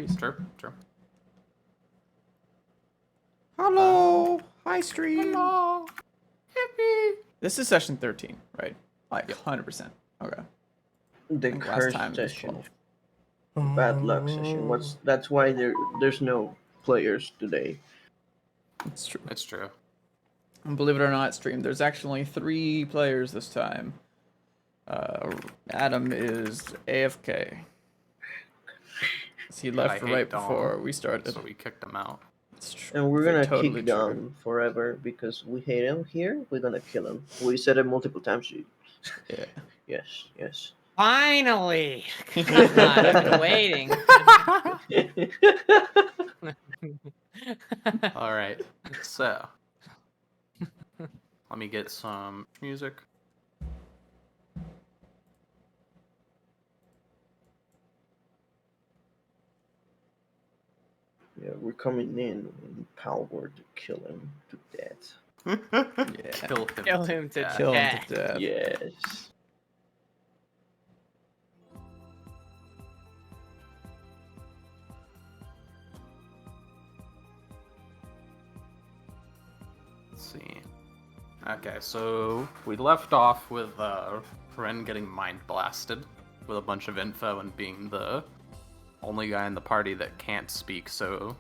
least. True. Hello! Hi, stream! Hello. Happy. This is session 13, right? Like, 100%. Okay. The think last curse time was session. 12. Bad luck session. That's why there's no players today. It's true. It's true. And believe it or not, stream, there's actually 3 players this time. Adam is AFK. He left right before we started. So we kicked him out. It's true. And we're gonna Totally kick true. Dom forever because we hate him here. We're gonna kill him. We said it multiple times. Yeah. Yes. Finally! God, I've been waiting. All right. So let me get some music. Yeah, we're coming in power to kill him to death. Yeah. Kill him to death. Kill him to death. Yes. Let's see. Okay, so we left off with Ren getting mind blasted with a bunch of info and being the only guy in the party that can't speak, so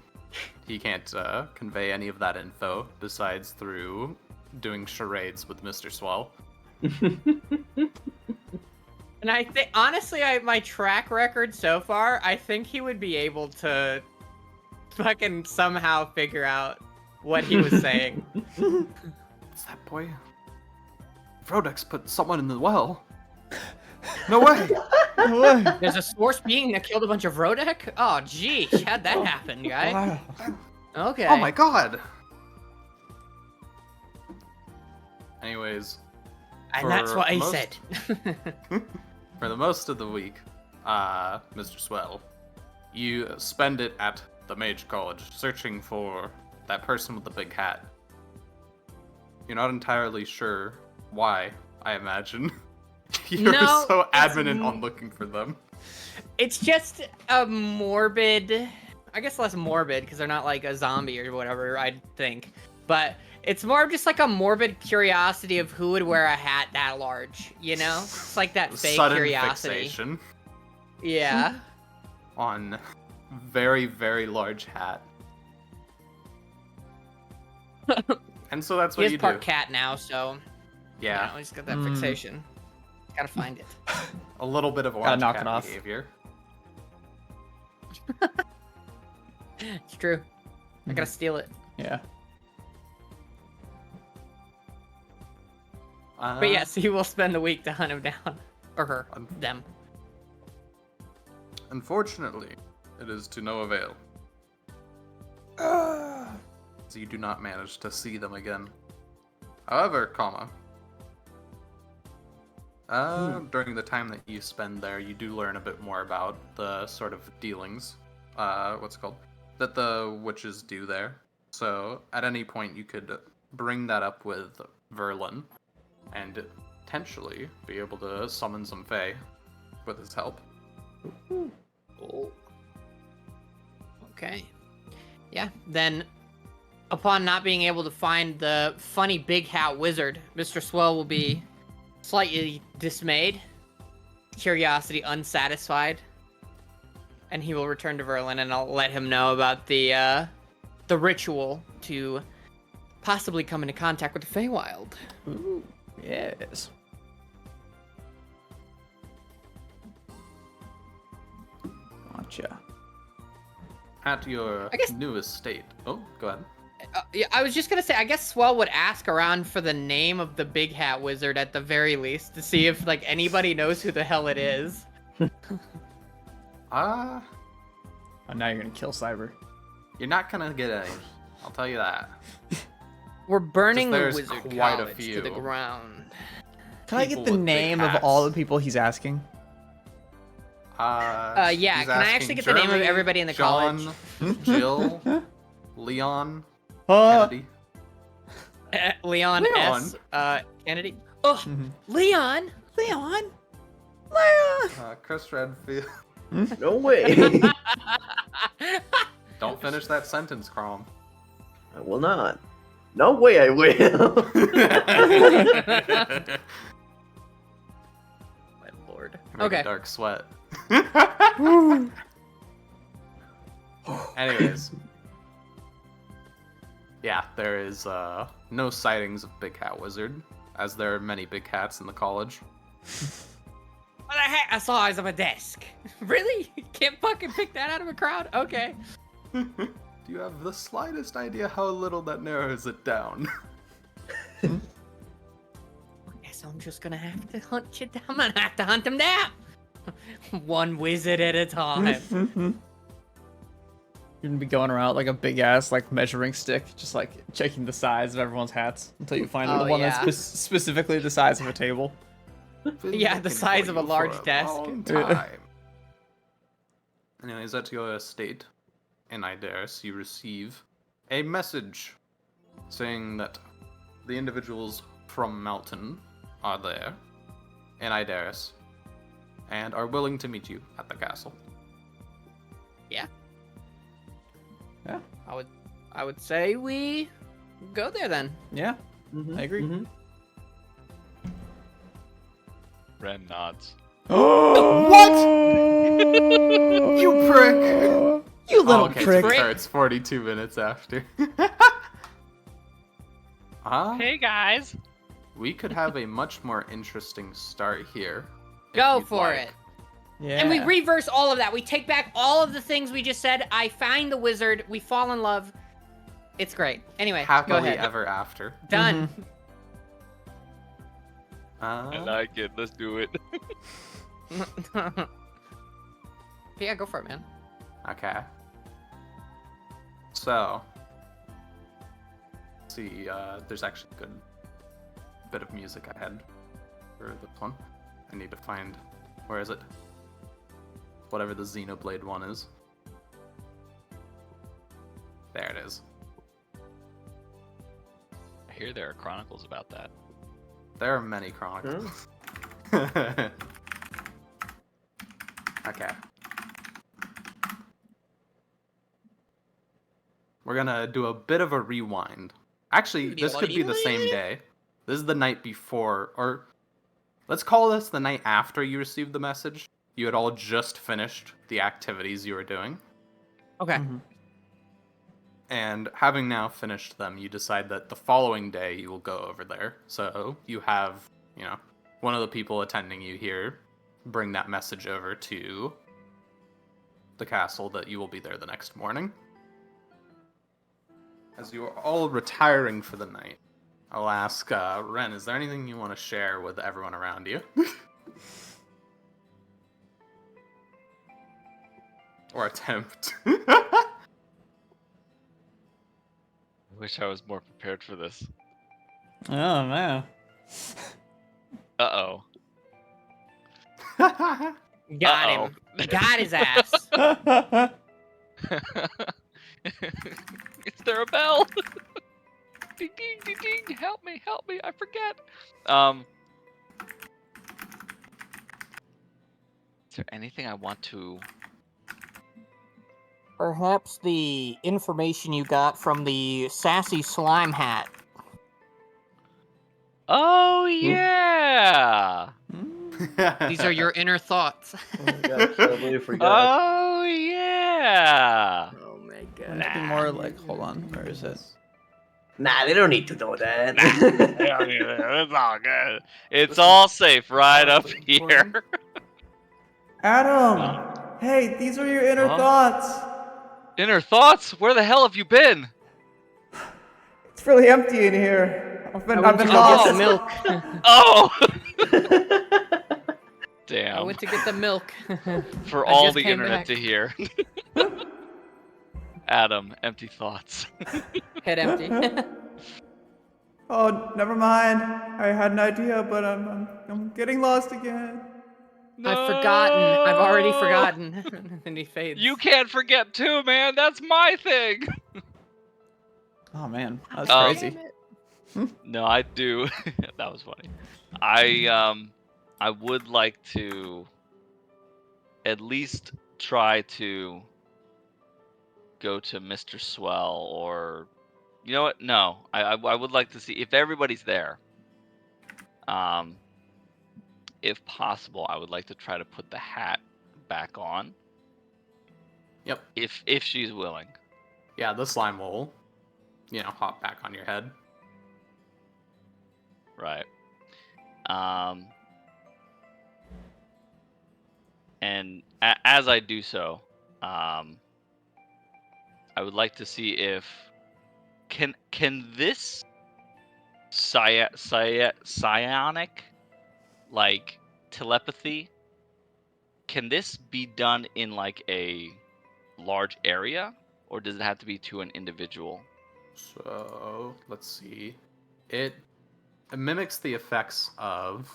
he can't convey any of that info besides through doing charades with Mr. Swell. And I think, honestly, my track record so far, I think he would be able to fucking somehow figure out what he was saying. What's that, boy? Vrodex put someone in the well. No way! No way. There's a source being that killed a bunch of Rodek? Oh, geez, how'd that happen, guy? Wow. Okay. Oh my god! Anyways, And that's what I most- said. for the most of the week, Mr. Swell, you spend it at the Mage College searching for that person with the big hat. You're not entirely sure why, I imagine. You're No, so it's adamant on looking for them. It's just a morbid, I guess less morbid because they're not like a zombie or whatever, I'd think. But it's more of just like a morbid curiosity of who would wear a hat that large, you know? It's like that fake Sudden curiosity. fixation Yeah. on very, very large hat. And so that's He what is you part do. cat now, so Yeah, you know, he's got that fixation. Gotta find it. a little bit of Gotta orange knock cat it off. behavior. It's true. I gotta steal it. Yeah. But yes, he will spend the week to hunt him down. Or her. Them. Unfortunately, it is to no avail. So you do not manage to see them again. However, during the time that you spend there, you do learn a bit more about the sort of dealings, that the witches do there. So at any point you could bring that up with Verlin, and potentially be able to summon some Fae with his help. Oh. Okay. Yeah, then upon not being able to find the funny big hat wizard, Mr. Swell will be slightly dismayed, curiosity unsatisfied, and he will return to Verlin, and I'll let him know about the ritual to possibly come into contact with the Feywild. Ooh, yes. Gotcha. At your I guess- new estate. Oh, go ahead. Yeah, I was just gonna say, I guess Swell would ask around for the name of the big hat wizard at the very least to see if like anybody knows who the hell it is. Oh, now you're gonna kill Cyber. You're not gonna get any. I'll tell you that. We're burning the there's wizard quite a college to few. the ground. Can I get People the with big name of hats. all the people he's asking? Yeah, he's can I actually asking get the name of Jeremy, everybody in the John, college? Jill, Leon, Oh, Kennedy. Leon S. Kennedy. Oh, Mhm. Leon! Leon. Chris Redfield. No way. Don't finish that sentence, Crom. I will not. No way I will. My lord. Make Okay. a dark sweat. Anyways. Yeah, there is no sightings of Big Hat Wizard, as there are many big hats in the college. What the heck? A size of a desk. Really? You can't fucking pick that out of a crowd? Okay. Do you have the slightest idea how little that narrows it down? I guess I'm just gonna have to hunt you down. I'm gonna have to hunt him down. One wizard at a time. You're gonna be going around like a big ass like measuring stick, just like checking the size of everyone's hats until you find Oh, the one yeah. that's specifically the size of a table. Yeah, the size of a large desk. Time. Anyways, at your estate in Ideris, you receive a message saying that the individuals from Melton are there in Ideris and are willing to meet you at the castle. Yeah. Yeah. I would say we go there then. Yeah, I agree. Ren nods. What? You prick! You little okay, prick! to be fair, it's 42 minutes after. Hey guys. We could have a much more interesting start here. if Go you'd for like. it. Yeah. And we reverse all of that. We take back all of the things we just said. I find the wizard. We fall in love. It's great. Anyway, go Happily ahead. ever after. Done. I like it. Let's do it. Yeah, go for it, man. Okay. So, let's see, there's actually a good bit of music I had for this one. I need to find, where is it? Whatever the Xenoblade one is. There it is. I hear there are chronicles about that. There are many chronicles. Okay. We're gonna do a bit of a rewind. Actually, this could be the same day. This is the night before, or let's call this the night after you received the message. You had all just finished the activities you were doing. Okay. And having now finished them, you decide that the following day you will go over there. So you have, one of the people attending you here bring that message over to the castle that you will be there the next morning. As you are all retiring for the night, I'll ask, Ren, is there anything you want to share with everyone around you? Or attempt. I wish I was more prepared for this. Oh no. Uh-oh. Got him. Got his ass. Is there a bell? Ding, ding, ding, ding. Help me, I forget. Is there anything I want to... Perhaps the information you got from the sassy slime hat. Oh, yeah! These are your inner thoughts. Oh my gosh, I totally forgot. Oh, yeah! Oh my Anything more like, hold on, where is it? Nah, they don't need to know that. It's all good. It's all safe right up here. Adam! Hey, these are your inner Huh? thoughts! Inner thoughts? Where the hell have you been? It's really empty in here. I've been I went to lost. get the milk. Oh! I Damn. went to get the milk. For I all just the came internet back. to hear. Adam, empty thoughts. Head empty. Oh, never mind. I had an idea, but I'm getting lost again. I've forgotten. I've already forgotten. And he fades. You can't forget too, man. That's my thing. Oh man, that's Um, crazy. No, I do. That was funny. I would like to at least try to go to Mr. Swell, or you know what? No, I would like to see if everybody's there. If possible, I would like to try to put the hat back on. Yep. If she's willing. Yeah, the slime will, hop back on your head. Right. And as I do so, I would like to see if can this psionic like telepathy, can this be done in like a large area, or does it have to be to an individual? So let's see. It mimics the effects of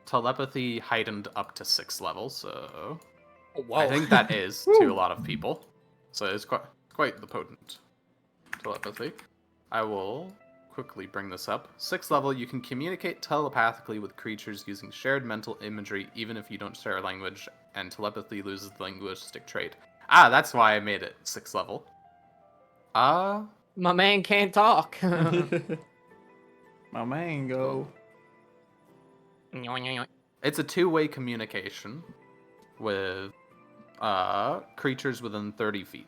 telepathy heightened up to 6th level. So Whoa. I think that is to a lot of people. So it's quite the potent telepathy. I will quickly bring this up. 6th level, you can communicate telepathically with creatures using shared mental imagery, even if you don't share a language, and telepathy loses the linguistic trait. Ah, that's why I made it 6th level. My man can't talk. My mango. It's a 2-way communication with creatures within 30 feet.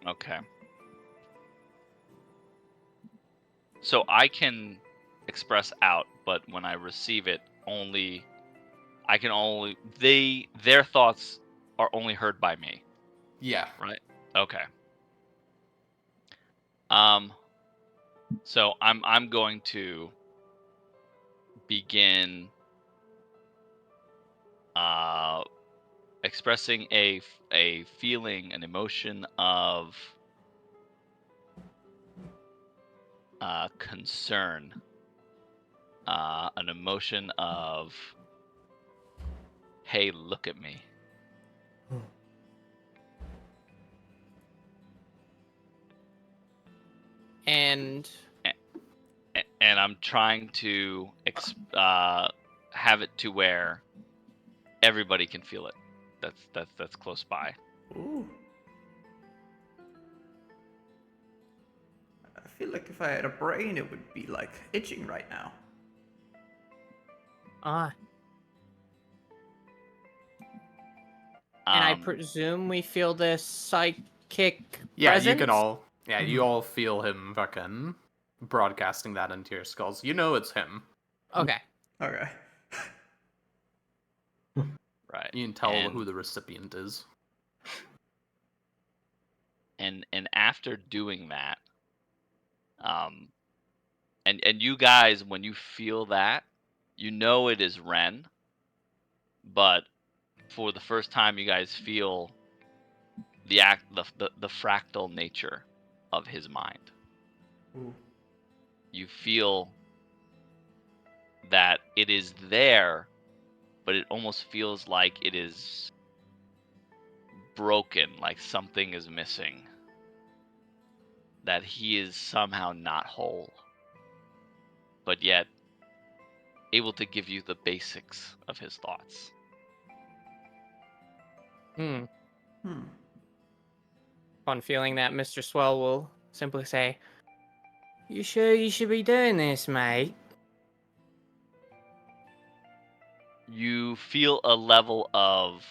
Okay. So I can express out, but when I receive it, their thoughts are only heard by me. Yeah. Right. Okay. So I'm going to begin expressing a feeling, an emotion of concern, an emotion of, hey, look at me. And And I'm trying to have it to where everybody can feel it. That's close by. Ooh. I feel like if I had a brain, it would be like itching right now. and I presume we feel this psychic Yeah, presence? you can all. Yeah, you all feel him fucking broadcasting that into your skulls. You know it's him. Okay. Okay. Right. You can tell who the recipient is. And after doing that, and you guys, when you feel that, you know it is Ren, but for the first time, you guys feel the fractal nature of his mind. Ooh. You feel that it is there, but it almost feels like it is broken, like something is missing, that he is somehow not whole, but yet able to give you the basics of his thoughts. Upon feeling that, Mr. Swell will simply say, "You sure you should be doing this, mate?" You feel a level of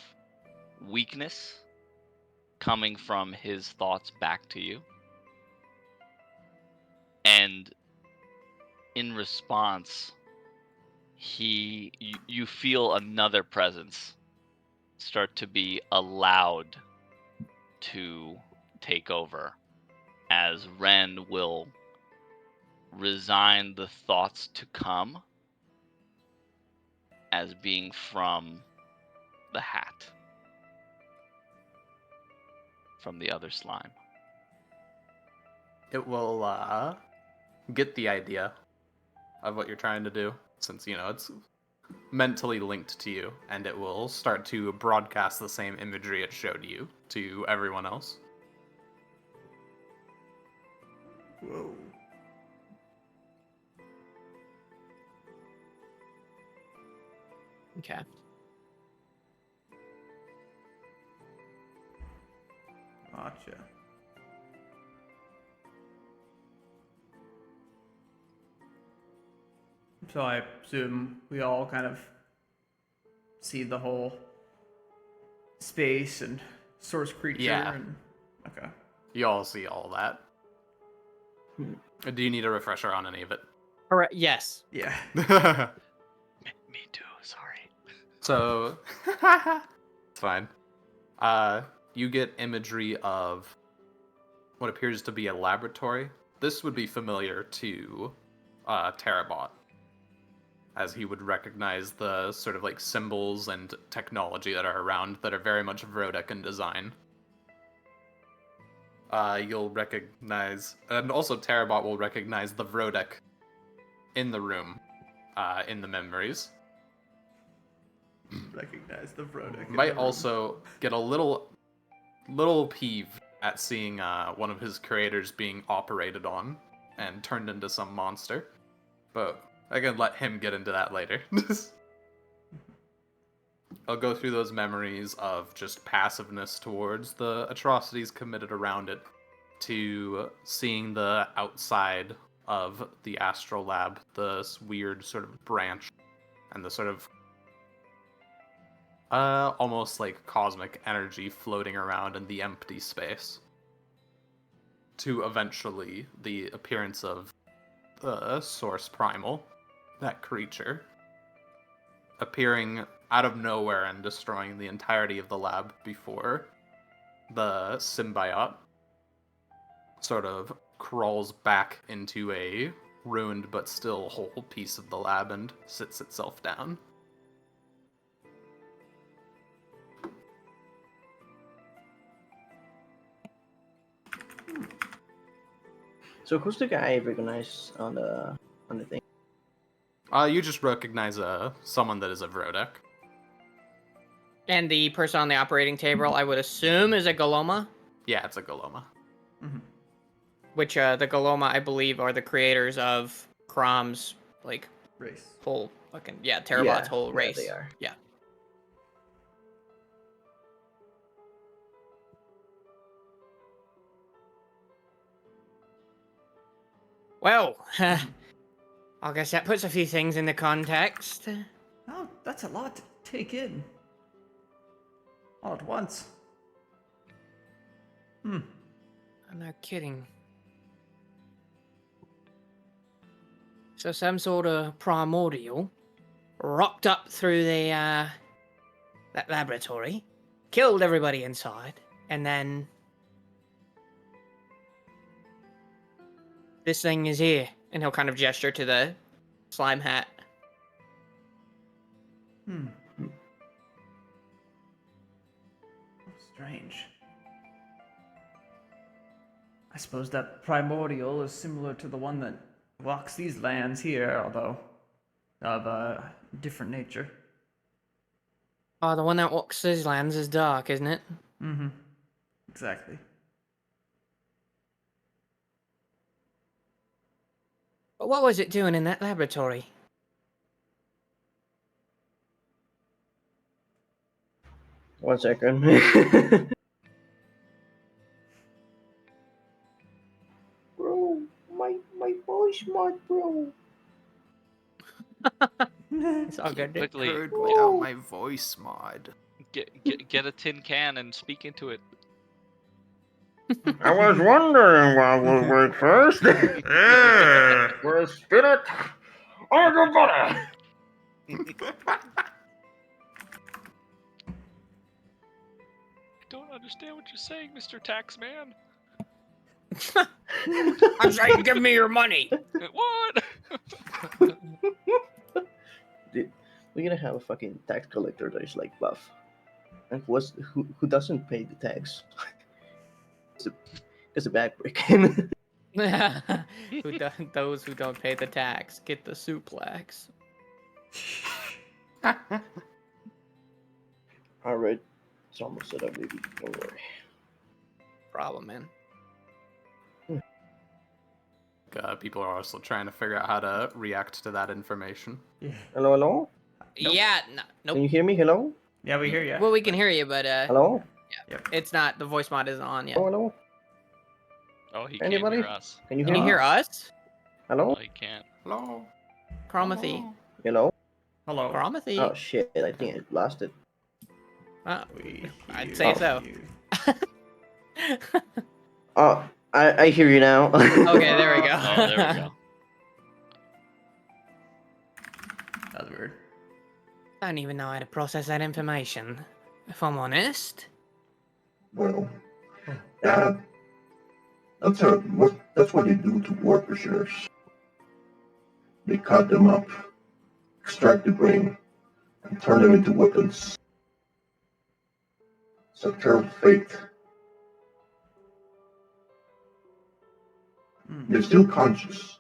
weakness coming from his thoughts back to you. And in response, you feel another presence start to be allowed to take over, as Ren will resign the thoughts to come as being from the hat, from the other slime. It will get the idea of what you're trying to do, since it's mentally linked to you, and it will start to broadcast the same imagery it showed you to everyone else. Whoa. Okay. Gotcha. So I assume we all kind of see the whole space and source creature. Yeah. And... Okay. You all see all that. Do you need a refresher on any of it? Correct. Yes. Yeah. Me too. Sorry. So, it's fine. You get imagery of what appears to be a laboratory. This would be familiar to Terabot, as he would recognize the sort of like symbols and technology that are around that are very much Vrodek in design. You'll recognize, and also Terabot will recognize the Vrodek in the room, in the memories. Recognize the Vrodek. Might also get a little peeved at seeing one of his creators being operated on and turned into some monster. But I can let him get into that later. I'll go through those memories of just passiveness towards the atrocities committed around it, to seeing the outside of the astral lab, this weird sort of branch, and the sort of almost like cosmic energy floating around in the empty space, to eventually the appearance of the Source Primal, that creature, appearing out of nowhere and destroying the entirety of the lab before the symbiote sort of crawls back into a ruined but still whole piece of the lab and sits itself down. So who's the guy I recognize on the thing? You just recognize someone that is a Vrodek. And the person on the operating table, I would assume, is a Goloma. Yeah, it's a Goloma. Mm-hmm. Which the Goloma, I believe, are the creators of Crom's like Race. whole fucking Terabot's whole Yeah, race. they are. Yeah. Well, I guess that puts a few things into context. Oh, that's a lot to take in. All at once. I'm not kidding. So some sort of primordial rocked up through the that laboratory, killed everybody inside, and then this thing is here. And he'll kind of gesture to the slime hat. Strange. I suppose that primordial is similar to the one that walks these lands here, although of a different nature. Oh, the one that walks these lands is dark, isn't it? Mm-hmm. Exactly. But what was it doing in that laboratory? One second. Bro, my voice mod, bro. It's all good. Quickly, without my voice mod. get a tin can and speak into it. I was wondering why we'll wait first. We'll spin it on the butter. I don't understand what you're saying, Mr. Taxman. I'm saying, give me your money. What? Dude, we're gonna have a fucking tax collector that is like buff. And who doesn't pay the tax? It's a bag break. Those who don't pay the tax get the suplex. Alright, it's almost set up, baby. Don't worry. Problem, man. People are also trying to figure out how to react to that information. Yeah. Hello, hello? Nope. Yeah, Can nope. you hear me? Hello? Yeah, we hear you. Well, we can hear you, but Hello? it's not. The voice mod isn't on yet. Hello? Hello? Oh, he Anybody? can't hear us. Can you Can hear you me? hear us? Hello? No, he can't. Hello. Chromathy. Hello? Hello. Chromathy. Oh shit! I think I lost it. We I'd hear say so. you. Oh, I hear you now. Okay, there we go. Oh, there we go. That's weird. I don't even know how to process that information, if I'm honest. Well, that's what they do to war prisoners. They cut them up, extract the brain, and turn them into weapons. It's a terrible fate. They're still conscious.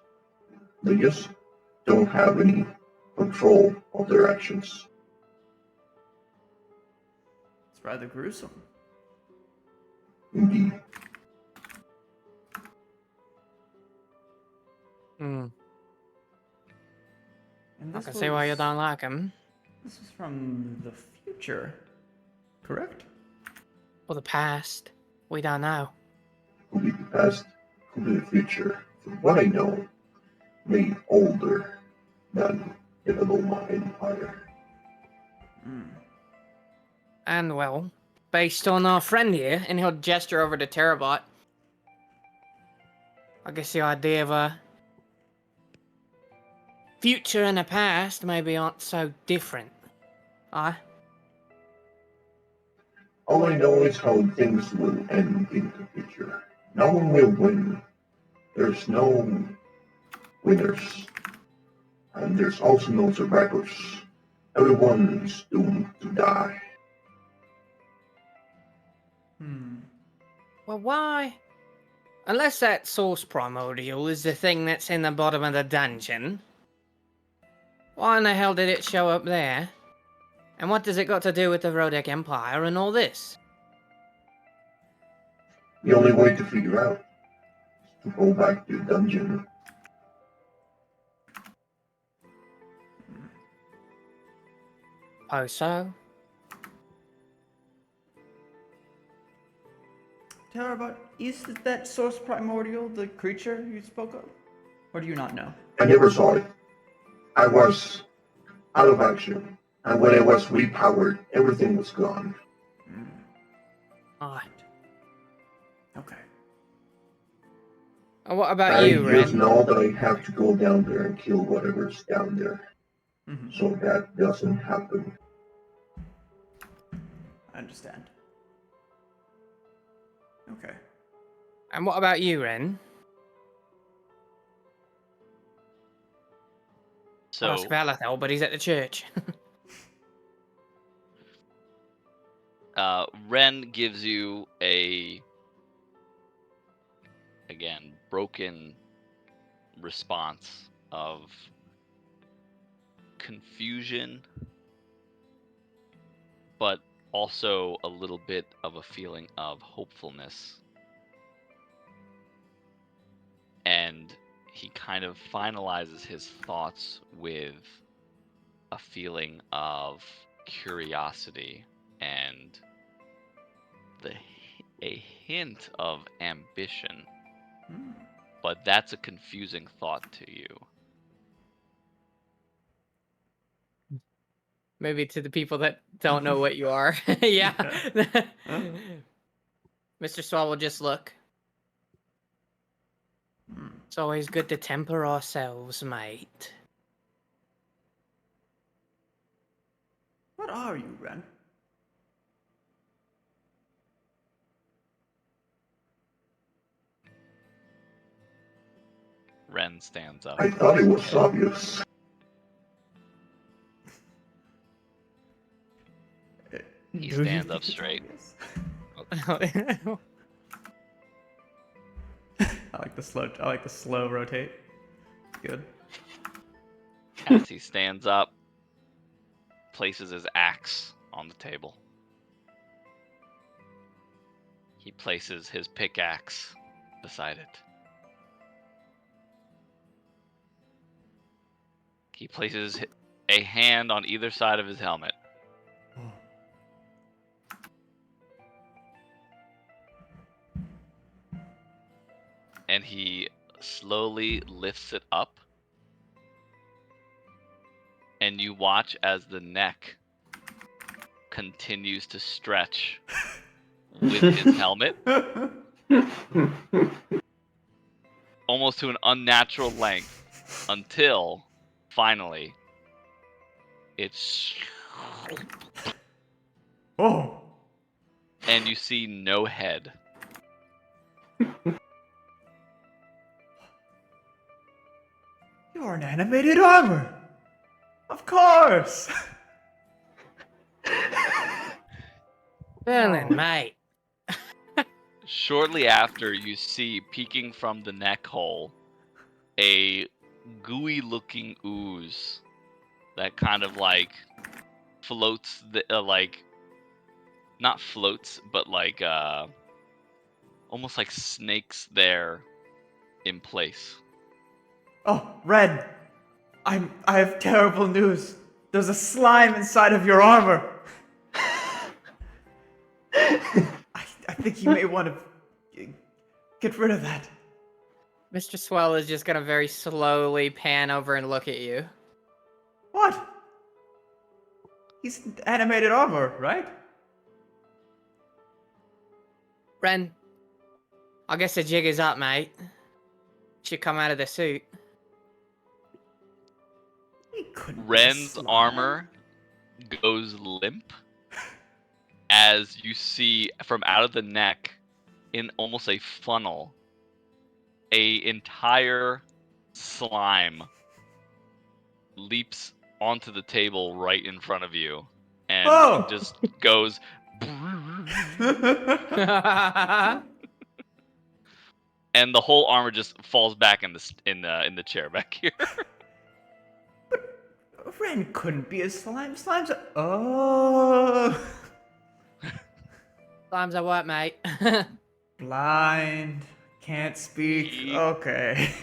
They just don't have any control of their actions. It's rather gruesome. Indeed. Hmm. And I this can see why you was- don't like him. This is from the future, correct? Or the past. We don't know. Could be the past, could be the future. From what I know, made older than the Loma Empire. And well, based on our friend here, and he'll gesture over to Terabot. I guess the idea of a future and a past maybe aren't so different. All I know is how things will end in the future. No one will win. There's no winners. And there's also no survivors. Everyone is doomed to die. Well, why? Unless that source primordial is the thing that's in the bottom of the dungeon, why in the hell did it show up there? And what does it got to do with the Rodic Empire and all this? The only way to figure out is to go back to the dungeon. Oh, so? Terabot, is that source primordial the creature you spoke of? Or do you not know? I never saw it. I was out of action. And when I was repowered, everything was gone. Alright. Okay. What about I you, just Ren? know that I have to go down there and kill whatever's down there. So that doesn't happen. I understand. Okay. And what about you, Ren? I'll ask So, Valathel, but he's at the church. Ren gives you a, again, broken response of confusion, but also a little bit of a feeling of hopefulness. And he kind of finalizes his thoughts with a feeling of curiosity and a hint of ambition. But that's a confusing thought to you. Maybe to the people that don't know what you are. Yeah. Mr. Swall will just look. It's always good to temper ourselves, mate. What are you, Ren? Ren stands up. I thought it was obvious. He Do you stands think up it's straight. obvious? I like the slow rotate. Good. As he stands up, places his axe on the table. He places his pickaxe beside it. He places a hand on either side of his helmet. And he slowly lifts it up. And you watch as the neck continues to stretch with his helmet. Almost to an unnatural length. Until, finally, it's... Oh! And you see no head. You're an animated armor! Of course! Merlin, mate. Shortly after, you see, peeking from the neck hole, a gooey-looking ooze that kind of, like, floats, like, not floats, but, like, almost like snakes there in place. Oh, Ren! I have terrible news. There's a slime inside of your armor. I think you may want to get rid of that. Mr. Swell is just gonna very slowly pan over and look at you. What? He's animated armor, right? Ren, I guess the jig is up, mate. Should come out of the suit. He couldn't be a Ren's slime. armor goes limp as you see from out of the neck, in almost a funnel, a entire slime leaps onto the table right in front of you and Oh! just goes and the whole armor just falls back in the chair back here. Ren couldn't be a slime. Slime's a... Oh! Slimes are what, mate? Blind. Can't speak. He- Okay.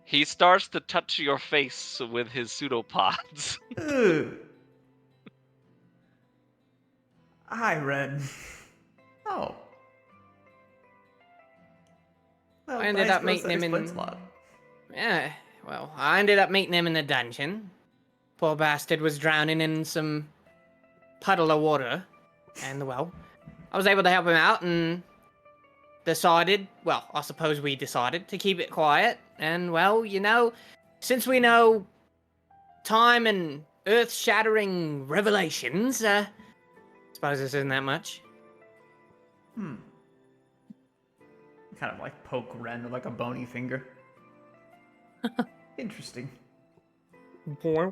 He starts to touch your face with his pseudopods. Ooh. Hi, Ren. Oh. Well, I ended up meeting him explains in- a lot. Yeah, well, I ended up meeting him in the dungeon. Poor bastard was drowning in some puddle of water. And, well, I was able to help him out and decided, well, I suppose we decided to keep it quiet. And, well, you know, since we know time and earth-shattering revelations, suppose this isn't that much. Kind of like poke Ren with like a bony finger. Interesting. I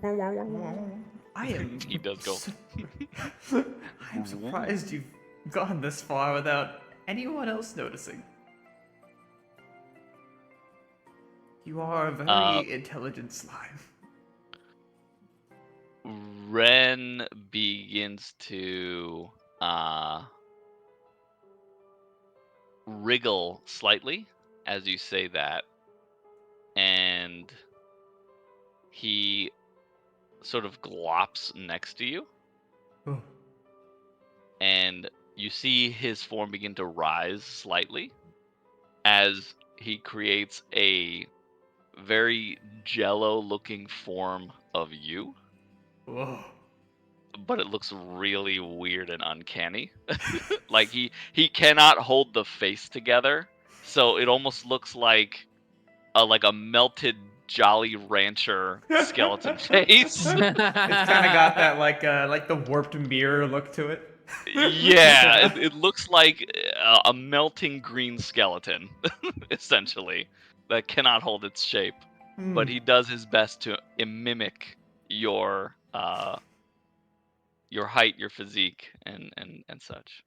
am. He does go. I'm surprised you've gone this far without anyone else noticing. You are a very intelligent slime. Ren begins to wriggle slightly as you say that, and he sort of glops next to you, Oh. and you see his form begin to rise slightly as he creates a very jello-looking form of you. Whoa. But it looks really weird and uncanny. Like he cannot hold the face together, so it almost looks like a melted Jolly Rancher skeleton face. It's kind of got that like the warped mirror look to it. Yeah, it looks like a melting green skeleton, essentially, that cannot hold its shape. But he does his best to mimic your height, your physique, and such.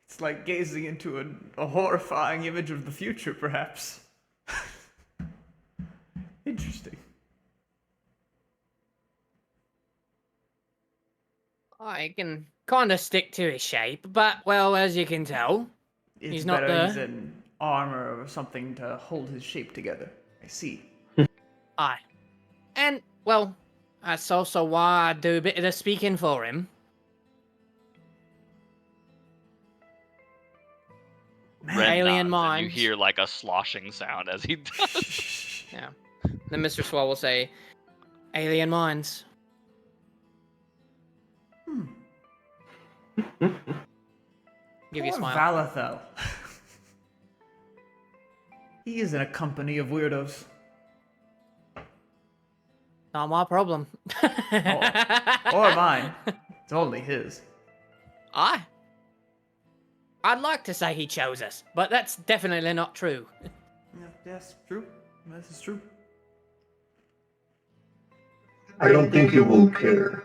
It's like gazing into a horrifying image of the future, perhaps. Interesting. I can kind of stick to his shape, but, well, as you can tell, It's he's not better he's the... in armor or something to hold his shape together. I see. Aye. And Well, that's also why I do a bit of the speaking for him. Ren Alien nods, and you minds. hear like a sloshing sound as he does. Yeah. Then Mr. Swell will say, alien minds. Give you a Poor smile. Valathel. He is in a company of weirdos. Not my problem. Or mine. It's only his. I'd like to say he chose us, but that's definitely not true. Yes, true. This is true. I don't think he will care.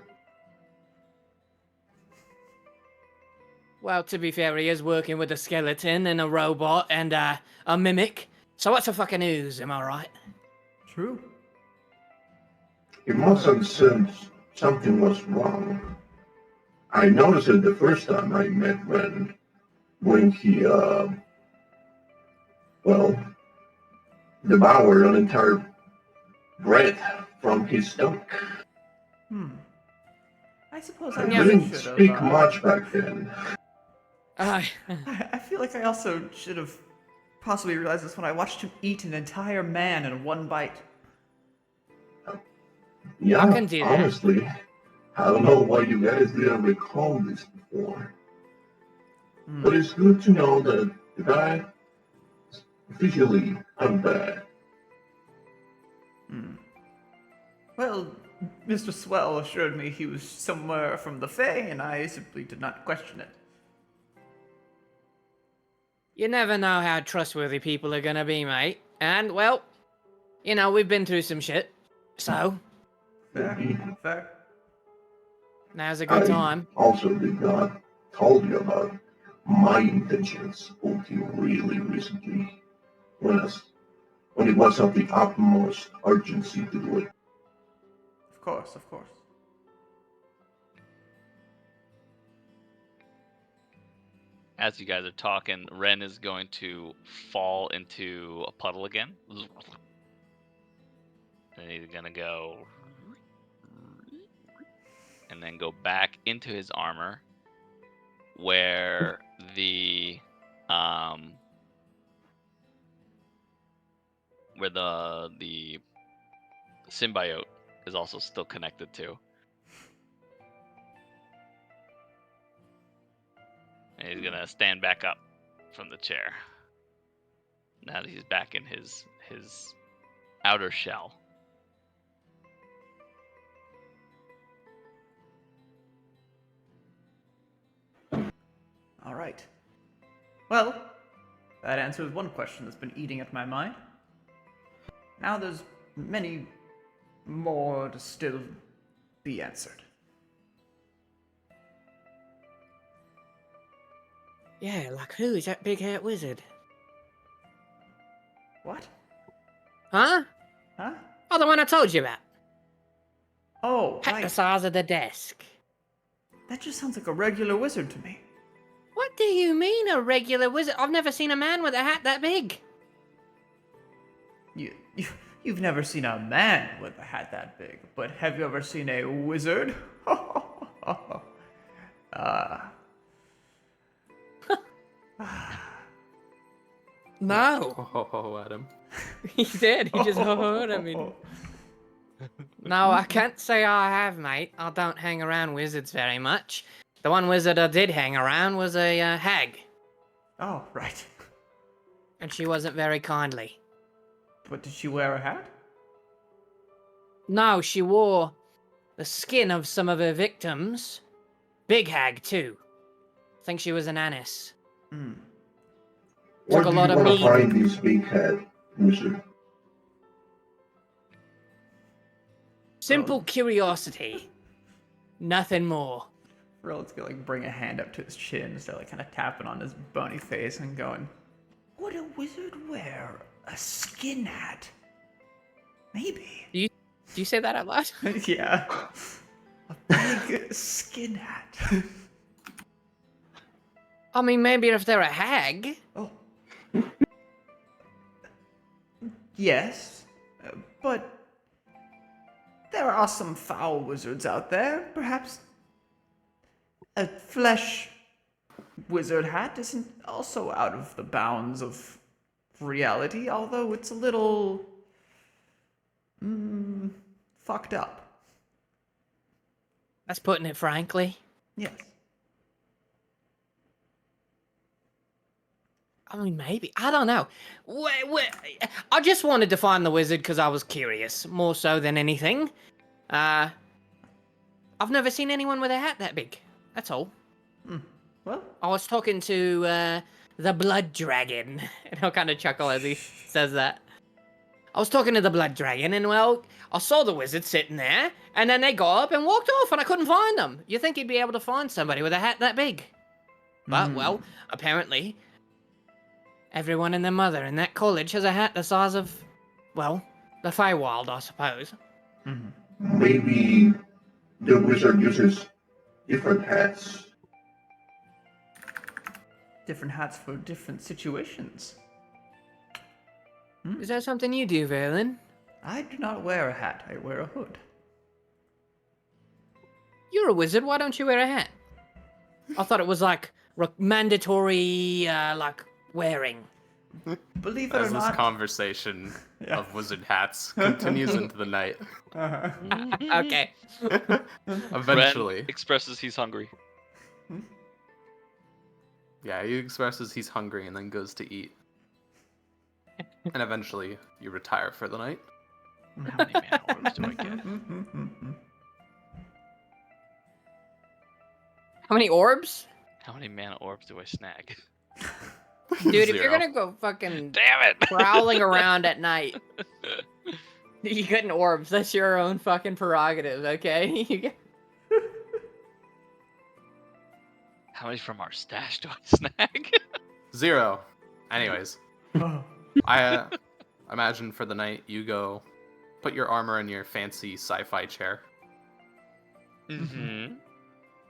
Well, to be fair, he is working with a skeleton and a robot and a mimic. So what's a fucking ooze, am I right? True. He must have sensed something was wrong. I noticed it the first time I met Ren, when he, devoured an entire bread from his stomach. I suppose I I didn't also should speak have. much back then. I feel like I also should have possibly realized this when I watched him eat an entire man in one bite. Yeah, I can do that. honestly, I don't know why you guys didn't recall this before. But it's good to know that the guy is officially unbad. Well, Mr. Swell assured me he was somewhere from the Fae, and I simply did not question it. You never know how trustworthy people are gonna be, mate. And, well, you know, we've been through some shit. So, Fair, fair. now's a good I time. also did not tell you about my intentions until really recently, when it was of the utmost urgency to do it. Of course, of course. As you guys are talking, Ren is going to fall into a puddle again. And he's gonna go and then go back into his armor where the symbiote is also still connected to. And he's gonna stand back up from the chair. Now that he's back in his outer shell. All right. Well, that answers one question that's been eating at my mind. Now there's many more to still be answered. Yeah, like who is that big hat wizard? What? Huh? Huh? Oh, the one I told you about. Oh, Hat the right. size of the desk. That just sounds like a regular wizard to me. What do you mean, a regular wizard? I've never seen a man with a hat that big. You've never seen a man with a hat that big, but have you ever seen a wizard? No. Oh, Adam. He did. He just heard him. No, I can't say I have, mate. I don't hang around wizards very much. The one wizard I did hang around was a hag, Oh, right. and she wasn't very kindly. But did she wear a hat? No, she wore the skin of some of her victims. Big hag, too. I think she was an Annis. Where Took a do lot you of want to meat. find this big head, wizard? Simple curiosity. Nothing more. Rel's gonna like bring a hand up to his chin, start like kind of tapping on his bony face and going, "Would a wizard wear a skin hat? Maybe." Do you say that out loud? Yeah. A big skin hat. I mean, maybe if they're a hag. Oh. Yes, but there are some foul wizards out there. Perhaps a flesh wizard hat isn't also out of the bounds of reality, although it's a little fucked up. That's putting it frankly. Yes. I mean, maybe. I don't know. I just wanted to find the wizard because I was curious, more so than anything. I've never seen anyone with a hat that big. That's all. Well, I was talking to the blood dragon, and I'll kind of chuckle as he says that. I was talking to the blood dragon, and well, I saw the wizard sitting there, and then they got up and walked off, and I couldn't find them. You think you'd be able to find somebody with a hat that big? But well, apparently, everyone and their mother in that college has a hat the size of, well, the Feywild, I suppose. Maybe the wizard uses different hats. different hats for different situations. Is that something you do, Valen? I do not wear a hat. I wear a hood. You're a wizard. Why don't you wear a hat? I thought it was like mandatory, like wearing. Believe it or As this not. conversation Yeah. of wizard hats continues into the night. Okay. Eventually, Ren expresses he's hungry. yeah, he expresses he's hungry and then goes to eat. And eventually, you retire for the night. How many mana orbs do I get? How many orbs? How many mana orbs do I snag? Dude, if you're 0. gonna go fucking Damn it! prowling around at night, you getting orbs. That's your own fucking prerogative, okay? You get... How many from our stash do I snag? 0. Anyways, Oh. I imagine for the night you go put your armor in your fancy sci-fi chair, Mm-hmm.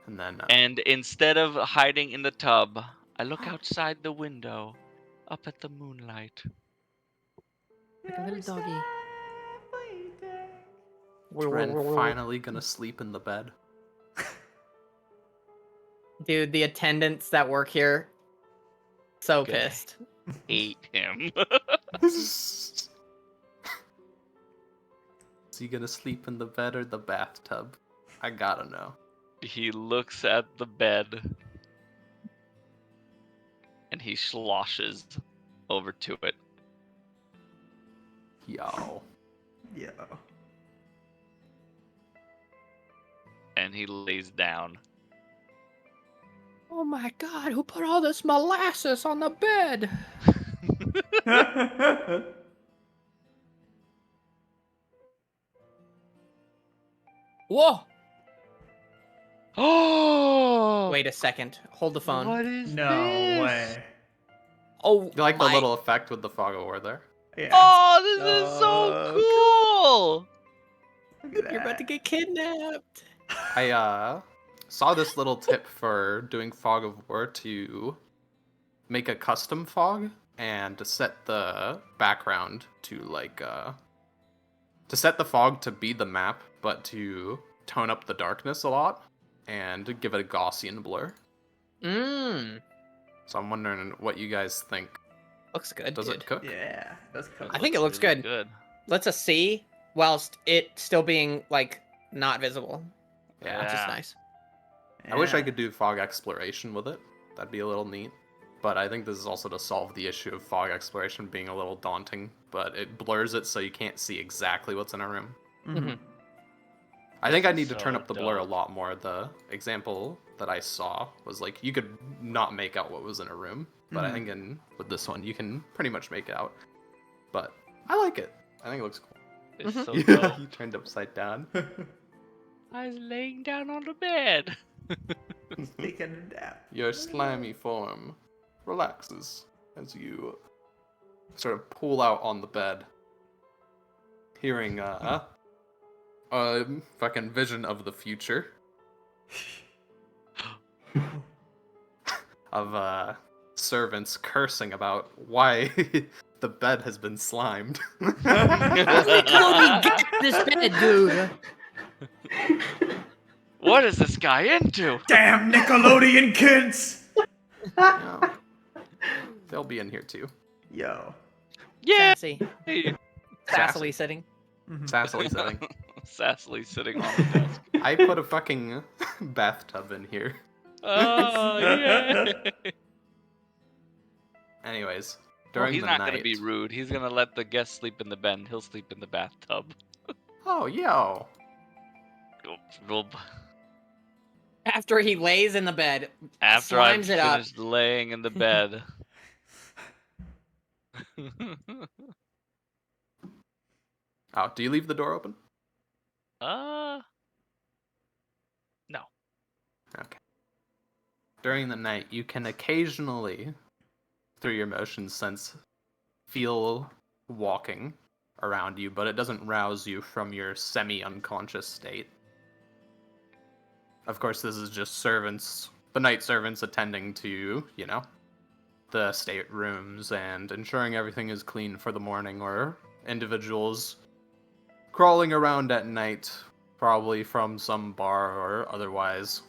and then And instead of hiding in the tub, I look outside the window, up at the moonlight. Like a little doggy. Ren finally gonna sleep in the bed. Dude, the attendants that work here, so Good. pissed. Hate him. Is he gonna sleep in the bed or the bathtub? I gotta know. He looks at the bed and he sloshes over to it. Yo. Yeah. And he lays down. Oh my god, who put all this molasses on the bed? Whoa! Oh! Wait a second. Hold the phone. What is No this? way. Oh, You like the my... little effect with the fog of war there? Yeah. Oh, this is so cool! Look at You're about to that. get kidnapped. I saw this little tip for doing fog of war to make a custom fog and to set the background to like to set the fog to be the map, but to tone up the darkness a lot and give it a Gaussian blur. Mmm. So I'm wondering what you guys think. Looks good, Does dude. it cook? Yeah, that's cool. I think it looks really good. Let's us see whilst it still being, like, not visible. Yeah. Which is Yeah. nice. I wish I could do fog exploration with it. That'd be a little neat. But I think this is also to solve the issue of fog exploration being a little daunting, but it blurs it so you can't see exactly what's in a room. Mhm. I think I need to So turn up the blur a dope. lot more. The example that I saw was like you could not make out what was in a room, but I Mhm. think with this one you can pretty much make it out. But I like it. I think it looks cool. It's so You dope. turned upside down. I was laying down on the bed. Taking a nap. Your slimy form relaxes as you sort of pull out on the bed, hearing a fucking vision of the future of servants cursing about why The bed has been slimed. Holy Chloe, get this bed, dude. What is this guy into? Damn Nickelodeon kids! Yeah. They'll be in here too. Yo. Yeah. Sassy. Sassily sitting. Sassily setting. Sassily sitting on the desk. I put a fucking bathtub in here. Oh, yeah. Anyways, Well, during he's the not night. gonna be rude. He's gonna let the guest sleep in the bed. He'll sleep in the bathtub. Oh, yo. After he lays in the bed, After I've slimes it up. finished laying in the bed. Oh, do you leave the door open? No. Okay. During the night, you can occasionally, through your motion sense, feel walking around you, but it doesn't rouse you from your semi-unconscious state. Of course, this is just servants, the night servants attending to, you know, the staterooms and ensuring everything is clean for the morning, or individuals crawling around at night, probably from some bar or otherwise.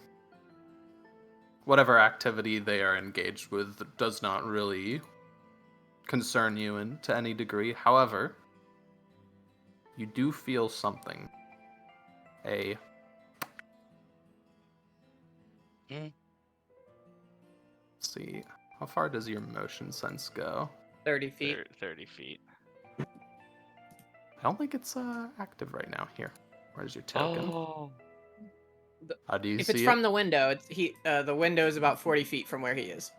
Whatever activity they are engaged with does not really concern you to any degree. However, you do feel something. Let's see, how far does your motion sense go? 30 feet. 30 feet. I don't think it's active right now. Here, where's your token? Oh. How do you If see it's it? from the window, the window is about 40 feet from where he is.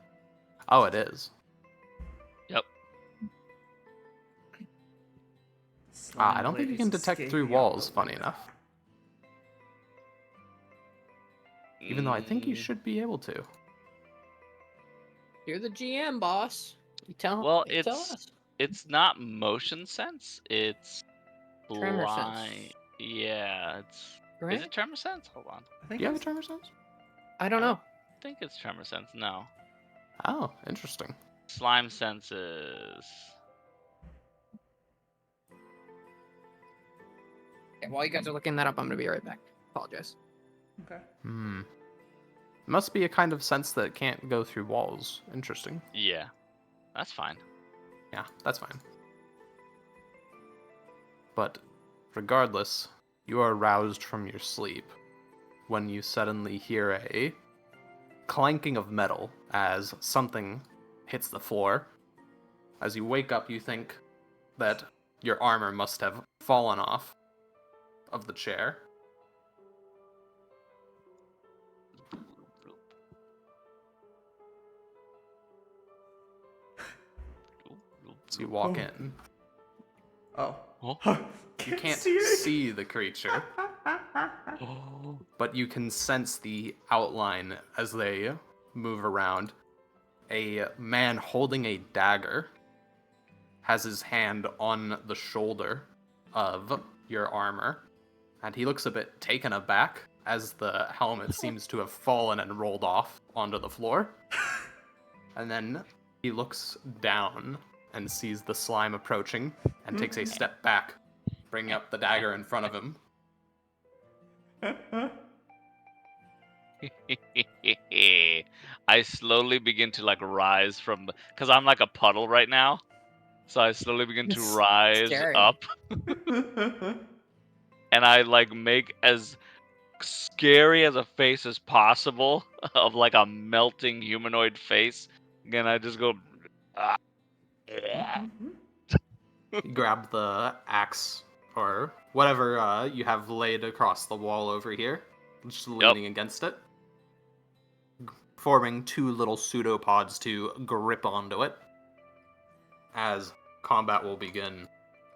Oh, it is. Yep. I don't think you can detect through walls, funny enough. Even though I think you should be able to. You're the GM, boss. You tell. Well, you tell us. it's not motion sense. It's Tremor sense. blind. Yeah, it's. Right? Is it tremor sense? Hold on. I think Do you have a it's- tremor sense? I don't know. I think it's tremor sense. No. Oh, interesting. Slime senses. Okay, while you guys are looking that up, I'm gonna be right back. Apologize. Okay. Must be a kind of sense that can't go through walls. Interesting. Yeah, that's fine. Yeah, that's fine. But regardless, you are roused from your sleep when you suddenly hear a clanking of metal as something hits the floor. As you wake up, you think that your armor must have fallen off of the chair. So you walk in. Oh. Oh. You can't see it. see the creature, Oh. but you can sense the outline as they move around. A man holding a dagger has his hand on the shoulder of your armor, and he looks a bit taken aback as the helmet seems to have fallen and rolled off onto the floor. And then he looks down and sees the slime approaching and takes a step back, bringing up the dagger in front of him. I slowly begin to like rise from, because I'm like a puddle right now. So I slowly begin to It's rise scary. up, and I like make as scary as a face as possible of like a melting humanoid face. And I just go, ah. You grab the axe or whatever you have laid across the wall over here, just leaning against it, forming two little pseudopods to grip onto it as combat will begin.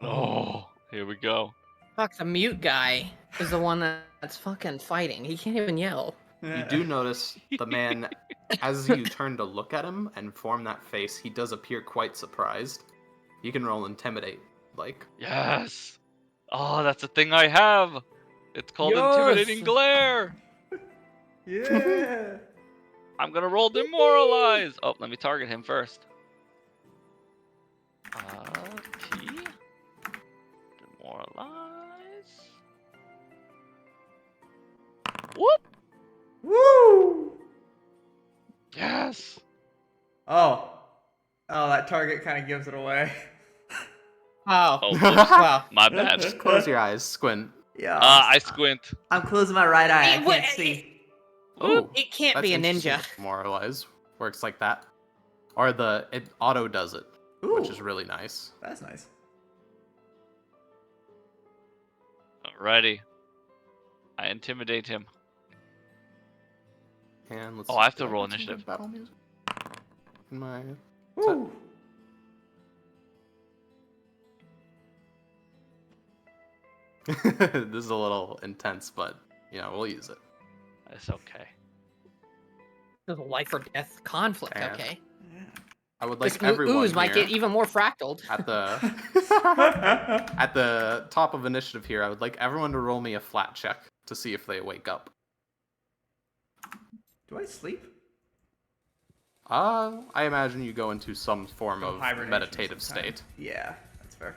Oh, here we go. Fuck, the mute guy is the one that's fucking fighting. He can't even yell. You do notice the man, as you turn to look at him and form that face, he does appear quite surprised. You can roll Intimidate, like. Yes. Oh, that's a thing I have. It's called Yes. Intimidating Glare. Yeah. I'm gonna roll Demoralize. Oh, let me target him first. Yes. Oh. Oh, that target kind of gives it away. Oh, Oh, well. my bad. Just close your eyes, squint. Yeah. I squint. I'm closing my right eye. I It- what- can't see. Oh, It can't that's be a interesting ninja. to Demoralize works like that, or it auto does it, which is Ooh. really nice. That's nice. Alrighty. I intimidate him. And let's. Oh, I have did to roll get some good initiative. Battle music. In my. Woo. This is a little intense, but we'll use it. That's okay. There's a life or death conflict, And okay. Yeah. I would This like everyone ooze might here get even more fractaled. at the at the top of initiative here. I would like everyone to roll me a flat check to see if they wake up. Do I sleep? I imagine you go into some form Some of hibernation meditative some kind. state. Yeah, that's fair.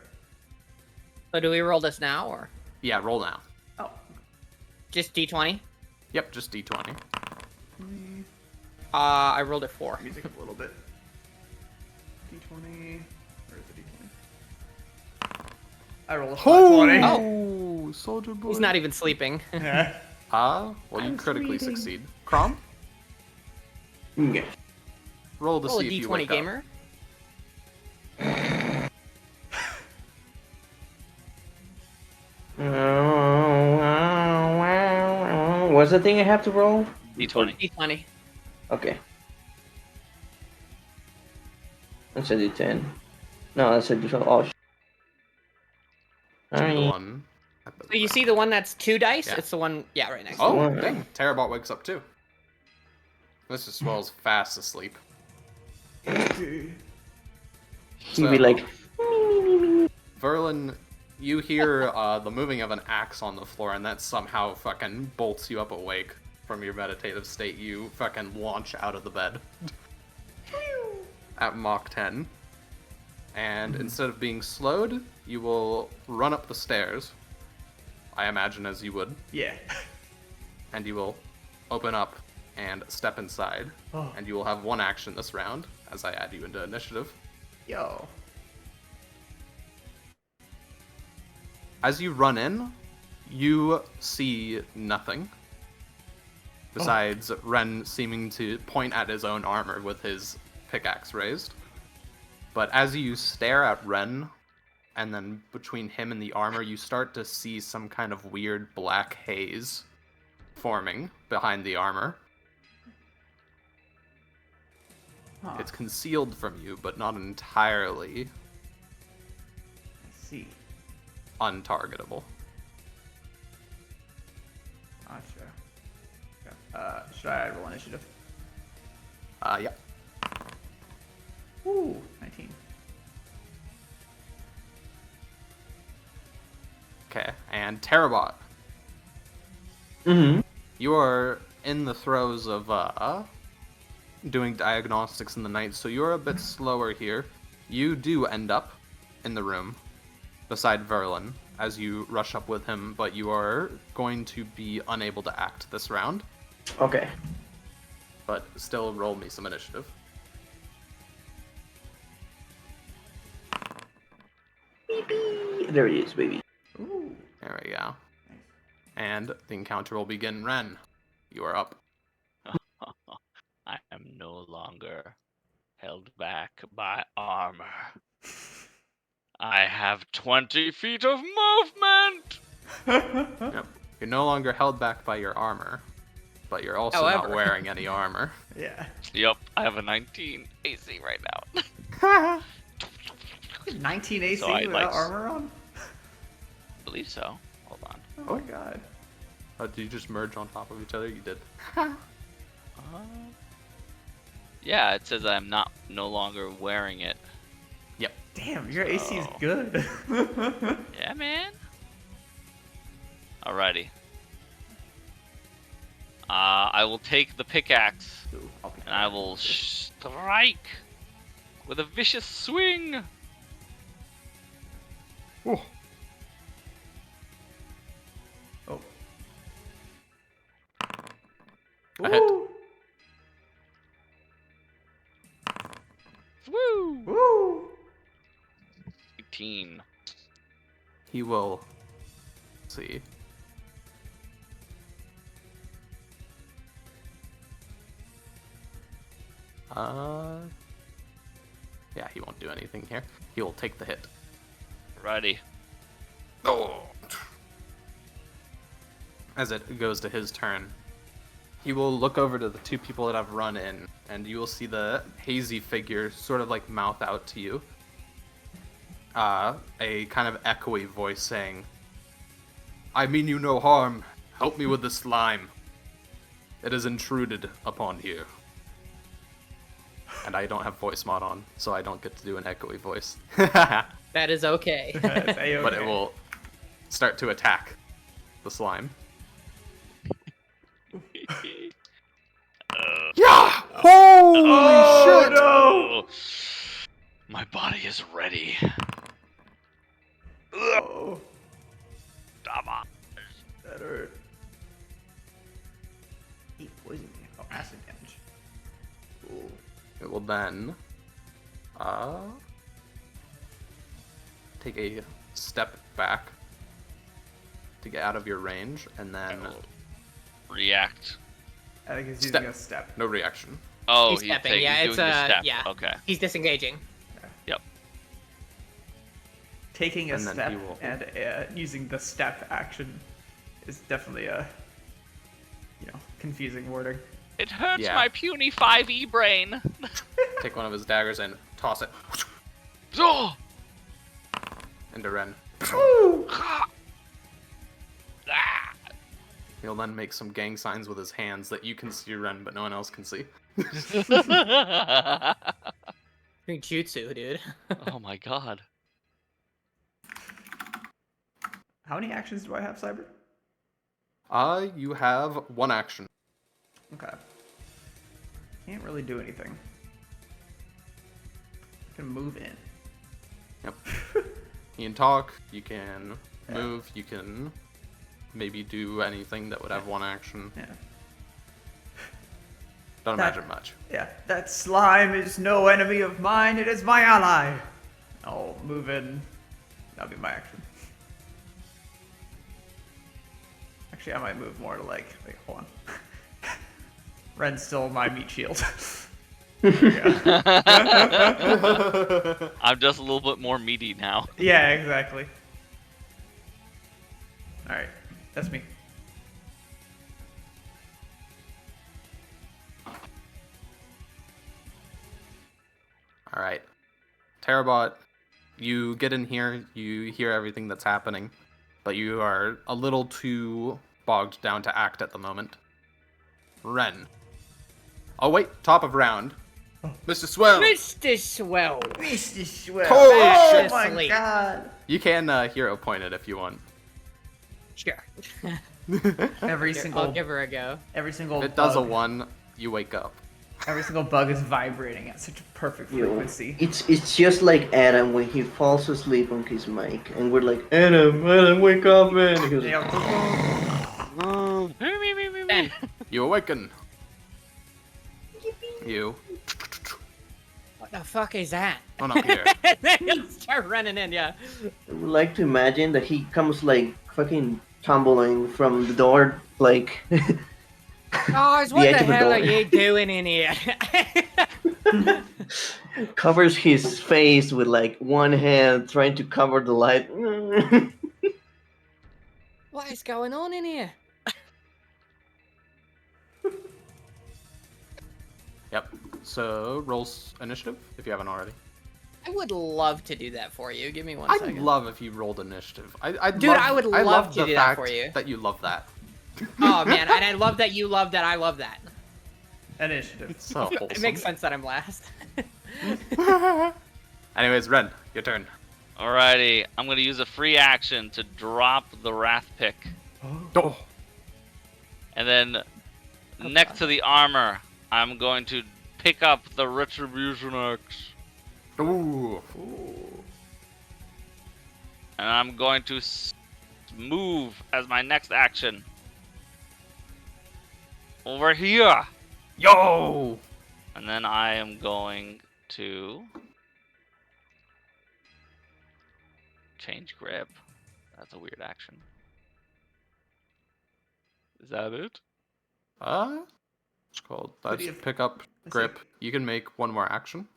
So do we roll this now, or Yeah, roll now. Oh. just d20? Yep, just d20. I rolled a 4. Music up a little bit. D20. Where's the D20? I roll a 520. Oh, soldier boy. He's not even sleeping. Yeah. Well, you I'm critically sleeping. succeed. Crom, Yeah. roll to Roll a see if you d20 wake up. gamer. What's the thing I have to roll? D20. D20. Okay. That's a D10. No, that's a D12. Oh, The Alright. one. at the So you right. see the one that's 2 dice? Yeah. It's the one, yeah, right next to Oh, one. dang. Terabot wakes up too. Mr. Swell's fast asleep. He'd be like, Verlin, you hear the moving of an axe on the floor, and that somehow fucking bolts you up awake from your meditative state. You fucking launch out of the bed at Mach 10. And instead of being slowed, you will run up the stairs, I imagine as you would, Yeah. and you will open up and step inside. Oh. And you will have one action this round, as I add you into initiative. Yo. As you run in, you see nothing. Besides Ren seeming to point at his own armor with his pickaxe raised. But as you stare at Ren, and then between him and the armor, you start to see some kind of weird black haze forming behind the armor. Huh. It's concealed from you, but not entirely I see. untargetable. Gotcha. Okay. Should I roll initiative? Yeah. Ooh, 19. Okay, and Terabot, mm-hmm. you are in the throes of doing diagnostics in the night, so you're a bit slower here. You do end up in the room beside Verlin as you rush up with him, but you are going to be unable to act this round. Okay. But still roll me some initiative. There he is, baby. Ooh. There we go. Nice. And the encounter will begin. Ren, you are up. I am no longer held back by armor. I have 20 feet of movement! Yep. You're no longer held back by your armor, but you're also not However. wearing any armor. Yeah. Yep, I have a 19 AC right now. 19 AC So I without like- armor on? I believe so. Hold on. Oh my god. Did you just merge on top of each other? You did. Yeah, it says I'm no longer wearing it. Damn, your AC is Oh. good. Yeah, man. Alrighty. I will take the pickaxe Ooh, I'll pick and I that. will strike with a vicious swing. Oh. A hit. Ooh. Woo! Woo! 18. He will. See. Yeah, he won't do anything here. He will take the hit. Righty. Oh. As it goes to his turn, he will look over to the two people that have run in, and you will see the hazy figure sort of like mouth out to you. A kind of echoey voice saying, "I mean you no harm. Help me with the slime. It has intruded upon you." And I don't have voice mod on, so I don't get to do an echoey voice. That is okay. That's A-okay. But it will start to attack the slime. Yeah! Holy Oh, shit! no! My body is ready. Oh, Come on. that hurt. Eat poison. Oh, acid damage. Cool. It will then take a step back to get out of your range, and then React. I think he's Step. using a step. no reaction. Oh, He's he's stepping, taking, yeah, doing it's, the step. yeah. Okay. He's disengaging. Yep. Taking a And then step he will- and using the step action is definitely a, confusing wording. It hurts Yeah. my puny 5e brain. Take one of his daggers and toss it Oh! into Ren. Ah! He'll then make some gang signs with his hands that you can see, Ren, but no one else can see. Doing jutsu, dude. Oh my god. How many actions do I have, Cyber? You have one action. Okay. Can't really do anything. I can move in. Yep. You can talk, you can Yeah. move, you can maybe do anything that would have one action. Yeah. Don't That- imagine much. Yeah. That slime is no enemy of mine. It is my ally. I'll move in. That'll be my action. Actually, I might move more to wait, hold on. Ren's still my meat shield. Yeah. I'm just a little bit more meaty now. Yeah, exactly. Alright, that's me. Alright. Terabot, you get in here, you hear everything that's happening, but you are a little too bogged down to act at the moment. Ren. Oh wait, top of round. Mr. Swell! Mr. Swell. Mr. Swell. Holy Oh shit. my Sleep. god. You can hero point it if you want. Sure. Every Here, single I'll give her a go. every single If it does a bug, 1, you wake up. every single bug is vibrating at such a perfect Yo, frequency. it's just like Adam when he falls asleep on his mic, and we're like, Adam, wake up, man. He goes, Yeah. Ben. You awaken. You. What the fuck is that? Oh, not here. Then he'll start running in, yeah. I would like to imagine that he comes like fucking tumbling from the door, like. Guys, what The the edge of the hell are door. you doing in here? Covers his face with like one hand, trying to cover the light. What is going on in here? Yep. So, rolls initiative, if you haven't already. I would love to do that for you. Give me one I'd second. love if you rolled initiative. I'd Dude, love, I would I love love to the do that fact for you. that you love that. Oh man, and I love that you love that I love that. Initiative. So wholesome. It makes sense that I'm last. Anyways, Ren, your turn. Alrighty, I'm gonna use a free action to drop the Wrath Pick. Oh. And then next to the armor, I'm going to pick up the Retribution Axe. Ooh. And I'm going to move as my next action. Over here. Yo! And then I am going to change grip. That's a weird action. Is that it? It's called. But That's if- pick up I see. grip. You can make one more action,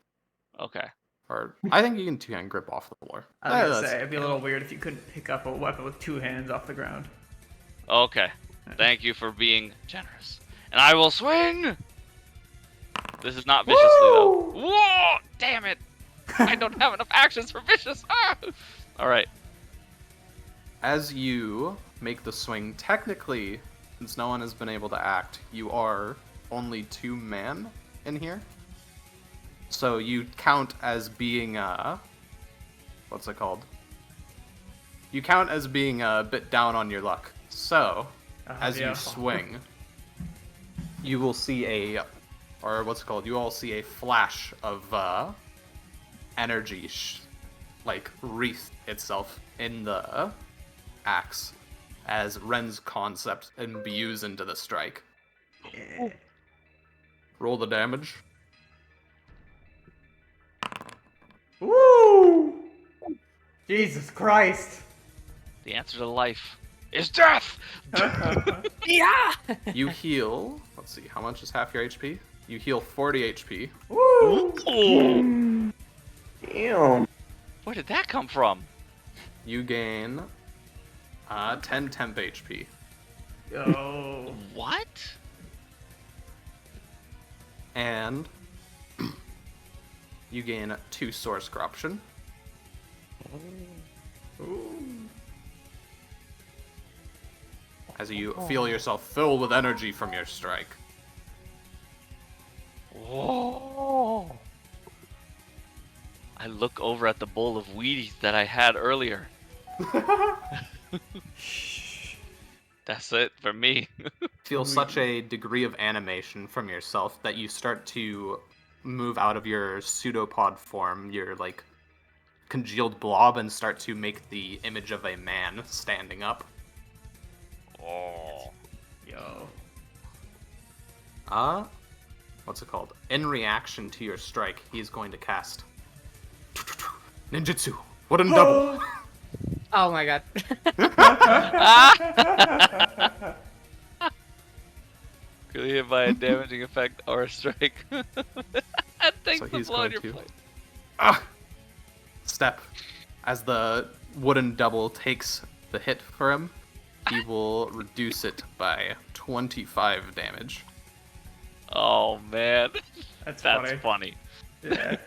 Okay. or I think you can two-hand grip off the floor. I was gonna That's- say, it'd be a little weird if you couldn't pick up a weapon with 2 hands off the ground. Okay. Thank you for being generous. And I will swing! This is not viciously, though. Whoa! Damn it! I don't have enough actions for vicious! Ah! Alright. As you make the swing, technically, since no one has been able to act, you are only 2 man in here. So you count as being, what's it called? You count as being a bit down on your luck. So, as yeah. you swing, you will see or what's it called? You all see a flash of, energy, wreath itself in the axe as Ren's concept imbues into the strike. Yeah. Roll the damage. Woo! Jesus Christ! The answer to life is death! Yeah. You heal. Let's see, how much is half your HP? You heal 40 HP. Woo! Ooh. Damn. Where did that come from? You gain 10 temp HP. Yo. What? And you gain 2 source corruption. As you feel yourself filled with energy from your strike. Whoa. I look over at the bowl of Wheaties that I had earlier. That's it for me. Feel such a degree of animation from yourself that you start to move out of your pseudopod form, your congealed blob, and start to make the image of a man standing up. Oh. Yo. What's it called? In reaction to your strike, he is going to cast Ninjutsu. Wooden double. Oh my god. Created by a damaging effect or a strike. Thanks So for he's blowing going your to plate. step. As the wooden double takes the hit for him, he will reduce it by 25 damage. Oh man, That's that's funny. funny. Yeah.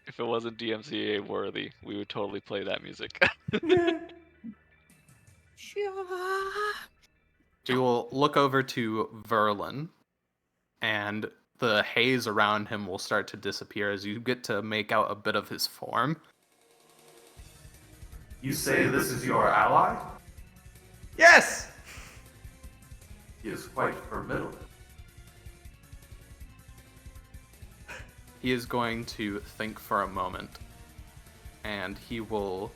If it wasn't DMCA worthy, we would totally play that music. We will look over to Verlin, and the haze around him will start to disappear as you get to make out a bit of his form. You say this is your ally? Yes! He is quite formidable. He is going to think for a moment, and he will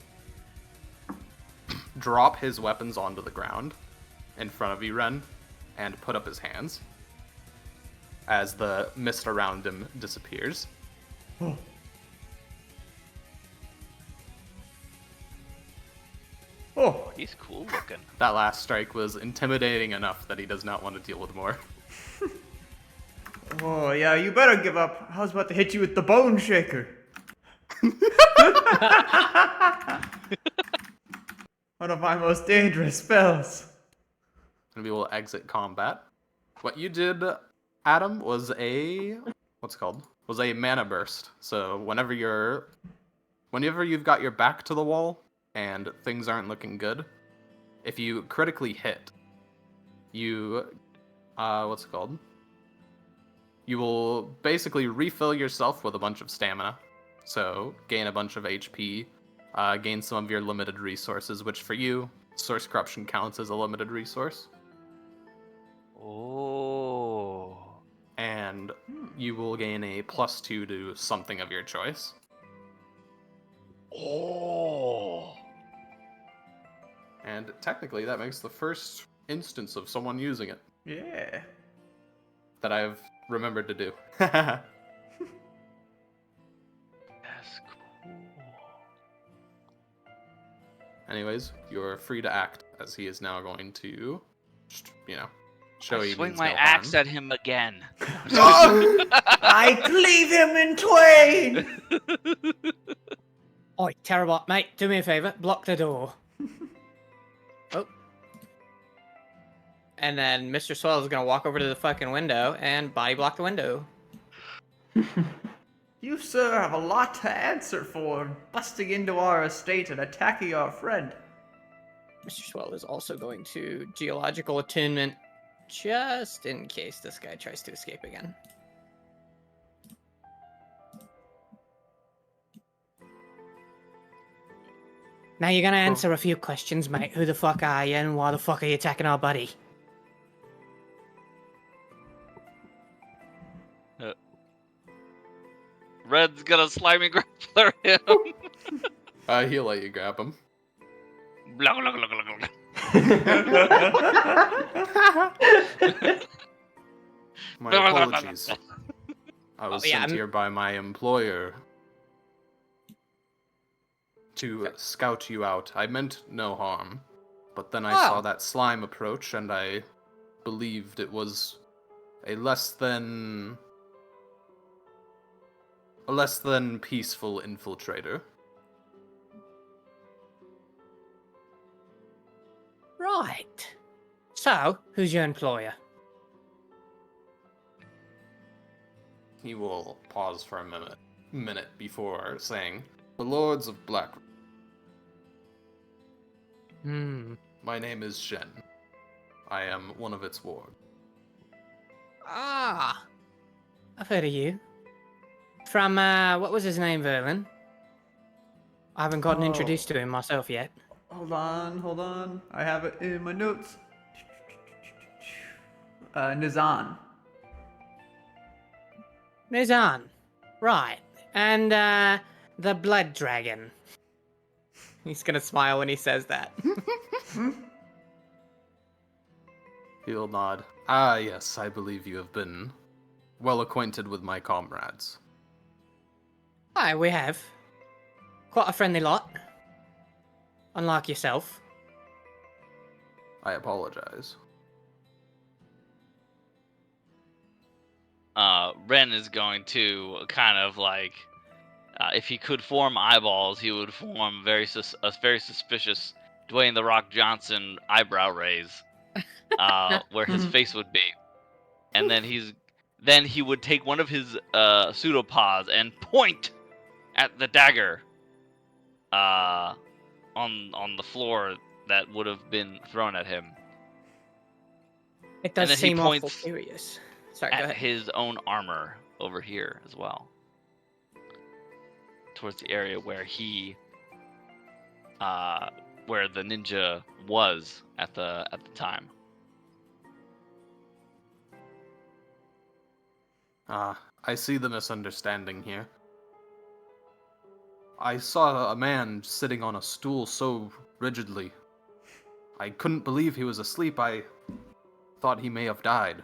drop his weapons onto the ground in front of you, Ren, and put up his hands as the mist around him disappears. Oh, He's cool looking. That last strike was intimidating enough that he does not want to deal with more. oh yeah, you better give up. I was about to hit you with the bone shaker. One of my most dangerous spells. And we will exit combat. What you did, Adam, was a was a mana burst. So whenever you've got your back to the wall and things aren't looking good, if you critically hit, you you will basically refill yourself with a bunch of stamina. So gain a bunch of HP, gain some of your limited resources, which for you, source corruption counts as a limited resource. Oh. And you will gain a +2 to something of your choice. Oh. And technically, that makes the first instance of someone using it Yeah. that I've remembered to do. That's cool. Anyways, you're free to act, as he is now going to, show I he swing means my no axe harm. at him again. I cleave him in twain! Oi, Terrabot, mate, do me a favor, block the door. Oh. And then Mr. Swell is gonna walk over to the fucking window and body block the window. You, sir, have a lot to answer for, busting into our estate and attacking our friend. Mr. Swell is also going to geological attunement, just in case this guy tries to escape again. Now you're gonna answer a few questions, mate. Who the fuck are you, and why the fuck are you attacking our buddy? Red's gonna slimy grappler him. He'll let you grab him. Blah, blah, blah, blah, blah. My apologies. I was yeah, sent here by my employer to scout you out. I meant no harm, but then I saw Oh. that slime approach, and I believed it was a less than peaceful infiltrator. Right. So, who's your employer? He will pause for a minute before saying, "The Lords of Black. My name is Shen. I am one of its wards." Ah. I've heard of you. From, what was his name, Verlin? I haven't gotten introduced to him myself yet. Hold on. I have it in my notes. Nizan. Nizan. Right. And, the Blood Dragon. He's gonna smile when he says that. He'll nod. Ah, yes, I believe you have been well acquainted with my comrades. Aye, we have. Quite a friendly lot. Unlike yourself. I apologize. Ren is going to kind of like, if he could form eyeballs, he would form a very suspicious Dwayne the Rock Johnson eyebrow raise, where his face would be, and then he would take one of his pseudopods and point at the dagger, on the floor that would have been thrown at him. It does then he seem awful points curious. Sorry, go at ahead. his own armor over here as well, towards the area where where the ninja was at the time. I see the misunderstanding here. I saw a man sitting on a stool so rigidly. I couldn't believe he was asleep. I thought he may have died.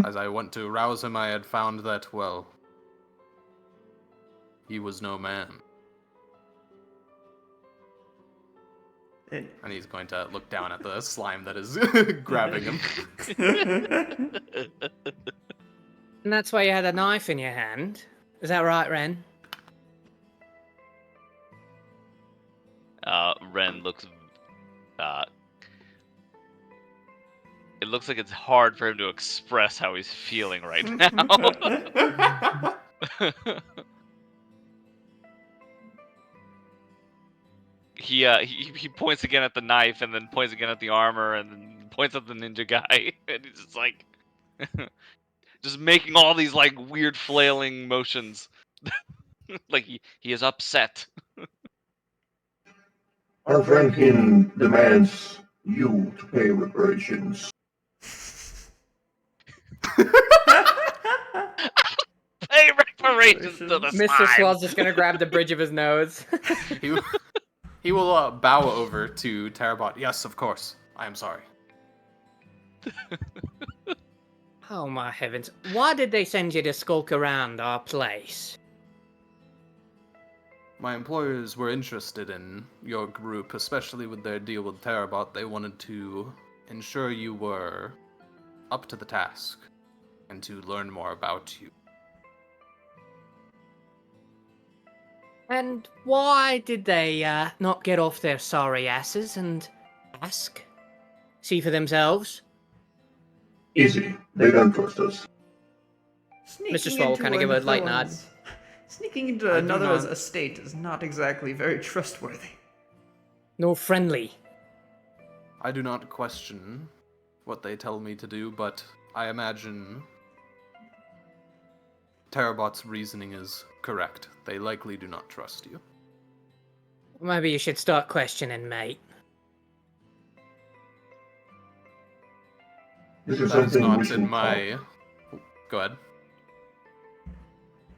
As I went to rouse him, I had found that, well, he was no man. And he's going to look down at the slime that is grabbing him. And that's why you had a knife in your hand. Is that right, Ren? Ren looks. It looks like it's hard for him to express how he's feeling right now. He points again at the knife, and then points again at the armor, and then points at the ninja guy, and he's just like, just making all these like weird flailing motions, like he is upset. Our friend here demands you to pay reparations. Pay reparations to the Mr. slime. Swell's just gonna grab the bridge of his nose. He will bow over to Terabot. Yes, of course. I am sorry. Oh my heavens. Why did they send you to skulk around our place? My employers were interested in your group, especially with their deal with Terabot. They wanted to ensure you were up to the task and to learn more about you. And why did they not get off their sorry asses and ask? See for themselves? Easy. They don't trust us. Mr. Swallow will kind of give a light nod. Sneaking into I do another's not- estate is not exactly very trustworthy. No friendly. I do not question what they tell me to do, but I imagine Terabot's reasoning is correct. They likely do not trust you. Maybe you should start questioning, mate. This is That is something we not should in talk. my... Go ahead.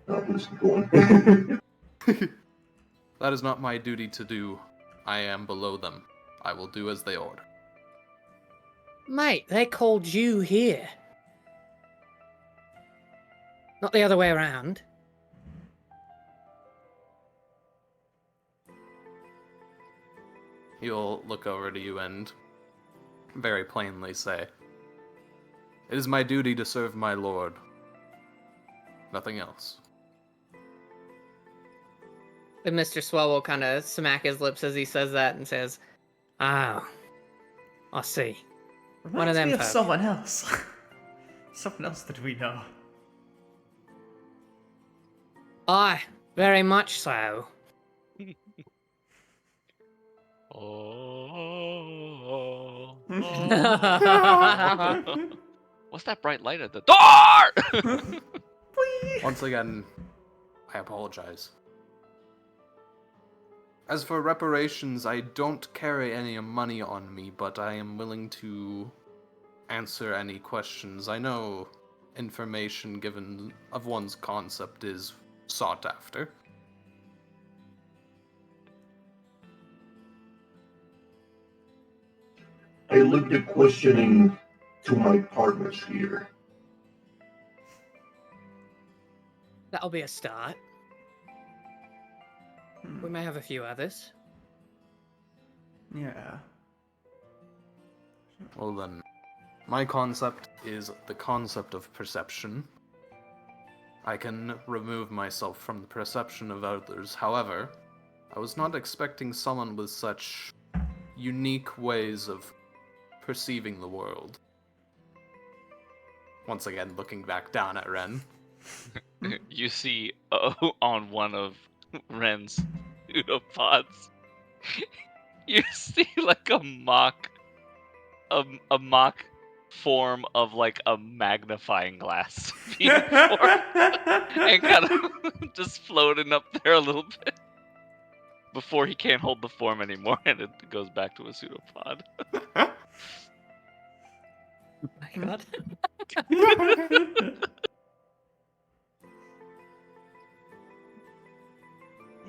No, please go on. That is not my duty to do. I am below them. I will do as they order. Mate, they called you here. Not the other way around. He'll look over to you and very plainly say, "It is my duty to serve my lord. Nothing else." And Mr. Swell will kind of smack his lips as he says that and says, "Oh, I see. Reminds One of them me of folk. someone else. Someone else that we know. Aye, very much so." Oh. What's that bright light at the door? Once again, I apologize. As for reparations, I don't carry any money on me, but I am willing to answer any questions. I know information given of one's concept is sought after. I leave the questioning to my partners here. That'll be a start. Hmm. We may have a few others. Yeah. Well then, my concept is the concept of perception. I can remove myself from the perception of others. However, I was not expecting someone with such unique ways of perceiving the world. Once again, looking back down at Ren. You see on one of Ren's pseudopods, you see like a mock form of like a magnifying glass being formed and kind of just floating up there a little bit before he can't hold the form anymore and it goes back to a pseudopod. Oh my god.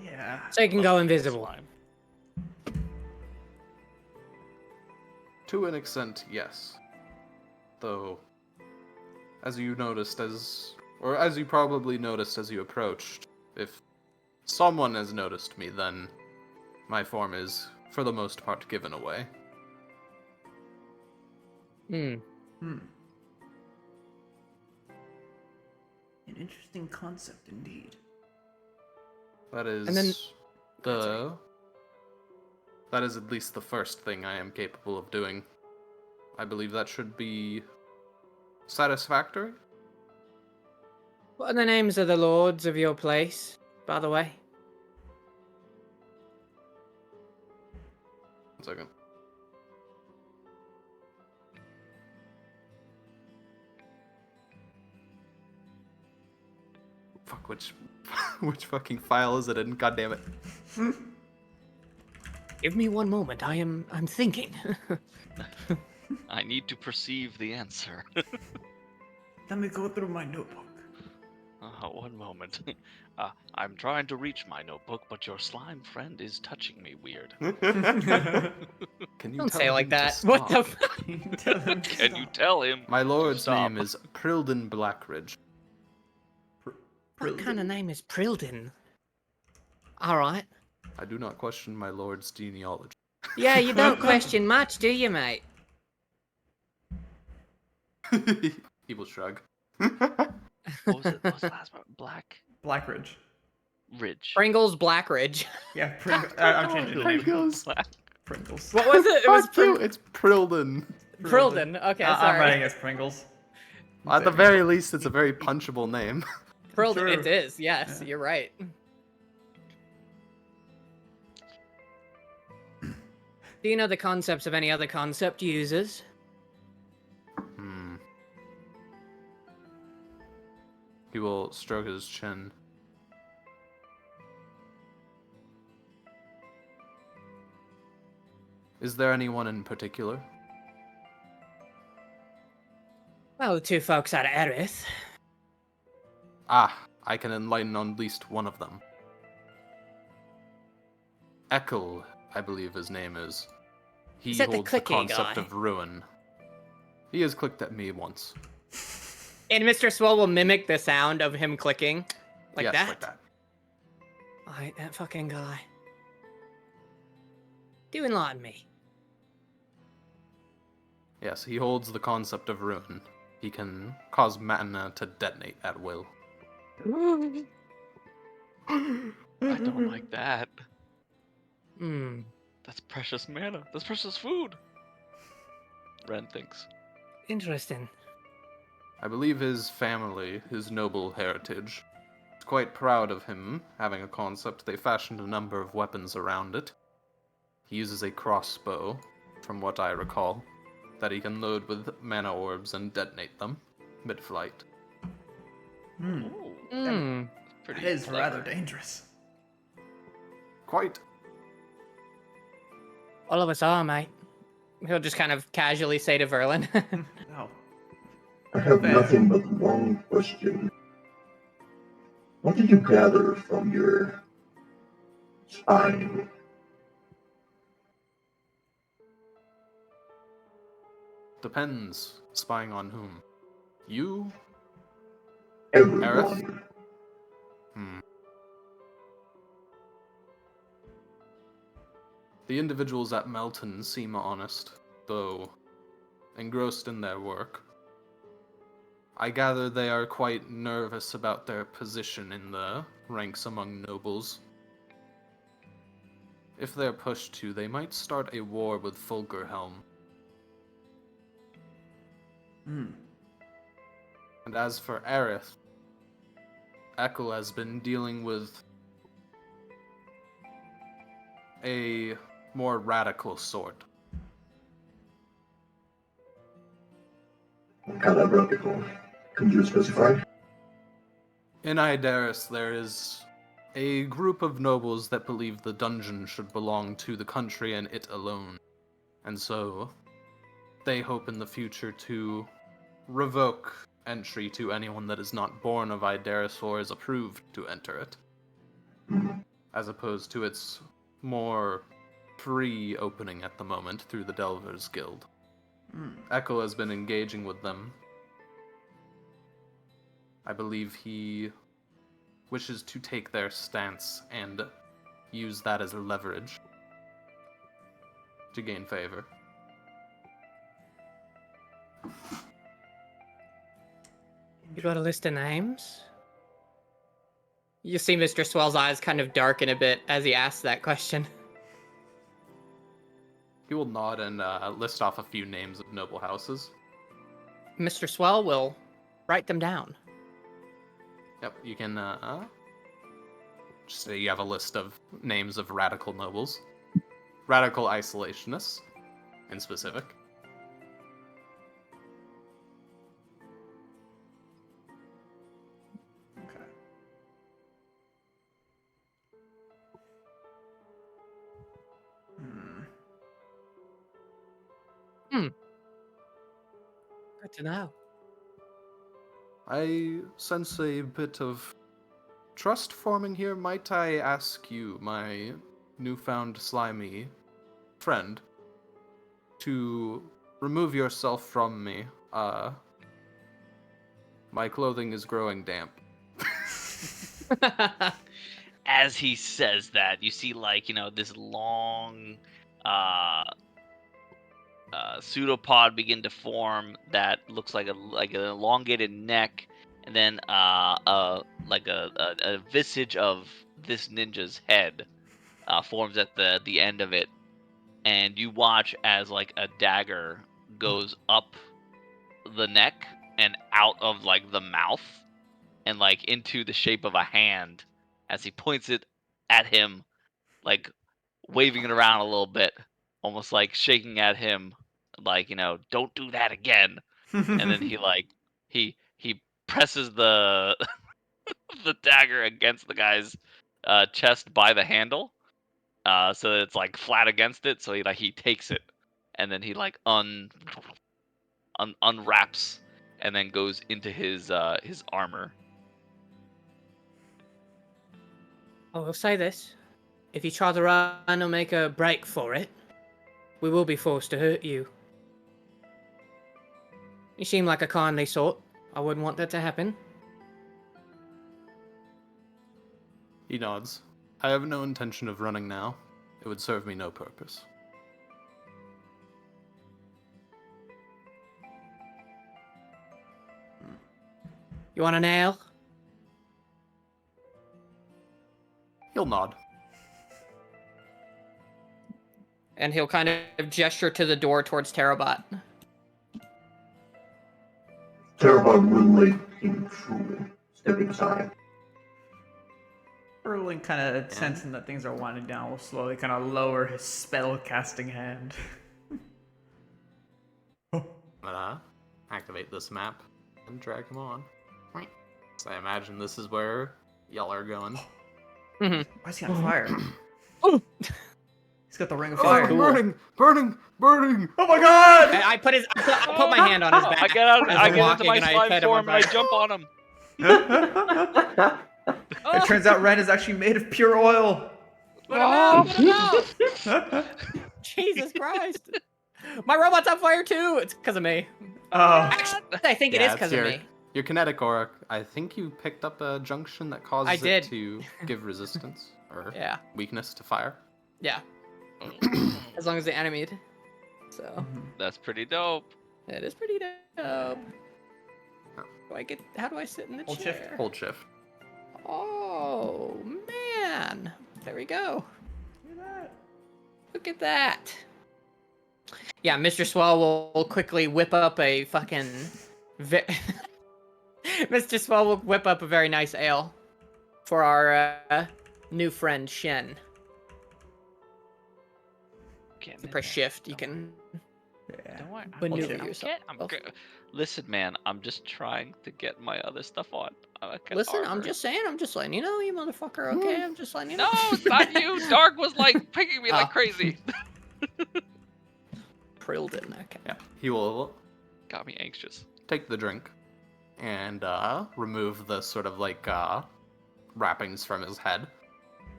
Yeah. So you can go invisible. Slime. To an extent, yes. Though, as you noticed as you probably noticed as you approached, if someone has noticed me, then my form is, for the most part, given away. Hmm. Hmm. An interesting concept indeed. That is And then- that is at least the first thing I am capable of doing. I believe that should be satisfactory. What are the names of the lords of your place, by the way? 1 second. Fuck, which fucking file is it in? God damn it. Give me one moment. I'm thinking. I need to perceive the answer. Let me go through my notebook. One moment. I'm trying to reach my notebook, but your slime friend is touching me weird. Can you Don't tell say it him like to that. What the? stop? Tell him to Can you stop. tell him? My lord's Stop. name is Prilden Blackridge. What kind of name is Prilden? All right. I do not question my lord's genealogy. Yeah, you don't question much, do you, mate? He will shrug. What was it? What was the last part? Blackridge. Ridge. Pringles Blackridge. Yeah, I'm changing the name. Pringles. Black. Pringles. What was it? It was Fuck you, it's Prilden. Prilden. Okay, I'm sorry. writing as Pringles. At the very least, it's a very punchable name. Prilden. True. It is. Yes, Yeah. you're right. Do you know the concepts of any other concept users? He will stroke his chin. Is there anyone in particular? Well, the two folks out of Aerith. Ah, I can enlighten on at least one of them. Ekel, I believe his name is. He Is that the holds the clicky concept guy? of ruin. He has clicked at me once. And Mr. Swell will mimic the sound of him clicking. Like yes, that? like that. Alright, that fucking guy. Do enlighten me. Yes, he holds the concept of ruin. He can cause mana to detonate at will. I don't like that. Hmm. That's precious mana. That's precious food. Ren thinks. Interesting. I believe his family, his noble heritage, is quite proud of him having a concept. They fashioned a number of weapons around it. He uses a crossbow, from what I recall, that he can load with mana orbs and detonate them mid-flight. Hmm. Hmm. Pretty That is clever. rather dangerous. Quite. All of us are, mate. He'll just kind of casually say to Verlin. Oh. I have Fair. nothing but one question. What did you gather from your spying? Depends. Spying on whom? You? Everyone. Hmm. The individuals at Melton seem honest, though engrossed in their work. I gather they are quite nervous about their position in the ranks among nobles. If they're pushed to, they might start a war with Fulgurhelm. Hmm. And as for Aerith, Ekel has been dealing with a more radical sort. What kind of radical? Could you specify? In Ideris, there is a group of nobles that believe the dungeon should belong to the country and it alone. And so, they hope in the future to revoke entry to anyone that is not born of Ideris or is approved to enter it, as opposed to its more free opening at the moment through the Delvers Guild. Echo has been engaging with them. I believe he wishes to take their stance and use that as leverage to gain favor. You got a list of names? You see Mr. Swell's eyes kind of darken a bit as he asks that question. He will nod and list off a few names of noble houses. Mr. Swell will write them down. Yep, you can just say you have a list of names of radical nobles. Radical isolationists, in specific. Okay. Good to know. I sense a bit of trust forming here. Might I ask you, my newfound slimy friend, to remove yourself from me? My clothing is growing damp. As he says that, you see like, this long pseudopod begin to form that looks like an elongated neck, and then like a visage of this ninja's head forms at the end of it, and you watch as like a dagger goes up the neck and out of like the mouth and like into the shape of a hand as he points it at him, like waving it around a little bit, almost like shaking at him, like, don't do that again. And then he presses the the dagger against the guy's chest by the handle, so that it's like flat against it. So he takes it, and then he like unwraps, and then goes into his armor. I will say this. If you try to run or make a break for it, we will be forced to hurt you. You seem like a kindly sort. I wouldn't want that to happen. He nods. I have no intention of running now. It would serve me no purpose. You want a nail? He'll nod. And he'll kind of gesture to the door towards Terabot. Terabon will let him through. Step inside. Erling, kind of sensing that things are winding down, will slowly kind of lower his spell casting hand. But activate this map and drag him on. So I imagine this is where y'all are going. Why is he on fire? Oh! He's got the ring of fire. Oh, burning! Oh my god! And I put my hand on his back. I get out. as I we're get into walking, my and I slime set him form on and I fire. jump on him. It turns out Ren is actually made of pure oil. Put him out! Put him out! Jesus Christ! My robot's on fire too! It's because of me. Oh. Actually, I think it is because of me. Your kinetic aura, I think you picked up a junction that causes I did. it to give resistance or Yeah. weakness to fire. Yeah. As long as they animate. So, That's pretty dope. it is pretty dope. How do I sit in the Hold chair? shift. Hold shift. Oh, man. There we go. Look at that. Look at that. Yeah, Mr. Swell will quickly whip up a fucking... Mr. Swell will whip up a very nice ale for our new friend, Shen. You can press shift, you can Yeah. Don't worry. maneuver shift. yourself. Listen, man. I'm just trying to get my other stuff on. Listen, I'm just saying, I'm just letting you know, you motherfucker, okay? I'm just letting you know. No, it's not you. Dark was like picking me like Oh. crazy. Prilled it, okay. Yeah. He will Got me anxious. take the drink and remove the sort of like wrappings from his head.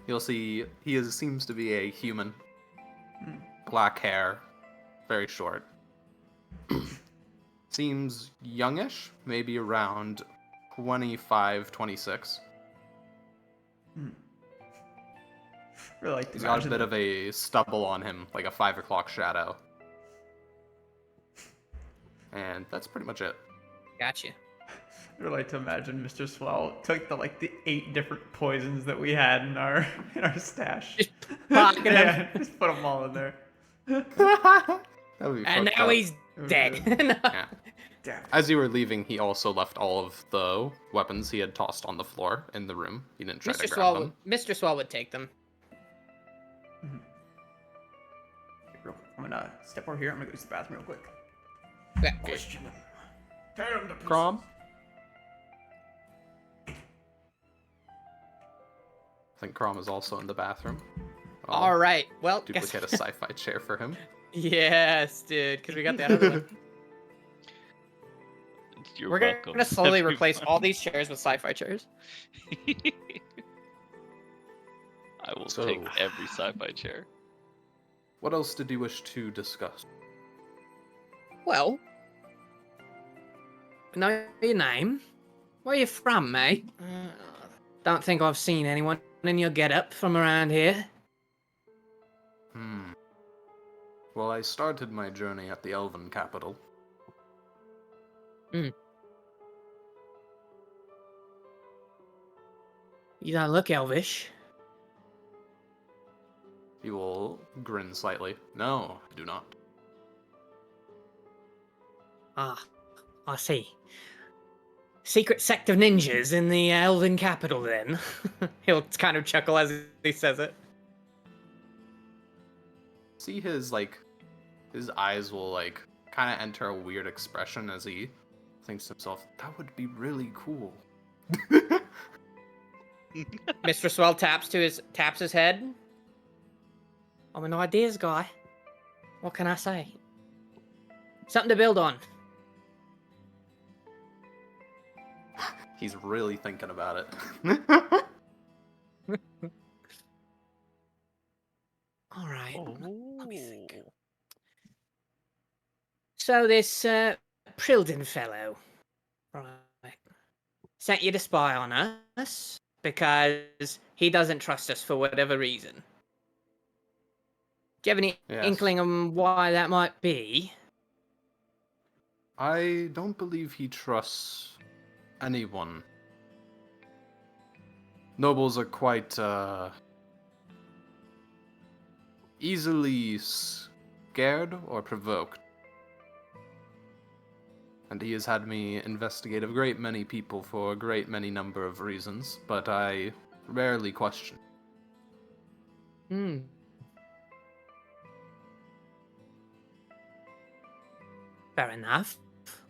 You'll see seems to be a human. Black hair, very short. Seems youngish, maybe around 25, 26. Really like to He's got a imagine bit of a stubble on him, like a 5 o'clock shadow. And that's pretty much it. Gotcha. I really like to imagine Mr. Swell took the 8 different poisons that we had in our stash. Just pocket him. Yeah, just put them all in there. That would be And fucked now up. he's dead. Yeah. Damn. As you were leaving, he also left all of the weapons he had tossed on the floor in the room. He didn't try to grab them. Mr. Swell would take them. I'm gonna step over here. I'm gonna go use the bathroom real quick. Yeah. Question him. Tear him to pieces. Crom? I think Crom is also in the bathroom. I'll All right. Well, guess... duplicate a sci-fi chair for him. Yes, dude, because we got the other one. You're We're welcome. gonna slowly replace everyone. all these chairs with sci-fi chairs. I will So- take every sci-fi chair. What else did you wish to discuss? Well, know your name. Where you from, mate? Don't think I've seen anyone in your get-up from around here. Well, I started my journey at the Elven capital. You don't look elvish. He will grin slightly. No, I do not. Ah, I see. Secret sect of ninjas in the elven capital, then. He'll kind of chuckle as he says it. See his eyes will kind of enter a weird expression as he thinks to himself, that would be really cool. Mr. Swell taps his head. I'm an ideas guy. What can I say? Something to build on. He's really thinking about it. All right. Let me think. Oh. So this Prilden fellow, right, sent you to spy on us because he doesn't trust us for whatever reason. Do you have any Yes. inkling on why that might be? I don't believe he trusts anyone. Nobles are quite easily scared or provoked. And he has had me investigate a great many people for a great many number of reasons, but I rarely question. Hmm. Fair enough.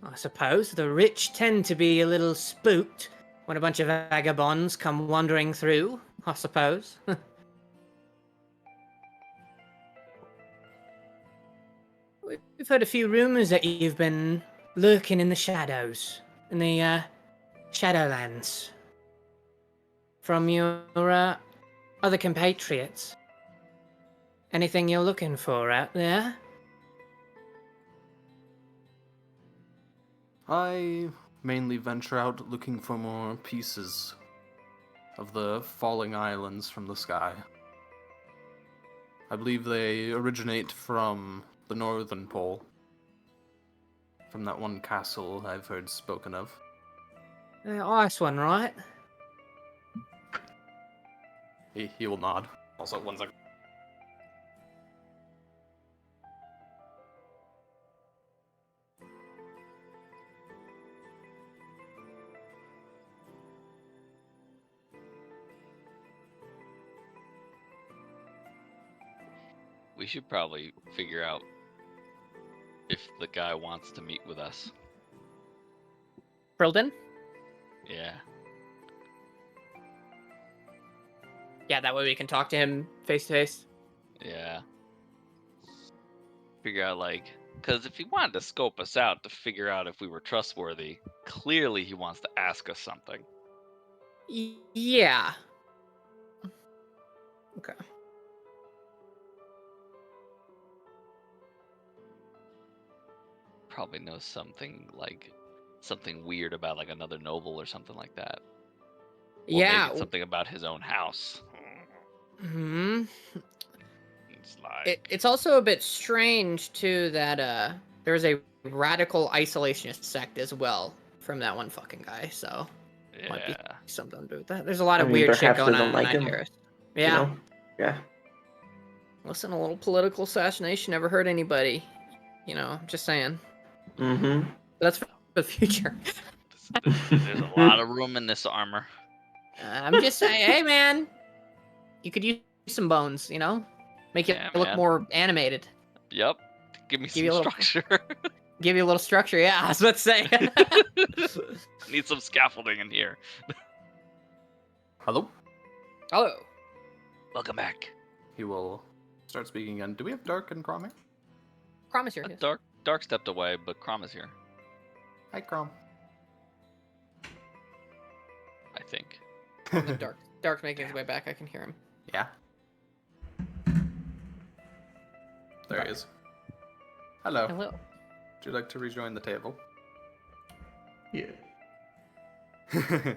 I suppose the rich tend to be a little spooked when a bunch of vagabonds come wandering through, I suppose. We've heard a few rumors that you've been lurking in the shadows, in the Shadowlands, from your other compatriots. Anything you're looking for out there? I mainly venture out looking for more pieces of the falling islands from the sky. I believe they originate from the northern pole, from that one castle I've heard spoken of. The ice one, right? He will nod. Also, one second. We should probably figure out if the guy wants to meet with us. Prilden? Yeah. Yeah, that way we can talk to him face to face. Yeah. Figure out because if he wanted to scope us out to figure out if we were trustworthy, clearly he wants to ask us something. Yeah. Okay. Probably knows something weird about another noble or something like that. Or Yeah. maybe it's something about his own house. Hmm. It's like It's also a bit strange too that there's a radical isolationist sect as well from that one fucking guy. So might be yeah. something to do with that. There's a lot of I mean, weird shit perhaps going they don't on like in him, Ideris. You Yeah. know? Yeah. Listen, a little political assassination never hurt anybody. You know, just saying. Mm-hmm. That's for the future. There's a lot of room in this armor. I'm just saying, hey man, you could use some bones, you know? Make it Yeah, look man. more animated. Yep. Give me Give some you a little- structure. Give you a little structure, yeah, I was about to say. Need some scaffolding in here. Hello? Oh, Welcome back. He will start speaking again. Do we have Dark and Crom here? promise here. Yes. Dark stepped away, but Crom is here. Hi, Crom. think. Dark's making his way back. I can hear him. Yeah. There he is. Hello. Hello. Would you like to rejoin the table? Yeah. There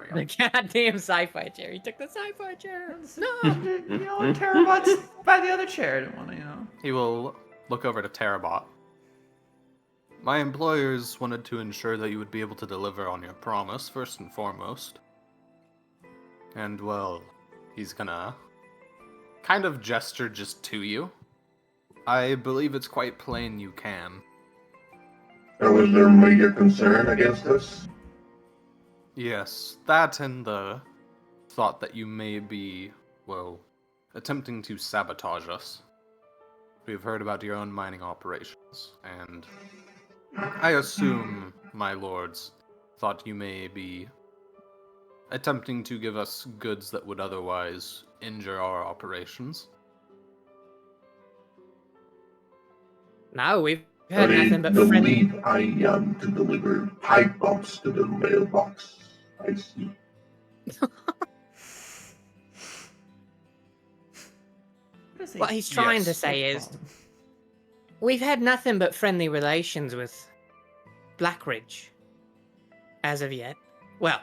we go. The goddamn sci-fi chair. He took the sci-fi chair. No, you know, Terabot's by the other chair. I didn't want to, you know. He will look over to Terabot. My employers wanted to ensure that you would be able to deliver on your promise, first and foremost. And, well, he's gonna kind of gesture just to you. I believe it's quite plain you can. Now, was there major concern against us? Yes, that and the thought that you may be, well, attempting to sabotage us. We've heard about your own mining operations, and I assume, my lords, thought you may be attempting to give us goods that would otherwise injure our operations. No, we've had I nothing but friendly. believe I am to deliver pipe bombs to the mailbox. I see. What he's trying to say is, we've had nothing but friendly relations with Blackridge. As of yet. Well,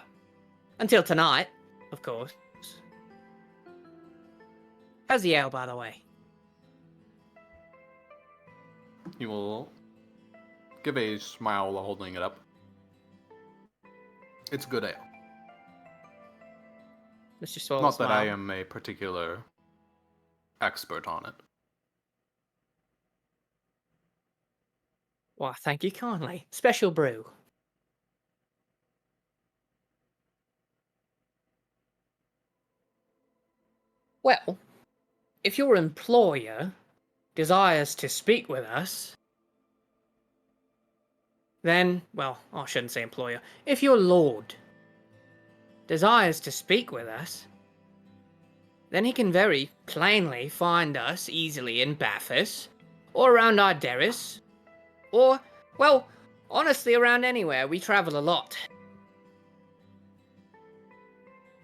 until tonight, of course. How's the ale, by the way? He will give a smile while holding it up. It's good ale. Mr. Swole Not that I smiled. am a particular expert on it. Why, thank you kindly. Special brew. Well, if your employer desires to speak with us, then, well, I shouldn't say employer. If your lord desires to speak with us, then he can very plainly find us easily in Bathurst, or around Ideris, or, well, honestly, around anywhere. We travel a lot.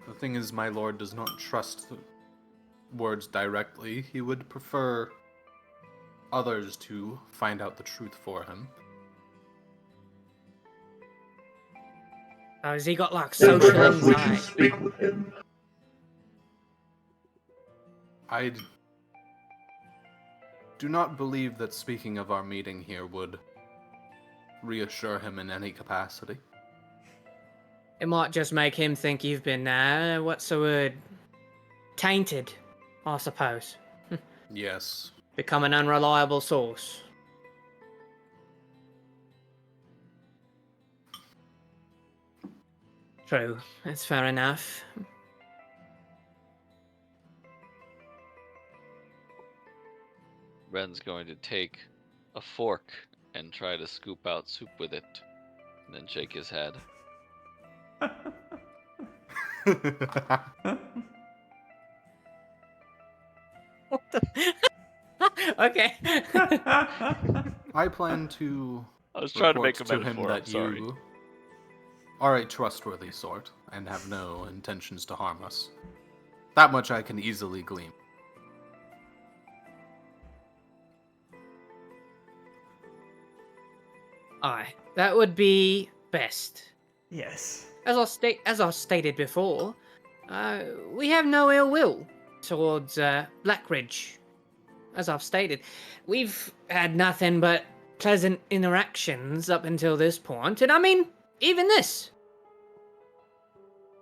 The thing is, my lord does not trust the words directly. He would prefer others to find out the truth for him. Oh, has he got, like, Then social perhaps we should anxiety? speak with him. I do not believe that speaking of our meeting here would reassure him in any capacity. It might just make him think you've been, what's the word? Tainted, I suppose. Yes. Become an unreliable source. True, that's fair enough. Ren's going to take a fork and try to scoop out soup with it, and then shake his head. What the? Okay. I plan to I was trying to report make a to him metaphor. that I'm sorry. you are a trustworthy sort and have no intentions to harm us. That much I can easily glean. Aye, that would be best. Yes. As I stated before, we have no ill will towards Blackridge. As I've stated, we've had nothing but pleasant interactions up until this point, and I mean, even this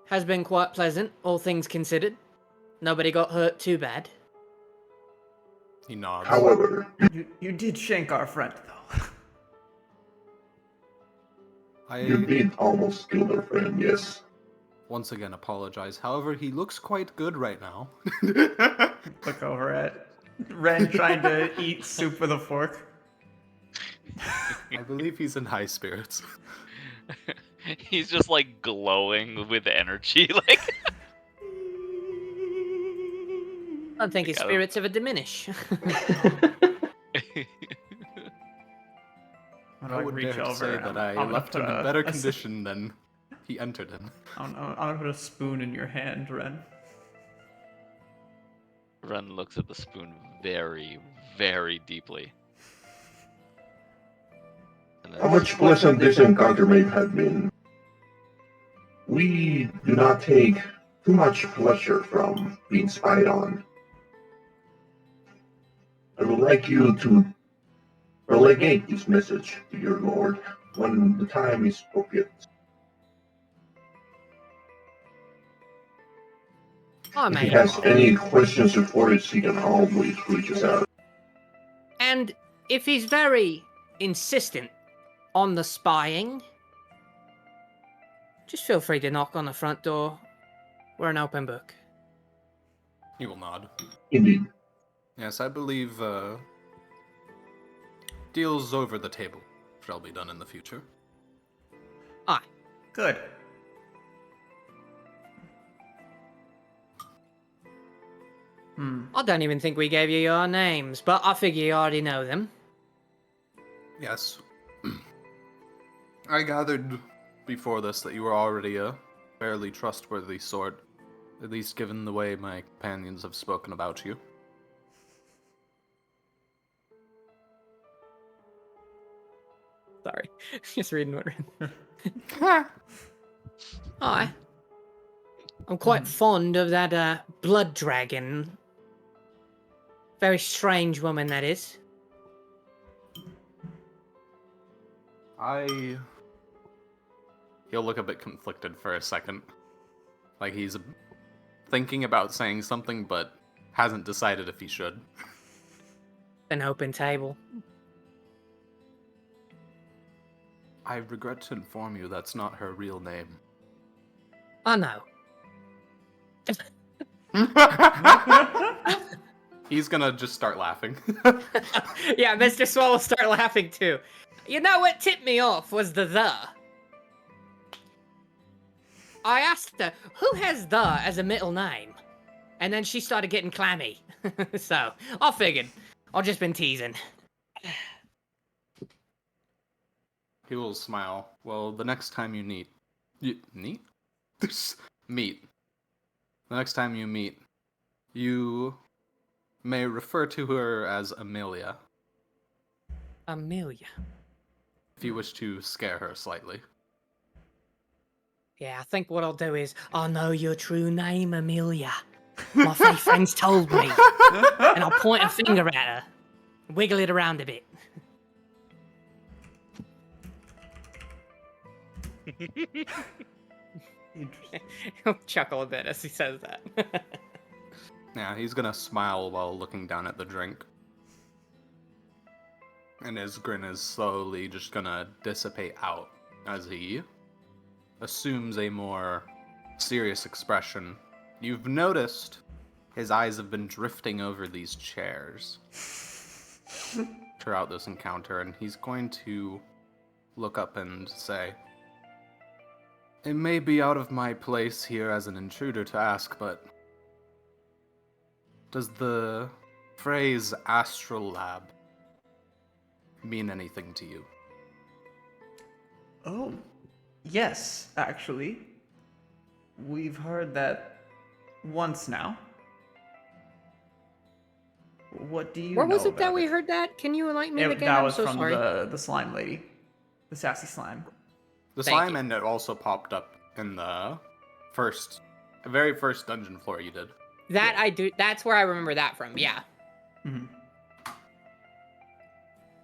has been quite pleasant, all things considered. Nobody got hurt too bad. He nods. However, You did shank our friend, though. you I did almost kill their friend, yes. once again apologize. However, he looks quite good right now. Look over at Ren trying to eat soup with a fork. I believe he's in high spirits. He's just like glowing with energy, like. I don't think his Got him. spirits ever diminish. When I would reach dare to over, say and that I'm I gonna left put him in a- better a s- condition than he entered in. I'm gonna put a spoon in your hand, Ren. Ren looks at the spoon very, very deeply. And How much pleasant this encounter may have been. We do not take too much pleasure from being spied on. I would like you to relegate this message to your lord when the time is appropriate. I If he may has have. any questions for us, he can always reach us out. And if he's very insistent on the spying, just feel free to knock on the front door. We're an open book. He will nod. Indeed. Yes, I believe deals over the table shall be done in the future. Aye. Good. I don't even think we gave you your names, but I figure you already know them. Yes. I gathered before this that you were already a fairly trustworthy sort, at least given the way my companions have spoken about you. Sorry, just reading what Ren. Aye. I'm quite fond of that blood dragon. Very strange woman, that is. He'll look a bit conflicted for a second. Like he's thinking about saying something, but hasn't decided if he should. An open table. I regret to inform you that's not her real name. I know. He's gonna just start laughing. Yeah, Mr. Swell will start laughing too. You know what tipped me off was the. I asked her, who has the as a middle name? And then she started getting clammy. So, I figured. I've just been teasing. He will smile. Well, the next time you meet. Meet? The next time you meet, you may refer to her as Amelia, Amelia. if you wish to scare her slightly. Yeah, I think what I'll do is, I know your true name, Amelia. My three friends told me. And I'll point a finger at her. Wiggle it around a bit. Interesting. He'll chuckle a bit as he says that. Yeah, he's gonna smile while looking down at the drink. And his grin is slowly just gonna dissipate out as he assumes a more serious expression. You've noticed his eyes have been drifting over these chairs throughout this encounter, and he's going to look up and say, "It may be out of my place here as an intruder to ask, but does the phrase astral lab mean anything to you?" Oh, yes, actually. We've heard that once now. What do you Where know was it that about we heard that? Can you enlighten me again? That I'm was so from sorry. the slime lady. The sassy slime. The Thank slime you. and it also popped up in the very first dungeon floor you did. That I do. That's where I remember that from. Yeah. Mm-hmm.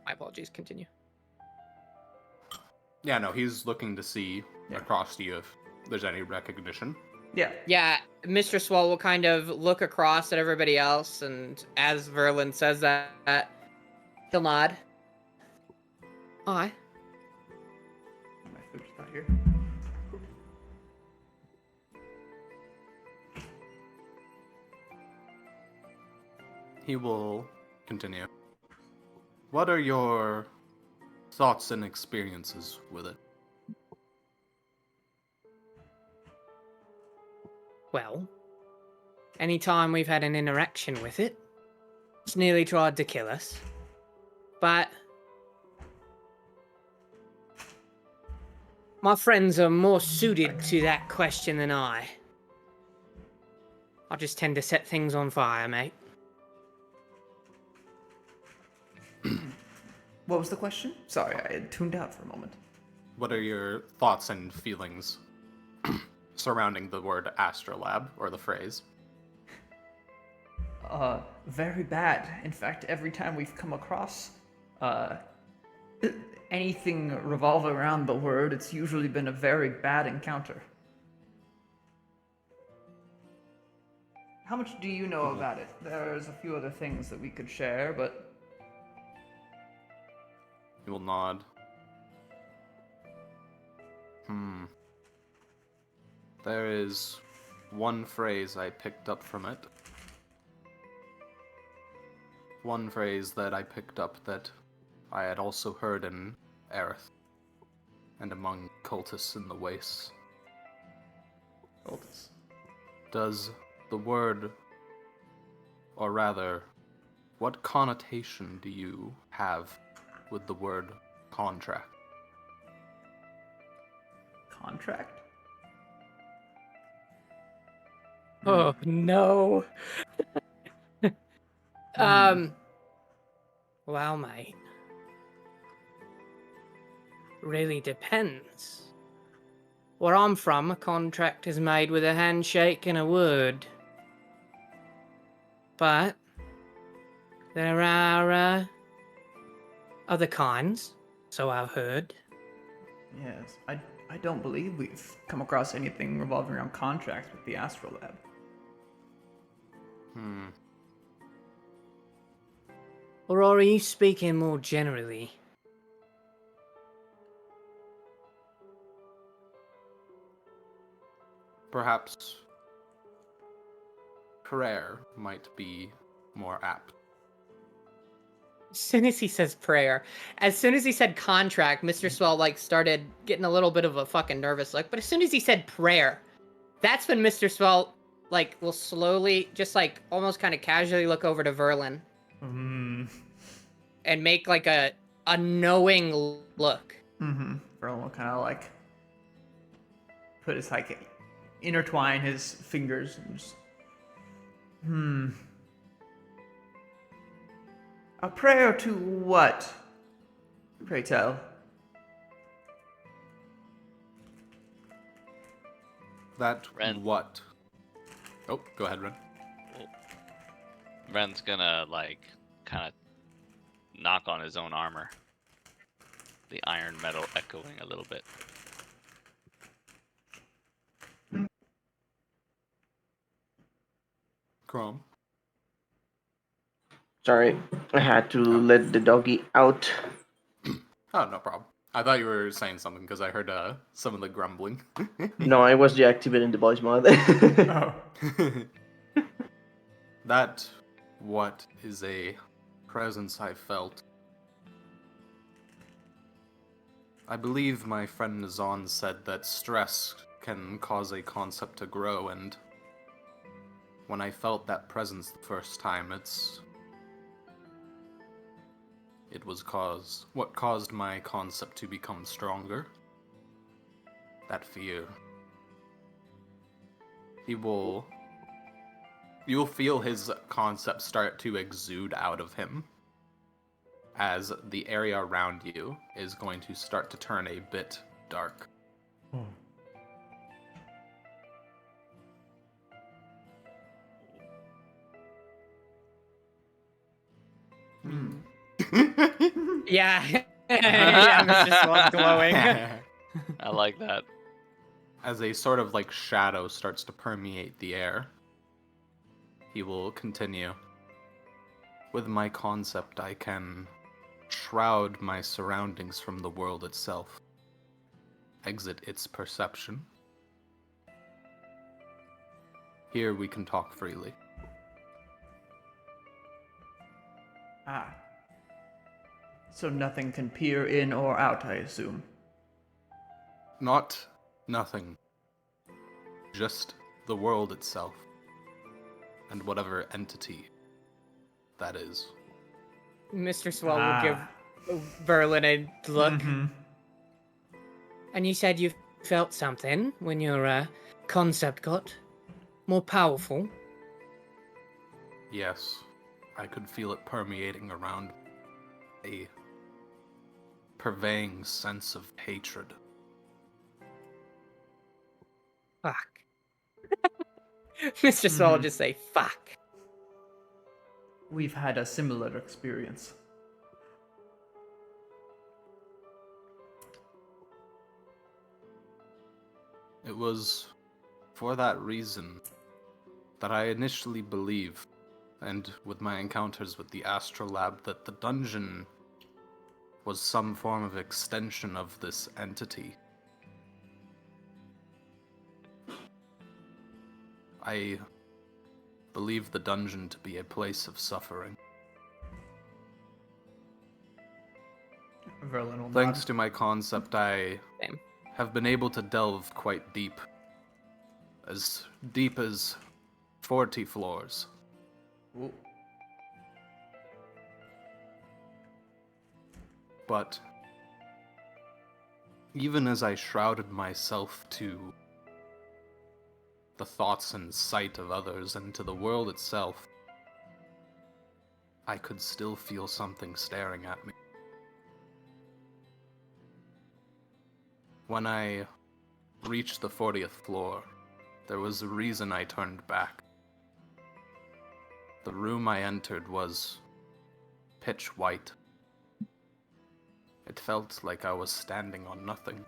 My apologies. Continue. Yeah, no, he's looking to see Yeah. across to you if there's any recognition. Yeah. Yeah, Mr. Swell will kind of look across at everybody else, and as Verlin says that, he'll nod. Aye. My food just got here. He will continue. What are your thoughts and experiences with it? Well, anytime we've had an interaction with it, it's nearly tried to kill us. But My friends are more suited to that question than I. I just tend to set things on fire, mate. What was the question? Sorry, I had tuned out for a moment. What are your thoughts and feelings surrounding the word astrolab, or the phrase? Very bad. In fact, every time we've come across, anything revolving around the word, it's usually been a very bad encounter. How much do you know about it? There's a few other things that we could share, but... He will nod. There is one phrase I picked up from it. One phrase that I picked up that I had also heard in Aerith, and among cultists in the wastes. Cultists. Does the word, or rather, what connotation do you have with the word contract? Contract? Oh, no. Well, mate. Really depends. Where I'm from, a contract is made with a handshake and a word. But there are other kinds, so I've heard. Yes, I don't believe we've come across anything revolving around contracts with the Astrolab. Or are you speaking more generally? Perhaps prayer might be more apt. As soon as he says prayer, as soon as he said contract, Mr. Swell, started getting a little bit of a fucking nervous look. But as soon as he said prayer, that's when Mr. Swell, will slowly, just, almost kind of casually look over to Verlin. And make, a knowing look. Verlin will kind of, put his, intertwine his fingers and just... A prayer to what? Pray tell. That Ren. what? Oh, go ahead, Ren. Ren's gonna kind of knock on his own armor. The iron metal echoing a little bit. Chrome. Sorry, I had to let the doggy out. Oh, no problem. I thought you were saying something because I heard some of the grumbling. No, I was deactivating the voice mod. That what is a presence I felt. I believe my friend Nazan said that stress can cause a concept to grow, and when I felt that presence the first time, it was what caused my concept to become stronger. That fear. You'll feel his concept start to exude out of him as the area around you is going to start to turn a bit dark. Yeah. Yeah, Mr. Swell's glowing. I like that. As a sort of shadow starts to permeate the air, he will continue. With my concept, I can shroud my surroundings from the world itself, exit its perception. Here we can talk freely. Ah. So nothing can peer in or out, I assume. Not nothing. Just the world itself. And whatever entity that is. Mr. Swell will give Verlin a look. And you said you felt something when your concept got more powerful. Yes, I could feel it permeating around, a purveying sense of hatred. Fuck. Mr. Swallow Mhm. just say, fuck. We've had a similar experience. It was for that reason that I initially believed, and with my encounters with the Astrolab, that the dungeon was some form of extension of this entity. I believe the dungeon to be a place of suffering. Verlin will Thanks nod. to my concept, I Same. have been able to delve quite deep as 40 floors. Ooh. But even as I shrouded myself to the thoughts and sight of others and to the world itself, I could still feel something staring at me. When I reached the 40th floor, there was a reason I turned back. The room I entered was pitch white. It felt like I was standing on nothing.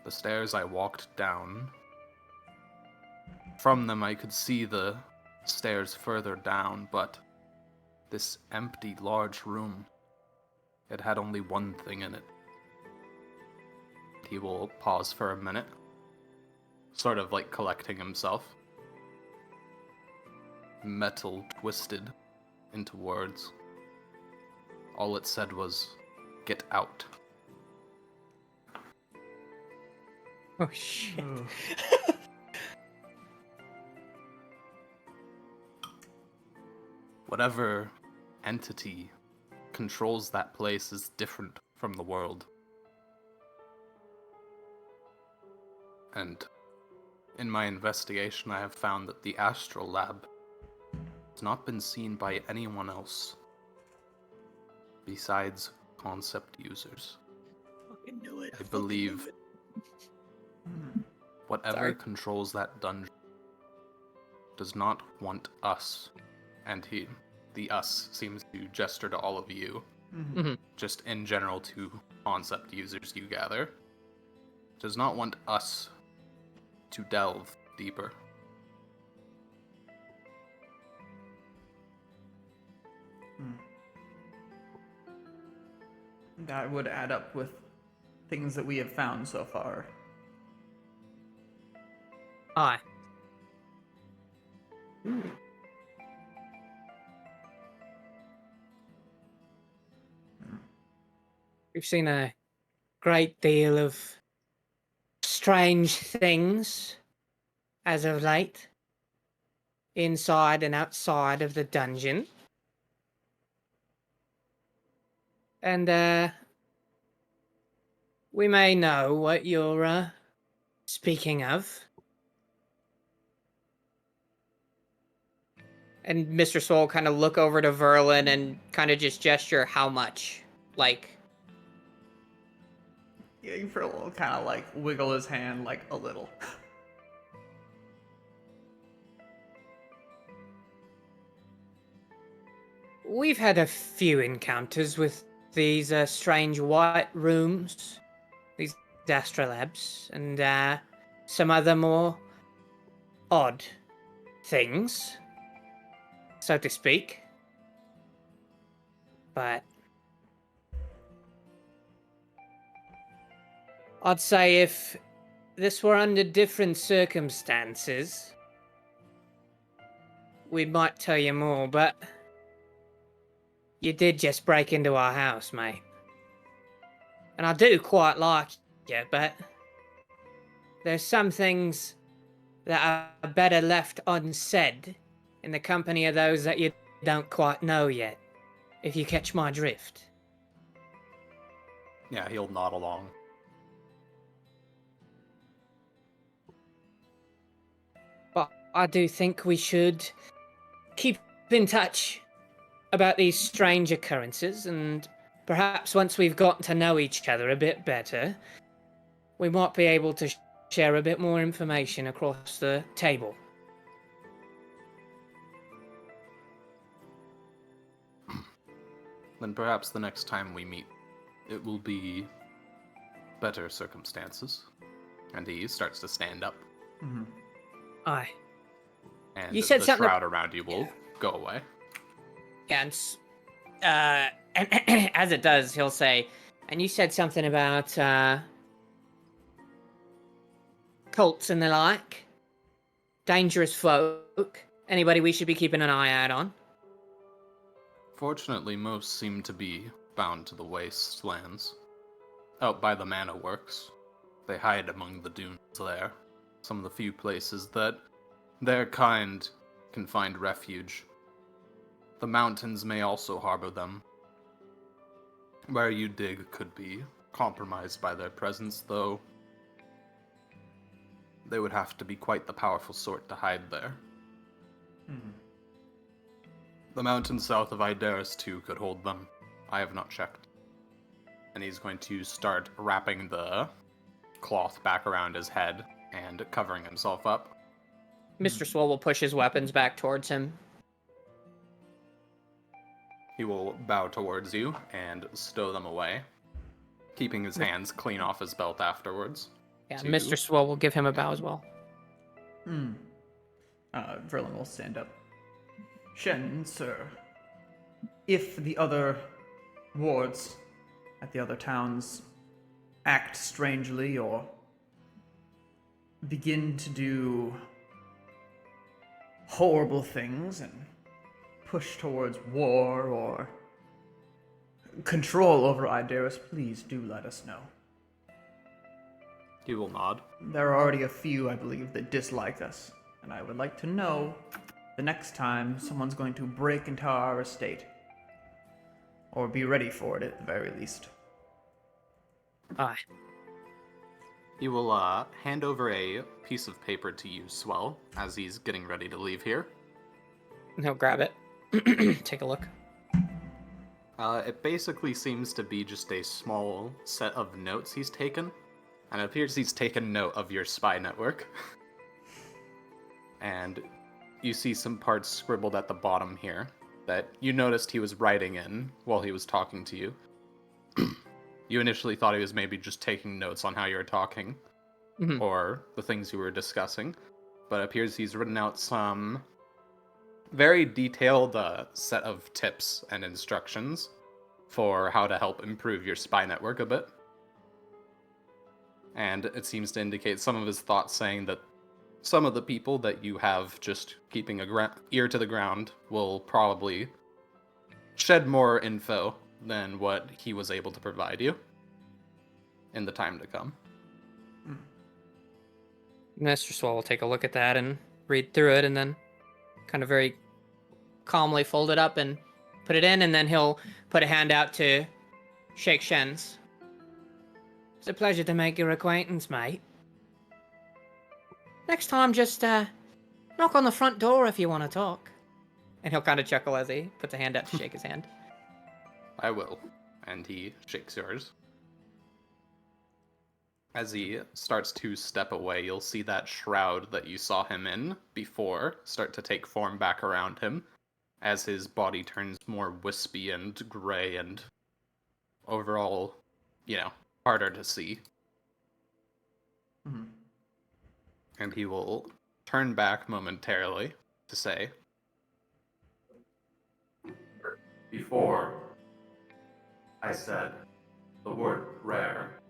The stairs I walked down, from them I could see the stairs further down, but this empty, large room, it had only one thing in it. He will pause for a minute, sort of like collecting himself. Metal twisted into words. All it said was, "Get out." Oh, shit. Ugh. Whatever entity controls that place is different from the world. And in my investigation, I have found that the Astral Lab has not been seen by anyone else besides concept users. Fucking knew it. I believe whatever Sorry. controls that dungeon does not want us, and the us seems to gesture to all of you, just in general to concept users you gather, does not want us to delve deeper. That would add up with things that we have found so far. Aye. We've seen a great deal of strange things as of late, inside and outside of the dungeon. And we may know what you're speaking of. And Mr. Soul kind of look over to Verlin and kind of just gesture how much. Like, Yeah, Verlin will kind of like wiggle his hand like a little. we've had a few encounters with these strange white rooms, these astrolabs, and some other more odd things, so to speak. But I'd say if this were under different circumstances, we might tell you more, but you did just break into our house, mate. And I do quite like you, but there's some things that are better left unsaid in the company of those that you don't quite know yet, if you catch my drift. Yeah, he'll nod along. I do think we should keep in touch about these strange occurrences, and perhaps once we've gotten to know each other a bit better, we might be able to share a bit more information across the table. Then perhaps the next time we meet, it will be better circumstances. And he starts to stand up, Mhm. Aye. and You said the something shroud around you will go away. And as it does, he'll say, and you said something about cults and the like, dangerous folk. Anybody we should be keeping an eye out on? Fortunately, most seem to be bound to the wastelands. Out by the mana works. They hide among the dunes there. Some of the few places that their kind can find refuge. The mountains may also harbor them. Where you dig could be compromised by their presence, though they would have to be quite the powerful sort to hide there. Mhm. The mountains south of Ideris, too, could hold them. I have not checked. And he's going to start wrapping the cloth back around his head and covering himself up. Mr. Swole will push his weapons back towards him. He will bow towards you and stow them away, keeping his hands clean off his belt afterwards. Yeah, to- Mr. Swole will give him a bow as well. Verlin will stand up. Shen, sir, if the other wards at the other towns act strangely or begin to do horrible things and push towards war or control over Ideris, please do let us know. He will nod. There are already a few, I believe, that dislike us, and I would like to know the next time someone's going to break into our estate. Or be ready for it at the very least. Aye. He will hand over a piece of paper to you, Swell, as he's getting ready to leave here. And he'll grab it. Take a look. It basically seems to be just a small set of notes he's taken, and it appears he's taken note of your spy network. And you see some parts scribbled at the bottom here that you noticed he was writing in while he was talking to you. You initially thought he was maybe just taking notes on how you were talking, Mhm. or the things you were discussing, but it appears he's written out some very detailed set of tips and instructions for how to help improve your spy network a bit. And it seems to indicate some of his thoughts saying that some of the people that you have just keeping a ear to the ground will probably shed more info than what he was able to provide you in the time to come. Mr. Swole will take a look at that and read through it, and then kind of very calmly fold it up and put it in, and then he'll put a hand out to shake Shen's. It's a pleasure to make your acquaintance, mate. Next time, just knock on the front door if you want to talk. And he'll kind of chuckle as he puts a hand out to shake his hand. I will. And he shakes yours. As he starts to step away, you'll see that shroud that you saw him in before start to take form back around him, as his body turns more wispy and gray and overall, harder to see. Mhm. And he will turn back momentarily to say, "Before I said the word rare,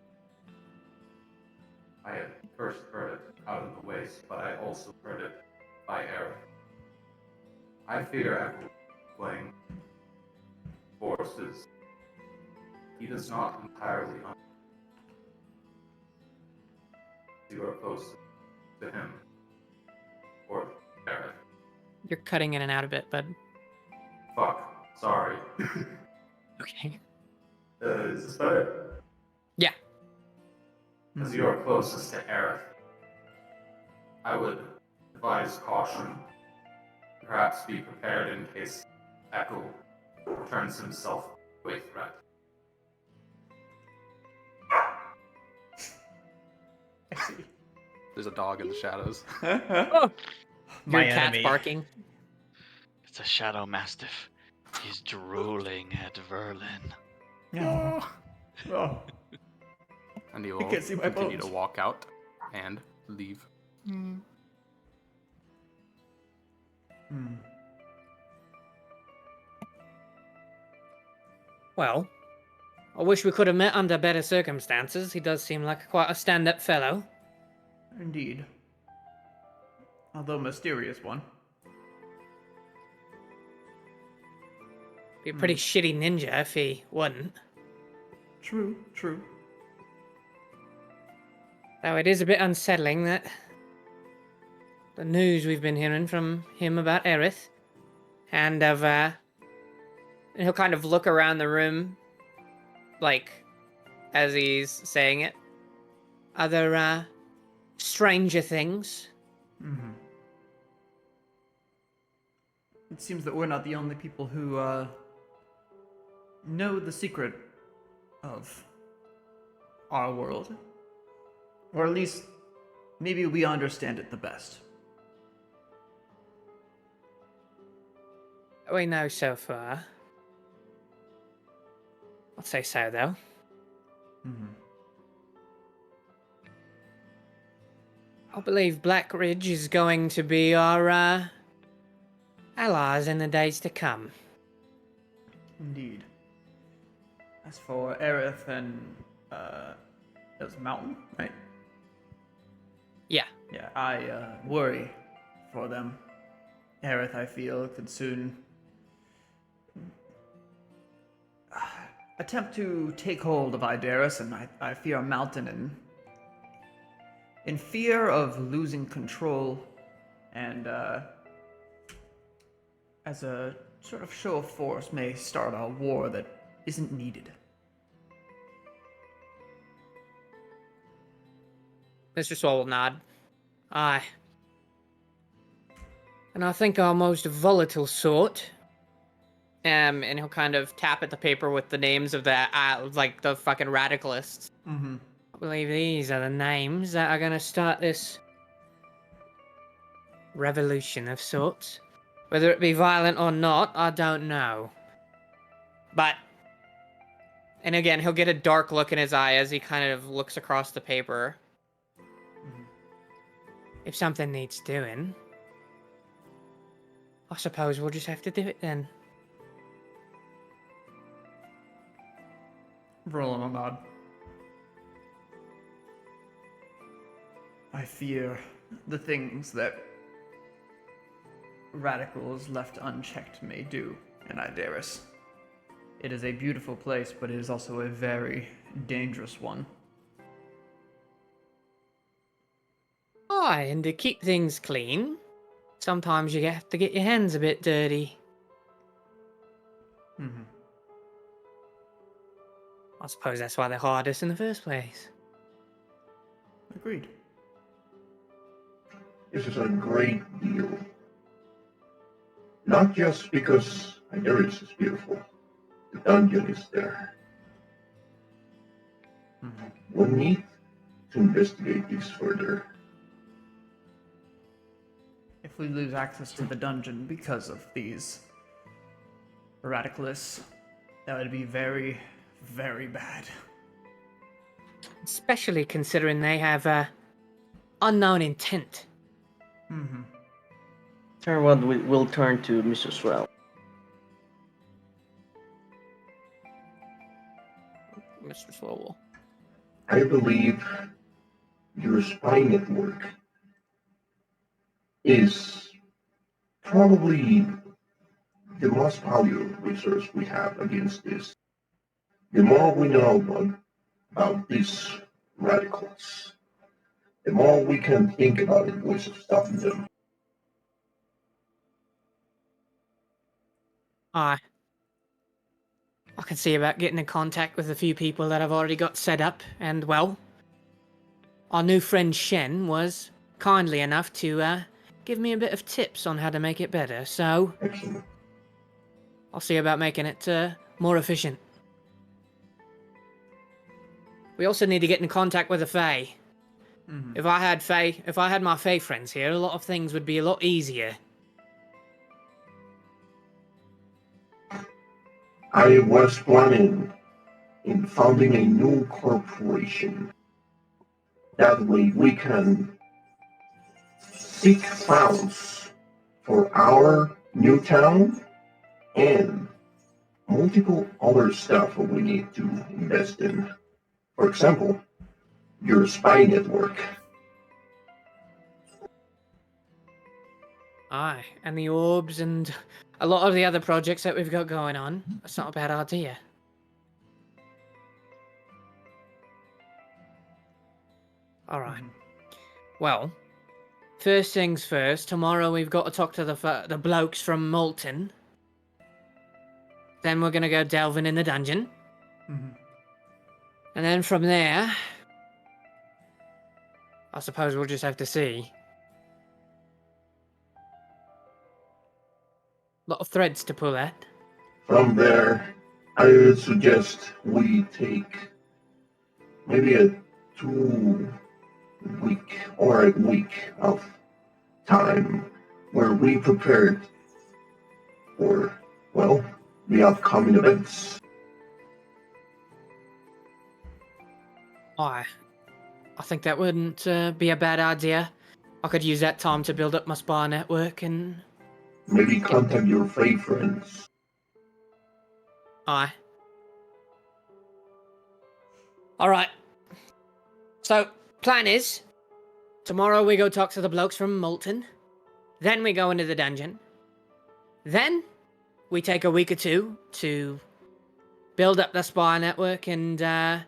I had first heard it out of the waste, but I also heard it by Eric. I fear after playing forces, he does not entirely understand. You are close to him, or Eric. You're cutting in and out a bit, bud. Fuck, sorry. Okay. Is this better? Yeah. As you are closest to Aerith, I would advise caution. Perhaps be prepared in case Echo turns himself into a threat. I see. There's a dog in the shadows. Your My cat's enemy. barking. It's a shadow mastiff. He's drooling at Verlin. No. Oh. And he You will can't see my continue bones. to walk out and leave. Hmm. Well, I wish we could have met under better circumstances. He does seem like quite a stand-up fellow. Indeed. Although mysterious one. Be a pretty shitty ninja if he wasn't. True, true. Though it is a bit unsettling that the news we've been hearing from him about Aerith, and and he'll kind of look around the room, like, as he's saying it. Other, stranger things. Mm-hmm. It seems that we're not the only people who, know the secret of our world. Or at least, maybe we understand it the best. We know so far. I'd say so, though. Mm-hmm. I believe Black Ridge is going to be our, allies in the days to come. Indeed. As for Aerith and, it was Mountain, right? Yeah. Yeah, I, worry for them. Aerith, I feel, could soon attempt to take hold of Ideris, and I fear Mountain in fear of losing control, and as a sort of show of force, may start a war that isn't needed. Mr. Swall will nod. Aye. And I think our most volatile sort. And he'll kind of tap at the paper with the names of the, like, the fucking radicalists. Mm-hmm. I believe these are the names that are gonna start this revolution of sorts. Whether it be violent or not, I don't know. But, and again, he'll get a dark look in his eye as he kind of looks across the paper. If something needs doing, I suppose we'll just have to do it then. Roland will nod. I fear the things that radicals left unchecked may do in Ideris. It is a beautiful place, but it is also a very dangerous one. Aye, and to keep things clean, sometimes you have to get your hands a bit dirty. Mm-hmm. I suppose that's why they hired us in the first place. Agreed. This is a great deal. Not just because Ideris is beautiful. The dungeon is there. Mm-hmm. We'll need to investigate this further. If we lose access to the dungeon because of these radicalists, that would be very, very bad. Especially considering they have unknown intent. Mm-hmm. Turn will turn to Mr. Swell. Mr. Swole. I believe your spy network is probably the most valuable resource we have against this. The more we know about these radicals, the more we can think about the ways of stopping them. Aye. I can see about getting in contact with a few people that I've already got set up, and well, our new friend Shen was kindly enough to give me a bit of tips on how to make it better, so Excellent. I'll see about making it more efficient. We also need to get in contact with the Fae. Mhm. If I had my Fae friends here, a lot of things would be a lot easier. I was planning in founding a new corporation. That way we can seek funds for our new town and multiple other stuff that we need to invest in. For example, your spy network. Aye, and the orbs and a lot of the other projects that we've got going on. That's not a bad idea. Alright. Well, first things first, tomorrow we've got to talk to the blokes from Molten. Then we're gonna go delving in the dungeon. Mhm. And then from there, I suppose we'll just have to see. Lot of threads to pull at. From there, I would suggest we take maybe a 2 week or a week of time where we prepared for, well, the upcoming events. Aye. I think that wouldn't be a bad idea. I could use that time to build up my spy network and... Maybe contact your Fae friends. Aye. Alright. So, plan is, tomorrow we go talk to the blokes from Molten. Then we go into the dungeon. Then, we take a week or two to build up the spy network and get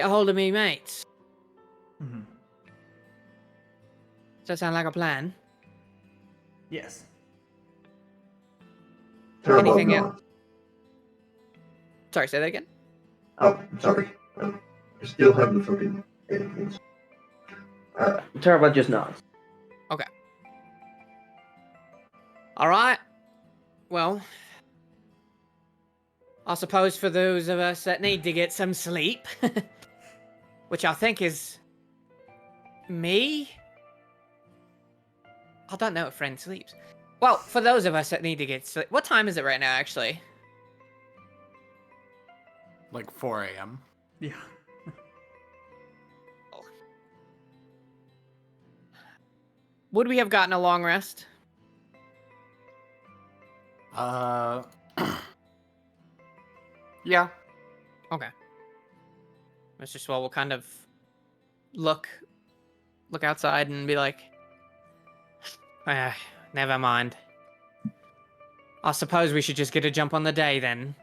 a hold of me mates. Mhm. Does that sound like a plan? Yes. Terrible Anything not. Sorry, say that again? Oh, sorry. I still have the fucking things. Turbo just nods. Alright. Well, I suppose for those of us that need to get some sleep, which I think is me? I don't know if friend sleeps. Well, for those of us that need to get sleep, what time is it right now, actually? Like 4 a.m. Yeah. Would we have gotten a long rest? Yeah. Okay. Mr. Swell will kind of look outside and be like, never mind. I suppose we should just get a jump on the day then.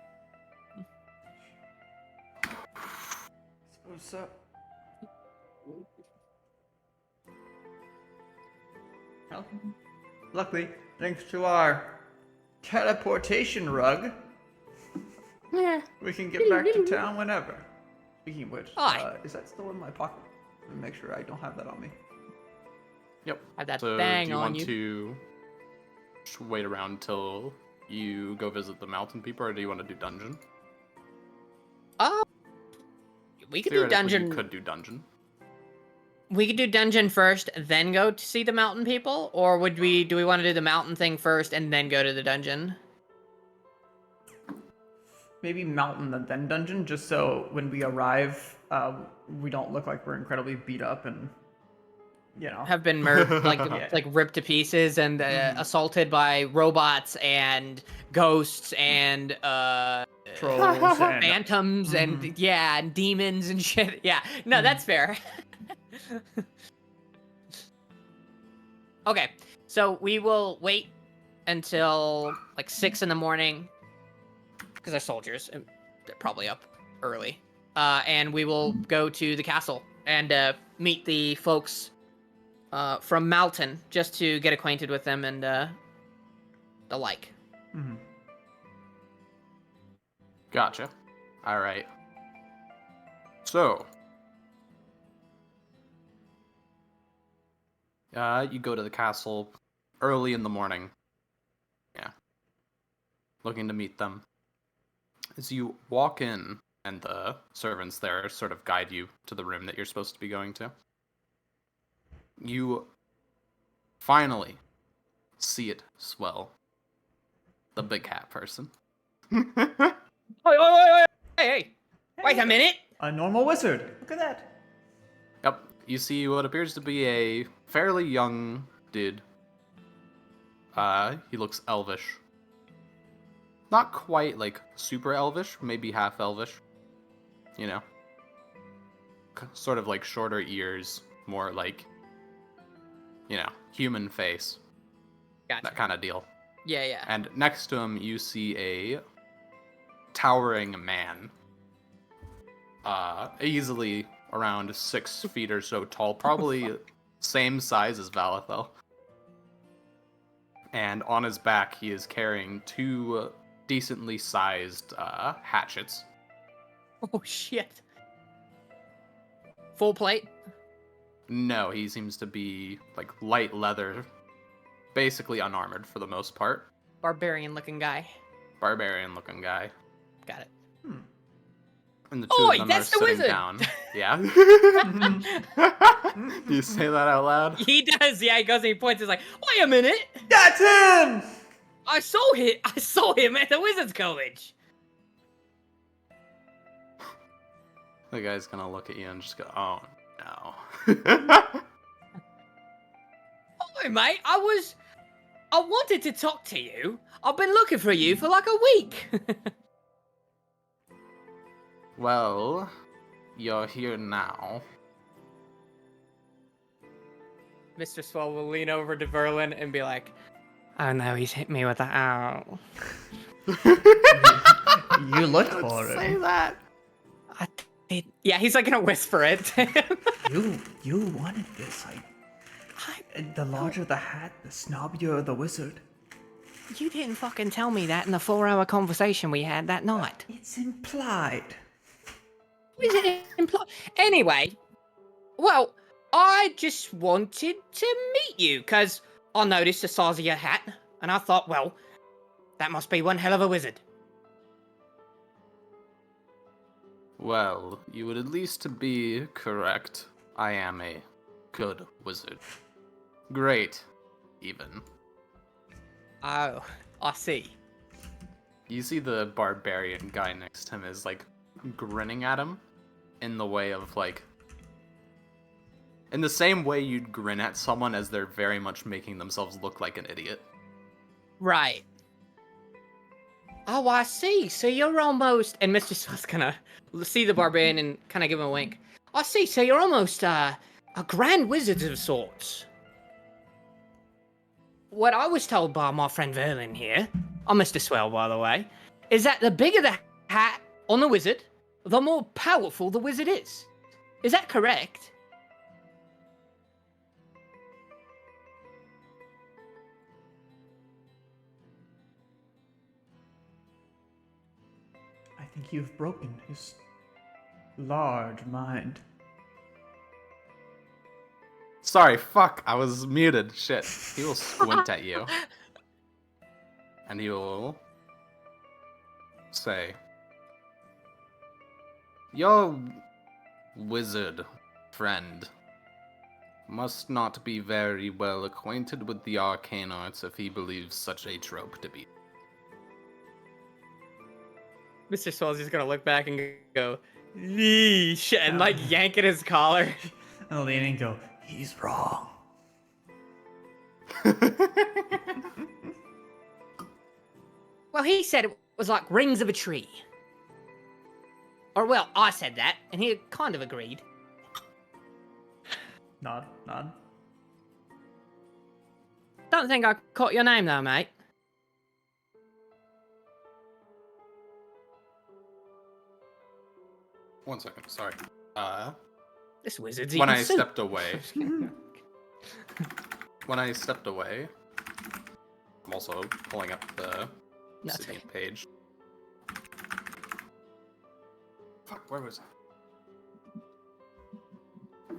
Suppose so. Well, luckily, thanks to our teleportation rug, we can get back to town whenever. Speaking of which, Aye. is that still in my pocket? Let me make sure I don't have that on me. Yep. Have that So thing do you on want you. to just wait around till you go visit the mountain people, or do you want to do dungeon? We could do Theoretically, dungeon. you could do dungeon. We could do dungeon first, then go to see the mountain people, or would we? Do we want to do the mountain thing first and then go to the dungeon? Maybe mountain and then dungeon, just so when we arrive, we don't look like we're incredibly beat up and, you know. Have been Yeah. like ripped to pieces and assaulted by robots and ghosts and Trolls and phantoms and and demons and shit. Yeah, no, that's fair. Okay, so we will wait until like 6 in the morning because they're soldiers and they're probably up early. And we will go to the castle and meet the folks from Malton just to get acquainted with them and the like. Mhm. Gotcha. All right. So, You go to the castle early in the morning. Yeah. Looking to meet them. As you walk in, and the servants there sort of guide you to the room that you're supposed to be going to, you finally see it swell. The big hat person. Hey, wait a minute. A normal wizard. Look at that. Yep, you see what appears to be a fairly young dude. He looks elvish. Not quite, like, super elvish, maybe half elvish. You know? Sort of like shorter ears, more like, you know, human face. Gotcha. That kind of deal. Yeah. And next to him, you see a towering man. Easily around 6 feet or so tall, probably same size as Valathel. And on his back, he is carrying 2 decently sized hatchets. Oh shit. Full plate? No, he seems to be like light leather, basically unarmored for the most part. Barbarian looking guy. Barbarian looking guy. Got it. And the two Oi, of them that's are the sitting wizard! down. Yeah. You say that out loud? He does, yeah, he goes and he points, he's like, wait a minute! That's him! I saw him at the Wizard's College! The guy's gonna look at you and just go, oh no. Hi, mate, I wanted to talk to you. I've been looking for you for like a week. Well, you're here now. Mr. Swell will lean over to Verlin and be like, oh no, he's hit me with the owl. You look for it. Say that. I did. Yeah, he's like gonna whisper it to him. You wanted this. The larger the hat, the snobbier the wizard. You didn't fucking tell me that in the 4-hour conversation we had that night. It's implied. Is it implied? Anyway, well, I just wanted to meet you, because I noticed the size of your hat, and I thought, well, that must be one hell of a wizard. Well, you would at least be correct. I am a good wizard. Great, even. Oh, I see. You see the barbarian guy next to him is, like, grinning at him in the way of, like... in the same way you'd grin at someone as they're very much making themselves look like an idiot. Right. Oh, I see. So you're almost... And Mr. Swell's gonna see the barbarian and kind of give him a wink. I see. So you're almost a grand wizard of sorts. What I was told by my friend Verlin here, I'm Mr. Swell, by the way, is that the bigger the hat on the wizard, the more powerful the wizard is. Is that correct? I think you've broken his large mind. Sorry, fuck, I was muted. Shit. He will squint at you. And he will say, your wizard friend must not be very well acquainted with the arcane arts if he believes such a trope to be. Mr. Swell's just gonna look back and go, yeesh, and like yank at his collar. I'll lean and go, he's wrong. Well, he said it was like rings of a tree. Or, well, I said that, and he kind of agreed. Nod. Don't think I caught your name, though, mate. One second, sorry. This wizard's When eating I soup. stepped away, I'm also pulling up the That's Obsidian okay. page. Fuck, where was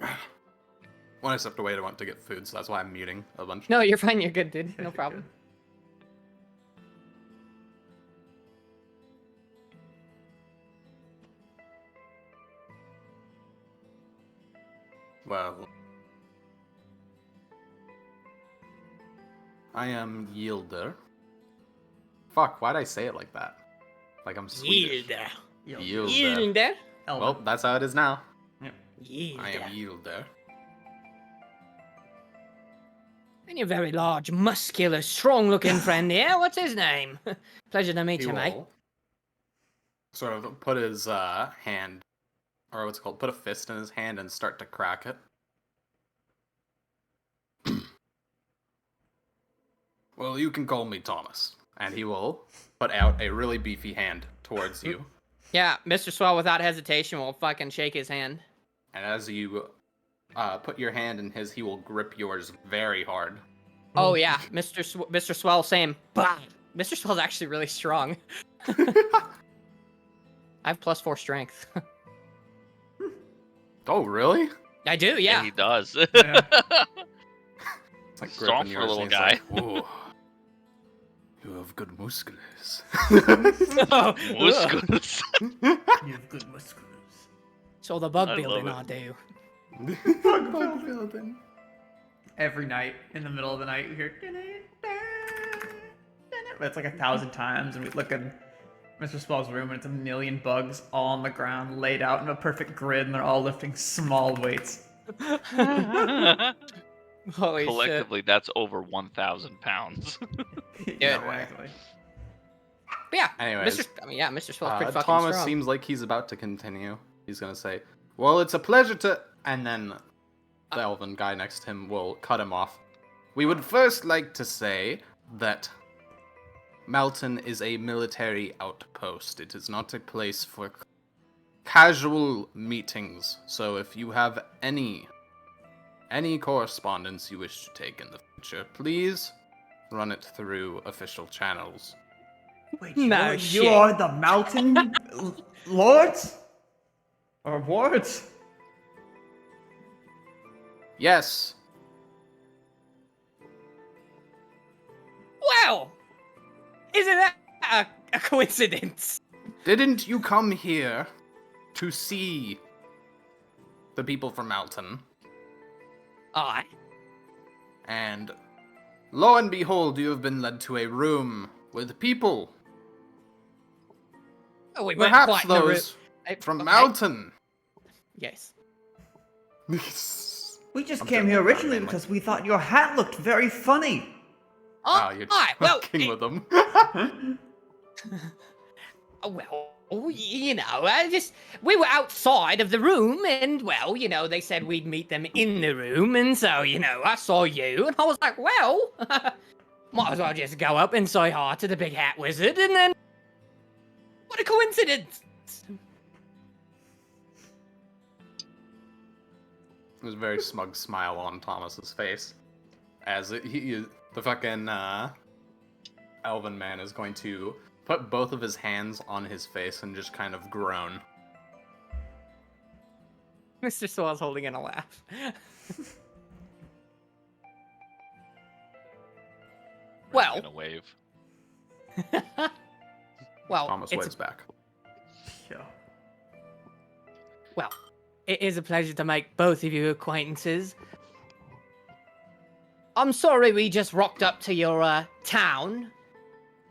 I? when I stepped away, I went to get food, so that's why I'm muting a bunch. No, you're fine. You're good, dude. No problem. Well, I am Yielder. Fuck, why'd I say it like that? Like I'm Swedish. Yielder. Yielder. Well, that's how it is now. Yielder. I am Yielder. And your very large, muscular, strong-looking friend here. What's his name? Pleasure to meet He you, mate. will sort of put his hand, or what's it called, put a fist in his hand and start to crack it. Well, you can call me Thomas. And he will put out a really beefy hand towards you. Yeah, Mr. Swell, without hesitation, will fucking shake his hand. And as you put your hand in his, he will grip yours very hard. Oh yeah, Mr. Swell, same. Bah! Mr. Swell's actually really strong. I have +4 strength. Oh, really? I do, yeah. He does. Yeah. It's like Strong gripping for a yours, little and he's guy. like, "Ooh, you have good muscles." Oh, Muscles. You have good muscles. so the bug I building love I do. Bug building. Every night, in the middle of the night, we hear. It's like 1,000 times, and we look in Mr. Spall's room, and it's 1,000,000 bugs all on the ground, laid out in a perfect grid, and they're all lifting small weights. Holy Collectively, that's over 1,000 pounds. Yeah, exactly. But yeah, Anyways, Mr. Swell's pretty fucking Thomas strong. seems like he's about to continue. He's gonna say, "Well, it's a pleasure to," and then the elven guy next to him will cut him off. "We would first like to say that Malton is a military outpost. It is not a place for casual meetings. So if you have any correspondence you wish to take in the future, please run it through official channels." Wait, No you shit. are the mountain lords? Or wards? Yes. Wow! Isn't that a coincidence? Didn't you come here to see the people from Malton? Aye. And lo and behold, you have been led to a room with people. Oh, we weren't Perhaps quite in the room. those from Okay. Malton. Yes. We just I'm came joking here about it, originally mainly. because we thought your hat looked very funny. Oh, you're aye. Well, joking with them. well, you know, we were outside of the room, and well, you know, they said we'd meet them in the room, and so, you know, I saw you, and I was like, well, might as well just go up and say hi to the big hat wizard, and then, what a coincidence! There's a very smug smile on Thomas's face as the fucking elven man is going to put both of his hands on his face and just kind of groan. Mr. Swell's holding in a laugh. Well. I'm gonna wave. Well, Thomas it's waves back. Yeah. Well, it is a pleasure to make both of you acquaintances. I'm sorry we just rocked up to your town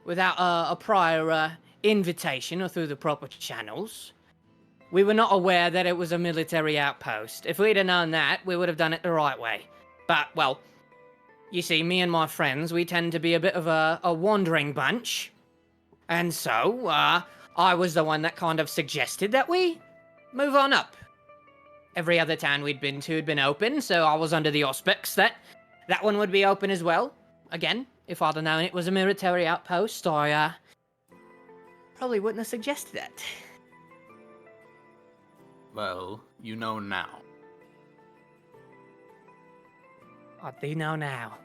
without a prior invitation or through the proper channels. We were not aware that it was a military outpost. If we'd have known that, we would have done it the right way. But, well, you see, me and my friends, we tend to be a bit of a wandering bunch. And so, I was the one that kind of suggested that we move on up. Every other town we'd been to had been open, so I was under the auspice that one would be open as well. Again, if I'd have known it was a military outpost, I probably wouldn't have suggested it. Well, you know now. I do know now.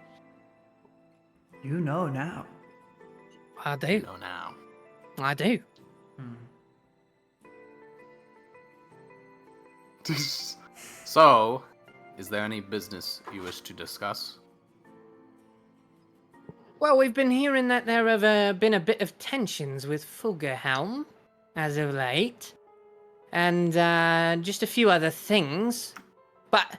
You know now. I You do. know now. I do. So, Is there any business you wish to discuss? Well, we've been hearing that there have been a bit of tensions with Fulgerhelm as of late, and just a few other things. But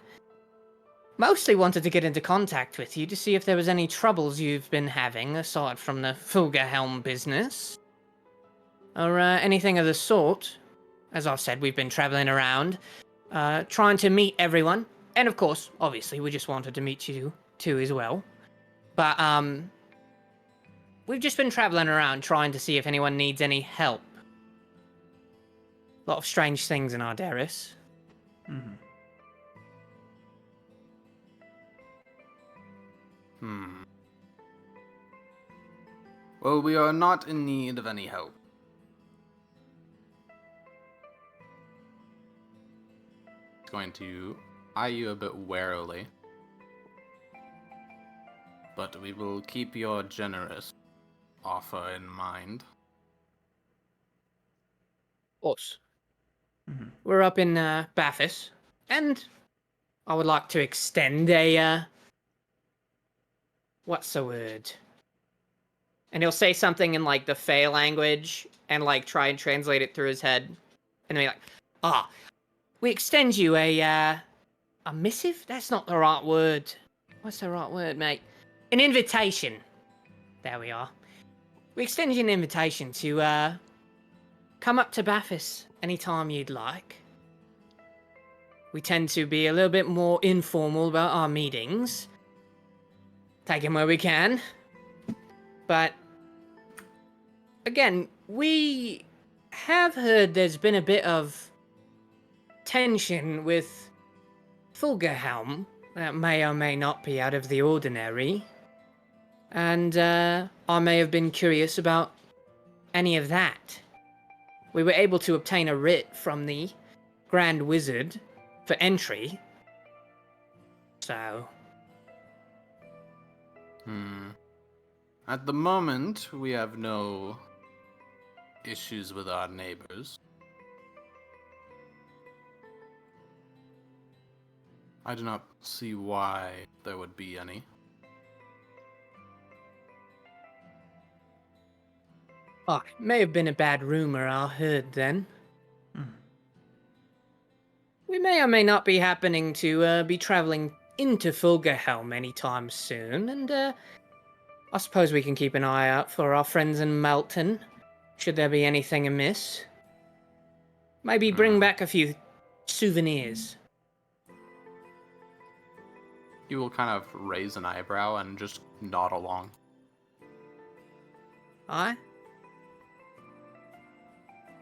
mostly wanted to get into contact with you to see if there was any troubles you've been having aside from the Fulgerhelm business, or anything of the sort. As I've said, we've been traveling around, trying to meet everyone, and of course, obviously, we just wanted to meet you too as well. But we've just been traveling around trying to see if anyone needs any help. A lot of strange things in Ideris. Mm-hmm. Well, we are not in need of any help. Going to eye you a bit warily. But we will keep your generous offer in mind. Of course. Mm-hmm. We're up in Bathus, and I would like to extend a, what's the word? And he'll say something in, like, the Fey language, and, like, try and translate it through his head. And then be like, we extend you a missive? That's not the right word. What's the right word, mate? An invitation. There we are. We extend you an invitation to, come up to Bathus anytime you'd like. We tend to be a little bit more informal about our meetings. Take them where we can. But, again, we have heard there's been a bit of tension with Fulgerhelm that may or may not be out of the ordinary. And I may have been curious about any of that. We were able to obtain a writ from the Grand Wizard for entry. So... At the moment, we have no issues with our neighbors. I do not see why there would be any. Oh, it may have been a bad rumor I heard then. We may or may not be happening to be traveling into Fulgerhelm anytime soon, and I suppose we can keep an eye out for our friends in Melton, should there be anything amiss. Maybe bring back a few souvenirs. You will kind of raise an eyebrow and just nod along. Aye?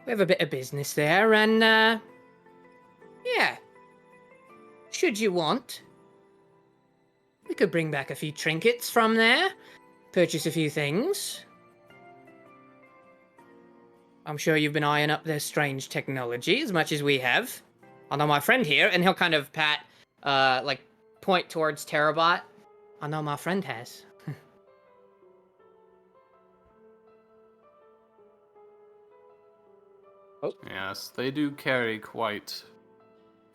We have a bit of business there, and, yeah. Should you want, we could bring back a few trinkets from there, purchase a few things. I'm sure you've been eyeing up their strange technology as much as we have. I know my friend here, and he'll kind of pat, like, point towards Terabot. I know my friend has. Yes, they do carry quite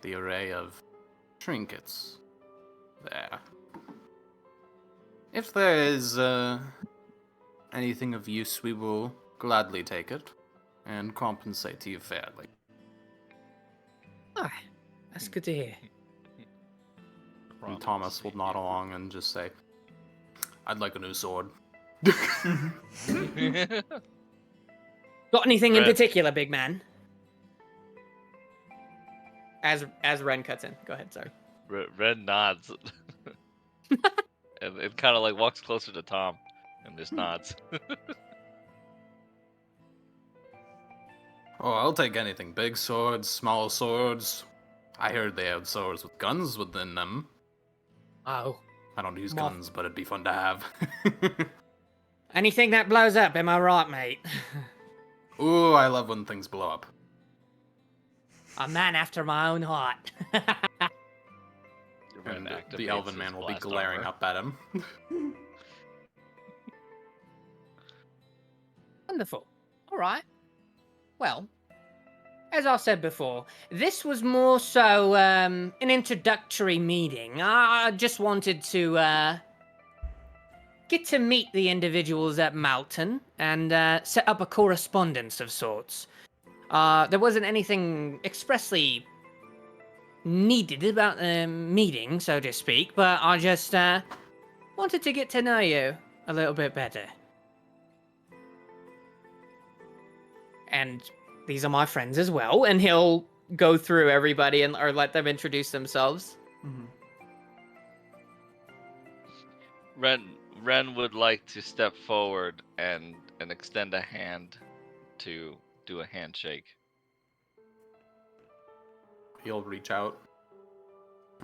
the array of trinkets there. If there is anything of use, we will gladly take it and compensate you fairly. Ah, that's good to hear. And Thomas will nod along and just say, I'd like a new sword. Got anything in Red. particular, big man? As Ren cuts in. Go ahead, sorry. Ren nods. and it kind of like walks closer to Tom and just nods. Oh, I'll take anything. Big swords, small swords. I heard they have swords with guns within them. Oh. I don't use Moth. guns, but it'd be fun to have. Anything that blows up, am I right, mate? Ooh, I love when things blow up. A man after my own heart. And Ren the activates elven his man will be blast glaring armor. up at him. Wonderful. All right. Well, as I said before, this was more so an introductory meeting. I just wanted to get to meet the individuals at Malton and set up a correspondence of sorts. There wasn't anything expressly needed about the meeting, so to speak, but I just wanted to get to know you a little bit better. And these are my friends as well, and he'll go through everybody or let them introduce themselves. Mhm. Ren would like to step forward and extend a hand to do a handshake. He'll reach out.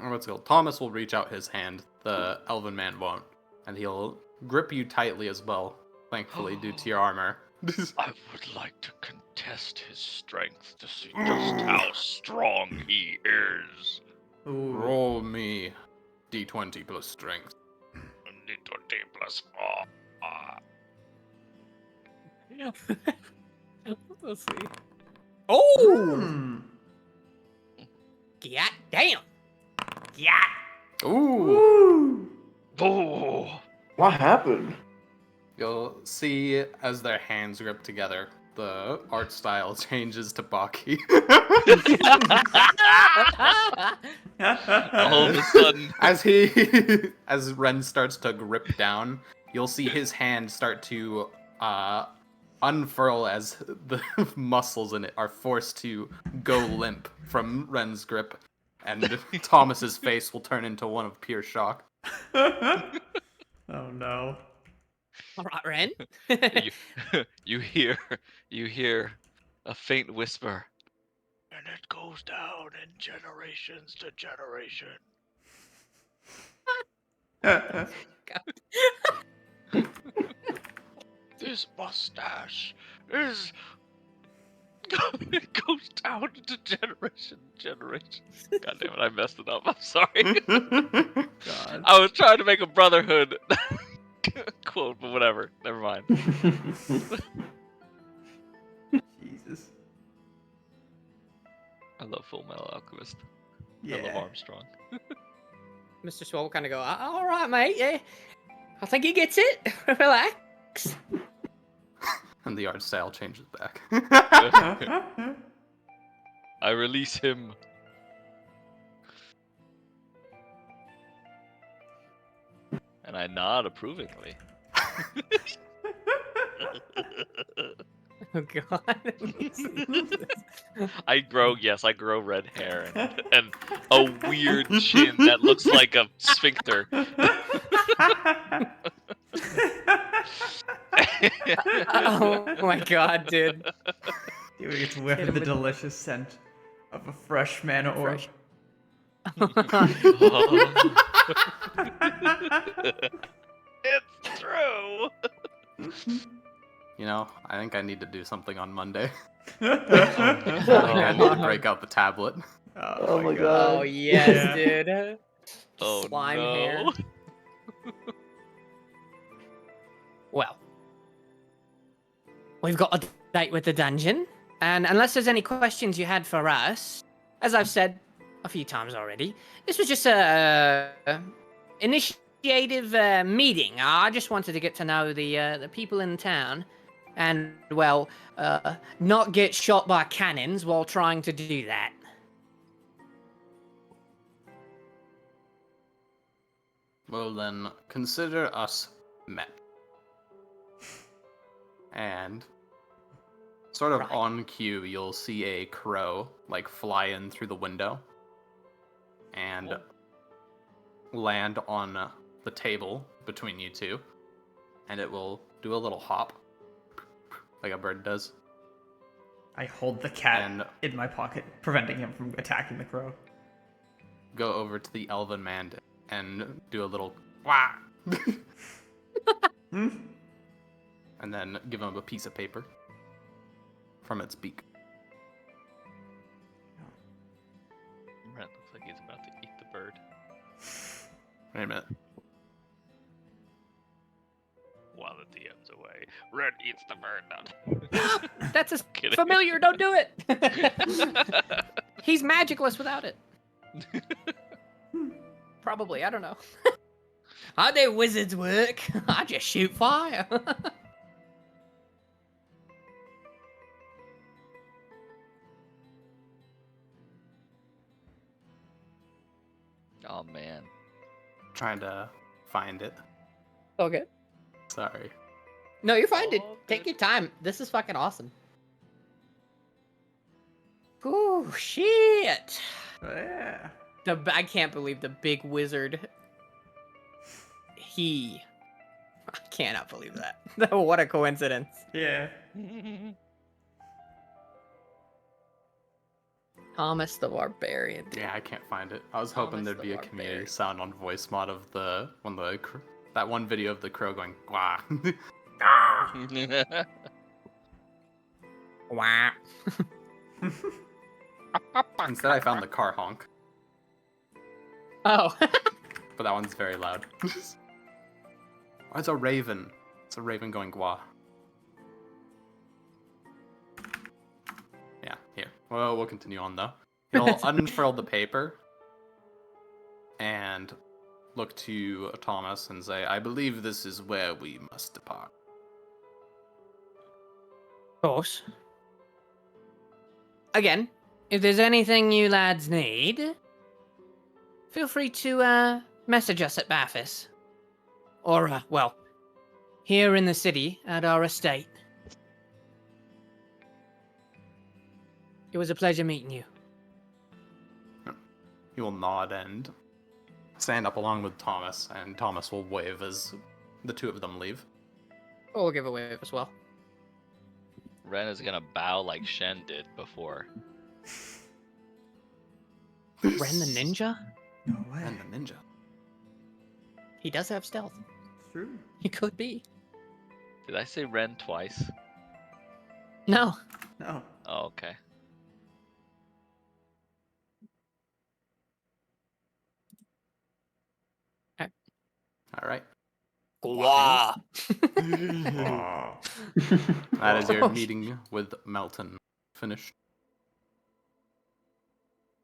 Or let's go. Thomas will reach out his hand. The elven man won't. And he'll grip you tightly as well, thankfully, due to your armor. I would like to contest his strength to see just how strong he is. Ooh. Roll me d20 plus strength. D20 plus 4. Let's see. Oh! Hmm. Yeah, damn! Yeah! Ooh! Oh, What happened? You'll see as their hands grip together, the art style changes to Baki. all of a sudden. As Ren starts to grip down, you'll see his hand start to unfurl as the muscles in it are forced to go limp from Ren's grip, and Thomas's face will turn into one of pure shock. Oh no. All right, Ren. you hear a faint whisper, and it goes down in generations to generation. This mustache is it goes down into generation. God damn it, I messed it up. I'm sorry. God. I was trying to make a Brotherhood quote, but whatever. Never mind. Jesus. I love Full Metal Alchemist. I love Yeah. Armstrong. Mr. Swole will kind of go, all right, mate. Yeah, I think he gets it. Relax. And the art style changes back. I release him. And I nod approvingly. Oh, God. I grow red hair and a weird chin that looks like a sphincter. Oh, my God, dude. You get to whiff Hit him the with- delicious scent of a fresh mana orb. Fresh. It's true. You know, I think I need to do something on Monday. Oh, I think I need to break out the tablet. Oh my God. Oh, yes, Yeah. dude. Oh, Slime no. hair. Well, we've got a date with the dungeon, and unless there's any questions you had for us, as I've said a few times already, this was just a initiative meeting. I just wanted to get to know the people in town, and well, not get shot by cannons while trying to do that. Well then, consider us met. And sort of Right. on cue, you'll see a crow like fly in through the window and land on the table between you two, and it will do a little hop like a bird does. I hold the cat And- in my pocket, preventing him from attacking the crow. Go over to the elven man and do a little wah, Hmm? and then give him a piece of paper from its beak. Ren looks like he's about to eat the bird. Wait a minute. While the DM's turns away. Ren eats the bird nut. That's a Kidding. familiar. Don't do it. He's magicless without it. Probably. I don't know. How do wizards work? I just shoot fire. Oh man. Trying to find it. Okay. Sorry. No, you're fine. Dude. All Take good. your time. This is fucking awesome. Ooh, shit. Yeah. I can't believe the big wizard. I cannot believe that. What a coincidence. Yeah. Thomas the Barbarian. Yeah, I can't find it. I was hoping Thomas there'd the be a Barbarian. community sound on voice mod of that one video of the crow going wah. Wah. Instead, I found the car honk, Oh. but that one's very loud. Oh, it's a raven. It's a raven going gwa. Yeah, here. Well, we'll continue on though. He'll unfurl the paper and look to Thomas and say, "I believe this is where we must depart." Of course. Again, if there's anything you lads need, feel free to message us at Bathis. Or, well, here in the city at our estate. It was a pleasure meeting you. He will nod and stand up along with Thomas, and Thomas will wave as the two of them leave. Oh, we'll give a wave as well. Ren is gonna bow like Shen did before. Ren the ninja? No way. And the ninja. He does have stealth. It's true. He could be. Did I say Ren twice? No. No. Oh, okay. All right. Wow. That is your meeting with Melton finished.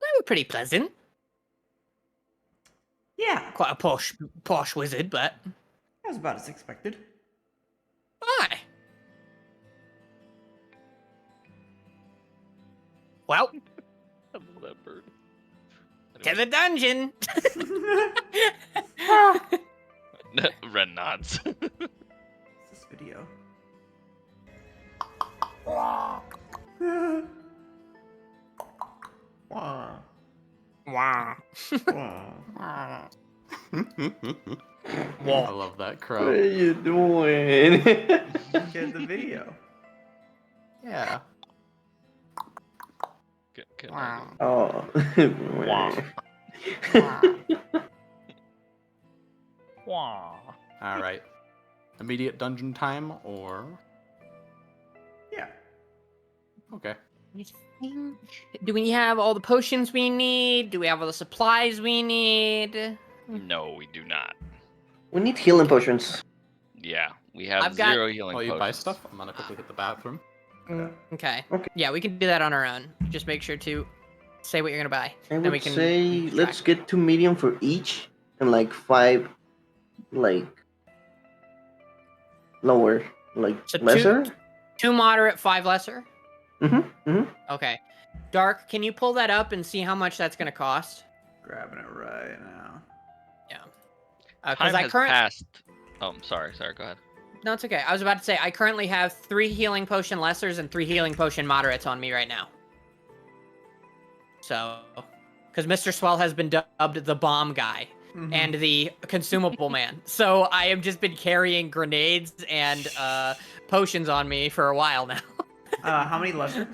They were pretty pleasant. Yeah. Quite a posh wizard, but That was about as expected. aye. Well, I love that bird. to the dungeon. Ren nods. This video. Wow. Wow. Wow. I love that What crow. are you doing? Get the video. Yeah. Good Wow. Oh. Wow. All right. Immediate dungeon time, or Yeah. okay. Do we have all the potions we need? Do we have all the supplies we need? No, we do not. We need healing potions. Yeah, we have I've got- 0 healing While you potions. buy stuff, I'm gonna quickly hit the bathroom. Okay. Okay. Yeah, we can do that on our own. Just make sure to say what you're gonna buy. I Then would we can say keep let's track. get 2 medium for each and like 5 like lower, like So lesser. 2 moderate, 5 lesser. Mm-hmm. Okay. Dark, can you pull that up and see how much that's gonna cost? Grabbing it right now. Yeah. Time Because I has currently passed. Oh, I'm sorry. Sorry, go ahead. no, it's okay. I was about to say I currently have 3 healing potion lessers and 3 healing potion moderates on me right now. So, because Mr. Swell has been dubbed the bomb guy Mhm. and the consumable man, so I have just been carrying grenades and potions on me for a while now. How many lesser?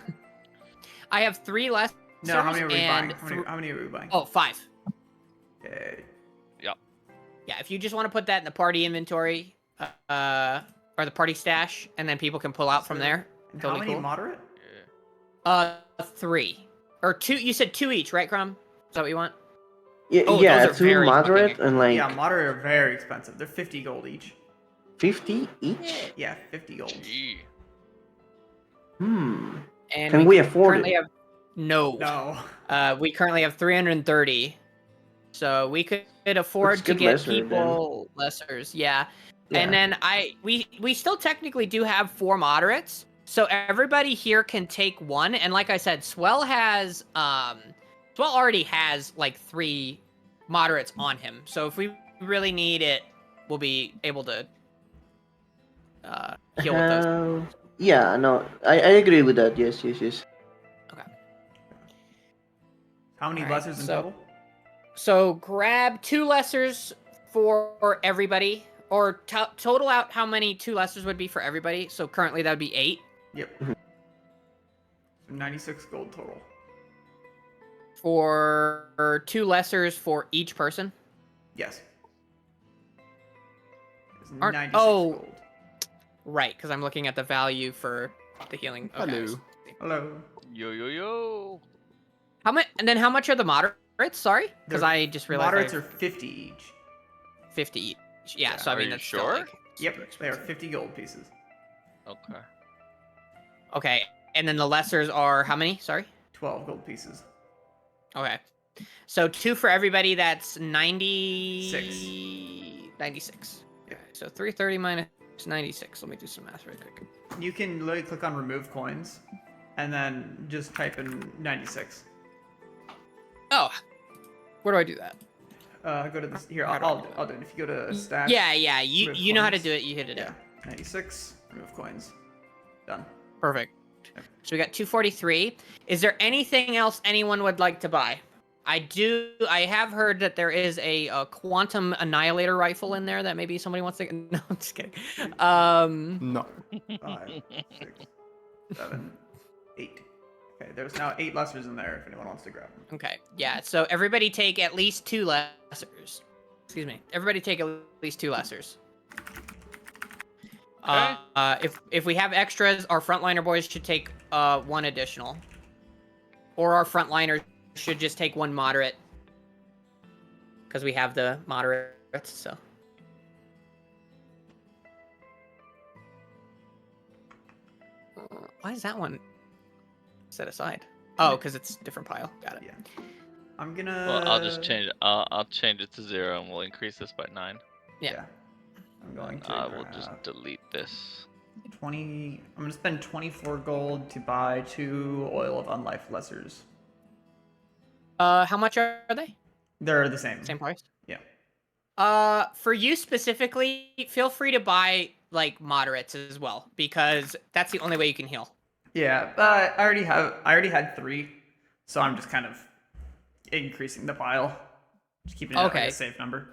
I have 3 lessers. No, how many are we buying? and How many are we buying? Oh, 5. Okay. Yeah, if you just want to put that in the party inventory, or the party stash, and then people can pull out from there. And Totally how many cool. moderate? 3 or 2. You said 2 each, right, Crumb? Is that what you want? Yeah, Oh, yeah, those are 2 very moderate fucking- and like Yeah, moderate are very expensive. They're 50 gold each. 50 each? Yeah, 50 gold. Gee. Hmm. And Can we afford currently it? have no. We currently have 330. So we could afford Let's to get get lesser, then. people lessers. Yeah. Yeah. And then we still technically do have 4 moderates. So everybody here can take one. And like I said, Swell already has like 3 moderates on him. So if we really need it, we'll be able to heal with those. Yeah, no, I agree with that. Yes. Okay. How many Alright, lessers in total? So grab 2 lessers for everybody, or total out how many 2 lessers would be for everybody. So currently that would be 8. Yep. So 96 gold total. For 2 lessers for each person. Yes. It's Aren't- 96 oh. gold. Right, because I'm looking at the value for the healing. Okay. Hello. Hello. Yo. How much? And then how much are the moderates? Sorry, because I just realized Moderates are 50 each. 50 each. Yeah, so I Are mean you that's sure? still like Yep, super they are expensive. 50 gold pieces. Okay. Okay, and then the lessers are how many? Sorry. 12 gold pieces. Okay. So 2 for everybody, that's 96. Yep. Okay, so 330 minus 96. Let me do some math real quick. You can literally click on remove coins and then just type in 96. Oh, where do I do that? Go to this. Here, How do I do I'll do it. If you go to stash. Yeah, remove you know how to coins. do it. You hit it Yeah, up. 96. Remove coins. Done. Perfect. So we got 243. Is there anything else anyone would like to buy? I have heard that there is a quantum annihilator rifle in there that maybe somebody wants to. No, I'm just kidding. No. 5, 6, 7, 8. Okay, there's now 8 lessers in there if anyone wants to grab them. Okay, yeah. So everybody take at least 2 lessers. Excuse me. Everybody take at least 2 lessers. Okay. If we have extras, our frontliner boys should take 1 additional, or our frontliners should just take 1 moderate, because we have the moderates. So. Why is that one set aside? Oh, because it's a different pile. Got it. Yeah. I'm gonna. Well, I'll just change it. I'll change it to 0, and we'll increase this by 9. Yeah. I'm going to. I will just delete this. 20. I'm gonna spend 24 gold to buy 2 oil of unlife lessers. How much are they? They're the same. Same price. Yeah. For you specifically, feel free to buy like moderates as well, because that's the only way you can heal. Yeah, but I already had 3, so I'm just kind of increasing the pile, just keeping it at like a safe number.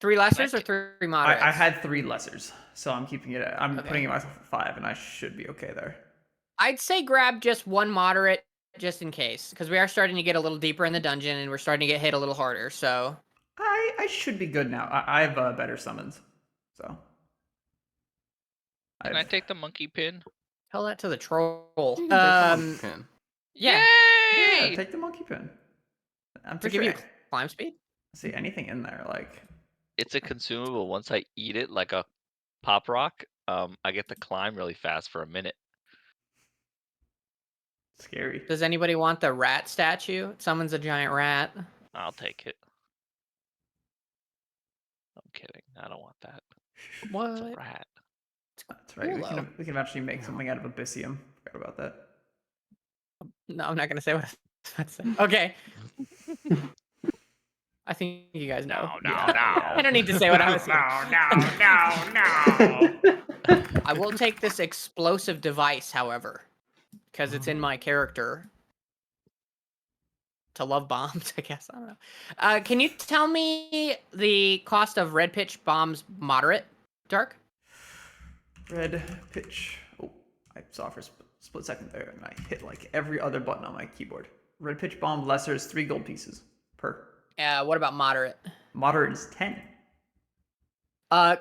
3 lessers or 3 moderates? I had 3 lessers, so I'm keeping it. I'm Okay. putting it myself at 5, and I should be okay there. I'd say grab just 1 moderate just in case, because we are starting to get a little deeper in the dungeon and we're starting to get hit a little harder. So I should be good now. I have better summons, so. Can I take the monkey pin? tell that to the troll. Pin. Yeah. Yeah, Yay! take the monkey pin. I'm To pretty give sure. you climb speed. See anything in there like. It's a consumable. Once I eat it like a pop rock, I get to climb really fast for a minute. Scary. Does anybody want the rat statue? It summons a giant rat. I'll take it. I'm kidding. I don't want that. It's a What? rat. That's right. Cool, though. We can actually make something out of abyssium. Forgot about that. No, I'm not gonna say what I was about to say. Okay. I think you guys know. I don't need to say what I was saying. No. I will take this explosive device, however, because it's in my character. To love bombs, I guess. I don't know. Can you tell me the cost of red pitch bombs moderate, Dark? Red pitch. Oh, I saw for a split second there, and I hit like every other button on my keyboard. Red pitch bomb lesser is 3 gold pieces per. What about moderate? Moderate is 10.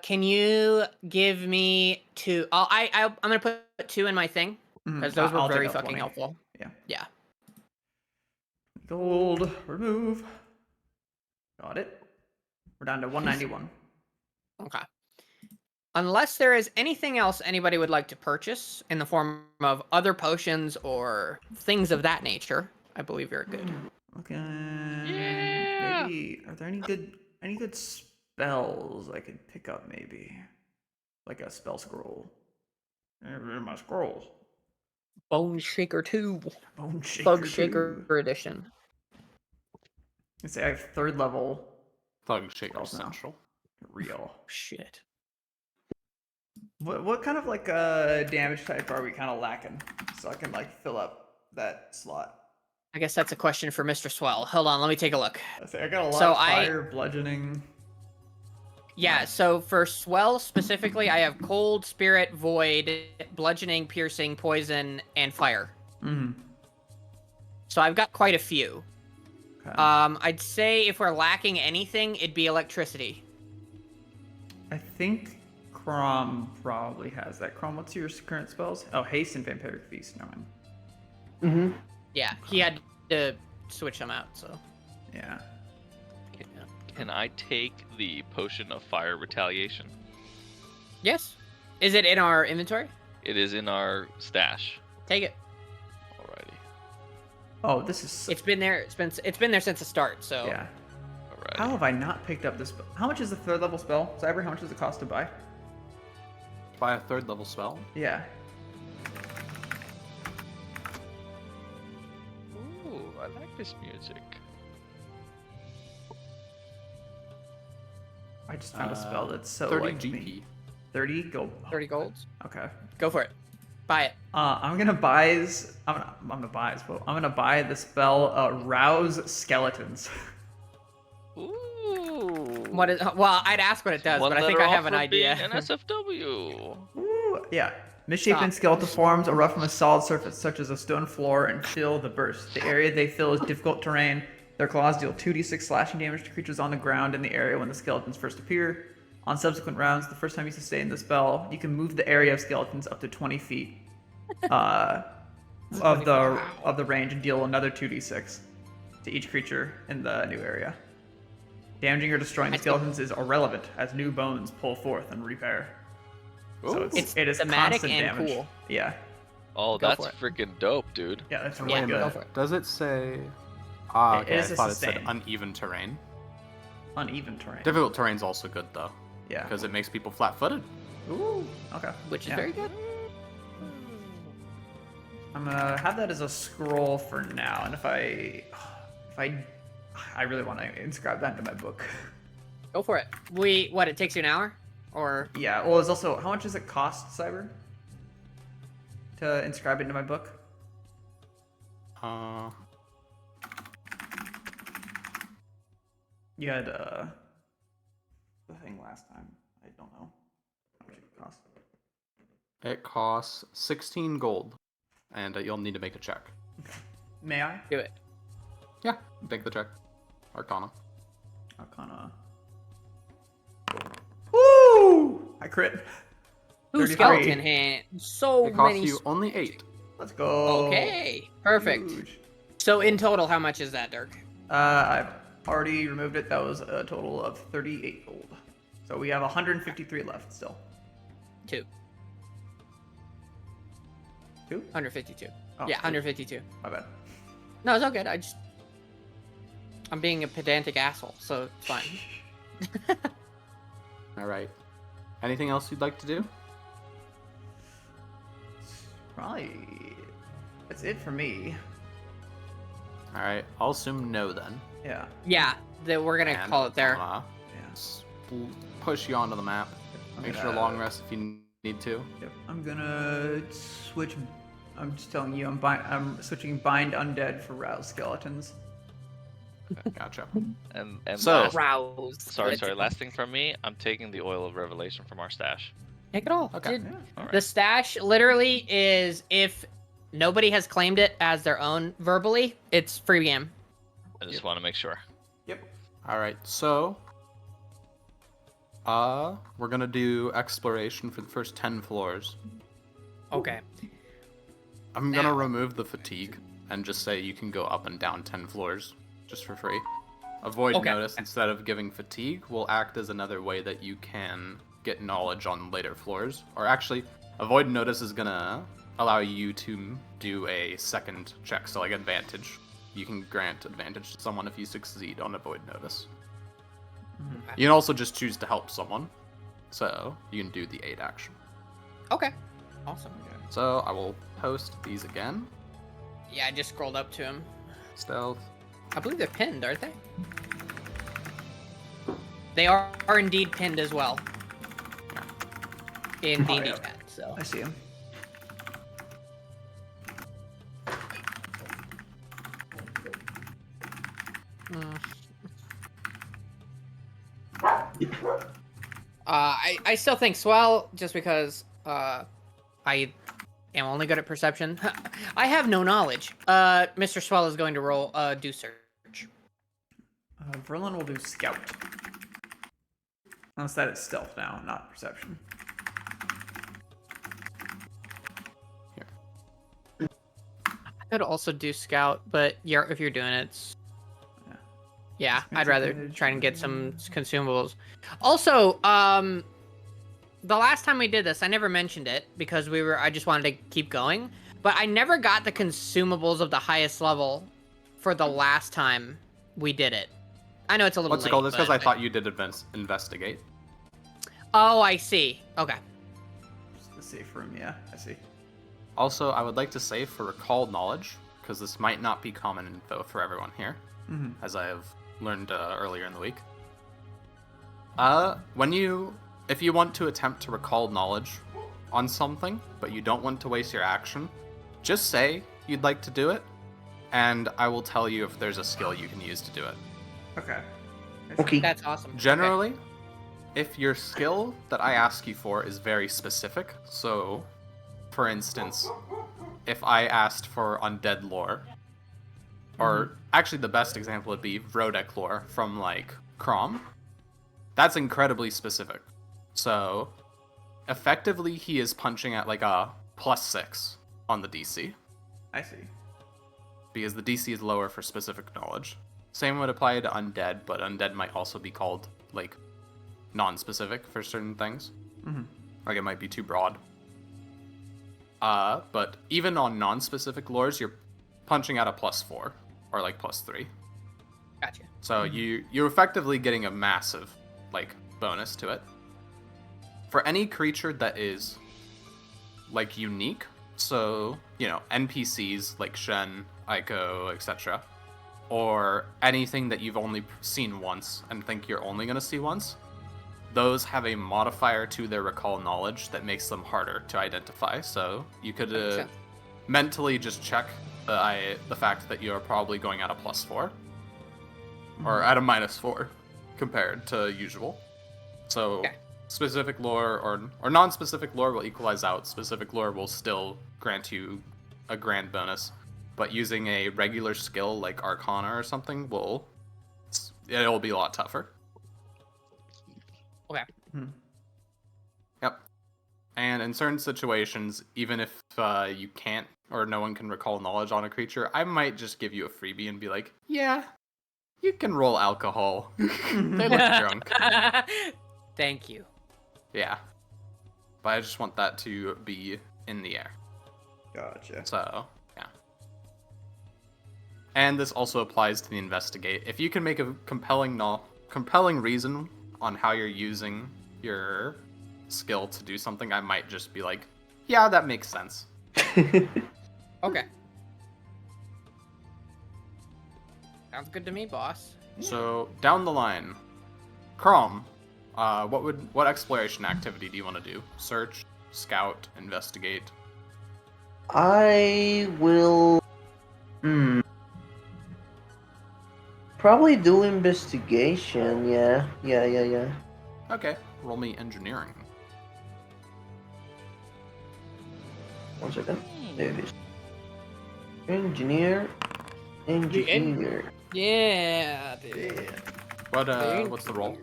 Can you give me 2? I'm gonna put 2 in my thing because those were I'll take very out fucking 20. helpful. Yeah. Yeah. Gold. Remove. Got it. We're down to 191. Okay. Unless there is anything else anybody would like to purchase in the form of other potions or things of that nature, I believe you're good. Okay. Yeah. Maybe are there any good spells I could pick up? Maybe like a spell scroll. My scrolls. Bone Shaker 2. Bone Shaker. Bug Shaker 2. edition. Let's say I have 3rd level. Thug Shaker Spells now. Central. Real. Shit. What kind of like damage type are we kind of lacking? So I can like fill up that slot. I guess that's a question for Mr. Swell. Hold on, let me take a look. Let's say I got a lot So of fire, bludgeoning. Yeah, so for Swell specifically, I have Cold, Spirit, Void, Bludgeoning, Piercing, Poison, and Fire. Mm. So I've got quite a few. Okay. I'd say if we're lacking anything, it'd be Electricity. I think Crom probably has that. Crom, what's your current spells? Oh, Haste and Vampiric Feast. No one. Mm-hmm. Yeah, he had to switch them out, so. Yeah. Can I take the potion of fire retaliation? Yes. Is it in our inventory? It is in our stash. Take it. Alrighty. Oh, this is. It's been there. It's been there since the start. So. Yeah. Alrighty. How have I not picked up this spell? How much is the 3rd level spell? Cyber, how much does it cost to buy? Buy a 3rd level spell. Yeah. Ooh, I like this music. I just found a spell that's so 30 like GP. me. 30 gold. 30 golds. Okay. Go for it. Buy it. I'm gonna buy. I'm gonna buy the spell Rouse Skeletons. Ooh. What is? Well, I'd ask what it does, One but I think I letter have off an for idea. being an SFW. Ooh, yeah. Misshapen Stop. skeletal forms erupt from a solid surface, such as a stone floor, and fill the burst. The area they fill is difficult terrain. Their claws deal 2d6 slashing damage to creatures on the ground in the area when the skeletons first appear. On subsequent rounds, the first time you sustain the spell, you can move the area of skeletons up to 20 feet of the range and deal another 2d6 to each creature in the new area. Damaging or destroying the skeletons is irrelevant as new bones pull forth and repair. So It's it is thematic constant and damage. cool. Yeah. Oh, Go that's for it. freaking dope, dude. Yeah, that's Yeah, really go good. for it. Does it say? It Okay, I is a thought it said sustain. uneven terrain. Uneven terrain. Difficult terrain's also good though, Yeah. because it makes people flat-footed. Ooh. Okay. Which is Yeah. very good. I'm gonna have that as a scroll for now, and if I really want to inscribe that into my book. Go for it. It takes you an hour? Or Yeah. Well, there's also how much does it cost, Cyber, to inscribe it into my book? You had the thing last time. I don't know how much it cost. It costs 16 gold, and you'll need to make a check. May I? do it. Yeah, make the check. Arcana. Arcana. Woo! I crit. Ooh, 33. skeleton hand. So It costs many. you only 8. Let's go. Okay. Perfect. Huge. So in total, how much is that, Dirk? I've already removed it. That was a total of 38 gold. So we have 153 left still. 2. 2? 152. Oh, Yeah, two. 152. My bad. No, it's all good. I'm being a pedantic asshole, so it's fine. All right. Anything else you'd like to do? Probably that's it for me. All right. I'll assume no then. Yeah. Yeah, we're gonna And call it there. I'll, Yeah. push you onto the map. Make sure long rest if you need to. Yep. I'm gonna switch. I'm just telling you, I'm switching Bind Undead for Rouse Skeletons. Gotcha. And So- last, Roused. sorry, last thing from me, I'm taking the oil of revelation from our stash. Take it all. Okay. Dude, Yeah. Alright. the stash literally is if nobody has claimed it as their own verbally, it's free game. I just want to make sure. Yep. All right. So, we're gonna do exploration for the first 10 floors. Okay. I'm gonna Now- remove the fatigue and just say you can go up and down 10 floors just for free. Avoid Okay. notice instead of giving fatigue will act as another way that you can get knowledge on later floors. Or actually, avoid notice is gonna allow you to do a second check, so like advantage. You can grant advantage to someone if you succeed on avoid notice. You can also just choose to help someone, so you can do the aid action. Okay. Awesome. So I will post these again. Yeah, I just scrolled up to him. Stealth. I believe they're pinned, aren't they? They are indeed pinned as well. In Oh, D&D yeah. chat, so. I see him. I still think Swell, just because I am only good at perception. I have no knowledge. Mr. Swell is going to roll do search. Verlin will do scout. Unless that is stealth now, not perception. I could also do scout, but if you're doing it, it's... Yeah, I'd rather try and get some consumables. Also, the last time we did this, I never mentioned it because I just wanted to keep going, but I never got the consumables of the highest level for the last time we did it. I know it's a little What's late. it called? It's because I but- thought you did investigate. Oh, I see. Okay. Just the safe room, yeah, I see. Also, I would like to say for recalled knowledge, because this might not be common info for everyone here, as I have learned earlier in the week. If you want to attempt to recall knowledge on something, but you don't want to waste your action, just say you'd like to do it, and I will tell you if there's a skill you can use to do it. Okay. Okay. That's awesome. Generally, if your skill that I ask you for is very specific, so, for instance, if I asked for undead lore, or actually the best example would be Rodek lore from, like, Crom, that's incredibly specific. So, effectively, he is punching at, like, a +6 on the DC, I see. because the DC is lower for specific knowledge. Same would apply to undead, but undead might also be called, like, non-specific for certain things. Like, it might be too broad. But even on non-specific lores, you're punching at a +4, or, like, +3. Gotcha. So you're effectively getting a massive, like, bonus to it. For any creature that is, like, unique, so, NPCs like Shen, Aiko, etc., or anything that you've only seen once and think you're only going to see once, those have a modifier to their recall knowledge that makes them harder to identify. So you could mentally just check the fact that you're probably going at a +4 or at a -4 compared to usual. So specific lore or non-specific lore will equalize out. Specific lore will still grant you a grand bonus, but using a regular skill like Arcana or something it'll be a lot tougher. Okay. Yep. And in certain situations, even if you can't or no one can recall knowledge on a creature, I might just give you a freebie and be like, yeah, you can roll alcohol. They look drunk. Thank you. Yeah. But I just want that to be in the air. Gotcha. So, yeah. And this also applies to the investigate. If you can make a compelling reason on how you're using your skill to do something, I might just be like, yeah, that makes sense. Okay. Sounds good to me, boss. So, down the line, Crom, what exploration activity do you want to do? Search, scout, investigate? I will. Probably do investigation. Yeah. Okay, roll me engineering. 1 second. There it is. Engineer. Yeah, dude. What's the roll?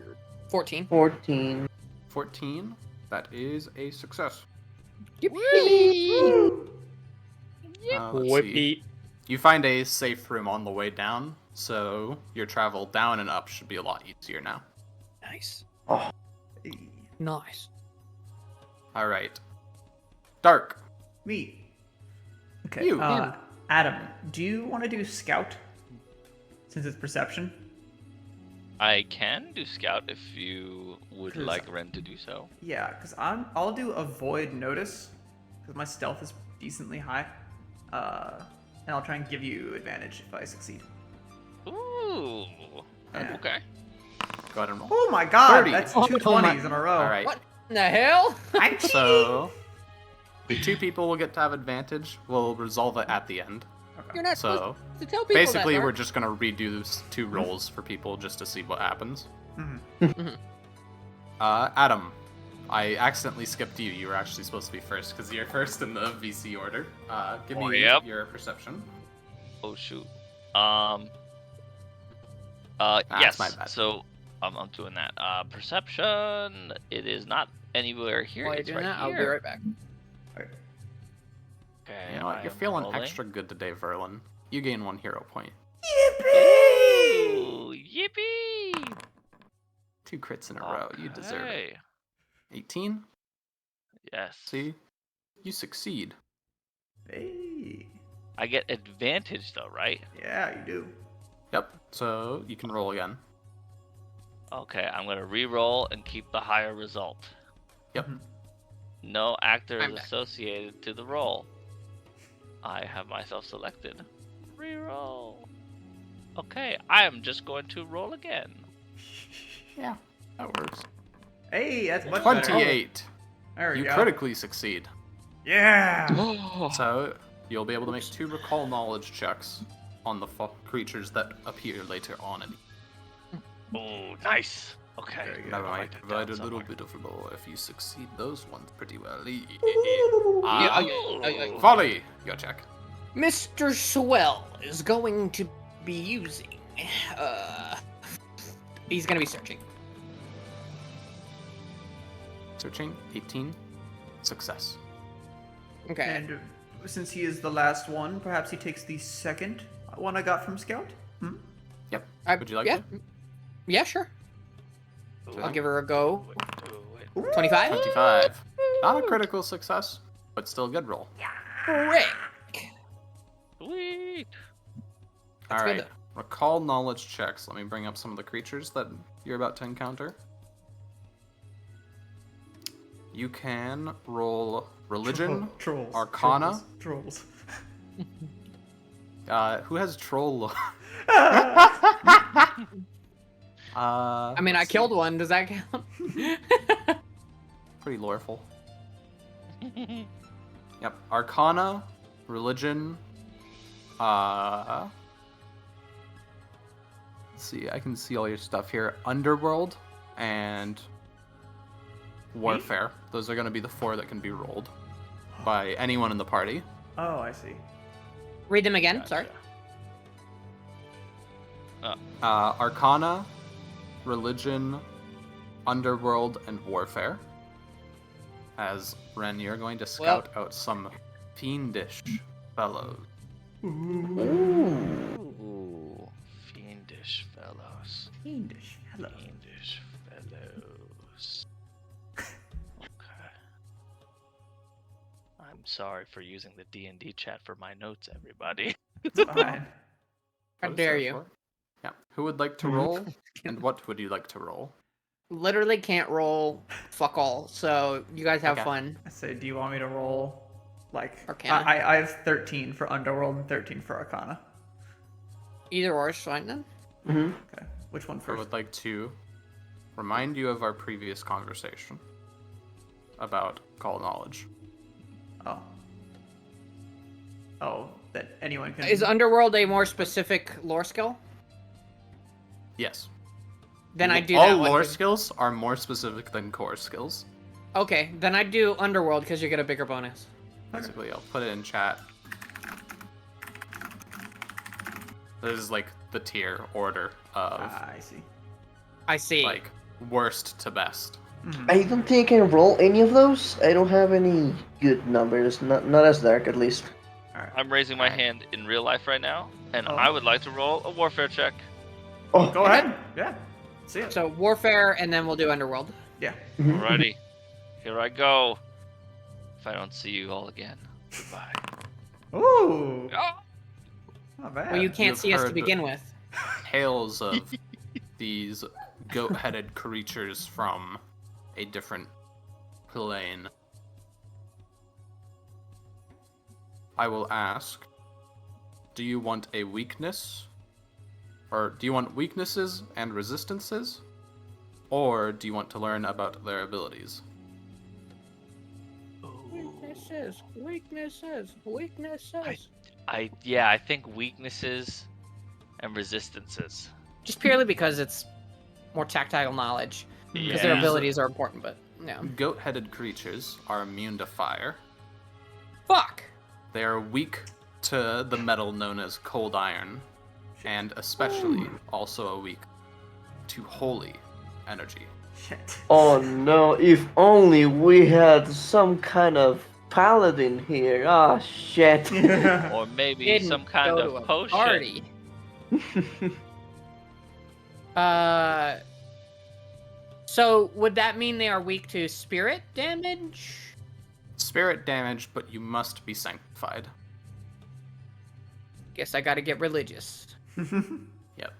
14. 14. 14. That is a success. Let's see. You find a safe room on the way down, so your travel down and up should be a lot easier now. Nice. Oh, Hey. Nice. All right. Dark. Me. Okay. You. Adam, do you want to do scout? Since it's perception. I can do scout if you would 'Cause- like Ren to do so. Yeah, because I'll do avoid notice because my stealth is decently high. And I'll try and give you advantage if I succeed. Ooh. Yeah. Okay. Go ahead and roll. Oh my god, 30. that's Oh two my- 20s in a row. All right. What in the hell? I'm cheating. So, the 2 people will get to have advantage. We'll resolve it at the end. You're not So, supposed to tell people basically, that, we're Dark. just gonna redo those 2 rolls for people just to see what happens. Mhm. Adam, I accidentally skipped you. You were actually supposed to be first because you're first in the VC order. Give me yep. your perception. Oh shoot. That's Yes. my bad. So I'm doing that. Perception. It is not anywhere here. While you're It's doing right that, I'll here. be right back. Okay. You know what? I You're am feeling rolling. extra good today, Verlin. You gain 1 hero point. Ooh, yippee! 2 crits in a row. You deserve it. Okay. 18. Yes. See, you succeed. Hey. I get advantage though, right? Yeah, you do. Yep. So you can roll again. Okay, I'm gonna re-roll and keep the higher result. Yep. No actor I'm is back. associated to the roll. I have myself selected. Re-roll. Okay, I am just going to roll again. Yeah, that works. Hey, that's much better. 28. There we You go. critically succeed. Yeah. So you'll be able to make 2 recall knowledge checks on the creatures that appear later on. Oh, nice. Okay. Very good. I I'll might write that provide down a little somewhere. bit of lore if you succeed those ones pretty well. Oh. Folly, your check. Mr. Swell is going to be using. He's gonna be searching. Searching, 18. Success. Okay. And since he is the last one, perhaps he takes the second one I got from Scout? Yep. I- Would you like yeah. to? Yeah, sure. I'll Okay. give her a go. Do it. 25? 25. Not a critical success, but still a good roll. Frick. Sweet. All good, right. though. Recall knowledge checks. Let me bring up some of the creatures that you're about to encounter. You can roll religion, Trolls. Arcana. Trolls. Who has troll? I mean, I let's killed see. one. Does that count? Pretty loreful. Yep. Arcana, religion. Let's see. I can see all your stuff here. Underworld and warfare. Those are going to be the 4 that can be rolled by anyone in the party. Oh, I see. Read them again. Sorry. Arcana, religion, underworld, and warfare. As Ren, you're going to scout out some fiendish fellows. Ooh, fiendish fellows. Fiendish. Hello. Fiendish fellows. Okay. I'm sorry for using the D&D chat for my notes, everybody. It's fine. How What is dare that you? for? Yeah. Who would like to roll? And what would you like to roll? Literally can't roll fuck all. So you guys have Okay. fun. I say, do you want me to roll, like, Arcana? I have 13 for Underworld and 13 for Arcana. Either or is fine then. Mm-hmm. Okay, which one I first? would like to remind you of our previous conversation about call knowledge. Oh. Oh, that anyone can... Is Underworld a more specific lore skill? Yes. Then I do All that one. lore skills are more specific than core skills. Okay, then I do Underworld because you get a bigger bonus. Basically, I'll put it in chat. This is like the tier order of I see. I see. like worst to best. I don't think I can roll any of those. I don't have any good numbers. Not as dark, at least. I'm raising my hand in real life right now, and Oh. I would like to roll a warfare check. Oh, Go ahead. Yeah. See it. So Warfare, and then we'll do Underworld. Yeah. mhm. Alrighty. Here I go. if I don't see you all again. Goodbye. Ooh, Oh, not bad. Well, you can't You've see us to heard- begin with. Tales of these goat-headed creatures from a different plane. I will ask, do you want a weakness? Or do you want weaknesses and resistances? Or do you want to learn about their abilities? Weaknesses. I think weaknesses and resistances. Just purely because it's more tactile knowledge. Because their Yeah. abilities are important, but no. Goat-headed creatures are immune to fire. Fuck! They are weak to the metal known as cold iron, and especially also weak to holy energy. Shit. Oh no, if only we had some kind of paladin here. Ah, shit. Or maybe Didn't some kind go of to a potion. party. So would that mean they are weak to spirit damage? Spirit damage, but you must be sanctified. Guess I gotta get religious. Yep.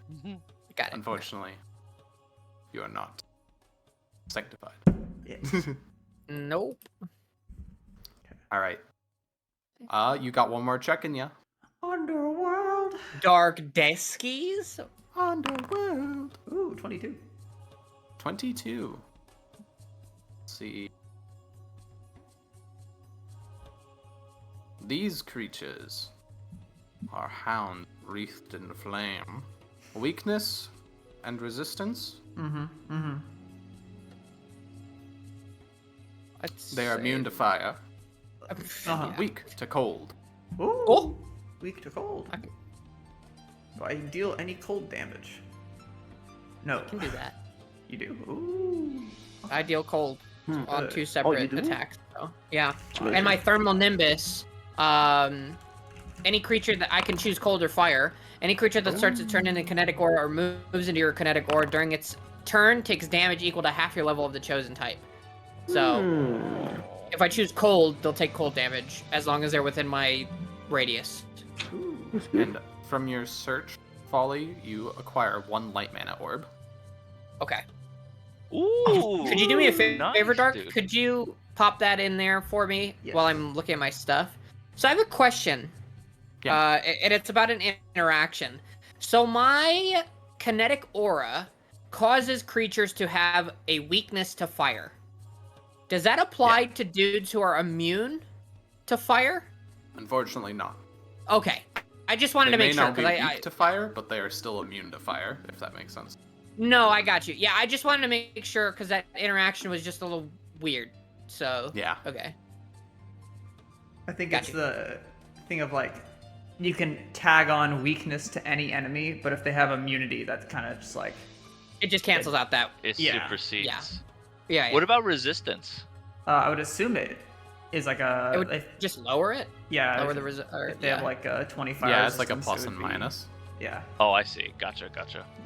Got it. Unfortunately, you are not sanctified. Yes. Nope. All right. You got one more check in ya. Underworld. DarkDeskes? Underworld. Ooh, 22. 22. Let's see. These creatures are hounds wreathed in flame. Weakness and resistance. They are immune to fire. Uh-huh. Weak to cold. Ooh. Oh. Weak to cold. I can- Do I deal any cold damage? No. Can do that. You do? Ooh. I deal cold on Good. 2 separate do? attacks. So yeah. Amazing. And my thermal nimbus, any creature that I can choose cold or fire, any creature that starts to turn into kinetic aura or moves into your kinetic aura during its turn takes damage equal to half your level of the chosen type. So Hmm. if I choose cold, they'll take cold damage as long as they're within my radius. That's good. And from your search, Folly, you acquire 1 light mana orb. Okay. Ooh. Could you do me a favor, nice, Dark? dude. Could you pop that in there for me Yes. while I'm looking at my stuff? So I have a question. Yeah. And it's about an interaction. So my kinetic aura causes creatures to have a weakness to fire. Does that apply to dudes who are immune to fire? Unfortunately, not. Okay. I just wanted They to make may sure not be because weak to fire, but they are still immune to fire, if that makes sense. No, I got you. Yeah, I just wanted to make sure because that interaction was just a little weird. So Yeah. okay. I think Gotcha. it's the thing of like, you can tag on weakness to any enemy, but if they have immunity, that's kind of just like, It just cancels out that. It Yeah. supersedes. Yeah. Yeah. What about resistance? I would assume it is like a, It would just lower it. yeah, Lower if- the resist. if they have like a 25. Yeah, it's like a resistance, plus it and would be- minus. Yeah. Oh, I see. Gotcha.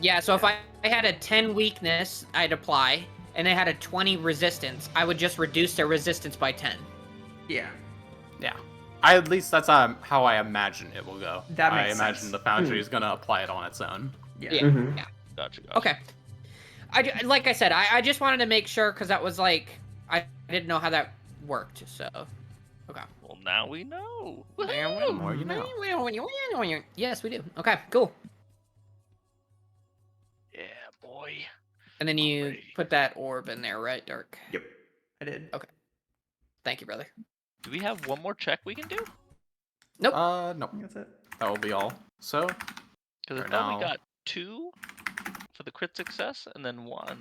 Yeah. So if I had a 10 weakness, I'd apply, and they had a 20 resistance, I would just reduce their resistance by 10. Yeah. Yeah. At least that's how I imagine it will go. That I makes imagine sense. the Foundry is going to apply it on its own. Yeah. Yeah. Mhm. Yeah. Gotcha. Okay. Like I said, I just wanted to make sure because that was like I didn't know how that worked. So okay. Well, now we know. The more you know. Yes, we do. Okay, cool. Yeah, boy. And then you Alrighty. put that orb in there, right, Dark? Yep. I did. Thank you, brother. Do we have one more check we can do? No. I think that's it. That will be all. So, Because I For thought now. we got 2 for the crit success and then 1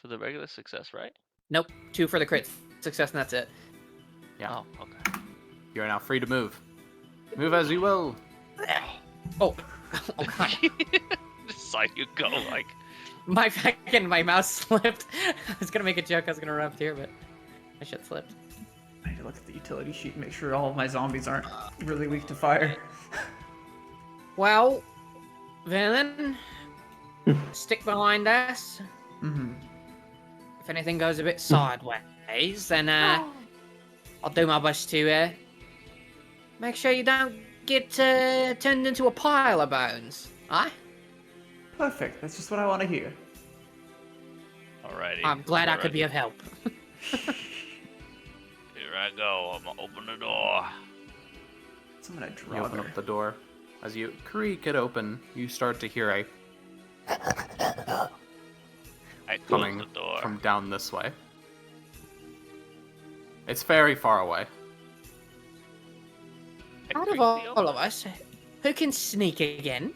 for the regular success, right? Nope. 2 for the crit success, and that's it. Yeah. Oh, okay. you are now free to move. Move as you will. Oh. Oh god. Just saw you go like. My mouse slipped. I was gonna make a joke. I was gonna run up here, but my shit slipped. I need to look at the utility sheet and make sure all of my zombies aren't really weak to fire. Well, villain, stick behind us. Mm-hmm. If anything goes a bit sideways, then I'll do my best to make sure you don't get turned into a pile of bones. Aye? Perfect. That's just what I want to hear. Alrighty. I'm glad I we're could be ready. of help. Here I go. I'm gonna open the door. So I'm gonna You draw open her. up the door. As you creak it open, you start to hear a I close coming the door. from down this way. It's very far away. I Out of creak the all open- of us, who can sneak again?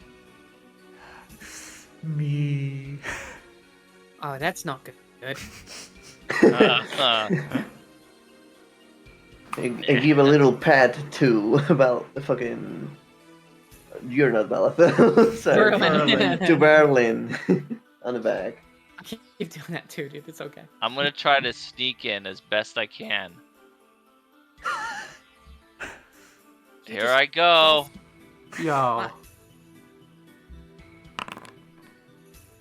Me. Oh, that's not good. And give a little pat to about the fucking. You're not Bella. Sorry. Berlin. To Berlin on the back. I keep doing that too, dude. It's okay. I'm gonna try to sneak in as best I can. Here I go. Yo.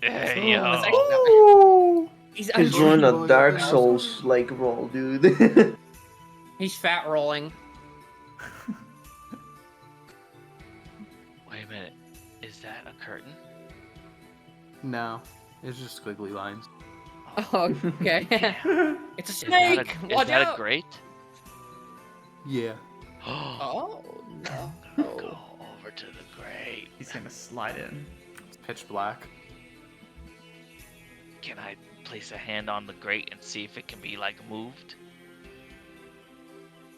Hey, That's yo. actually- He's He's doing a rolling Dark up. Souls like roll, dude. He's fat rolling. Wait a minute. Is that a curtain? No, it's just squiggly lines. Oh, okay. It's a Is snake. that Watch a out. grate? Yeah. Oh no. Go over to the grate. He's gonna slide in. It's pitch black. Can I place a hand on the grate and see if it can be like moved?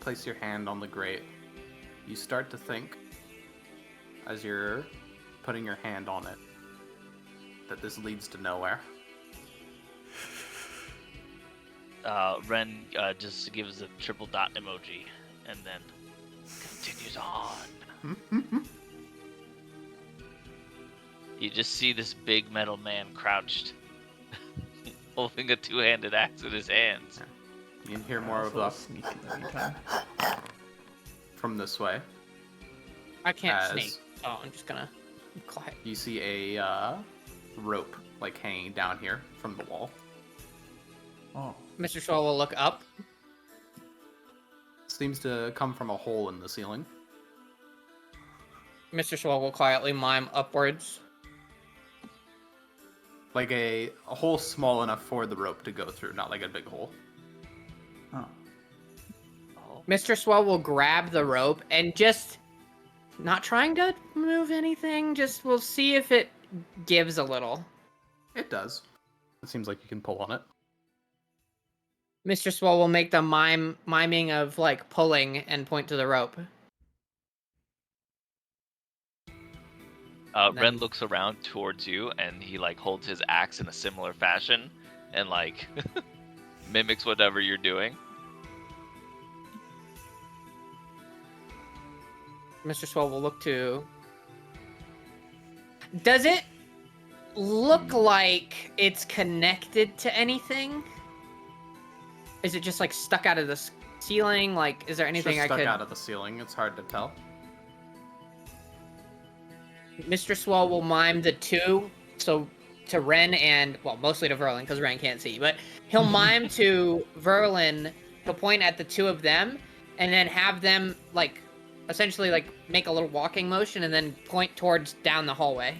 Place your hand on the grate. You start to think, as you're putting your hand on it, that this leads to nowhere. Ren just gives a triple dot emoji and then continues on. You just see this big metal man crouched, holding a two-handed axe in his hands. You can hear more of Also the sneak in the meantime. from this way. I can't As- sneak. Oh, I'm just gonna be quiet. You see a rope like hanging down here from the wall. Oh. Mr. Shaw will look up. Seems to come from a hole in the ceiling. Mr. Shaw will quietly mime upwards. Like a hole small enough for the rope to go through, not like a big hole. Oh. Mr. Swell will grab the rope and just, not trying to move anything, just we'll see if it gives a little. It does. It seems like you can pull on it. Mr. Swell will make the miming of like pulling and point to the rope. Ren Then- looks around towards you and he like holds his axe in a similar fashion and like mimics whatever you're doing. Mr. Swell will look to. Does it look like it's connected to anything? Is it just like stuck out of the ceiling? Like, is there anything Just I stuck could? out of the ceiling. It's hard to tell. Mr. Swell will mime the two, so to Ren and, well, mostly to Verlin, because Ren can't see, but he'll mime to Verlin, he'll point at the two of them, and then have them, like, essentially, like, make a little walking motion, and then point towards down the hallway.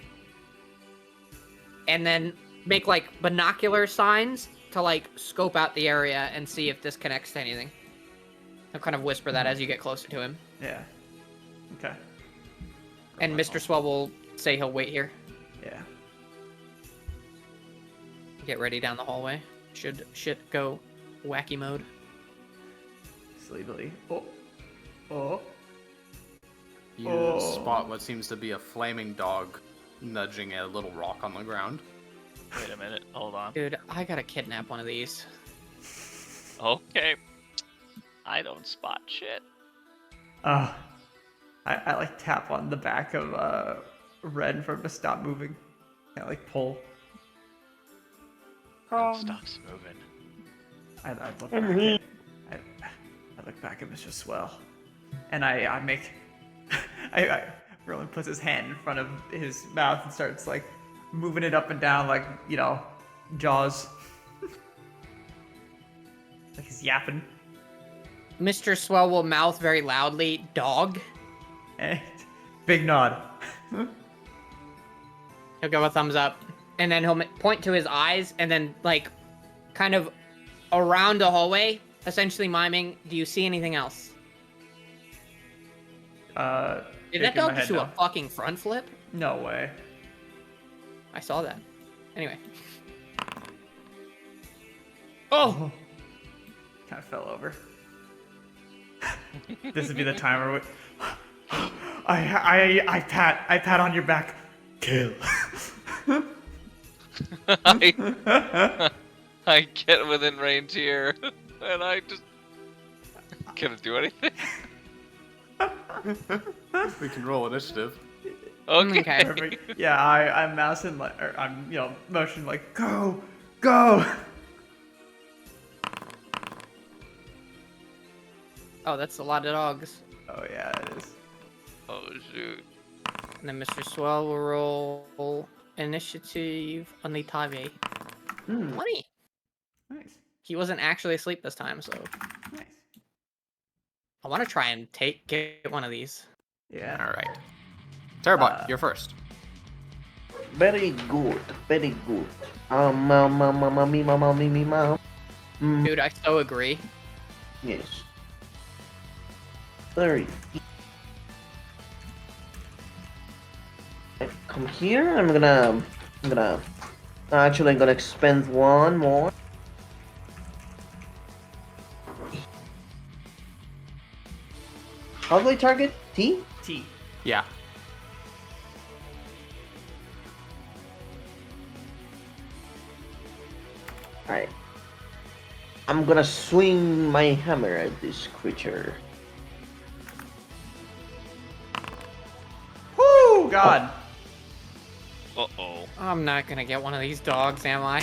And then make, like, binocular signs to, like, scope out the area and see if this connects to anything. He'll kind of whisper that as you get closer to him. Yeah. Okay. And Mr. Swell will say he'll wait here. Yeah. Get ready down the hallway. Should shit go wacky mode. Sleepily. Oh. Oh. You Oh. spot what seems to be a flaming dog nudging a little rock on the ground. Wait a minute, hold on. Dude, I gotta kidnap one of these. Okay. I don't spot shit. I like tap on the back of Ren for him to stop moving. I like pull. Stops moving. I look back at, I look back at Mr. Swell, and I make Roland puts his hand in front of his mouth and starts like moving it up and down like, you know, Jaws. Like he's yapping. Mr. Swell will mouth very loudly, "Dog." Eh, big nod. He'll give a thumbs up, and then he'll point to his eyes, and then like, kind of around the hallway, essentially miming, "Do you see anything else?" Did that shaking dog my just head do a no. fucking front flip? No way. I saw that. Anyway. Oh! Kind of fell over. This would be the time where I pat on your back. Kill. I get within range here, and I just can't do anything. We can roll initiative. Okay. Perfect. Yeah, I'm mousing like, or I'm motioning like, go. Oh, that's a lot of dogs. Oh yeah, it is. Oh shoot. And then Mr. Swell will roll initiative on the TV. 20. Nice. He wasn't actually asleep this time, so Nice. I want to try and get one of these. Yeah. All right. Terrabot, you're first. Very good, very good. Me. Dude, I so agree. Yes. 30. Come here. I'm gonna expend one more. How do I target? T? T. Yeah. Alright. I'm gonna swing my hammer at this creature. Whoo! God. Uh-oh. I'm not gonna get one of these dogs, am I?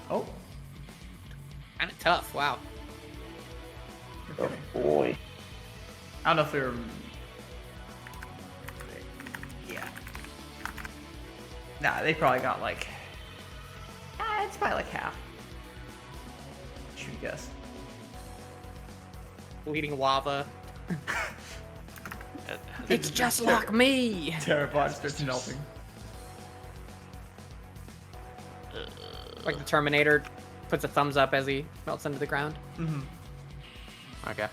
Oh. Kind of tough. Wow. Oh boy. I don't know if we were. Yeah. Nah, they probably got like. It's probably like half. Should we guess? Bleeding lava. It's just like me. Terrabot starts melting. Like the Terminator puts a thumbs up as he melts into the ground. Mm-hmm. Okay.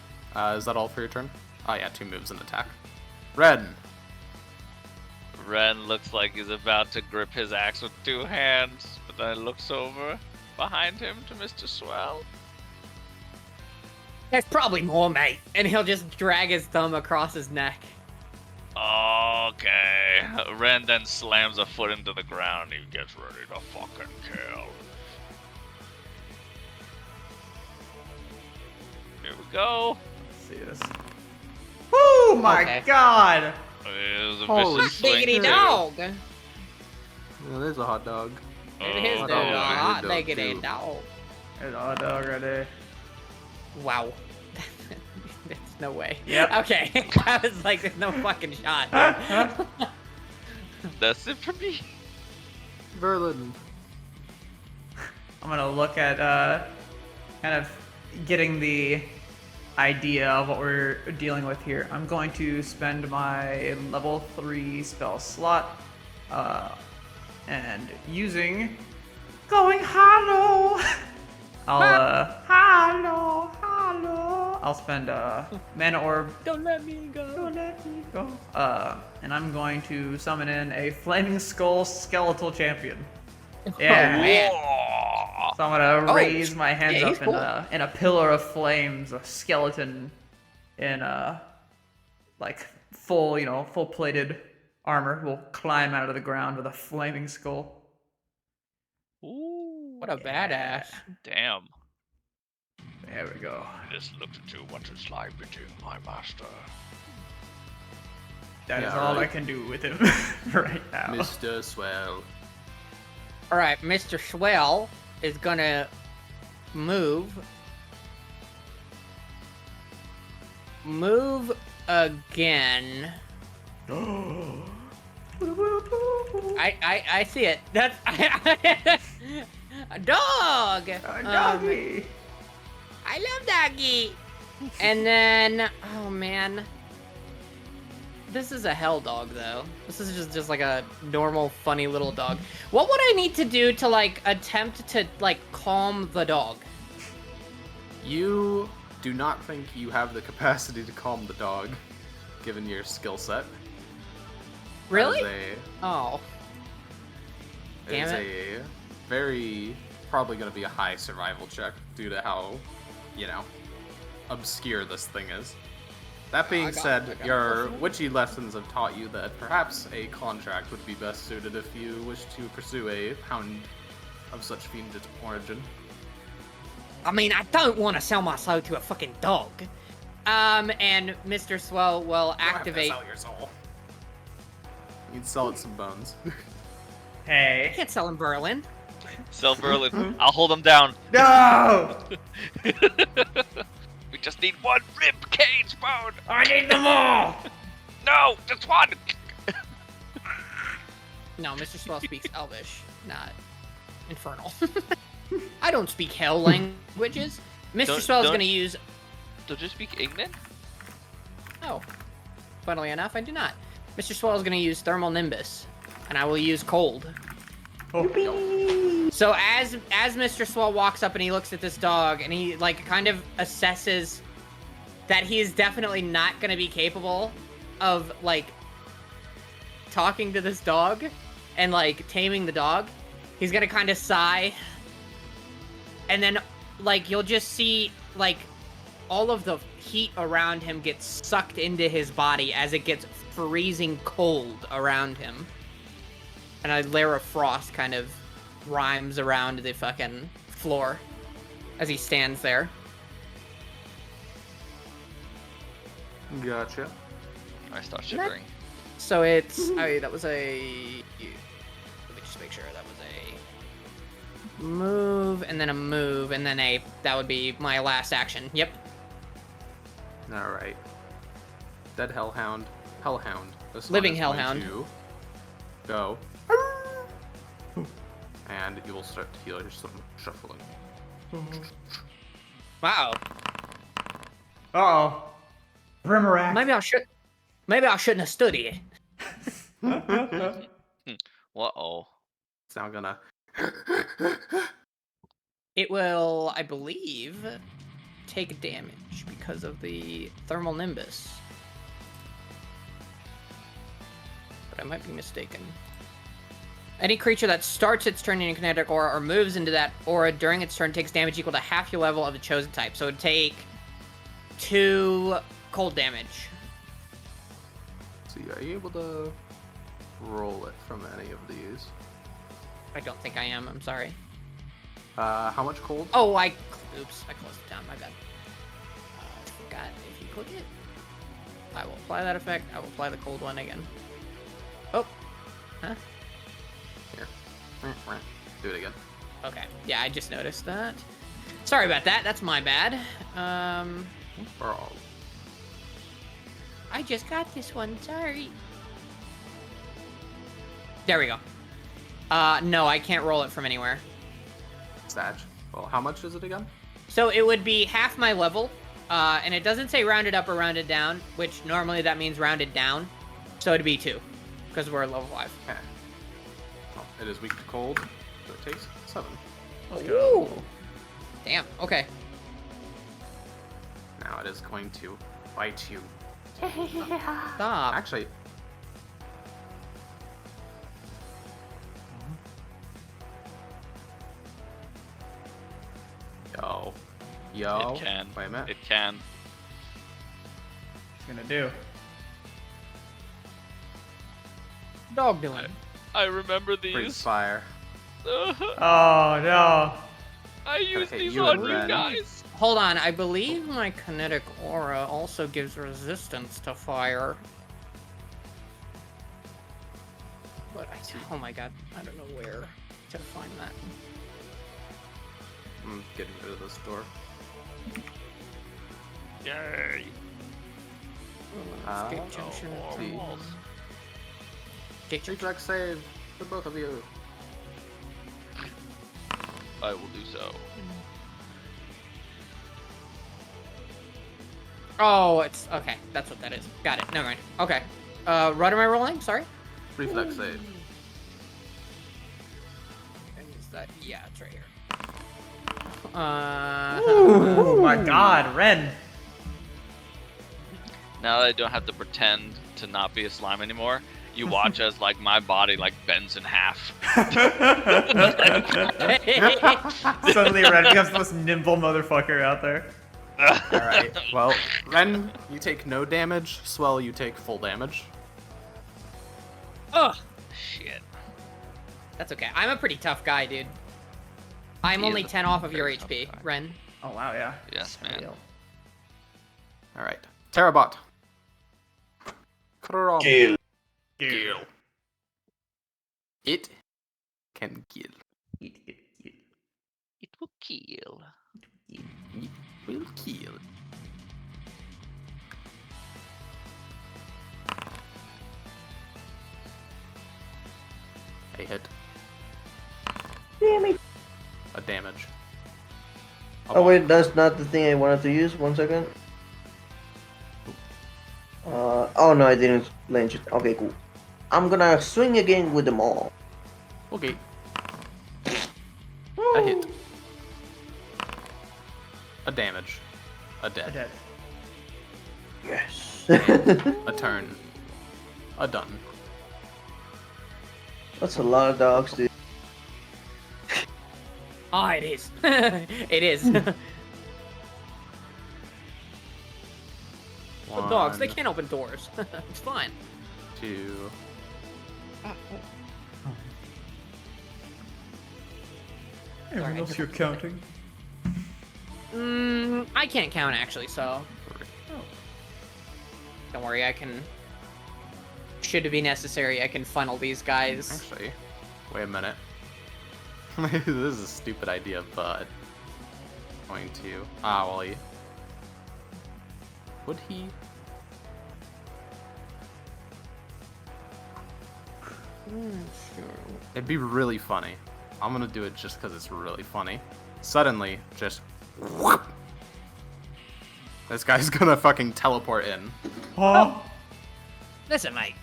Is that all for your turn? Oh yeah, 2 moves and attack. Red. Ren looks like he's about to grip his axe with 2 hands, but then looks over behind him to Mr. Swell. There's probably more, mate. And he'll just drag his thumb across his neck. Okay. Ren then slams a foot into the ground. He gets ready to fucking kill. Here we go. Let's see this. Woo! My Okay. God! There's a Holy vicious swing Biggity too. dog. Yeah, there's a hot dog. It is Oh, the boy. hot Dog biggity too. dog. There's a hot dog right there. Wow. There's no way. Yep. Okay. I was like, there's no fucking shot. That's it for me. Verlin. I'm gonna look at kind of getting the idea of what we're dealing with here. I'm going to spend my level 3 spell slot and using going hollow. Hollow. I'll spend mana orb. Don't let me go. Don't let me go. And I'm going to summon in a flaming skull skeletal champion. Yeah. man. So I'm gonna Oh, raise my hands yeah, he's up in a pillar of flames, a skeleton in like full, full plated armor will climb out of the ground with a flaming skull. Ooh, What a badass. damn. There we go. Just looked into what is lie between my master. That is Yeah, all I right. can do with him right now. Mr. Swell. Alright, Mr. Swell is gonna move again. I see it. That's a dog. A doggy. I love doggy. And then, oh man, this is a hell dog though. This is just like a normal, funny little dog. What would I need to do to like attempt to like calm the dog? You do not think you have the capacity to calm the dog, given your skill set. Really? That is Oh. It's Damn a very, probably going to be a high survival check due to how, you know, obscure this thing is. That being said, your witchy lessons have taught you that perhaps a contract would be best suited if you wish to pursue a hound of such fiendish origin. I mean, I don't want to sell my soul to a fucking dog. And Mr. Swell will activate. You don't have to sell your soul. You can sell it some bones. I Hey. can't sell in Berlin. Sell Berlin. I'll hold him down. No! We just need one rib cage bone. I need them all! No, just one. No, Mr. Swell speaks Elvish, not Infernal. I don't speak hell languages. Mr. Swell is going to use... Don't you speak Ignan? Oh. Funnily enough, I do not. Mr. Swell is going to use Thermal Nimbus, and I will use Cold. Oh. So as Mr. Swell walks up and he looks at this dog, and he, like, kind of assesses that he is definitely not going to be capable of, like, talking to this dog and, like, taming the dog, he's going to kind of sigh. And then, like, you'll just see, like, all of the heat around him gets sucked into his body as it gets freezing cold around him. And a layer of frost kind of rhymes around the fucking floor as he stands there. Gotcha. I start shivering. So it's... that was a... Let me just make sure that was a... move, and then a move, and then a... That would be my last action. Yep. Alright. Dead Hellhound. Hellhound. This Living one is going Hellhound. to go. And you will start to hear some shuffling. Wow. Uh-oh. Brimarack. Maybe I shouldn't have stood here. Uh-oh. It's now gonna... It will, I believe, take damage because of the Thermal Nimbus. But I might be mistaken. Any creature that starts its turn in a kinetic aura or moves into that aura during its turn takes damage equal to half your level of the chosen type. So it would take 2 cold damage. So are you able to roll it from any of these? I don't think I am. I'm sorry. How much cold? Oh, oops, I closed it down. My bad. I forgot if you click it. I will apply that effect. I will apply the cold one again. Oh. Huh? Here. Do it again. Okay. Yeah, I just noticed that. Sorry about that. That's my bad. Or all. I just got this one. Sorry. There we go. No, I can't roll it from anywhere. Sag. Well, how much is it again? So it would be half my level, and it doesn't say rounded up or rounded down, which normally that means rounded down. So it'd be 2, because we're at level 5. Okay. Well, it is weak to cold, so it takes 7. Ooh. Damn. Okay. Now it is going to bite you. Stop. Actually, Yo. It can. Wait a minute. It can. What's it gonna do? Dog doing. I remember Freeze these. fire. Oh no. I used hit these you on and you Ren. guys. Hold on. I believe my kinetic aura also gives resistance to fire. But oh my god, I don't know where to find that. I'm getting rid of this door. Yay. Escape junction. More see. walls. kicked you. Reflex save for both of you. I will do so. Oh, it's okay. That's what that is. Got it. Never mind. Okay. What am I rolling? Sorry. Reflex save. Is that? Yeah, it's right here. Oh my God, Ren. Now that I don't have to pretend to not be a slime anymore, you watch as like my body like bends in half. Suddenly, Ren becomes the most nimble motherfucker out there. Alright, well, Ren, you take no damage. Swell, you take full damage. Ugh. Shit. That's okay. I'm a pretty tough guy, dude. I'm He only is a 10 off of your very tough HP, guy. Ren. Oh wow, yeah. Yes, man. Real. Alright. Terabot. Krom. Kill. Kill. It can kill. Eat. It will kill. It will kill. A hit. Damn it. A damage. Oh wait, that's not the thing I wanted to use. 1 second. Oh no, I didn't launch it. Okay, cool. I'm gonna swing again with them all. Okay. A hit. A damage. A dead. Dead. Yes. A turn. A done. That's a lot of dogs, dude. Ah, it is. It is. The dogs, they One, can't open doors. It's fine. 2. Everyone else you're counting. I can't count actually, so don't worry. I can. Should it be necessary, I can funnel these guys. Actually, wait a minute. This is a stupid idea, but going to Ollie. Would he? It'd be really funny. I'm gonna do it just because it's really funny. Suddenly, just whoop. This guy's gonna fucking teleport in. Huh? Listen, mate.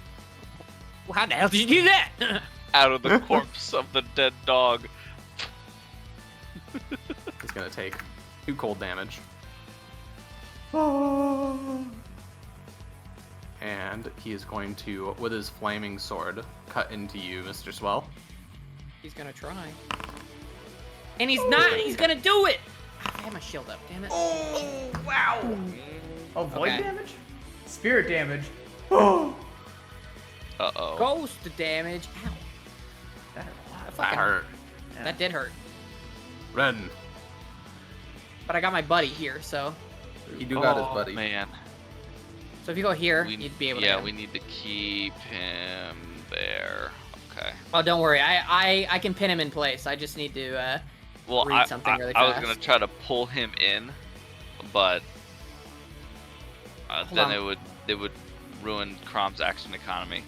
Well, how the hell did you do that? Out of the corpse of the dead dog. He's gonna take 2 cold damage. And he is going to, with his flaming sword, cut into you, Mr. Swell. He's gonna try. And he's not. He's gonna do it. I had my shield up. Damn it. Oh wow. Oh, void Okay. damage? Spirit damage. Uh-oh. Ghost damage. Ow. That hurt a lot. That That fucking hurt. Yeah. That did hurt. Ren, But I got my buddy here, so he do got his Oh, buddy. man. so if you go here, We- you'd be able to. yeah, hit him. we need to keep him there. Okay. Oh, don't worry. I can pin him in place. I just need to. Well, Read something really I was fast. gonna try to pull him in, but Hold then on. it would ruin Crom's action economy.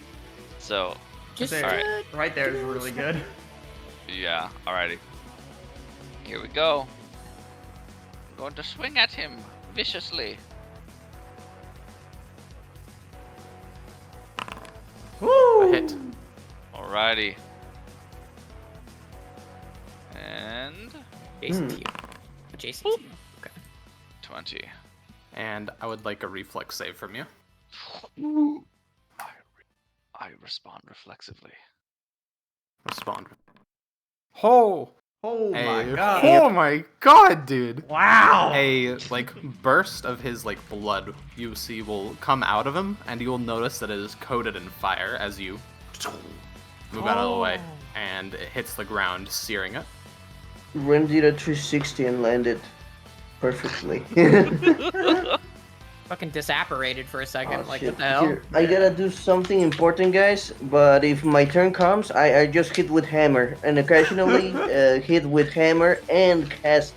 So Just. There. Alright. Right there is really good. yeah, alrighty. Here we go. I'm going to swing at him viciously. A hit. Alrighty. And Adjacent to you. Adjacent to you. Okay. 20. And I would like a reflex save from you. I respond reflexively. Respond. Oh! Oh my A- god. Oh my god, dude! Wow. A like burst of his like blood you see will come out of him, and you will notice that it is coated in fire as you move out of the way, and it hits the ground, searing it. Ren did a 360 and landed perfectly. Fucking disapparated for a second. Oh, like shit. what the hell? Here, I gotta do something important, guys. But if my turn comes, I just hit with hammer and occasionally hit with hammer and cast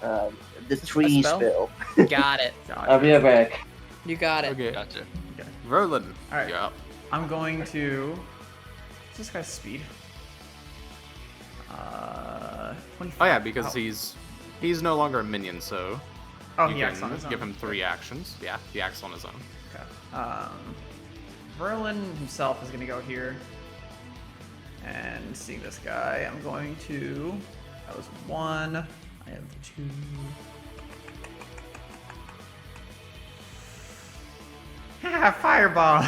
the tree spell? spell. Got it. I'll be right back. You got it. Okay, Gotcha. Roland, Alright. you're up. I'm going to What's this guy's speed? 25. Oh yeah, because Oh. he's no longer a minion, so Oh, you he acts on can his own. give him 3 actions. Yeah, he acts on his own. Okay. Verlin himself is gonna go here. And seeing this guy, I'm going to. That was 1. I have 2. Fireball!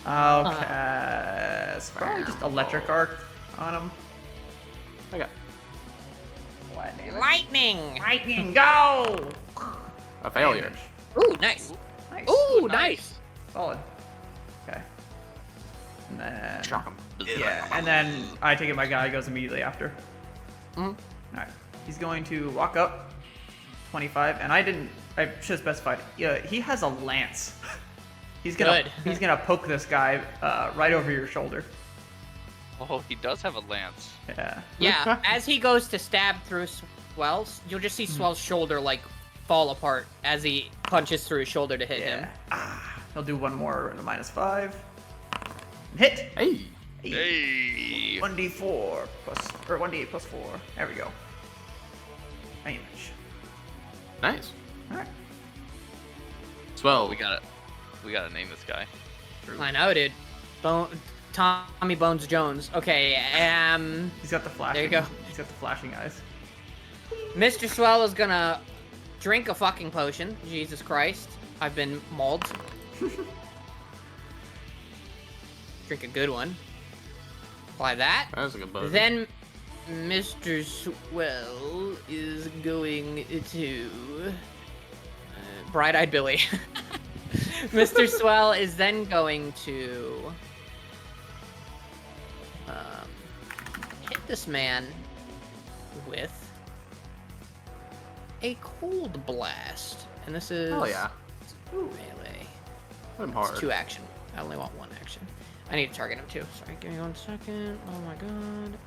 I'll cast probably just electric arc on him. Okay. Lightning! Lightning, go! A failure. Damage. Ooh, nice. Nice. Ooh, nice. Solid. Okay. And then. Shock him. Yeah, and then I take it my guy goes immediately after. Mhm. Alright. He's going to walk up 25, and I should have specified. He has a lance. He's gonna poke this guy right over your shoulder. Oh, he does have a lance. Yeah. Yeah, as he goes to stab through Swell's, you'll just see Swell's shoulder like fall apart as he punches through his shoulder to hit him. He'll do one more -5. Hit. Hey. Hey. 1d4 plus or 1d8 plus 4. There we go. Damage. Nice. All right. Swell. We gotta name this guy. I know, dude. Tommy Bones Jones. Okay, He's got the flashing. There you go. He's got the flashing eyes. Mr. Swell is gonna drink a fucking potion. Jesus Christ. I've been mauled. Drink a good one. Apply that. That was a good buzz. Then Mr. Swell is going to Bright-Eyed Billy. Mr. Swell is then going to hit this man with a cold blast, and this is Oh yeah. melee. Hit him It's hard. 2 action. I only want 1 action. I need to target him too. Sorry, give me 1 second. Oh my god.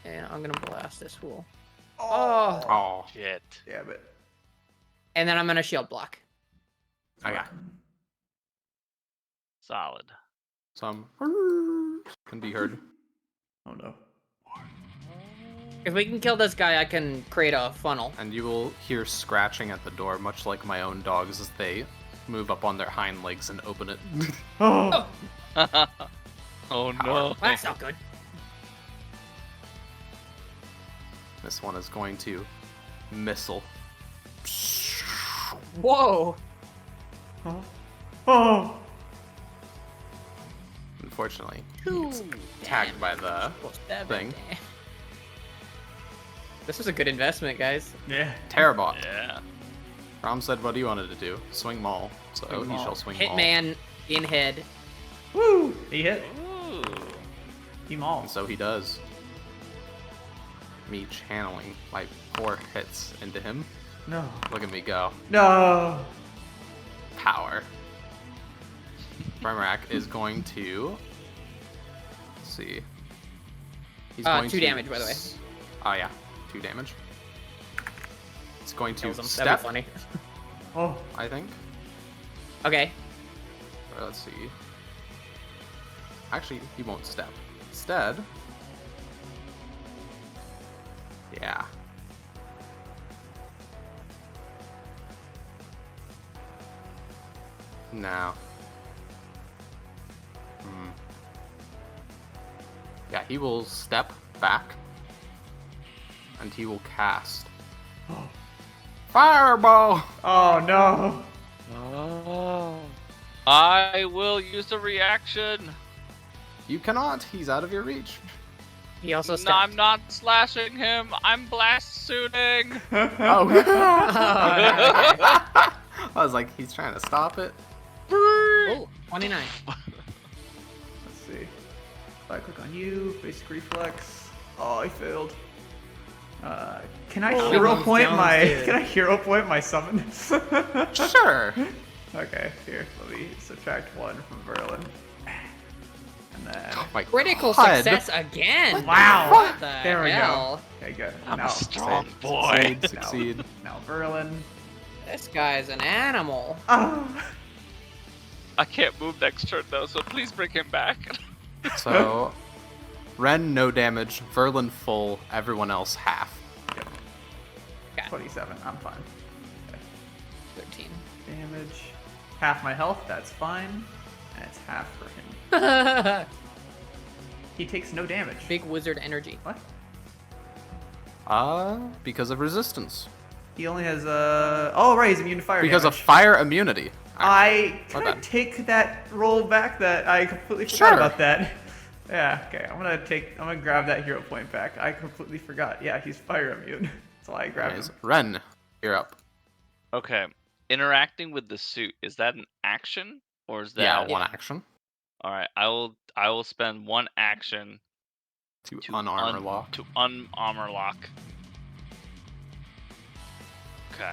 And I'm gonna blast this fool. Oh. Oh. Shit. Yeah, but And then I'm gonna shield block. Okay. Solid. Some can be heard. oh no. If we can kill this guy, I can create a funnel. And you will hear scratching at the door, much like my own dogs as they move up on their hind legs and open it. Oh. Oh no. Well, that's not good. This one is going to missile. Whoa. Oh. Unfortunately, Ooh, tagged by the damn. thing. This was a good investment, guys. Yeah. Terrabot. Yeah. Rom said what he wanted to do. Swing Maul. So Swing he Maul. shall swing Maul. Hitman in head. Woo! He hit. Ooh. He mauled. And so he does. Me channeling my 4 hits into him. No. Look at me go. No. Power. Primarak is going to. Let's see. He's 2 damage, by the way. Oh yeah, 2 damage. It's going to Kills him. step. That'd be funny. Oh. I think. Okay. Or let's see. Actually, he won't step. Instead. Yeah. No. Yeah, he will step back. And he will cast. Fireball! Oh no. Oh. I will use a reaction. You cannot. He's out of your reach. He also No, stepped. I'm not slashing him. I'm blast suiting. Oh. Okay. I was like, he's trying to stop it. Oh, 29. Let's see. If I click on you, basic reflex. Oh, I failed. Can I hero Jones, point my? dude. Can I hero point my summon? Sure. Okay, here. Let me subtract 1 from Verlin. And then. Oh my Critical God. success again. Wow. What the There we hell? go. Okay, good. I'm now, a strong boy. Succeed, succeed. Now Verlin. This guy's an animal. Oh. I can't move next turn though, so please bring him back. So, Ren, no damage. Verlin, full. Everyone else, half. 27. I'm fine. 13. Damage. Half my health. That's fine. And it's half for him. He takes no damage. Big wizard energy. What? Because of resistance. He only has oh right, he's immune to fire Because of damage. fire immunity. Can My I bad. take that roll back? That I completely forgot Sure. about that. Yeah, okay. I'm gonna grab that hero point back. I completely forgot. Yeah, he's fire immune. That's why I grabbed Anyways, him. Ren, you're up. Okay. Interacting with the suit, is that an action or is that Yeah, one action Alright, I will spend one action to unarmor lock. to unarmor lock. Okay.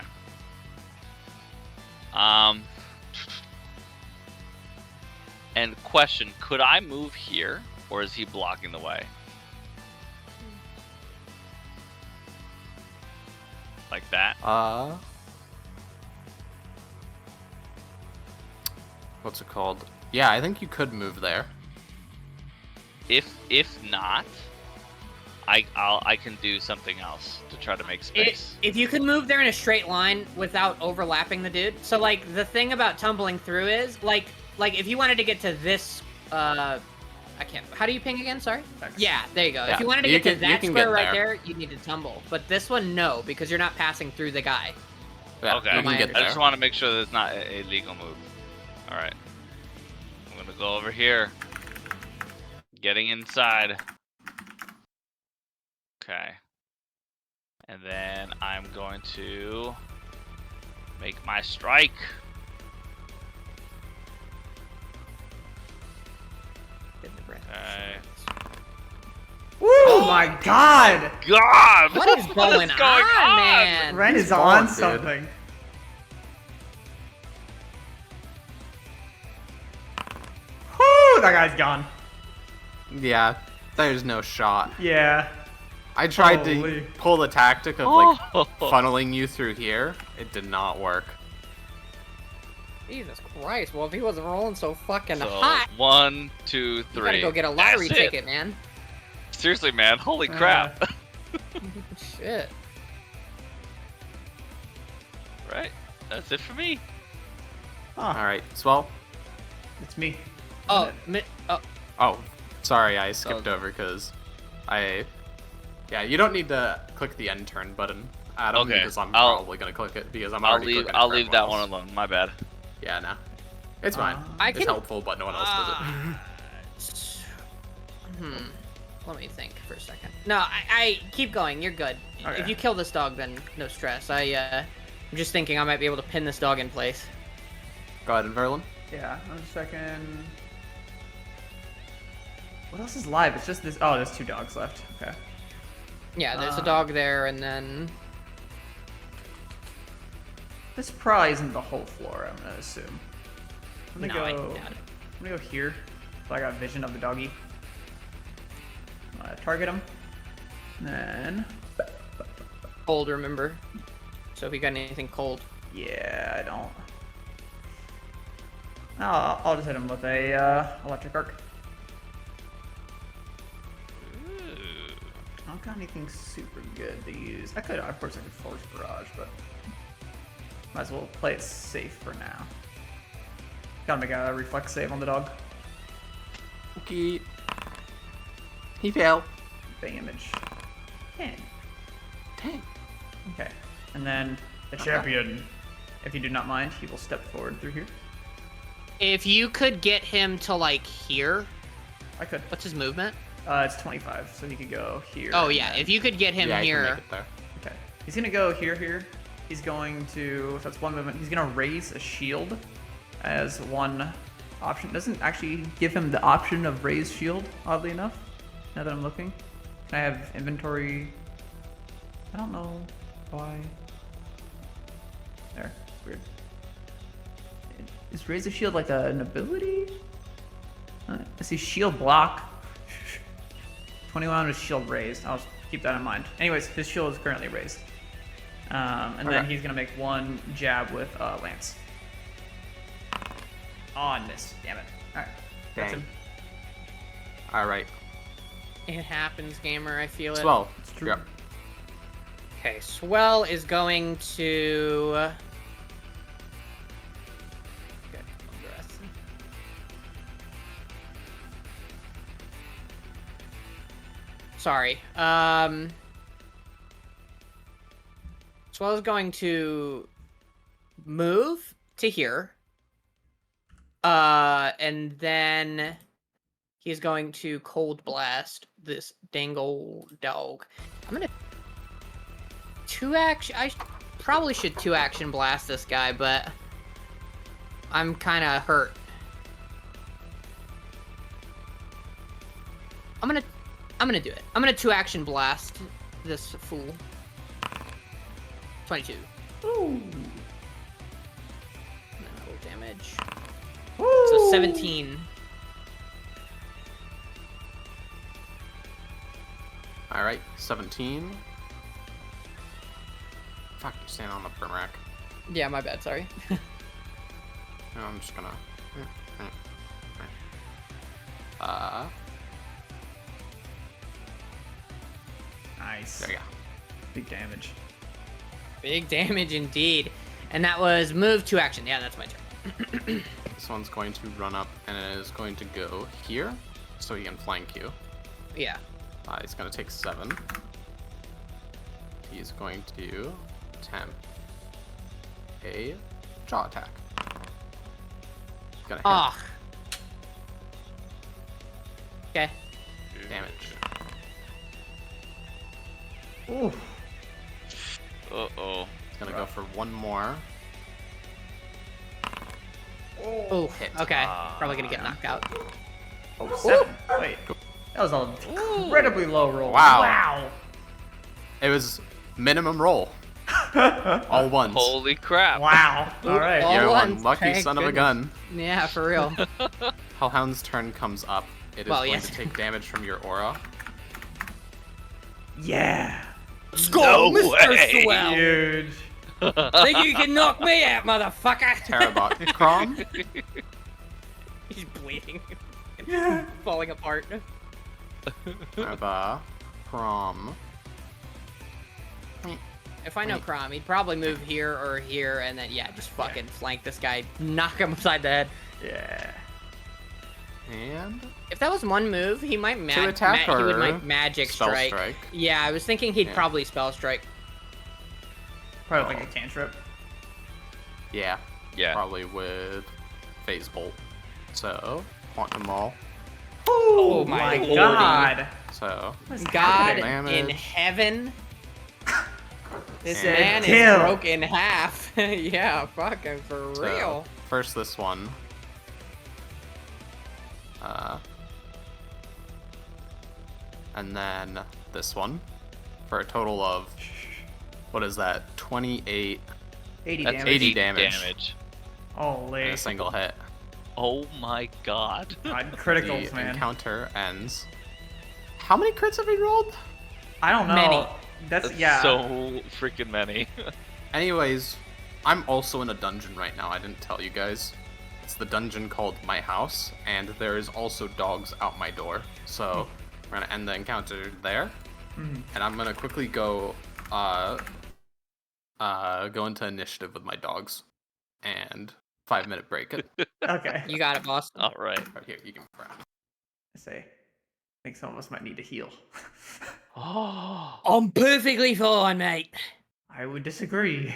And question, could I move here or is he blocking the way? Like that? What's it called? Yeah, I think you could move there. If not, I can do something else to try to make space. If you can move there in a straight line without overlapping the dude. So like the thing about tumbling through is like if you wanted to get to this I can't. How do you ping again? Sorry. X. Yeah, there you go. Yeah, If you wanted to you get to can- you that can square get right there. there, you need to tumble. But this one, no, because you're not passing through the guy. Yeah, Okay, you can get I there. just want to make sure that it's not a legal move. Alright. I'm gonna go over here. Getting inside. Okay. And then I'm going to make my strike. Get the breath. Okay. Woo! My God! God! What is going, going on, man? Ren is balling, on dude. something. Whoo! That guy's gone. Yeah, there's no shot. Yeah. I tried Holy. to pull the tactic of like Oh. funneling you through here. It did not work. Jesus Christ! Well, if he wasn't rolling so fucking So, hot, 1, 2, you 3. gotta go get a lottery That's it. ticket, man. Seriously, man. Holy crap. Shit. Right. That's it for me. Huh. All right, Swell. It's me. Oh, Oh, sorry, I skipped over because yeah, you don't need to click the end turn button, Adam, Okay, because I'm I'll- probably gonna click it because I'm I'll already leave clicking it I'll for leave everyone that one else. alone. My bad. Yeah, no, it's fine. I It's can- helpful, but no one else does it. Let me think for a second. No, I keep going. You're good. Okay. If you kill this dog, then no stress. I'm just thinking I might be able to pin this dog in place. Go ahead, and Verlin. Yeah, 1 second. What else is live? It's just this. Oh, there's 2 dogs left. Okay. Yeah, there's a dog there, and then This probably isn't the whole floor, I'm gonna assume. I'm gonna No, I go. doubt it. I'm gonna go here. So I got vision of the doggy. I'm gonna target him. Then. cold. Remember. So if you got anything cold, Yeah, I don't. I'll just hit him with a electric arc. I don't got anything super good to use. I could, of course, I could force barrage, but might as well play it safe for now. Gotta make a reflex save on the dog. Okay. He failed. Damage. 10. 10. Okay. And then the champion, if you do not mind, he will step forward through here. if you could get him to like here, I could. what's his movement? It's 25, so he could go here. Oh and yeah, then- if you could get him Yeah, I can here. make it there. Okay. He's gonna go here. He's going to, so that's one movement. He's gonna raise a shield as one option. Doesn't actually give him the option of raise shield, oddly enough, now that I'm looking. Can I have inventory? I don't know why. There, weird. Is raise a shield like an ability? I see shield block. 21 is shield raised. I'll keep that in mind. Anyways, his shield is currently raised. And then Okay. he's gonna make one jab with Lance. on miss. Damn it. Alright. That's Dang. him. Alright. It happens, gamer. I feel it. Swell. It's true. Yep. Okay, Swell is going to. Okay, long breath. Sorry. Swell is going to move to here. And then he's going to cold blast this dangle dog. I'm gonna I probably should 2-action blast this guy, but I'm kind of hurt. I'm gonna do it. I'm gonna 2-action blast this fool. 22. Ooh. No damage. Woo. So 17. Alright, 17. Fuck, you're standing on the brim rack. Yeah, my bad. Sorry. No, I'm just gonna. Nice. There you go. Big damage. Big damage indeed. And that was move 2-action. Yeah, that's my turn. This one's going to run up and it is going to go here, so he can flank you. Yeah. He's going to take 7. He's going to attempt a jaw attack. Gonna hit. Ah. Okay. Damage. Ooh. Uh-oh. He's gonna go for one more. Oh, Hit. okay. Probably gonna get knocked out. Oh, 7. Wait. That was an incredibly low roll. Wow. Wow. It was minimum roll. All ones. Holy crap. Wow. All right. All You're one ones, lucky thank son of a goodness. gun. Yeah, for real. Hellhound's turn comes up. It is Well, going yes. to take damage from your aura. Yeah. Go, No Mr. way. Swell. Huge. Think you can knock me out, motherfucker? Terabot. Crom. He's bleeding. Falling apart. Terabot. Crom. If I know Crom, he'd probably move here or here, and then yeah, just fucking flank this guy, knock him upside the head. Yeah. And If that was one move, he might attack he would or might magic spell strike. strike. Yeah, I was thinking he'd Yeah. probably spell strike. Probably like a cantrip. Yeah. Yeah. Probably with Phase Bolt. So, Quantum Maul. Oh my my lordy. God. So, God Damage. in heaven. This And man kill. is broke in half. Yeah, fucking for so real. first this one. And then this one. For a total of, what is that? 28 80 That's damage. 80 damage. in Holy. a single hit. Oh my god. God, criticals, The man. encounter ends. How many crits have we rolled? I don't know. Many. That's yeah. So freaking many. Anyways, I'm also in a dungeon right now. I didn't tell you guys. It's the dungeon called My House, and there is also dogs out my door. So we're gonna end the encounter there, Mhm. and I'm gonna quickly go go into initiative with my dogs, and 5-minute break it. Okay. You got it, boss. All right. Right here, you can grab. I say. I think some of us might need to heal. Oh. I'm perfectly fine, mate. I would disagree.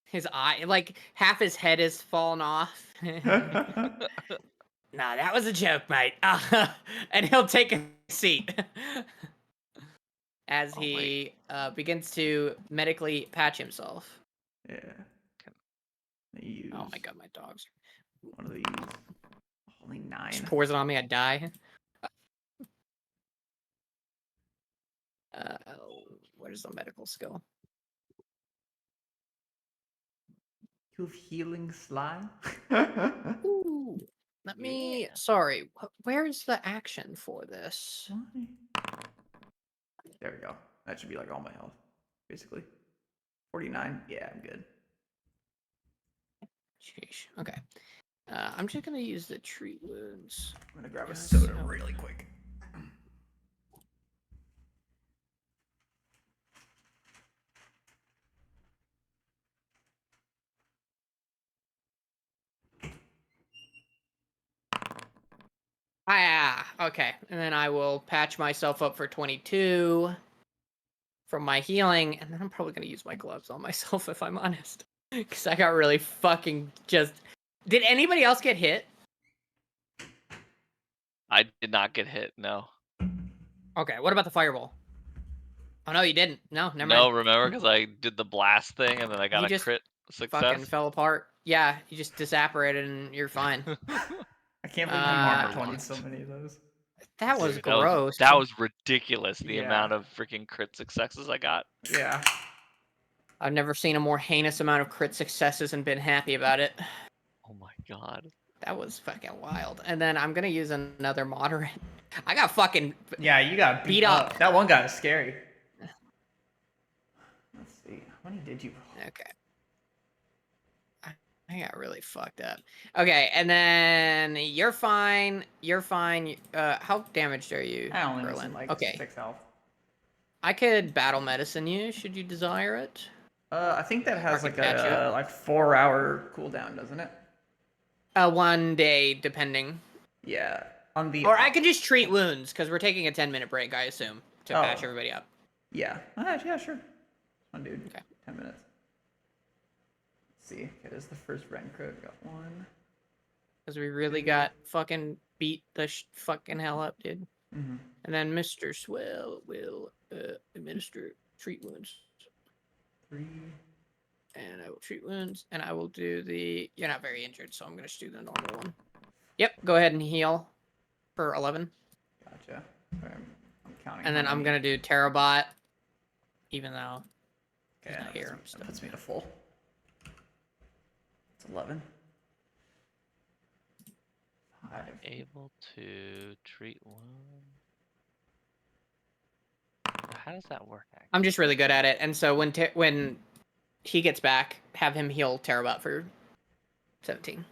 His eye, like half his head is fallen off. Nah, that was a joke, mate. And he'll take a seat as Oh, he begins to medically patch himself. Yeah. Use Oh my god, my dogs. one of these. Only 9. Just pours it on me, I die. Where's the medical skill? You have healing slime? Ooh, let me. Sorry, where's the action for this? There we go. That should be like all my health, basically. 49. Yeah, I'm good. Sheesh. Okay. I'm just gonna use the treat wounds. I'm gonna grab a Yes, soda so- really quick. Okay. And then I will patch myself up for 22 from my healing, and then I'm probably gonna use my gloves on myself if I'm honest, because I got really fucking just. Did anybody else get hit? I did not get hit. No. Okay. What about the fireball? Oh no, you didn't. No, never No, mind. remember because I did the blast thing and then I got You a just crit Fucking success. fell apart. Yeah, you just disapparated and you're fine. I can't believe you Armor marked 20 locked. so many of those. That was Dude, gross. that was ridiculous. The Yeah. amount of freaking crit successes I got. Yeah. I've never seen a more heinous amount of crit successes and been happy about it. Oh my god. That was fucking wild. And then I'm gonna use another moderate. I got fucking Yeah, you got beat Beat up. up. That one guy is scary. Let's see. How many did you roll? okay. I got really fucked up. Okay, and then you're fine. You're fine. How damaged are you, I only Berlin? missing like Okay, 6 health. I could battle medicine you. Should you desire it? I think that has I like can patch you a 4-hour cooldown, doesn't it? 1 day, depending. Yeah. On the Or I could just treat wounds because we're taking a 10-minute break, I assume, to patch Oh. everybody up. Yeah. Yeah, sure. One dude. Okay. 10 minutes. Let's see. It is the first rank crit. We got 1. Because we really got fucking beat the fucking hell up, dude. Mm-hmm. And then Mr. Swell will administer treat wounds. 3. And I will treat wounds, and I will do the... You're not very injured, so I'm going to just do the normal one. Yep, go ahead and heal for 11. Gotcha. Sorry, I'm counting. And then I'm going to do Terabot, even though... Okay, not here, I'm that still- puts me to full. It's 11. 5. Able to treat one. How does that work? Actually? I'm just really good at it, and so when he gets back, have him heal Terabot for 17.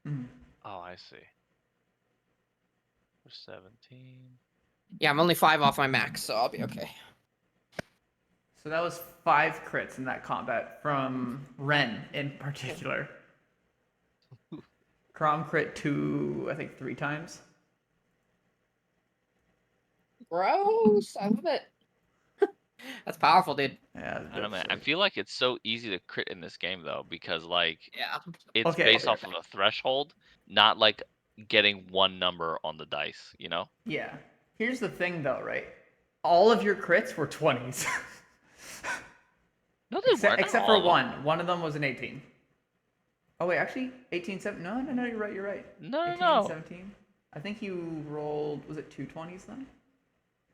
Mm. Oh, I see. For 17. Yeah, I'm only 5 off my max, so I'll be okay. So that was 5 crits in that combat from Ren in particular. Crom crit 2, I think 3 times. Gross! I love it. That's powerful, dude. Yeah. I don't know, man. I that's feel like it's so easy to crit in this game though, because like Yeah. it's Okay. based off of a threshold, not like getting one number on the dice, you know? Yeah. Here's the thing though, right? All of your crits were 20s. No, they weren't. Not except all for of them. one. One of them was an 18. Oh wait, actually 18 7. No, you're right. No, 18 no. 17. I think you rolled, was it 2 20s then?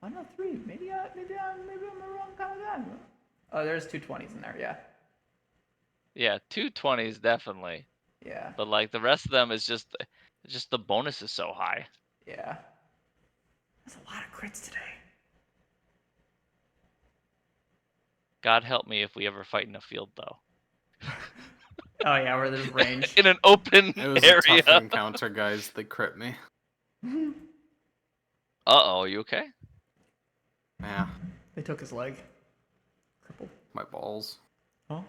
Oh no, 3. Maybe I'm the wrong kind of guy. Oh, there's 2 20s in there. Yeah. Yeah, 220s definitely. Yeah. But like the rest of them is just the bonus is so high. Yeah. That's a lot of crits today. God help me if we ever fight in a field though. Oh yeah, where there's range. In an open It was area. a tough encounter, guys. They crit me. Uh-oh, you okay? Yeah, They took his leg. Crippled. my balls. Oh.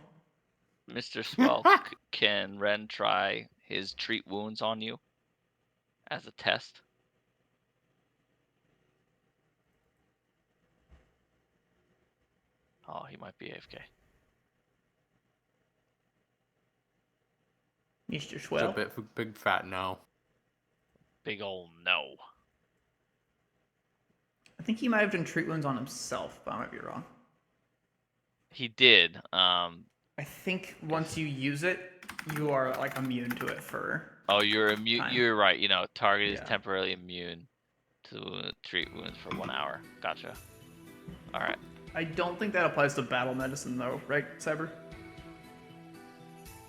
Mr. Swell, can Ren try his treat wounds on you as a test? Oh, he might be AFK. Mr. It's a Swell. big fat no. Big ol' no. I think he might have done treat wounds on himself, but I might be wrong. He did. I think once you use it, you are like immune to it for. Oh, you're immune. Time. You're right. You know, target is Yeah. temporarily immune to treat wounds for 1 hour. Gotcha. All right. I don't think that applies to battle medicine though, right, Cyber?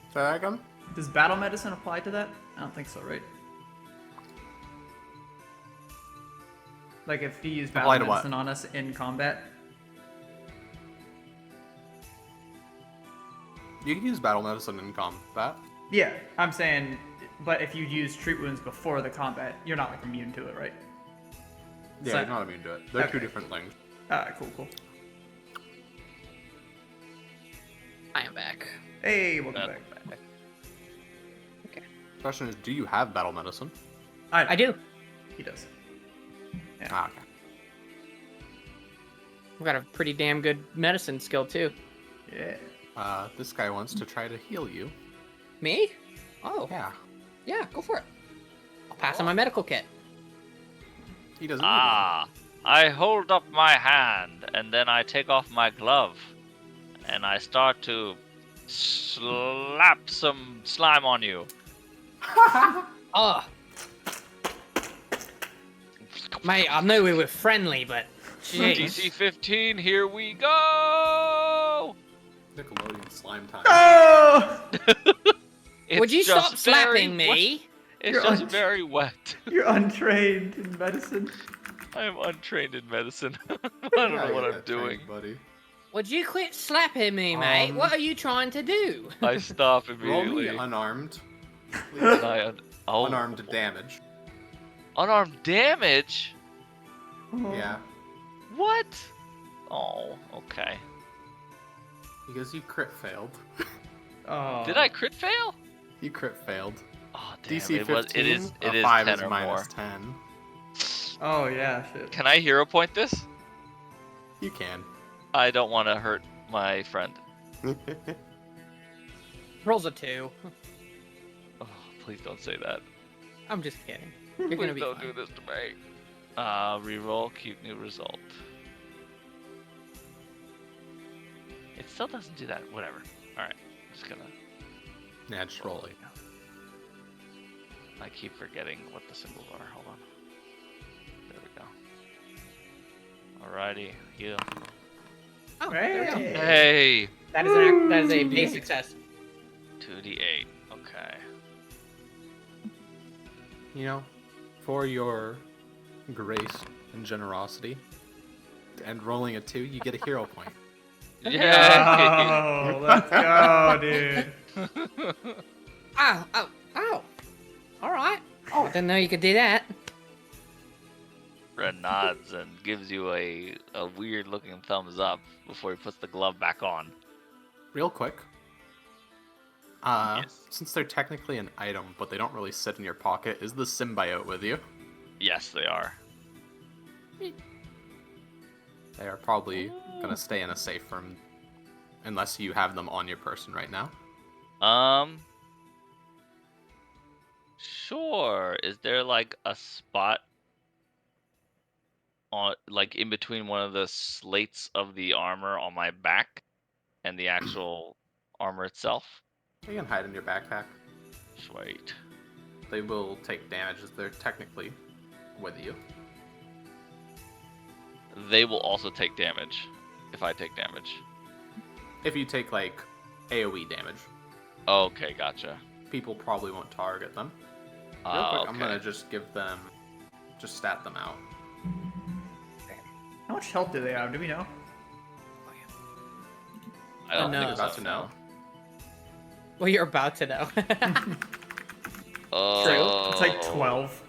Say that again? Does battle medicine apply to that? I don't think so, right? Like if you use battle Apply to what? medicine on us in combat. You can use battle medicine in combat. Yeah, I'm saying But if you use treat wounds before the combat, you're not like immune to it, right? Yeah, So- you're not immune to it. They're two Okay. different things. Alright, cool. I am back. Hey, welcome That- back. Question is, do you have battle medicine? I do. He does. Ah, okay. I've got a pretty damn good medicine skill too. Yeah. This guy wants to try to heal you. Me? Oh, Yeah. go for it. I'll pass on my medical kit. He doesn't need Ah, I hold up my hand and then I take off my glove and I start to slap some slime on you. Oh. Mate, I knew we were friendly, but jeez. DC 15, here we go! one. Nickelodeon slime time. Oh! Would you It's stop just very slapping wet. me? It's You're just un- very wet. You're untrained in medicine. I am untrained in medicine. I don't know what I'm doing. buddy. Would you quit slapping me, mate? Um, What are you trying to do? I stop Roll me immediately. unarmed. And oh, Unarmed damage. unarmed damage? Yeah. What? Oh, okay. Because you crit failed. Oh. Did I crit fail? You crit failed. Oh, damn. DC 15. It is a 5 10 is or minus more. 10. Oh yeah, shit. Can I hero point this? You can. I don't want to hurt my friend. Rolls a 2. Oh, please don't say that. I'm just kidding. You're gonna Please be don't fine. do this to me. Reroll, cute new result. It still doesn't do that. Whatever. Alright. Just gonna. Yeah, just roll it. I keep forgetting what the symbols are. Hold on. There we go. Alrighty. Heal. Oh, there we go. Hey. Hey! That is a big success. 2d8. Okay. You know, for your grace and generosity, and rolling a 2, you get a hero point. Yeah! Oh, let's go, dude. Ow, ow, ow. Alright. Oh, I didn't know you could do that. Red nods and gives you a weird looking thumbs up before he puts the glove back on. Real quick. Yes. Since they're technically an item, but they don't really sit in your pocket, is the symbiote with you? Yes, they are. They are probably gonna stay in a safe room, unless you have them on your person right now. Sure. Is there like a spot on like in between one of the slates of the armor on my back and the actual armor itself? You can hide in your backpack. Sweet. They will take damage as they're technically with you. They will also take damage if I take damage. If you take like AoE damage, Okay, gotcha. people probably won't target them. Real Ah, quick, okay. I'm gonna just stat them out. How much health do they have? Do we know? I don't No. think You're about so, to know. Well, you're about to know. Oh, It's like 12.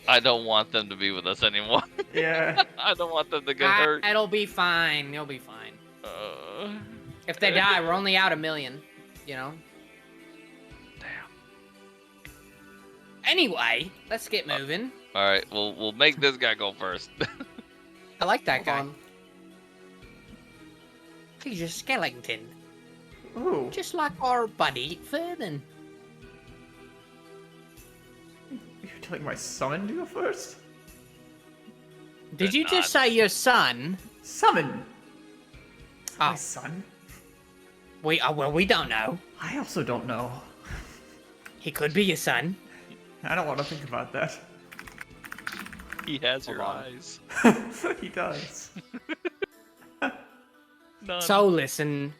I don't want them to be with us anymore. Yeah. I don't want them to get hurt. It'll be fine. You'll be fine. If they die, we're only out 1 million. You know. Damn. Anyway, let's get moving. All right, we'll make this guy go first. I like that Hold guy. on. He's a skeleton, Ooh. just like our buddy Furman. You're telling my son to go first? Did you not. just say your son? Summon. My Oh, son? well, we don't know. I also don't know. He could be your son. I don't want to think about that. He has your Hold on. eyes. He does. None. Soulless and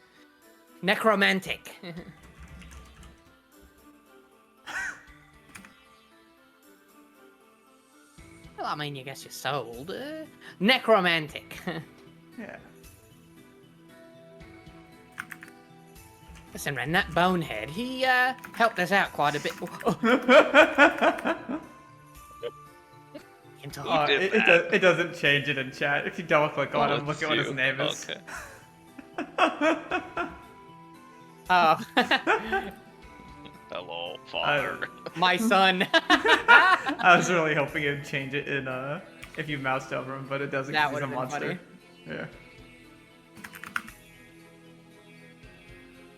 necromantic. Well, I mean, you guess you're sold. Necromantic. Yeah. Listen, Ren, that bonehead, he helped us out quite a bit. Into Who did that? it doesn't change it in chat. If you double click on him, look it's at what his you. name is. Okay. Oh, Hello, father. my son. I was really hoping it'd change it in if you moused over him, but it doesn't That because he's a would've been monster. Yeah.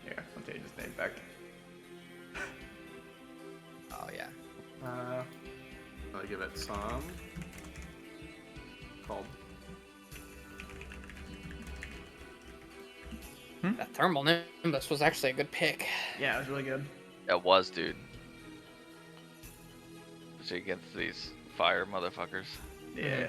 Here, I'll change his name back. Oh yeah. I'll give it some. Called. That thermal nimbus was actually a good pick. Yeah, it was really good. That was, dude. Especially against these fire motherfuckers. Yeah.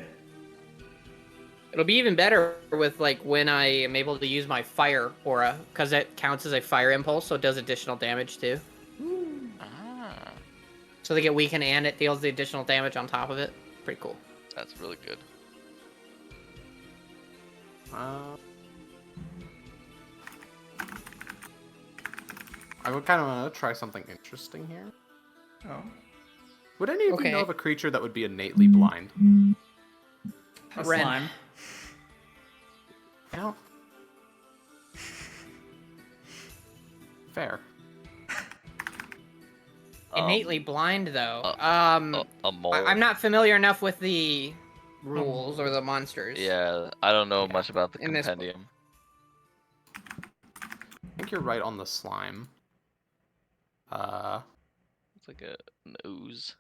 It'll be even better with like when I am able to use my fire aura, because it counts as a fire impulse, so it does additional damage too. Ah, So they get weakened and it deals the additional damage on top of it. Pretty cool. that's really good. I would kind of want to try something interesting here. Oh. Would any of Okay. you know of a creature that would be innately blind? A Ren. slime. No. Fair. Innately blind though. A mole. I'm not familiar enough with the rules or the monsters. Yeah, I don't know much about the In this book. compendium. I think you're right on the slime. It's like an ooze.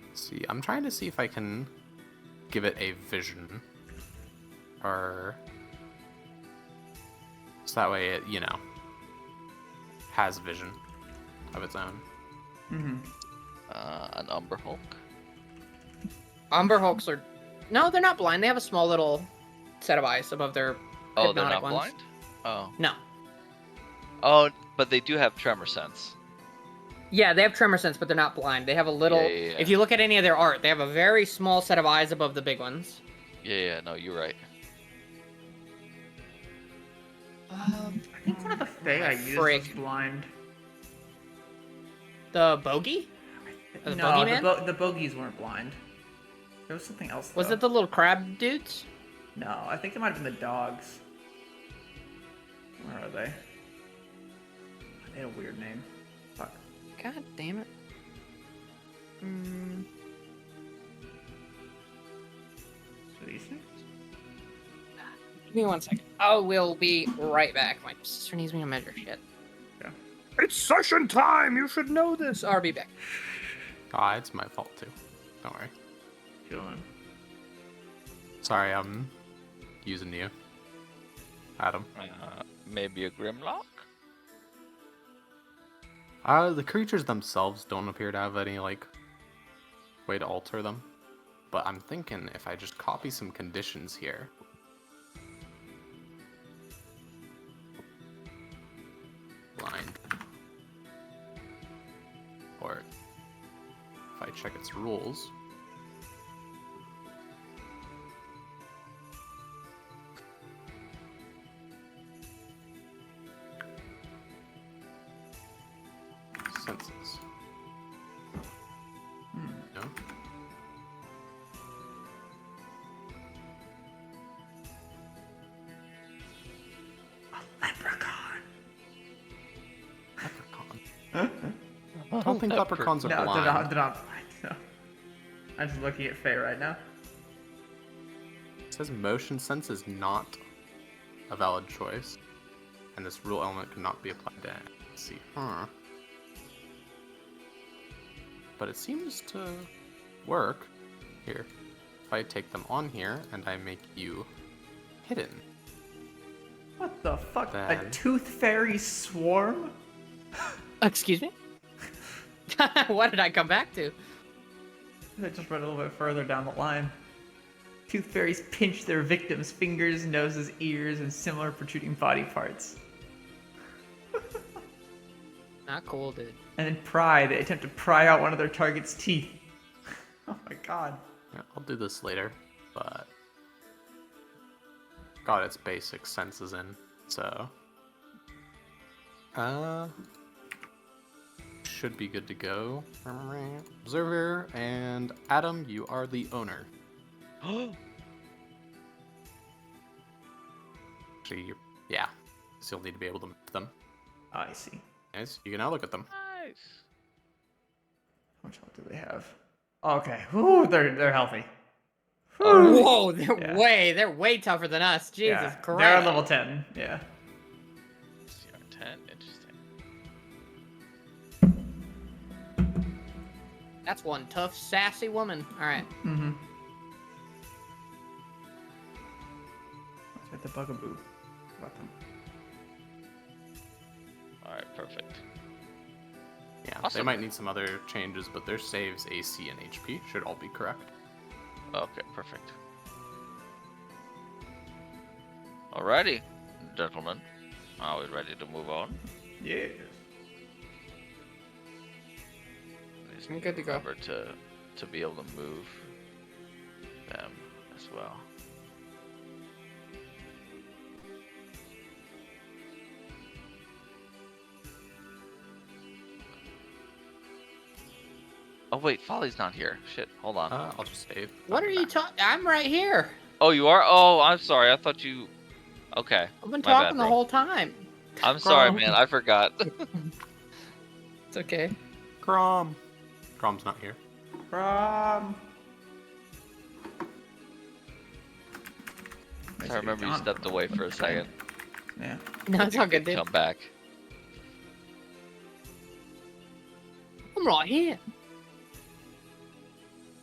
Let's see. I'm trying to see if I can give it a vision. Or... So that way it, you know, has vision of its own. Mm-hmm. An Umber Hulk. Umber Hulks are... No, they're not blind. They have a small little set of eyes above their Oh, they're hypnotic not ones. blind? Oh. No. Oh, but they do have tremor sense. Yeah, they have tremor sense, but they're not blind. They have a little... Yeah. If you look at any of their art, they have a very small set of eyes above the big ones. Yeah, no, you're right. I think one of the Fae I used Frick. was blind. The bogey? Or the No, bogeyman? the bogies weren't blind. There was something else. Was though. it the little crab dudes? No, I think it might have been the dogs. Where are they? They had a weird name. Fuck. God damn it. So these things? Give me 1 second. I will be right back. My sister needs me to measure shit. Yeah. It's session time! You should know this! I'll be back. Ah, it's my fault too. Don't worry. Chilling. Sorry, I'm using you. Adam. Maybe a Grimlock? The creatures themselves don't appear to have any, like, way to alter them. But I'm thinking if I just copy some conditions here. Blind. Or if I check its rules. Senses. No. Leprechaun. Leprechaun. I don't think leprechauns are No, blind. they're not blind. No. I'm just looking at Fae right now. It says motion sense is not a valid choice, and this rule element cannot be applied to. Let's see. But it seems to work. Here, if I take them on here and I make you hidden. What the fuck? A Then- tooth fairy swarm? Excuse me? What did I come back to? I just read a little bit further down the line. Tooth fairies pinch their victims' fingers, noses, ears, and similar protruding body parts. Not cool, dude. And then pry, they attempt to pry out one of their target's teeth. Oh my god. Yeah, I'll do this later, but got its basic senses in, so should be good to go. Observer and Adam, you are the owner. Actually, yeah, so you'll need to be able to move them. I see. Nice, you can now look at them. Nice. How much health do they have? Okay. Whew, they're healthy. Alright. Whoa, they're Yeah. they're way tougher than us. Jesus Yeah, Christ. they're at level 10. Yeah. CR10, interesting. That's one tough, sassy woman. All right. Mm-hmm. Let's get the bugaboo weapon. Alright, perfect. Yeah, they Awesome. might need some other changes, but their saves, AC, and HP should all be correct. Okay, perfect. Alrighty, gentlemen. Are we ready to move on? Yes. I'm good to go. Remember to be able to move them as well. Oh wait, Folly's not here. Shit, hold on. I'll just save. What are you talking? I'm right here. Oh, you are? Oh, I'm sorry. I thought you. Okay. I've been My bad, talking the bro. whole time. I'm sorry, Grom. man. I forgot. It's okay. Grom. Grom's not here. From. I remember you stepped away for a second. Yeah. No, it's all good, Did dude. come back. I'm right here.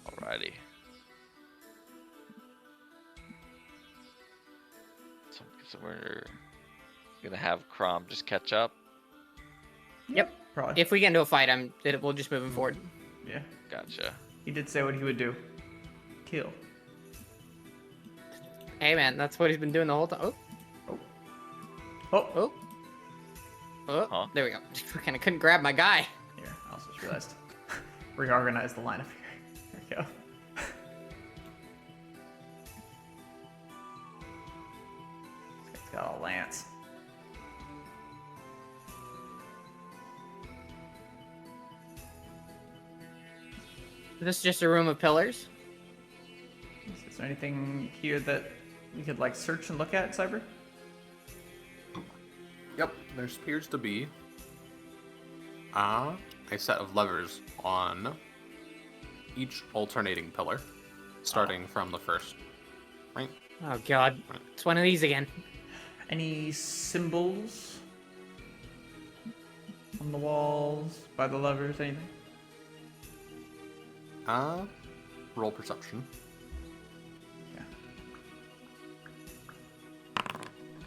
Alrighty. So we're gonna have Crom just catch up. Yep. Probably. If we get into a fight, we'll just move him forward. Yeah. Gotcha. He did say what he would do. Kill. Hey, man, that's what he's been doing the whole time. Oh, Oh. oh, oh. Huh? There we go. Kind of couldn't grab my guy. Here, I also just realized. Reorganize the lineup here. There we go. This guy's got a lance. This is just a room of pillars. Is there anything here that we could like search and look at, Cyber? Yep, there appears to be a set of levers on each alternating pillar, starting from the first. Right? Oh God, it's one of these again. Any symbols on the walls, by the levers, anything? Roll perception. Yeah.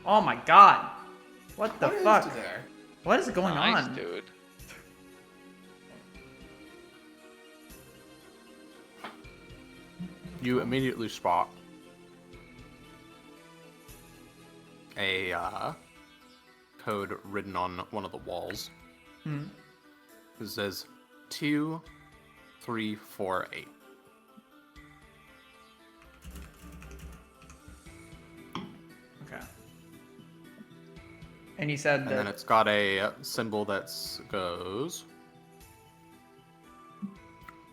Oh my God! What the fuck? What is going Nice, on? dude. You immediately spot a code written on one of the walls. Hmm. It says 2348. Okay. And he said And that. then it's got a symbol that goes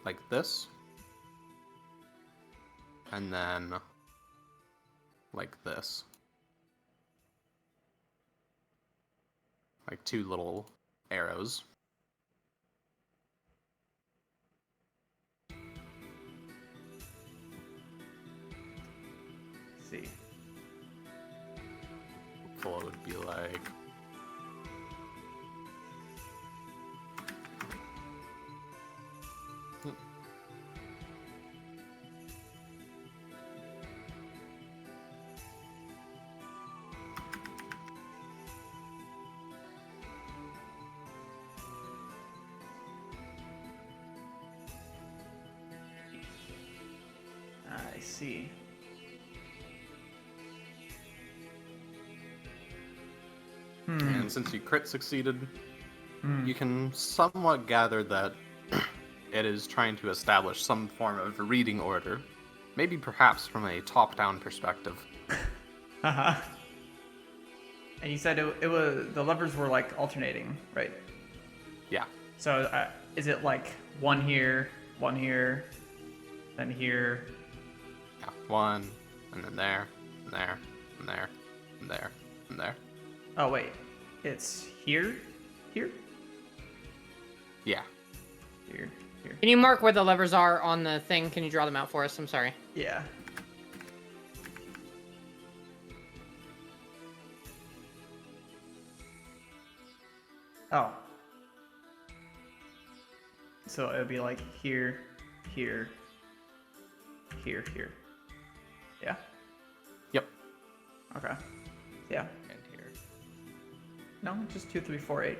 like this. And then like this. Like two little arrows. Let's see. Flow would be like I see. And since you crit succeeded, Hmm. you can somewhat gather that it is trying to establish some form of reading order, maybe perhaps from a top-down perspective. Uh-huh. And you said it was the levers were like alternating, right? Yeah. So is it like one here, then here? Yeah. One, and then there, and there, and there, and there, and there. Oh wait, it's here, Yeah. here. Can you mark where the levers are on the thing? Can you draw them out for us? I'm sorry. Yeah. Oh. So it would be like here, here, here. Yeah? Yep. Okay. Yeah. And here. No, just 2, 3, 4, 8.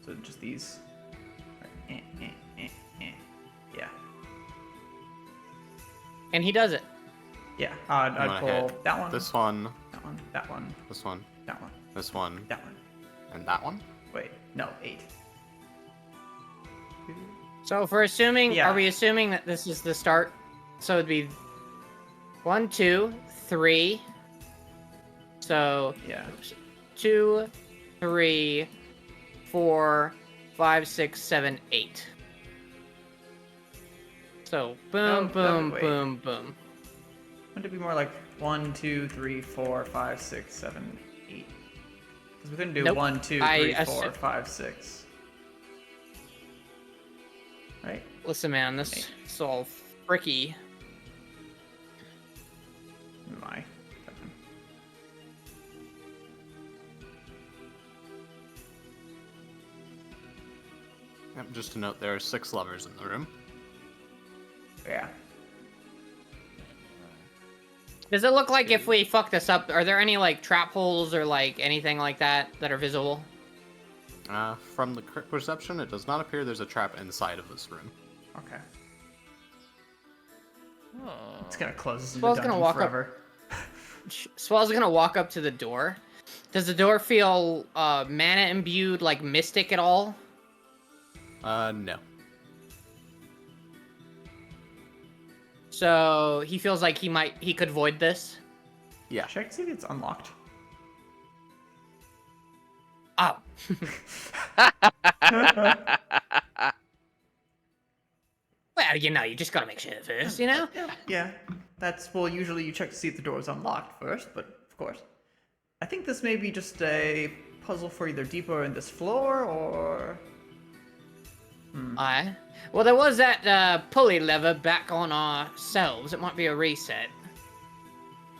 So just these. Yeah. And he does it. Yeah. You I'd wanna pull hit that one. This one, That one. That one. this one, That one. this one, That one. and that one. Wait. No, 8. So if we're assuming, Yeah. are we assuming that this is the start? So it'd be 1, 2, 3. So Yeah. 2, 3, 4, 5, 6, 7, 8. So boom, No, boom, wait. boom, boom. Wouldn't it be more like 1, 2, 3, 4, 5, 6, 7, 8? Because we couldn't do Nope. 1, 2, I 3, 4, assu- 5, 6. Right? Listen, man, this is all fricky. My. Yep, just to note, there are 6 levers in the room. Yeah. Does it look like if we fuck this up, are there any like trap holes or like anything like that that are visible? From the quick perception, it does not appear there's a trap inside of this room. Okay. Oh. It's gonna close us in the Swell's dungeon gonna walk forever. Swell's gonna walk up to the door. Does the door feel mana imbued, like mystic at all? No. So he feels like he could void this. Yeah. Check to see if it's unlocked. Oh. Well, you know, you just gotta make sure first, you know? Yeah. That's, well, usually you check to see if the door is unlocked first, but of course. I think this may be just a puzzle for either deeper in this floor or... Aye. Well, there was that pulley lever back on ourselves. It might be a reset.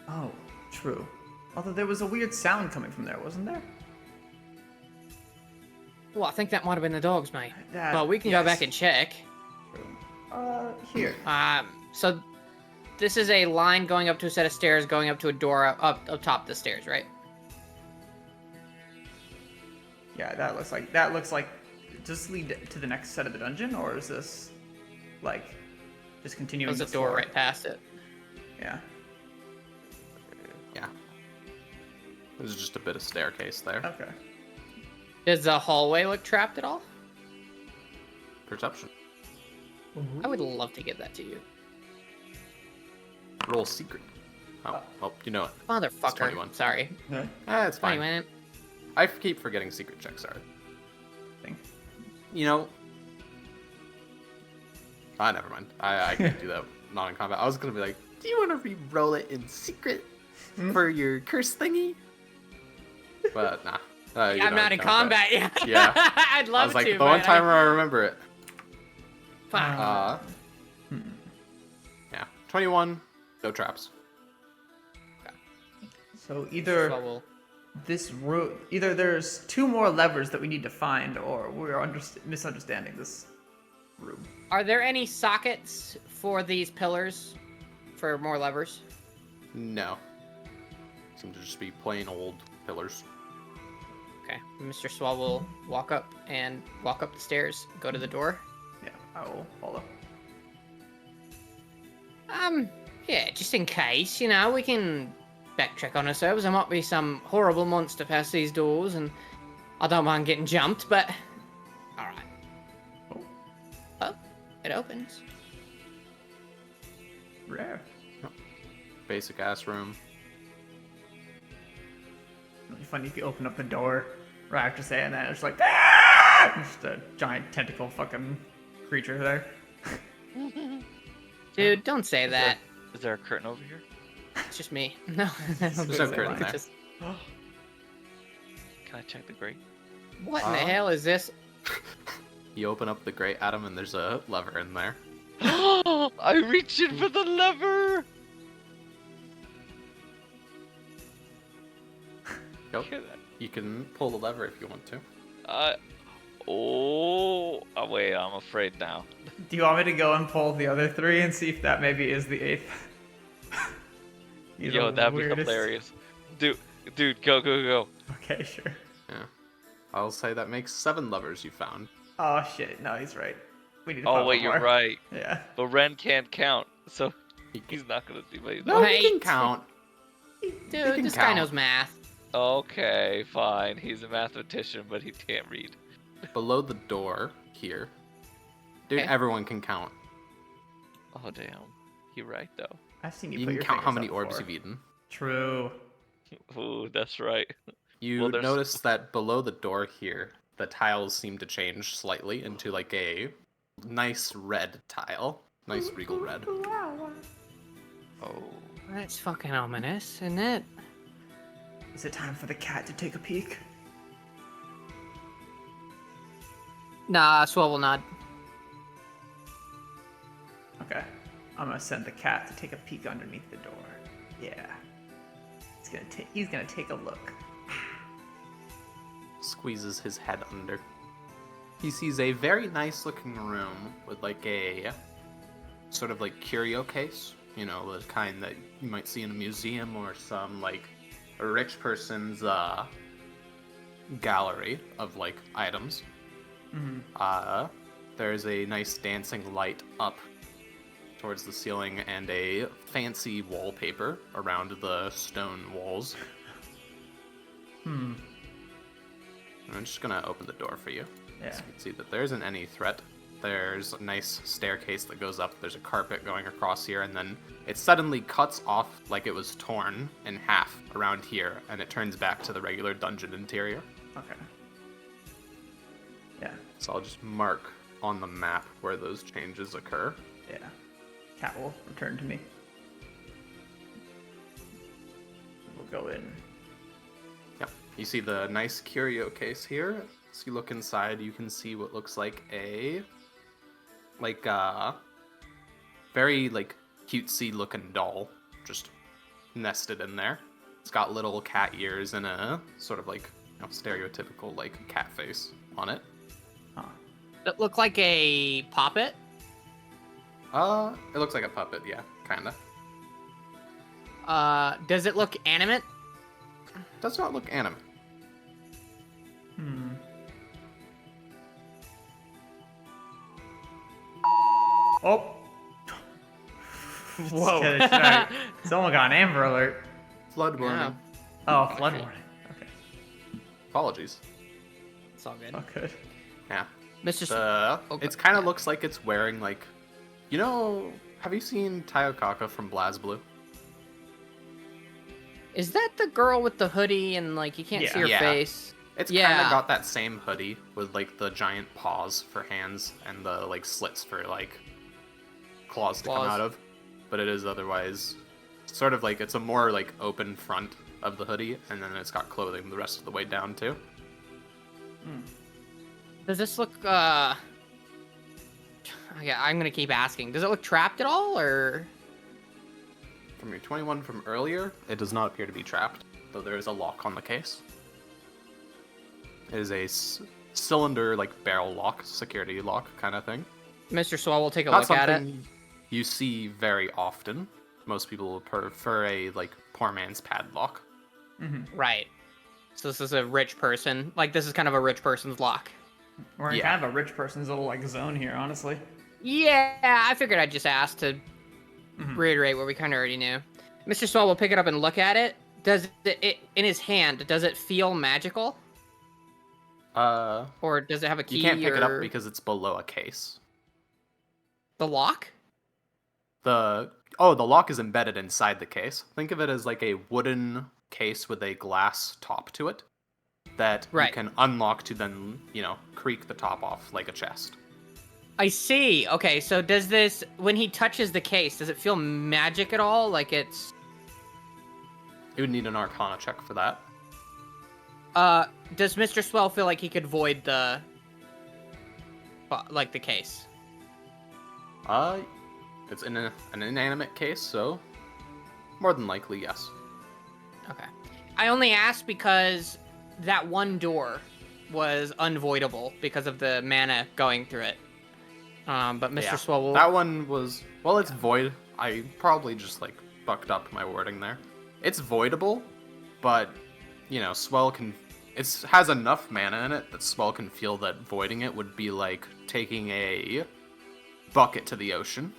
Oh, true. Although there was a weird sound coming from there, wasn't there? Well, I think that might have been the dogs, mate. That- But we can go back and check. True. Here. So this is a line going up to a set of stairs, going up to a door up top the stairs, right? Yeah, that looks like does this lead to the next set of the dungeon, or is this like just continuing? There's a this door floor? right past it. Yeah. Yeah. There's just a bit of staircase there. Okay. Does the hallway look trapped at all? Perception. I would love to give that to you. Roll secret. Oh, well, you know it. Motherfucker. 21. Sorry. It's fine. 20 minutes. I keep forgetting secret checks are. Thing. You know. Never mind. I can't do that not in combat. I was gonna be like, do you want to re-roll it in secret for your curse thingy? But nah. I'm not in combat yet. Yeah. I'd love I was like, to. the one but time I remember it. Fuck. Yeah. 21. No traps. So either Well, this room, either there's 2 more levers that we need to find, or we're misunderstanding this room. are there any sockets for these pillars for more levers? No. Seem to just be plain old pillars. Okay. Mr. Swell will walk up the stairs, go to the door. Yeah, I will follow. Yeah, just in case, you know, we can backtrack on ourselves. There might be some horrible monster past these doors, and I don't mind getting jumped, but... Alright. Oh, it opens. Rare. Basic ass room. Really funny if you open up the door right after saying that. It's like, ah! Just a giant tentacle fucking creature there. Dude, don't say that. Is there a curtain over here? It's just me. No, There's no curtain it's there. just- Can I check the grate? What in the hell is this? You open up the grate, Adam, and there's a lever in there. I reached in for the lever. Yep. You can pull the lever if you want to. Oh, wait, I'm afraid now. Do you want me to go and pull the other 3 and see if that maybe is the 8th? Yo, that'd be hilarious. Dude, go. Okay, sure. Yeah. I'll say that makes 7 levers you found. Oh shit, no, he's right. We need to Oh find wait, one you're more. right. Yeah. But Ren can't count, so He can... he's not gonna do anything. No, he can Right. count. Dude, can this guy count. knows math. Okay, fine. He's a mathematician, but he can't read. Below the door here. Dude, Okay. everyone can count. Oh damn, you're right though. I've seen you, You put can your count how fingers many up orbs before. you've eaten. True. Ooh, that's right. You Well, there's- notice that below the door here, the tiles seem to change slightly into like a nice red tile. Nice regal red. Oh, That's fucking ominous, isn't it? Is it time for the cat to take a peek? Nah, Swell will nod. Okay. I'm gonna send the cat to take a peek underneath the door. Yeah. He's gonna take a look. Squeezes his head under. He sees a very nice looking room with like a sort of like curio case. You know, the kind that you might see in a museum or some like a rich person's gallery of like items. Mm-hmm. There's a nice dancing light up towards the ceiling and a fancy wallpaper around the stone walls. Hmm. I'm just gonna open the door for you. Yeah. So you can see that there isn't any threat. There's a nice staircase that goes up. There's a carpet going across here, and then it suddenly cuts off like it was torn in half around here, and it turns back to the regular dungeon interior. Okay. Yeah. So I'll just mark on the map where those changes occur. Yeah. Cat will return to me. We'll go in. Yep. You see the nice curio case here. So you look inside, you can see what looks like a very like cutesy looking doll just nested in there. It's got little cat ears and a sort of like, you know, stereotypical like cat face on it. Huh. It looked like a puppet. It looks like a puppet, yeah, kinda. Does it look animate? Does not look animate. Hmm. Oh! Whoa. Sorry. Someone got an Amber Alert. Flood warning. Yeah. Oh, flood warning. Okay. Apologies. It's all good. Oh, good. Yeah. Mr. S- The it kind of looks like it's wearing like, you know, have you seen Tayokaka from BlazBlue? Is that the girl with the hoodie and like you can't see her Yeah. face? It's Yeah. kind of got that same hoodie with like the giant paws for hands and the like slits for like claws to come Claws. out of, but it is otherwise sort of like it's a more like open front of the hoodie, and then it's got clothing the rest of the way down too. Does this look yeah, I'm gonna keep asking. Does it look trapped at all or From your 21 from earlier, it does not appear to be trapped, though there is a lock on the case. It is a cylinder like barrel lock, security lock kind of thing. Mr. Swell will take a Not look at it? something you see very often. Most people will prefer a like poor man's padlock. Right. So this is a rich person. Like this is kind of a rich person's lock. We're in Yeah. kind of a rich person's little like zone here, honestly. Yeah, I figured I'd just ask to reiterate what we kind of already knew. Mr. Swell will pick it up and look at it. Does it in his hand? Does it feel magical, or does it have a key? You can't pick it up or- because it's below a case. the lock. The Oh, the lock is embedded inside the case. Think of it as like a wooden case with a glass top to it that you Right. can unlock to then, creak the top off like a chest. I see. Okay, so does this, when he touches the case, does it feel magic at all? Like it's... You would need an Arcana check for that. Does Mr. Swell feel like he could void the case? It's in an inanimate case, so more than likely, yes. Okay. I only asked because that one door was unvoidable because of the mana going through it. But Mr. Yeah. Swell will... That one was, well, it's void. I probably just, fucked up my wording there. It's voidable, but, Swell can... It has enough mana in it that Swell can feel that voiding it would be like taking a bucket to the ocean.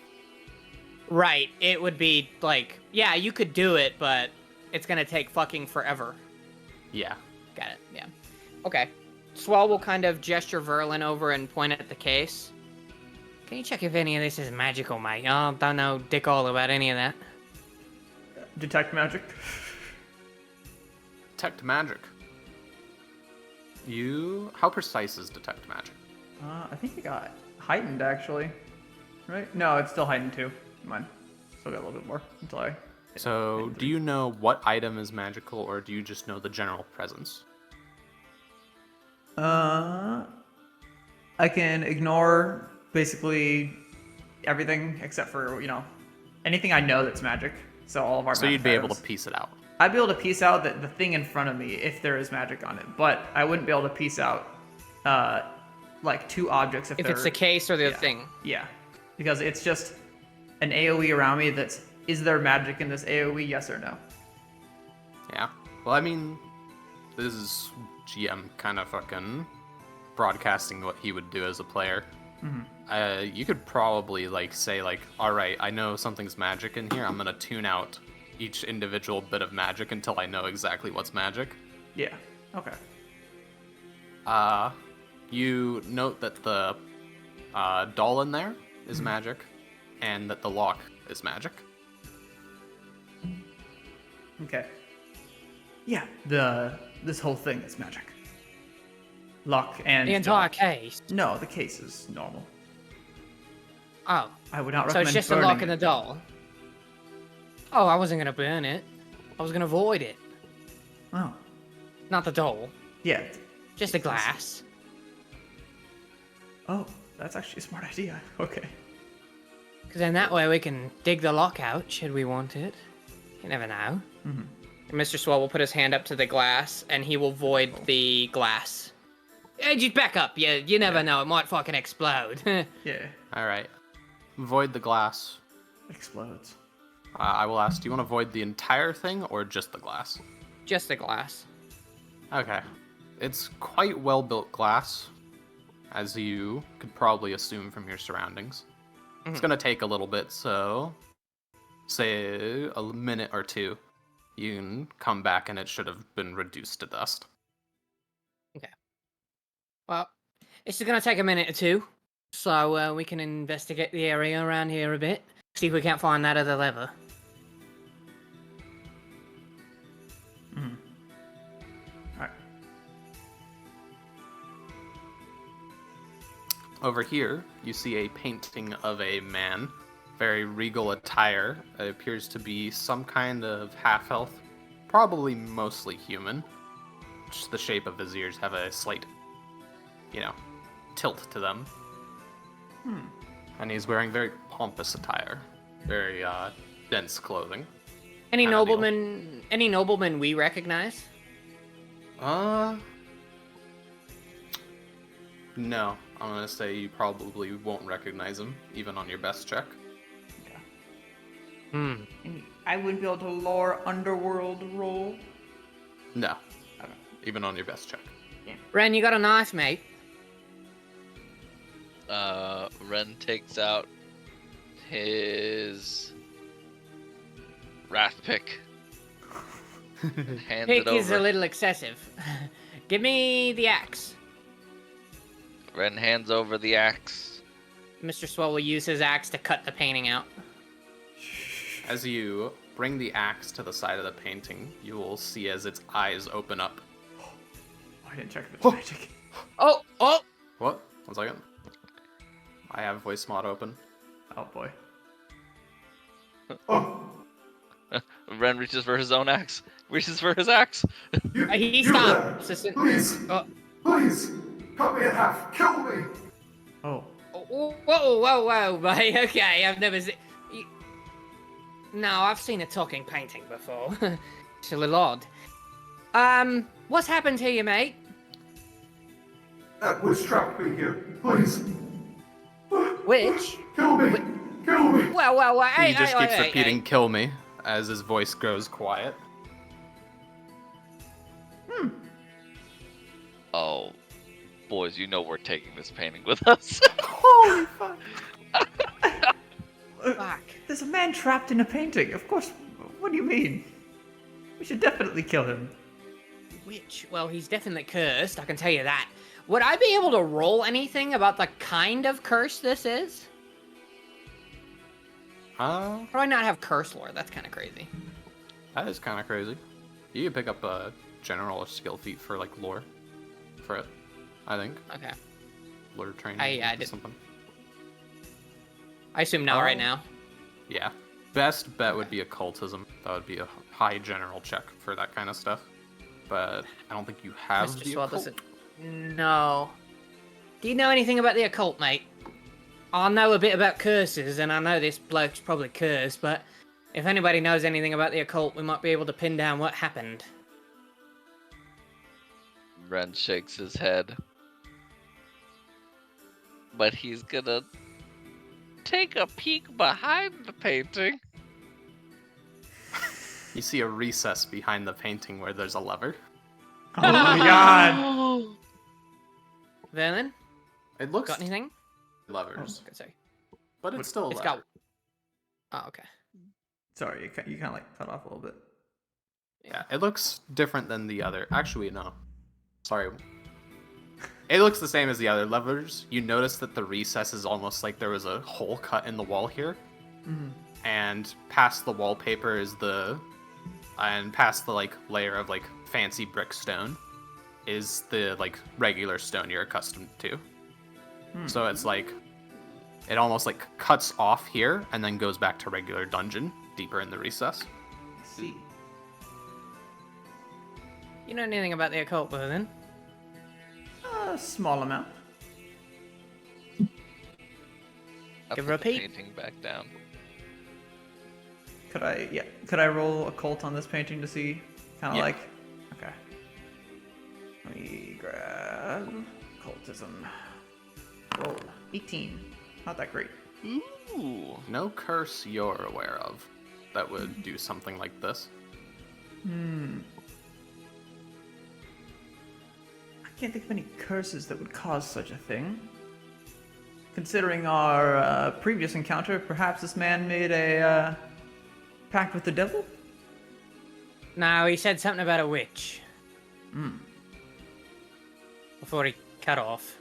Right. It would be like, yeah, you could do it, but it's gonna take fucking forever. Yeah. Got it. Yeah. Okay. Swell will kind of gesture Verlin over and point at the case. Can you check if any of this is magical, mate? I don't know dick all about any of that. Detect magic. Detect magic. How precise is detect magic? I think it got heightened, actually. Right? No, it's still heightened, too. Mine. Still got a little bit more until I... So, do you know what item is magical, or do you just know the general presence? I can ignore basically everything except for, anything I know that's magic. So all of our So magic you'd be able items. to piece it out. I'd be able to piece out the thing in front of me if there is magic on it, but I wouldn't be able to piece out two objects if it's the case or the thing. Yeah, because it's just an AoE around me that's, is there magic in this AoE, yes or no? Yeah. Well, I mean, this is GM kind of fucking broadcasting what he would do as a player. Mm-hmm. You could probably say all right, I know something's magic in here. I'm gonna tune out each individual bit of magic until I know exactly what's magic. Yeah. Okay. You note that the doll in there is magic, and that the lock is magic. Okay. Yeah. This whole thing is magic. Lock and The entire doll. case. No, the case is normal. Oh. I would not So recommend it's just a burning lock in the it. doll. Oh, I wasn't gonna burn it. I was gonna void it. Oh. Not the doll. Yeah. Just the glass. Oh, that's actually a smart idea. Okay. Because then that way we can dig the lock out, should we want it. You never know. Mm-hmm. And Mr. Swell will put his hand up to the glass, and he will void the glass. Hey, just back up. You never know. It might fucking explode. Yeah. All right. Void the glass. Explodes. I will ask, do you want to void the entire thing or just the glass? Just the glass. Okay. It's quite well-built glass, as you could probably assume from your surroundings. It's going to take a little bit, so say a minute or two. You can come back and it should have been reduced to dust. Okay. Well, this is gonna take a minute or two, so we can investigate the area around here a bit. See if we can't find that other lever. Mm-hmm. Alright. Over here, you see a painting of a man, very regal attire. It appears to be some kind of half-elf, probably mostly human. Just the shape of his ears have a slight, tilt to them. And he's wearing very pompous attire, very dense clothing. Any Kinda deal. noblemen? Any noblemen we recognize? No. I'm gonna say you probably won't recognize him, even on your best check. Hmm. I wouldn't be able to lore underworld roll. No. Even on your best check. Ren, you got a knife, mate? Ren takes out his wrath pick. And hands Pick it is a over. little excessive. Give me the axe. Ren hands over the axe. Mr. Swell will use his axe to cut the painting out. As you bring the axe to the side of the painting, you will see as its eyes open up. I didn't check if it's magic. Oh! What? 1 second. I have voice mod open. Oh boy. Ren reaches for his own axe. Reaches for his axe. He stopped. Assistant. Please, Oh. please, cut me in half. Kill me. Oh. Whoa, mate. Okay, I've never seen. No, I've seen a talking painting before. It's a little odd. What's happened to you, mate? That witch trapped me here. Please. Which? Kill me. Kill me. Well, He just keeps repeating, "Kill me," as his voice grows quiet. Oh, boys, you know we're taking this painting with us. Holy fuck. Fuck. There's a man trapped in a painting. Of course. What do you mean? We should definitely kill him. Which? Well, he's definitely cursed, I can tell you that. Would I be able to roll anything about the kind of curse this is? Or do I not have curse lore? That's kind of crazy. That is kind of crazy. You can pick up a general skill feat for like lore for it, I think. Okay. Lore training I or did. something. I assume not right now. Yeah. Best bet would be occultism. That would be a high general check for that kind of stuff. But I don't think you have Mr. the Swell occult. doesn't. No. Do you know anything about the occult, mate? I know a bit about curses, and I know this bloke's probably cursed, but if anybody knows anything about the occult, we might be able to pin down what happened. Ren shakes his head. But he's gonna take a peek behind the painting. You see a recess behind the painting where there's a lever. Oh my god. Vernon, It looks got anything? levers, Good say. but it's still a It's lever. got. Oh, okay. Sorry, you kind of like cut off a little bit. Yeah, it looks different than the other. Actually, no. Sorry. It looks the same as the other levers. You notice that the recess is almost like there was a hole cut in the wall here. Mm. And past the wallpaper is and past the like layer of like fancy brick stone is the like regular stone you're accustomed to. So it's like it almost like cuts off here and then goes back to regular dungeon deeper in the recess. I see. You know anything about the occult, Vernon? A small amount. I Give put her a the peek. painting back down. Could I roll occult on this painting to see? Kind of Yeah. like. Okay. Let me grab occultism. Roll 18. Not that great. Ooh. No curse you're aware of that would do something like this. I can't think of any curses that would cause such a thing. Considering our previous encounter, perhaps this man made a pact with the devil? No, he said something about a witch. Before he cut off.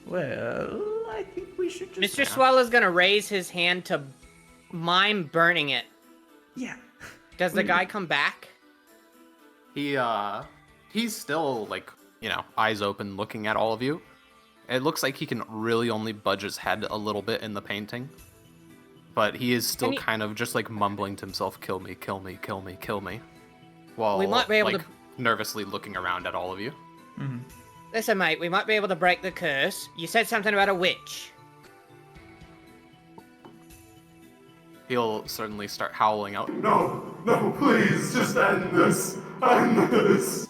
Well, I think we should just... Mr. Swellow's gonna raise his hand to mime burning it. Yeah. Does the guy come back? He's still like, eyes open looking at all of you. It looks like he can really only budge his head a little bit in the painting. But he is still kind of just like mumbling to himself, "Kill me, kill me, kill me, kill me." While We might be able like to- nervously looking around at all of you. Listen, mate, we might be able to break the curse. You said something about a witch. He'll certainly start howling out. No, no, please, just end this. End this.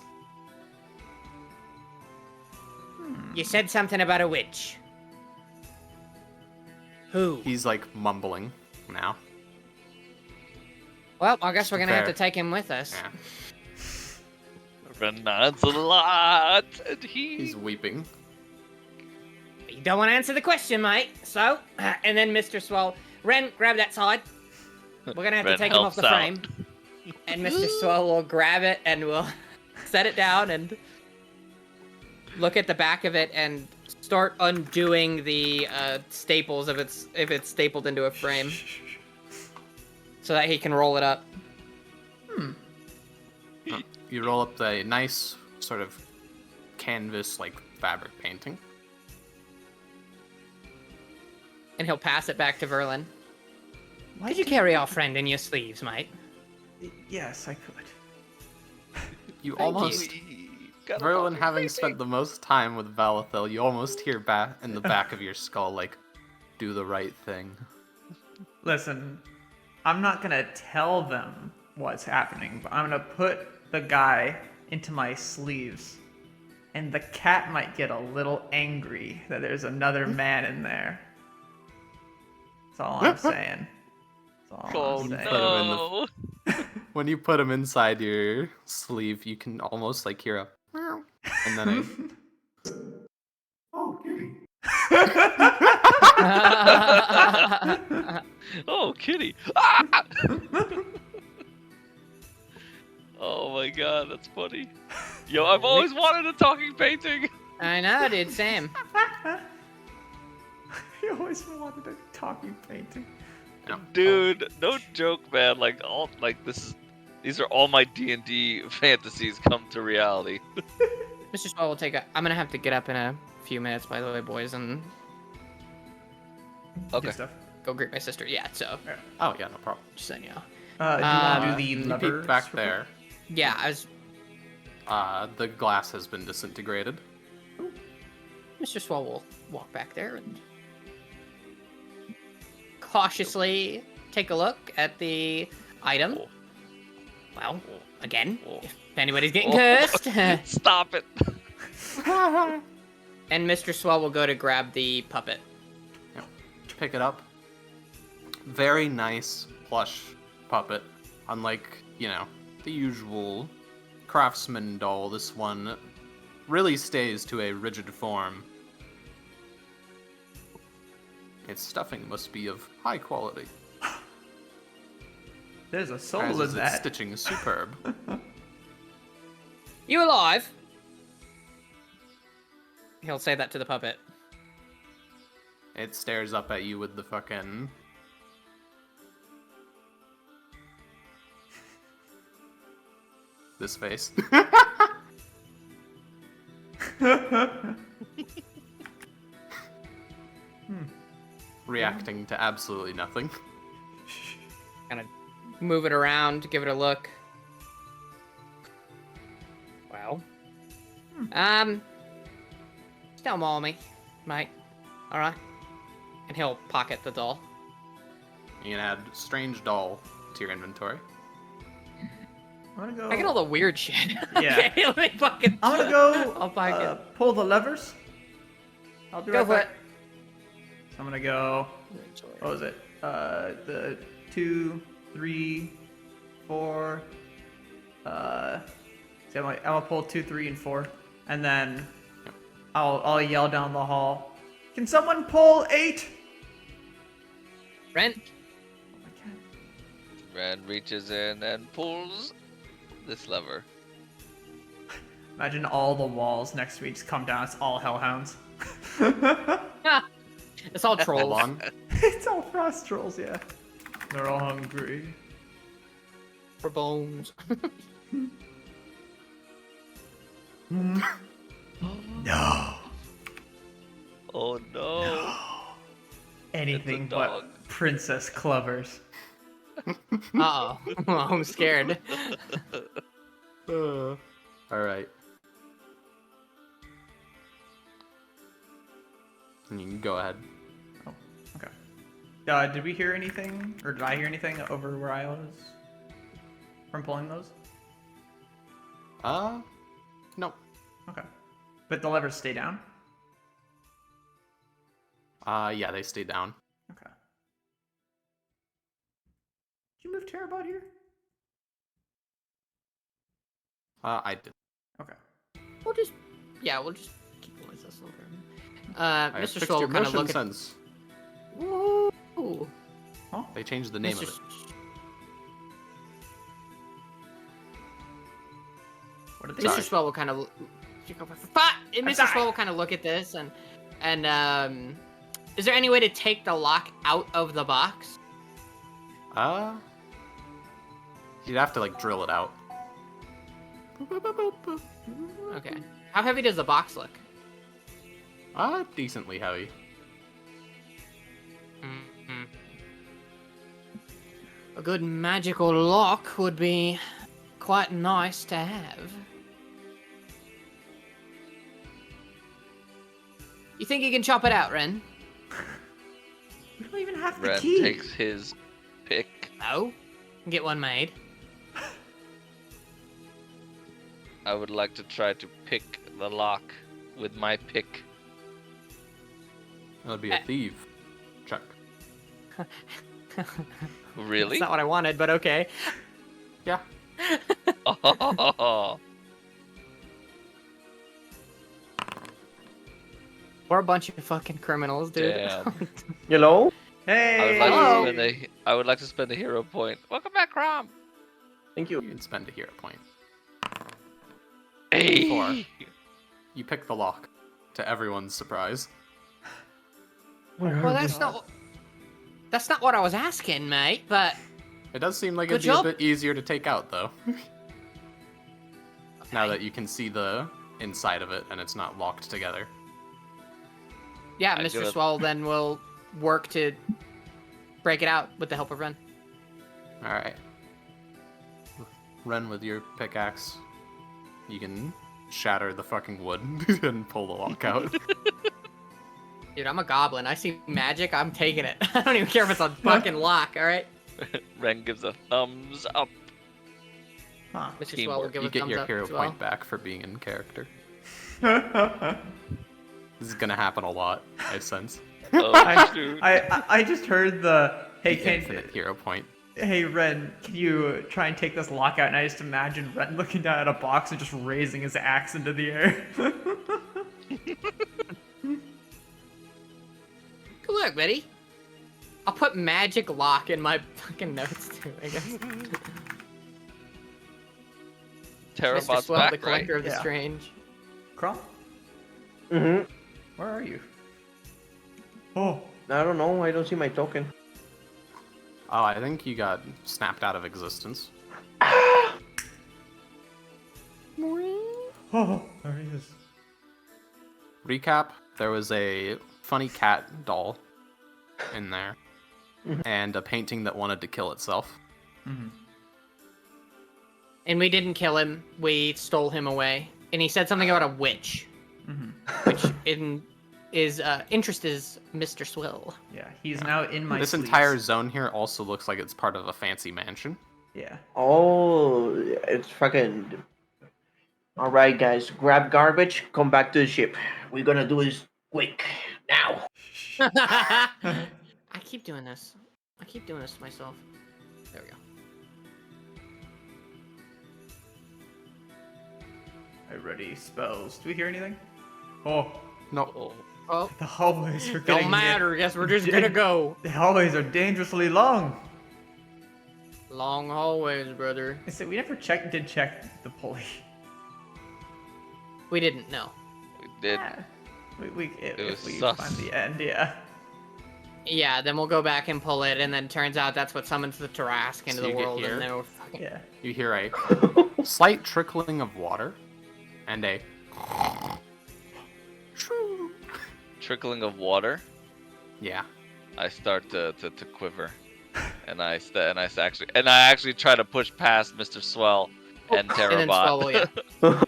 You said something about a witch. Who? He's like mumbling now. Well, I guess we're gonna have to Fair. take him with us. Yeah. Ren nods a lot, and He's weeping. You don't want to answer the question, mate. So, and then Mr. Swell, Ren, grab that side. We're gonna have to Ren take him off helps the out. frame. And Mr. Swell will grab it and we'll set it down and look at the back of it and start undoing the staples if it's stapled into a frame. so that he can roll it up. You roll up the nice sort of canvas like fabric painting. And he'll pass it back to Verlin. Why Could you did- carry our friend in your sleeves, mate? Yes, I could. You Thank you. almost, Got a Verlin, fucking having painting. spent the most time with Valathil, you almost hear back in the back of your skull, like, do the right thing. Listen, I'm not gonna tell them what's happening, but I'm gonna put the guy into my sleeves. And the cat might get a little angry that there's another man in there. That's all I'm saying. That's all Oh I'm saying. Put him in the- no! When you put him inside your sleeve, you can almost like hear a meow, and then a Oh, kitty. Oh, kitty! Ah! Oh my god, that's funny. Yo, I've always wanted a talking painting. I know, dude. Same. I always wanted a talking painting. no. Dude, no joke, man. Like these are all my D&D fantasies come to reality. Mr. Swell will take a. I'm gonna have to get up in a few minutes, by the way, boys, and Okay. Good stuff. go greet my sister. Yeah, so Oh yeah, no problem. just saying, you know. Do you want to do You the lever? peek back there. Yeah, I was. The glass has been disintegrated. Mr. Swell will walk back there and cautiously take a look at the item. Oh. Well, again, Oh. if anybody's getting Oh. cursed. Stop it. And Mr. Swell will go to grab the puppet. Pick it up. Very nice plush puppet. Unlike, you know, the usual craftsman doll, this one really stays to a rigid form. Its stuffing must be of high quality, There's a soul as in is its that. stitching superb. You alive? He'll say that to the puppet. It stares up at you with the fucking... this face. Reacting to absolutely nothing. Kind of move it around, give it a look. Well. Still maul me, mate. Alright. And he'll pocket the doll. You can add strange doll to your inventory. I'm gonna go. I get all the weird shit. Yeah. Okay, let me fucking. I'm gonna go I'll pocket. pull the levers. I'll be Go right for back. it. So I'm gonna go. What was it? The 2, 3, 4. See, I'm gonna pull 2, 3, and 4, and then I'll yell down the hall. Can someone pull 8? Brent, Ren reaches in and pulls this lever. Imagine all the walls next week just come down. It's all hellhounds. it's all Hold trolls. on. It's all frost trolls, yeah. They're all hungry. For bones. No. Oh no. Anything It's a but dog. Princess Clovers. Uh-oh. I'm scared. Alright. You can go ahead. Oh, okay. Did we hear anything, or did I hear anything over where I was from pulling those? No. Okay. But the levers stay down? Yeah, they stay down. Okay. Did you move Terabot here? I did. Okay. We'll just keep going with this a little bit. I Mr. fixed Swell your will kind of motion look at. sense. Ooh. They changed the name Mr. of it. What did they Mr. Sorry. say? Swell will kind of. Mr. sorry. Swell will kind of look at this and is there any way to take the lock out of the box? You'd have to like drill it out. Okay. How heavy does the box look? Decently heavy. Mm-hmm. A good magical lock would be quite nice to have. You think you can chop it out, Ren? We don't even have the Ren key. takes his pick. No. Get one made. I would like to try to pick the lock with my pick. That would be a thief. Check. Really? That's not what I wanted, but okay. Yeah. Oh, We're a bunch of fucking criminals, dude. damn. Hello? Hey. I would like to spend a hero point. Welcome back, Crom. Thank You you. can spend a hero point. Hey. 4. You pick the lock, to everyone's surprise. Well, that's not what I was asking, mate. But It does seem like Good it'd job. be a bit easier to take out, though. Now that you can see the inside of it and it's not locked together. yeah, I Mr. give it- Swell then will work to break it out with the help of Ren. Alright. Ren with your pickaxe. You can shatter the fucking wood and pull the lock out. Dude, I'm a goblin. I see magic. I'm taking it. I don't even care if it's a fucking lock. All right. Ren gives a thumbs up. Huh. Mr. Swell will Teamwork. give You a get thumbs your up hero as well. point back for being in character. This is gonna happen a lot, I sense. Oh, shoot. I just heard the hey The infinite hero point. hey Ren, can you try and take this lock out? And I just imagine Ren looking down at a box and just raising his axe into the air. Good work, buddy. I'll put magic lock in my fucking notes too, I guess. Mr. Terabot's Swell, back, the collector right? of the Yeah. strange. Crom, Mm-hmm. where are you? Oh, I don't know. I don't see my token. Oh, I think you got snapped out of existence. oh, there he is. Recap, there was a funny cat doll in there. And a painting that wanted to kill itself. Mm-hmm. And we didn't kill him. We stole him away. And he said something about a witch, Mm-hmm. which in is interest is Mr. Swill. Yeah, he's now in my This sleeves. entire zone here also looks like it's part of a fancy mansion. Yeah. Oh, it's fucking. All right, guys, grab garbage. Come back to the ship. We're gonna do this quick now. I keep doing this. I keep doing this to myself. There we go. I ready spells. Do we hear anything? Oh, No. Oh, Oh, the hallways are getting don't matter. Guess we're just gonna go. The hallways are dangerously long. Long hallways, brother. I said we never did check the pulley. We didn't know. we did. Yeah. If was we sus. find the end, yeah. Yeah, then we'll go back and pull it, and then turns out that's what summons the Tarask into So the you get world, here? and then we're fucking. Yeah. You hear a slight trickling of water and a Trickling of water. yeah. I start to quiver, and I actually try to push past Mr. Swell and And then Swell will, Terabot.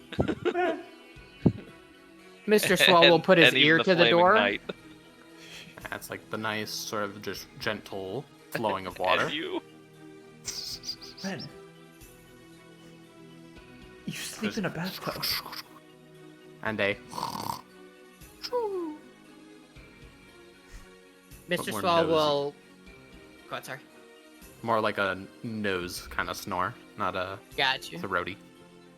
yeah. Mr. Swell will put his and even ear to the Flaming door. Knight. That's like the nice sort of just gentle flowing of water. And you. Ren. You sleep in a bathtub. And a Mr. more Swell nosy. will. Go on, sorry. more like a nose kind of snore, not a Got you. throaty.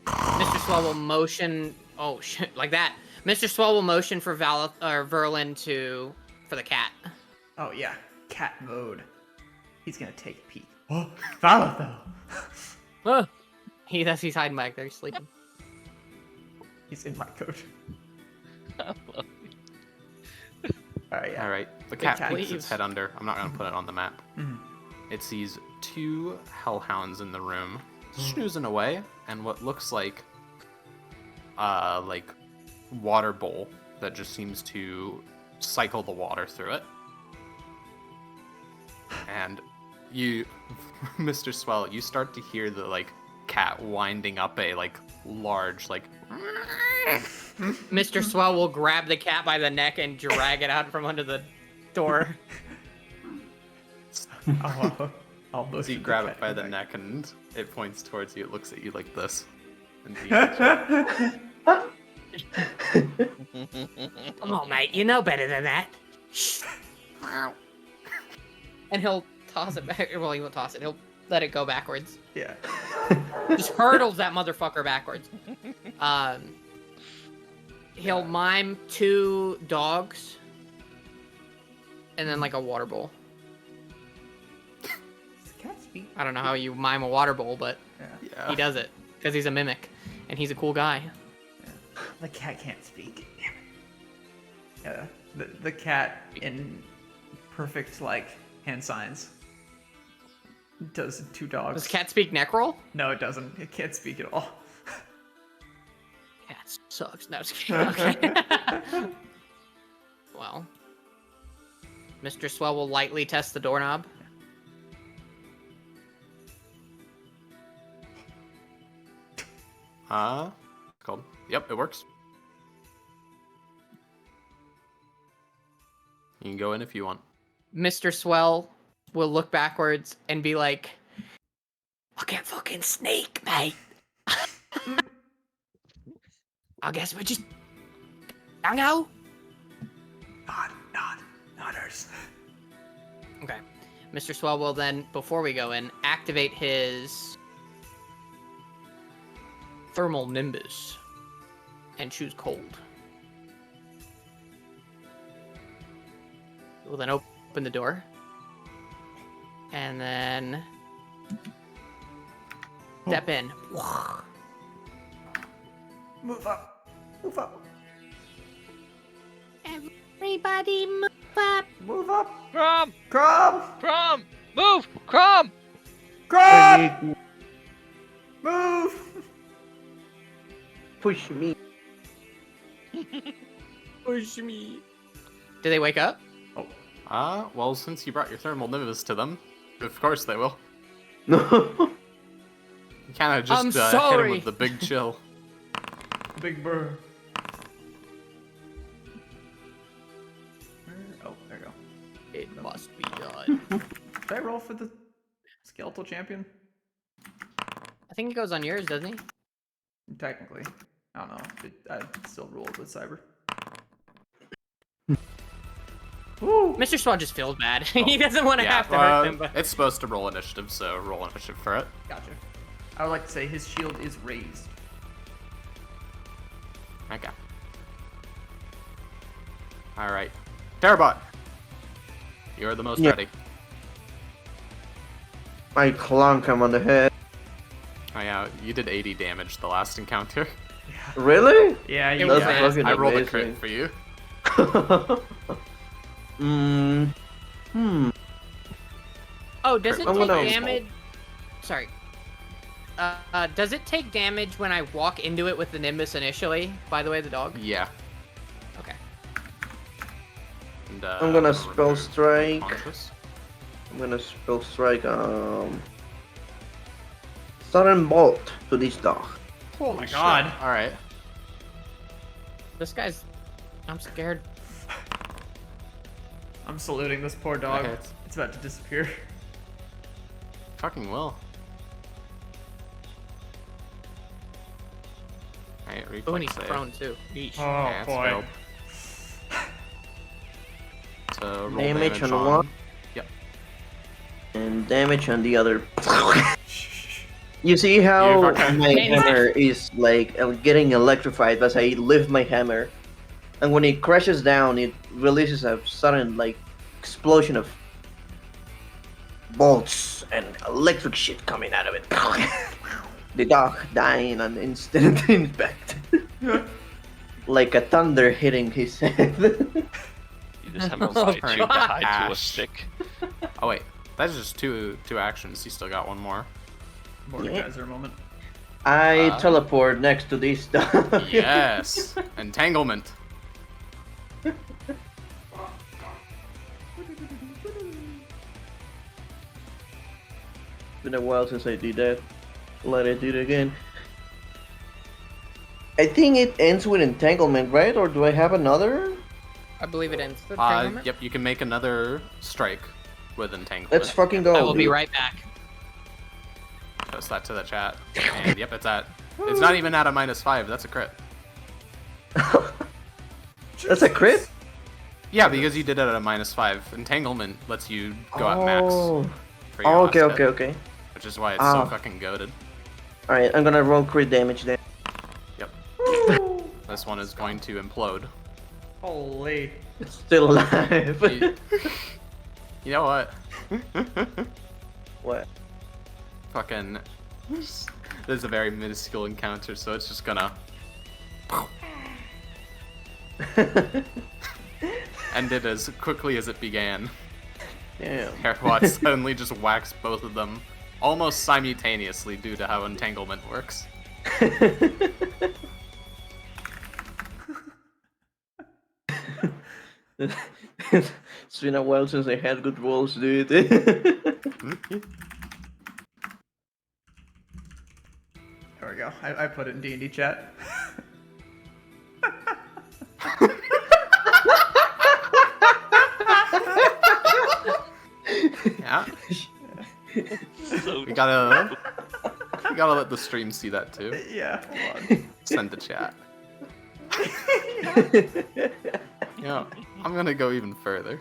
Mr. Swell will motion. Oh shit, like that. Mr. Swell will motion for Verlin for the cat. Oh yeah, cat mode. He's gonna take a peek. Oh, Valethel. He's hiding back there, he's sleeping. He's in my coat. Alright, yeah. All right, the The cat cat peeks its leaves. head under. I'm not gonna put it on the map. Mhm. It sees 2 hellhounds in the room, snoozing away, and what looks like water bowl that just seems to cycle the water through it. And you, Mr. Swell, you start to hear the cat winding up a large Mr. Swell will grab the cat by the neck and drag it out from under the door. I'll So you grab it by the neck and it points towards you. It looks at you like this. And Come on, mate. You know better than that. Shh. And he'll toss it back. Well, he won't toss it. He'll let it go backwards. Yeah. Just hurdles that motherfucker backwards. He'll mime 2 dogs. And then a water bowl. Does the cat speak? I don't know how you mime a water bowl, but yeah. he does it. Because he's a mimic. And he's a cool guy. Yeah. The cat can't speak. Damn it. Yeah. The cat in perfect hand signs does 2 dogs. Does cat speak Necrol? No, it doesn't. It can't speak at all. Cat sucks. No, just kidding. Okay. Well, Mr. Swell will lightly test the doorknob. Cool. Yep, it works. You can go in if you want. Mr. Swell will look backwards and be like, I can't fucking sneak, mate. I guess we're just... I know. Not ours. Okay. Mr. Swell will then, before we go in, activate his thermal nimbus and choose cold. We'll then open the door. And then step in. Move up. Move up. Everybody move up. Move up. Crom! Crom! Crom! Move! Crom! Crom! Move! Push me. Push me. Do they wake up? Well, since you brought your thermal nimbus to them, of course they will. No. You kind of just I'm hit them sorry. with the big chill. Big bird. Oh, there you go. It must be done. Did I roll for the skeletal champion? I think he goes on yours, doesn't he? Technically. I don't know. I still rolled with Cyber. Woo! Mr. Swan just feels bad. He doesn't want to have to hurt them, but It's supposed to roll initiative, so roll initiative for it. Gotcha. I would like to say his shield is raised. Okay. Alright. Terabot! You're the most Yeah. ready. I clunk him on the head. Oh yeah, you did 80 damage the last encounter. Really? Yeah, It you was That's fast. fucking I rolled a amazing. crit for you. oh, does it I'm take gonna- damage? Sorry. Does it take damage when I walk into it with the Nimbus initially? By the way, the dog. Yeah. Okay. And, I'm gonna spell strike. Conscious. I'm gonna spell strike sudden bolt to this dog. Oh my god. Alright. This guy's. I'm scared. I'm saluting this poor dog. Okay. It's about to disappear. Fucking will. Alright, Oh, and reflex he's save. prone too. Yeesh. Oh Yeah, it's boy. failed. So roll Damage damage on on one. Yep. And damage on the other. You see how You fucking- my hammer is like getting electrified as I lift my hammer, and when it crashes down, it releases a sudden like explosion of bolts and electric shit coming out of it. The dog dying on instant impact, like a thunder hitting his head. You just have him Oh, fight you God. tied to a Ash. stick. Oh wait, That's just two actions. You still got one more. Mordekaiser moment. I teleport next to this stuff. Yes. Entanglement. Been a while since I did that. Let it do it again. I think it ends with entanglement, right? Or do I have another? I believe it ends. with entanglement. Yep, you can make another strike with entanglement. Let's fucking go. I will be dude. right back. Post that to the chat. And yep, it's not even at a -5. That's a crit. That's a crit? Yeah, because you did it at a -5. Entanglement lets you go at max. For your Oh, last okay. hit, which is why it's so fucking goated. Alright, I'm gonna roll crit damage then. Yep. This one is going to implode. Holy. It's still alive. You know what? What? Fucking. This is a very minuscule encounter, so it's just gonna end it as quickly as it began. Damn. Herwat suddenly just whacks both of them almost simultaneously due to how entanglement works. It's been a while since I had good rolls, dude. There we go. I put it in D&D chat. Yeah. So We gotta let the stream see that too. Yeah, hold on. Send the chat. Yeah, I'm gonna go even further.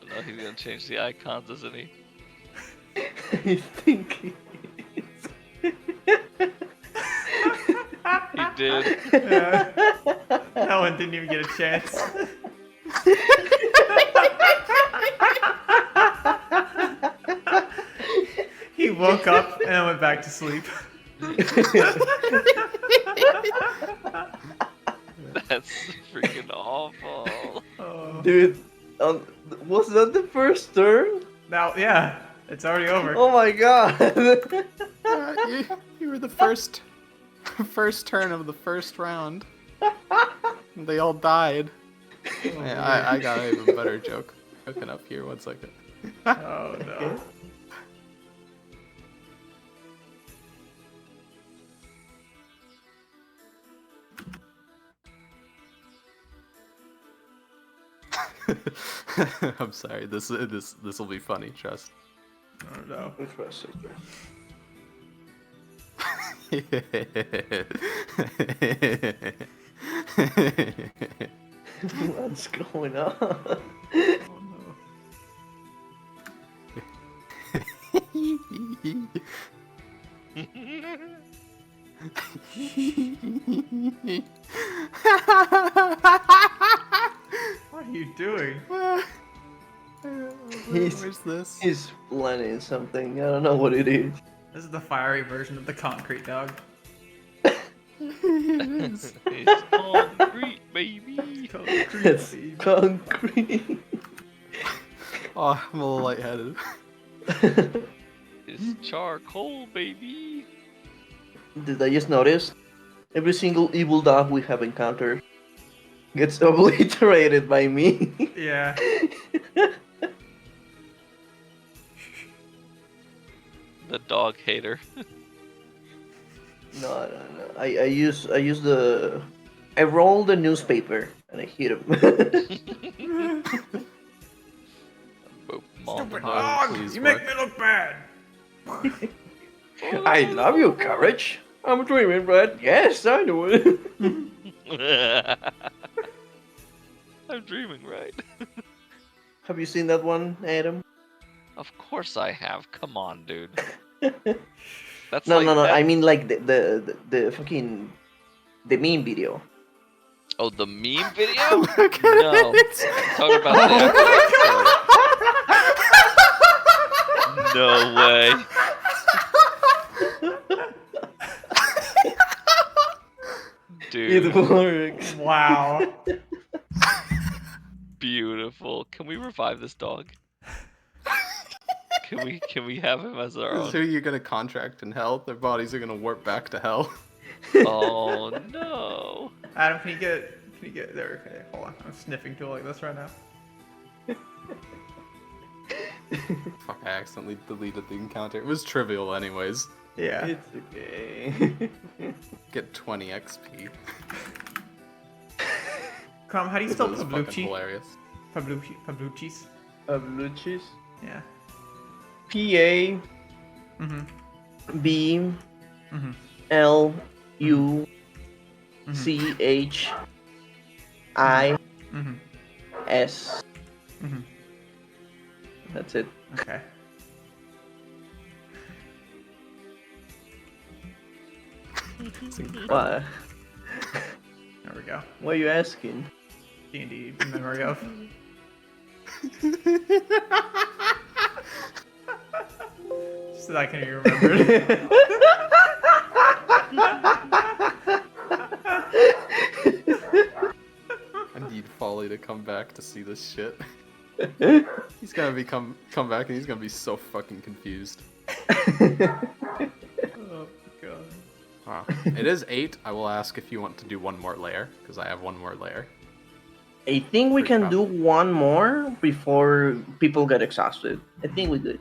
no, he's gonna change the icons, isn't he? I think he He did. Yeah. That one didn't even get a chance. He woke up and then went back to sleep. That's freaking awful. Oh. Dude, was that the first turn? Now, yeah, it's already over. Oh my god! You were the first turn of the first round. They all died. I got an even better joke cooking up here. 1 second. Oh no. I'm sorry. This will be funny. Trust. Oh no. What's going on? Oh no. What are you doing? Where's this? He's planning something. I don't know what it is. This is the fiery version of the concrete dog. It's concrete, baby. Concrete, It's baby. concrete. Oh, I'm a little lightheaded. It's charcoal, baby. Did I just notice? Every single evil dog we have encountered gets obliterated by me. Yeah. The dog hater. No. I use I roll the newspaper and I hit him. Boop, mom. Stupid Oh, dog! please You work. make me look bad! I love you, courage. I'm dreaming, but yes, I know it. I'm dreaming, right? Have you seen that one, Adam? Of course I have. Come on, dude. That's No, like no. that- I mean like the fucking the meme video. Oh, the meme video? Look at No. it. Talking about the actual episode. No way. Dude. Dude, It works. Wow. beautiful. Can we revive this dog? Can we have him as our This is who own? you're gonna contract in hell. Their bodies are gonna warp back to hell. Oh no. Adam, can you get there? Okay, hold on. I'm sniffing to it like this right now. Fuck, I accidentally deleted the encounter. It was trivial anyways. Yeah. It's okay. Get 20 XP. Crom, how do you This spell is fucking Pablucci? hilarious. Pablucci's? Abluchis. Yeah. P-A-B-L-U-C-C-H-I. Mm-hmm. S. Mm-hmm. That's it. Okay. What? There we go. What are you asking? D&D memory of. Just so that I can remember it. I need Folly to come back to see this shit. He's gonna come back and he's gonna be so fucking confused. Oh god. Wow. It is 8. I will ask if you want to do one more layer, because I have one more layer. I think we Pretty can do one more before people get exhausted. I think we could.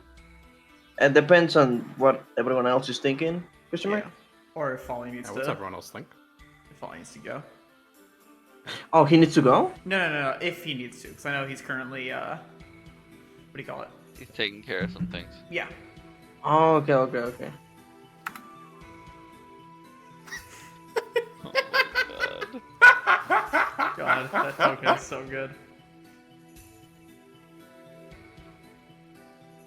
It depends on what everyone else is thinking. Question mark? Yeah. Or if Folly needs What's to. everyone else think? If Folly needs to go. Oh, he needs to go? No. If he needs to, because I know he's currently what do you call it? He's taking care of some things. Yeah. Oh, okay. Oh my god. God, that token is so good.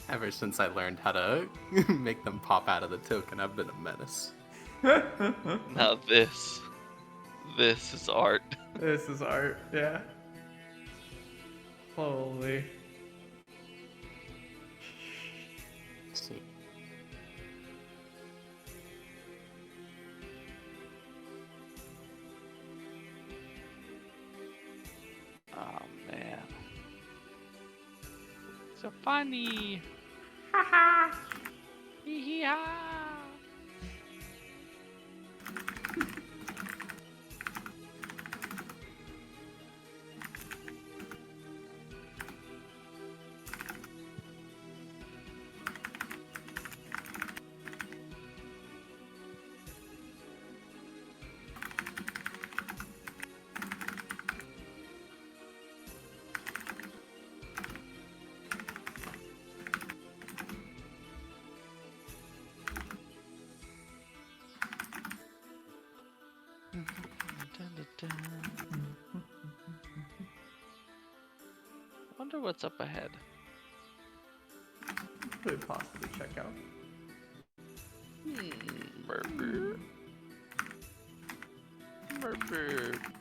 Ever since I learned how to make them pop out of the token, I've been a menace. Now this is art. This is art, yeah. Holy. Let's see. Oh man. So funny. Hee hee ha. Wonder what's up ahead. Could possibly check out. Murphy.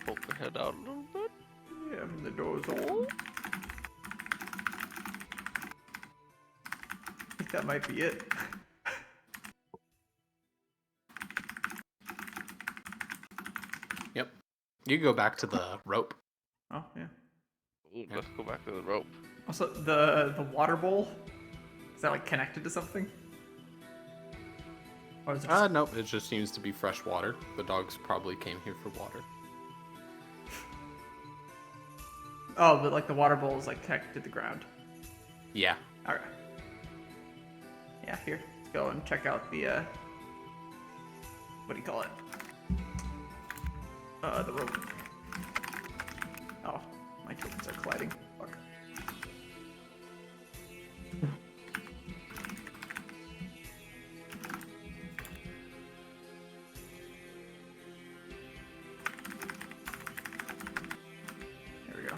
Poke her head out a little bit. Yeah, the door's open. I think that might be it. Yep. You go back to the rope. Oh, yeah. Ooh, let's go back to the rope. Also, the water bowl, is that like connected to something? Or is it just... Nope, it just seems to be fresh water. The dogs probably came here for water. Oh, but like the water bowl is like connected to the ground. Yeah. Alright. Yeah, here. Let's go and check out the, what do you call it? The rope. Oh, my tokens are colliding. Fuck. There we go.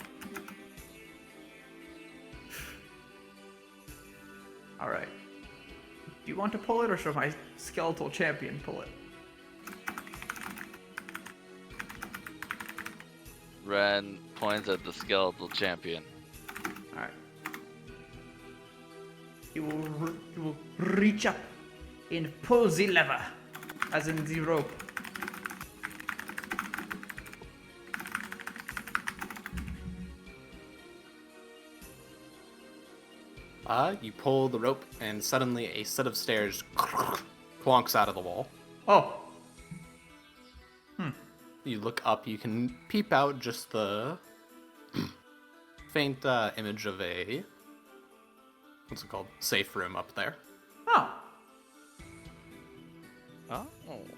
Alright. Do you want to pull it, or should my skeletal champion pull it? Ren points at the skeletal champion. Alright. He will reach up and pull the lever, as in the rope. You pull the rope, and suddenly a set of stairs plonks out of the wall. Oh. You look up, you can peep out just the faint image of a, what's it called, safe room up there. Oh. Oh.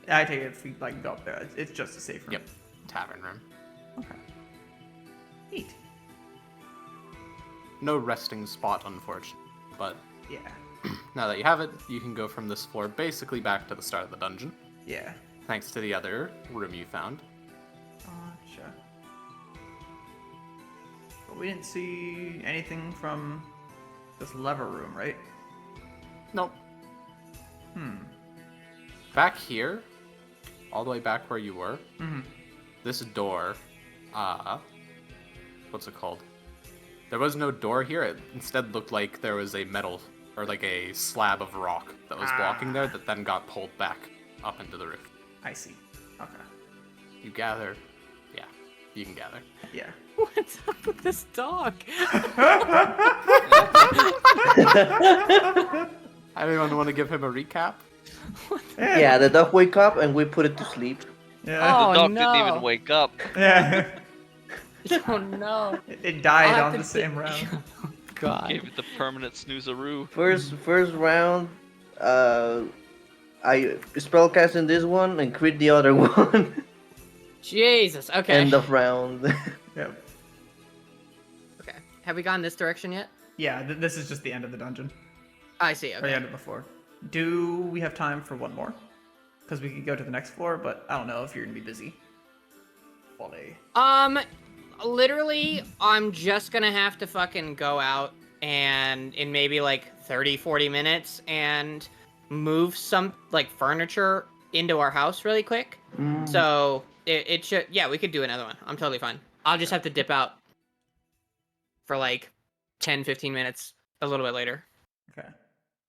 I take it if we like go up there, it's just a safe room. Yep, tavern room. Okay. Neat. No resting spot, unfortunately, but Yeah. now that you have it, you can go from this floor basically back to the start of the dungeon, Yeah. thanks to the other room you found. Gotcha. But we didn't see anything from this lever room, right? Nope. Hmm. Back here, all the way back where you were, Mm-hmm. this door, what's it called? There was no door here. It instead looked like there was a metal, or like a slab of rock that was blocking there that then got pulled back up into the roof. I see. Okay. You gather. Yeah, you can gather. Yeah. What's up with this dog? Anyone want to give him a recap? Yeah, the dog wake up and we put it to sleep. Yeah. Oh, The dog no. didn't even wake up. Yeah. Oh no. It died I'll have on to the same get- round. God. Gave it the permanent snoozeroo. First round, I spellcast in this one and crit the other one. Jesus. Okay. End of round. Yep. Okay. Have we gone this direction yet? Yeah, this is just the end of the dungeon. I see. Or the Okay. end of the floor. Do we have time for one more? Because we could go to the next floor, but I don't know if you're gonna be busy. Wally. Literally, I'm just gonna have to fucking go out and in maybe like 30, 40 minutes and move some like furniture into our house really quick. So it should, yeah, we could do another one. I'm totally fine. I'll just have to dip out for like 10, 15 minutes a little bit later. Okay.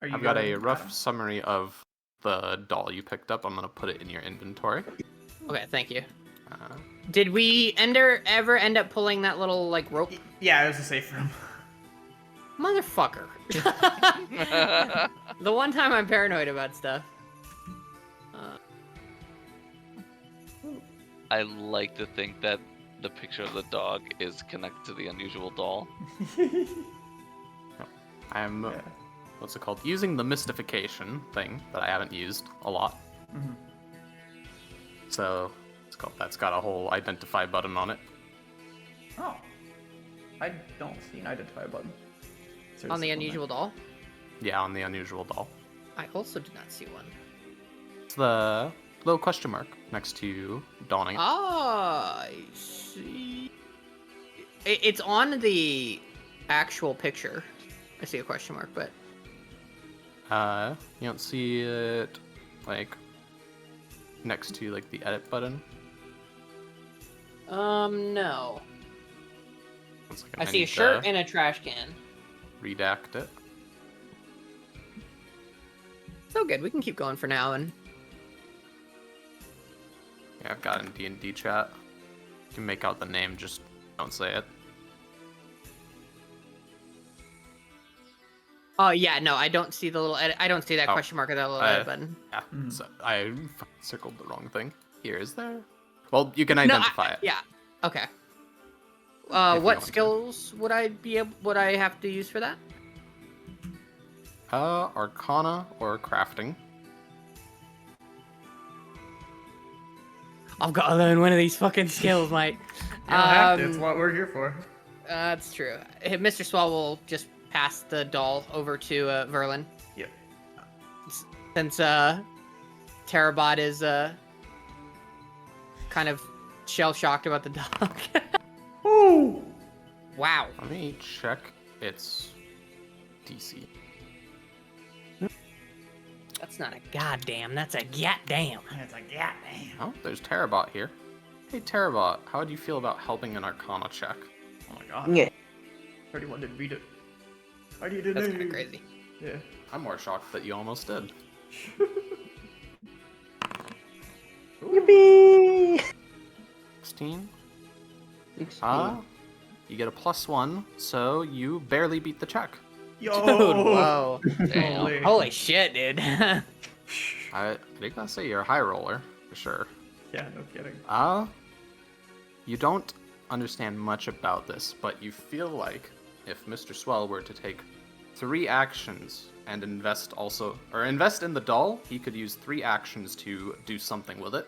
Are you I've got a going, rough Adam? summary of the doll you picked up. I'm gonna put it in your inventory. Okay, thank you. Uh, Did we ever end up pulling that little like rope? Yeah, it was a safe room. Motherfucker. The one time I'm paranoid about stuff. I like to think that the picture of the dog is connected to the unusual doll. I'm, Yeah. what's it called? Using the mystification thing that I haven't used a lot. Mhm. So, it's called, that's got a whole identify button on it. Oh. I don't see an identify button. Is there On the something unusual doll? Yeah, on the unusual doll. I also did not see one. It's the little question mark next to dawning. Ah, I see. It's on the actual picture. I see a question mark, but You don't see it, like, next to, like, the edit button? no. It's like I see a shirt and a trash can. redact it. So good. We can keep going for now. And Yeah, I've got it in D&D chat. You can make out the name, just don't say it. oh yeah, no, I don't see the little edit. I don't see that Oh, question mark or that little edit button. Yeah, Mhm. so I circled the wrong thing. Here, is there? Well, you can No, identify it. Yeah. Okay. If you What want to. skills would I have to use for that? Arcana or crafting. I've got to learn one of these fucking skills, mate. You don't have to, it's what we're here for. That's true. Mr. Swell will just pass the doll over to Verlin. Yep. Since Terabot is kind of shell-shocked about the dog. Ooh! Wow. Let me check its DC. That's not a goddamn, that's a goddamn. It's like, yeah, damn. Oh, there's Terabot here. Hey, Terabot, how would you feel about helping an Arcana check? Oh my god. Yeah. 31 didn't read it. I need to That's know. kind of crazy. Yeah. I'm more shocked that you almost did. Yippee! 16? 16. You get a +1, so you barely beat the check. Yo! Dude, whoa. Damn. Holy shit, dude. I think I'll say you're a high roller, for sure. Yeah, no kidding. You don't understand much about this, but you feel like if Mr. Swell were to take 3 actions and invest in the doll, he could use 3 actions to do something with it.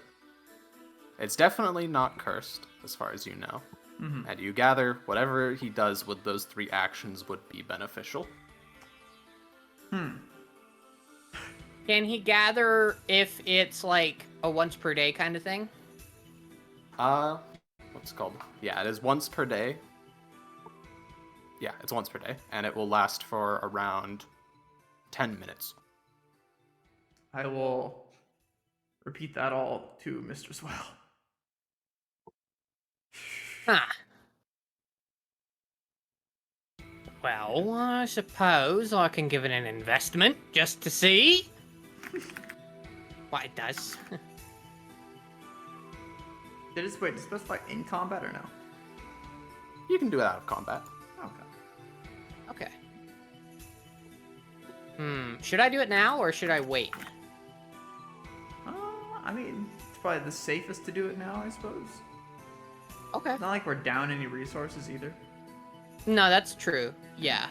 It's definitely not cursed, as far as you know. Mm-hmm. And you gather whatever he does with those 3 actions would be beneficial. Can he gather if it's like a once per day kind of thing? What's it called? Yeah, it is once per day. Yeah, it's once per day, and it will last for around 10 minutes. I will repeat that all to Mr. Swell. Huh. Well, I suppose I can give it an investment just to see what it does. Did it specify in combat or no? You can do it out of combat. Okay. Okay. Should I do it now or should I wait? I mean, it's probably the safest to do it now, I suppose. Okay. It's not like we're down any resources either. No, that's true. Yeah.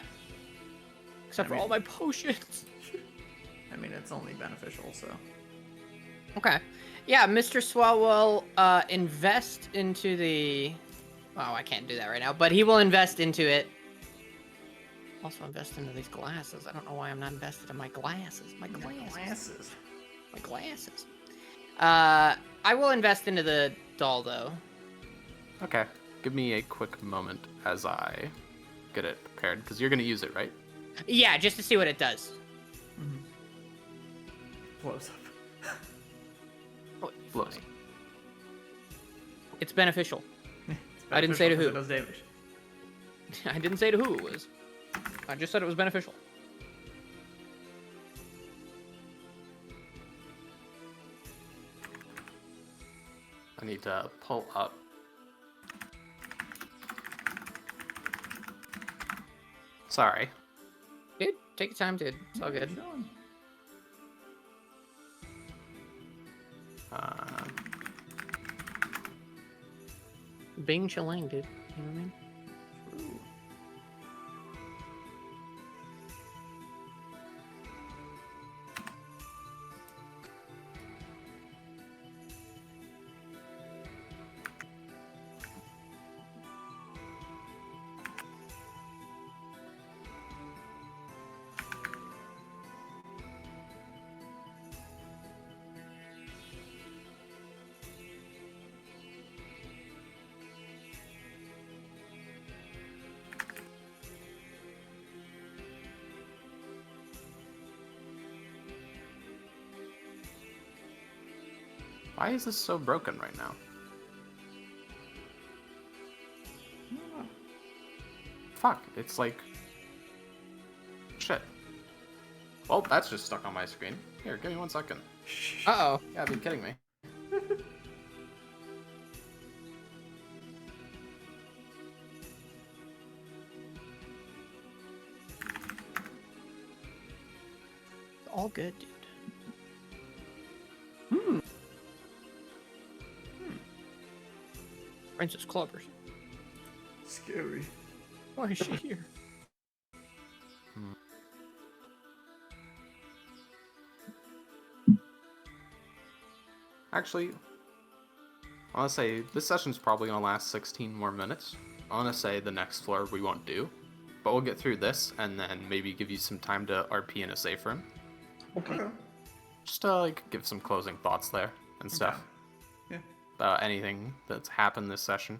Except for mean- all my potions. I mean, it's only beneficial, so. Okay. Yeah, Mr. Swell will invest into the... Oh, I can't do that right now, but he will invest into it. Also invest into these glasses. I don't know why I'm not invested in my glasses. My glasses. My glasses. I will invest into the doll, though. Okay. Give me a quick moment as I get it prepared, because you're going to use it, right? Yeah, just to see what it does. Blows up. Oh, Blows. it's beneficial. It's I didn't say to beneficial 'cause who. it does damage. I didn't say to who it was. I just said it was beneficial. I need to pull up. Sorry. Dude, take your time, dude. It's all good. Bing chilling, dude. You know what I mean? Why is this so broken right now? Fuck, it's like... Shit. Well, that's just stuck on my screen. Here, give me 1 second. Uh-oh. You gotta be kidding me. All good, dude. Princess Clobbers. Scary. Why is she here? Actually, I want to say this session's probably going to last 16 more minutes. I want to say the next floor we won't do, but we'll get through this and then maybe give you some time to RP in a safe room. Okay. Just to like give some closing thoughts there and stuff. Yeah. About anything that's happened this session.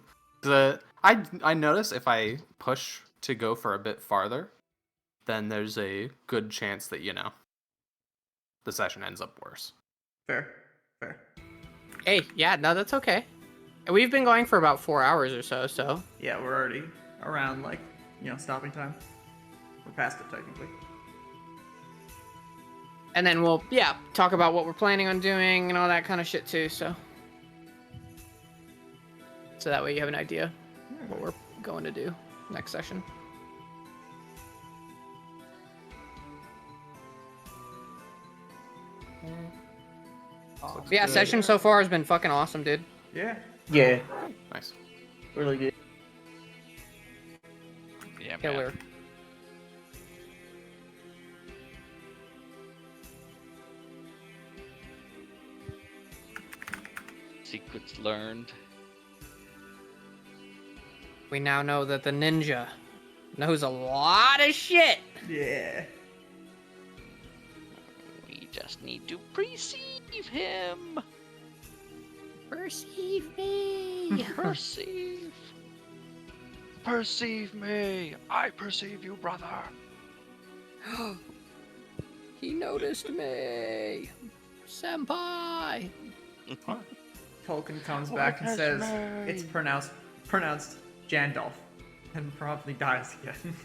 I notice if I push to go for a bit farther, then there's a good chance that, you know, the session ends up worse. Fair. Fair. Hey, yeah, no, that's okay. We've been going for about 4 hours or so, so... Yeah, we're already around, like, stopping time. We're past it, technically. And then we'll, yeah, talk about what we're planning on doing and all that kind of shit, too, so... So that way you have an idea what we're going to do next session. Looks Yeah, good. session so far has been fucking awesome, dude. Yeah. Yeah, Nice. really good. Yeah, man. Killer. Secrets learned. We now know that the ninja knows a lot of shit. Yeah. We just need to perceive him. Perceive me. Perceive. Perceive me. I perceive you, brother. He noticed me. Senpai. Tolkien comes Oh, back and that's says right. it's pronounced Jandalf, and probably dies again.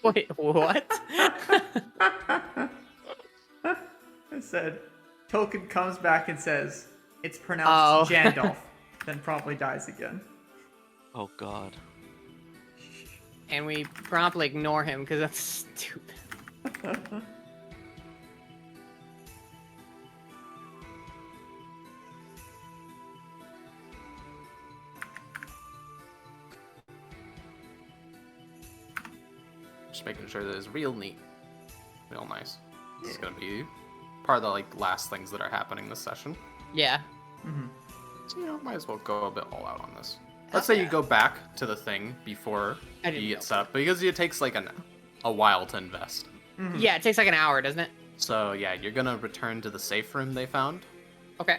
Wait, what? I said Tolkien comes back and says it's pronounced Oh. Jandalf, then promptly dies again. Oh God. And we promptly ignore him because that's stupid. Just making sure that it's real neat. Real nice. This is gonna be part of the last things that are happening this session. Yeah. Hmm. So might as well go a bit all out on this. Let's say you go back to the thing before I didn't you know. get set up, because it takes a while to invest. Yeah, it takes like an hour, doesn't it? So yeah, you're gonna return to the safe room they found, Okay.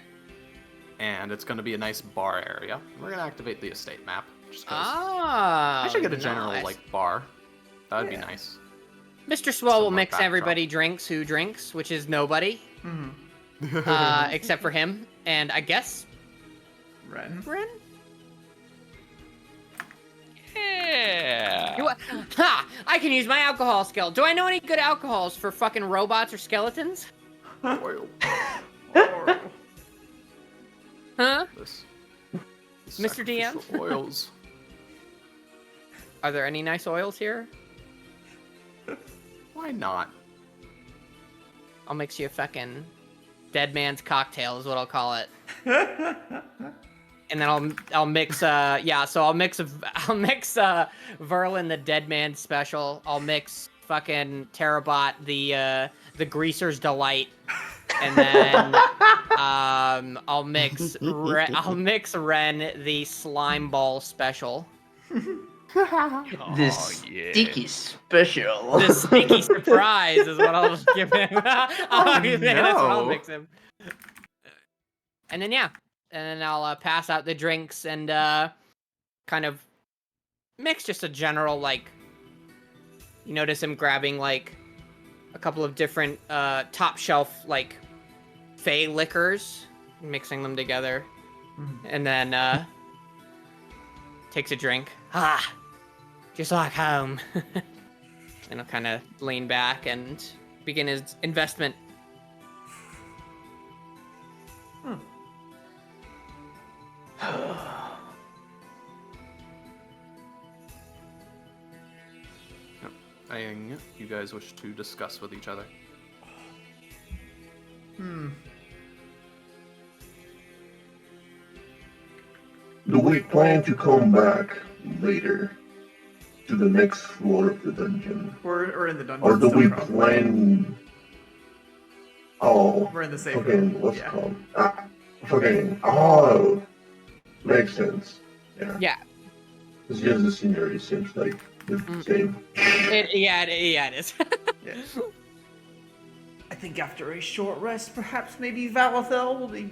and it's gonna be a nice bar area. We're gonna activate the estate map, just 'cause Ah. I should get a general nice. bar. That would be Yeah. nice. Mr. Swell will Some more mix backdrop. everybody drinks who drinks, which is nobody, Hmm. except for him, and I guess Ren. Ren. Yeah. Ha! I can use my alcohol skill. Do I know any good alcohols for fucking robots or skeletons? Oil. Huh? This Mr. DM? sacrificial oils. Are there any nice oils here? Why not? I'll mix you a fucking dead man's cocktail is what I'll call it. And then I'll mix so I'll mix Verlin the dead man special. I'll mix fucking Terabot the greaser's delight. And then I'll mix Ren the slime ball special. This Oh, yeah. sticky special. The sneaky surprise is what I'll give him. That's what I'll no. mix him. And then I'll pass out the drinks and kind of mix just a general you notice him grabbing a couple of different top shelf Fey liquors, mixing them together, and then takes a drink. Ah, just like home. And he'll kind of lean back and begin his investment. Anything you guys wish to discuss with each other? Do we plan to come back later to the next floor of the dungeon? Or in the dungeon. Or do still, we probably. plan... Oh, We're in the safe okay, room. what's it Yeah. called? Forgetting. Oh, makes sense. Yeah. Yeah. It's just the scenery seems like the same. It is. Yeah. I think after a short rest, perhaps maybe Valathel will be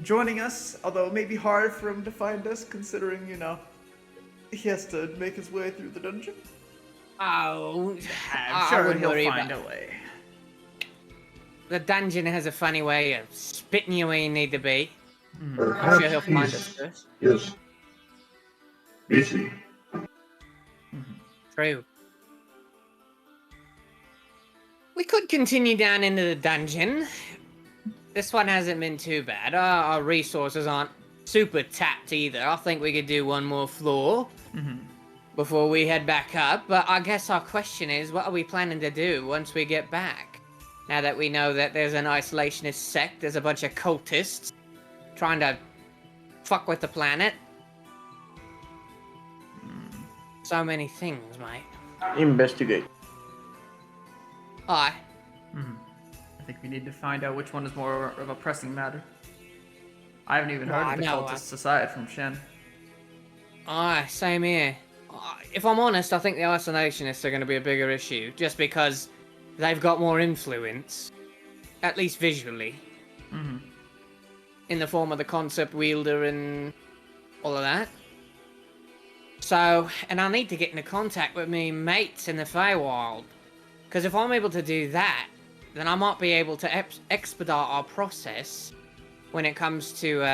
joining us, although it may be hard for him to find us, considering, he has to make his way through the dungeon. Oh, I'm sure wouldn't he'll worry find about a way. The dungeon has a funny way of spitting you where you need to be. I'm Perhaps sure he'll find us he's first. just busy. True. We could continue down into the dungeon. This one hasn't been too bad. Our resources aren't super tapped either. I think we could do one more floor before we head back up. But I guess our question is, what are we planning to do once we get back? Now that we know that there's an isolationist sect, there's a bunch of cultists trying to fuck with the planet. So many things, mate. Investigate. Aye. I think we need to find out which one is more of a pressing matter. I haven't even heard of the No, cultists aside from Shen. Aye, same here. If I'm honest, I think the isolationists are going to be a bigger issue, just because they've got more influence, at least visually, in the form of the concept wielder and all of that. So, and I need to get into contact with me mates in the Feywild, because if I'm able to do that, then I might be able to expedite our process when it comes to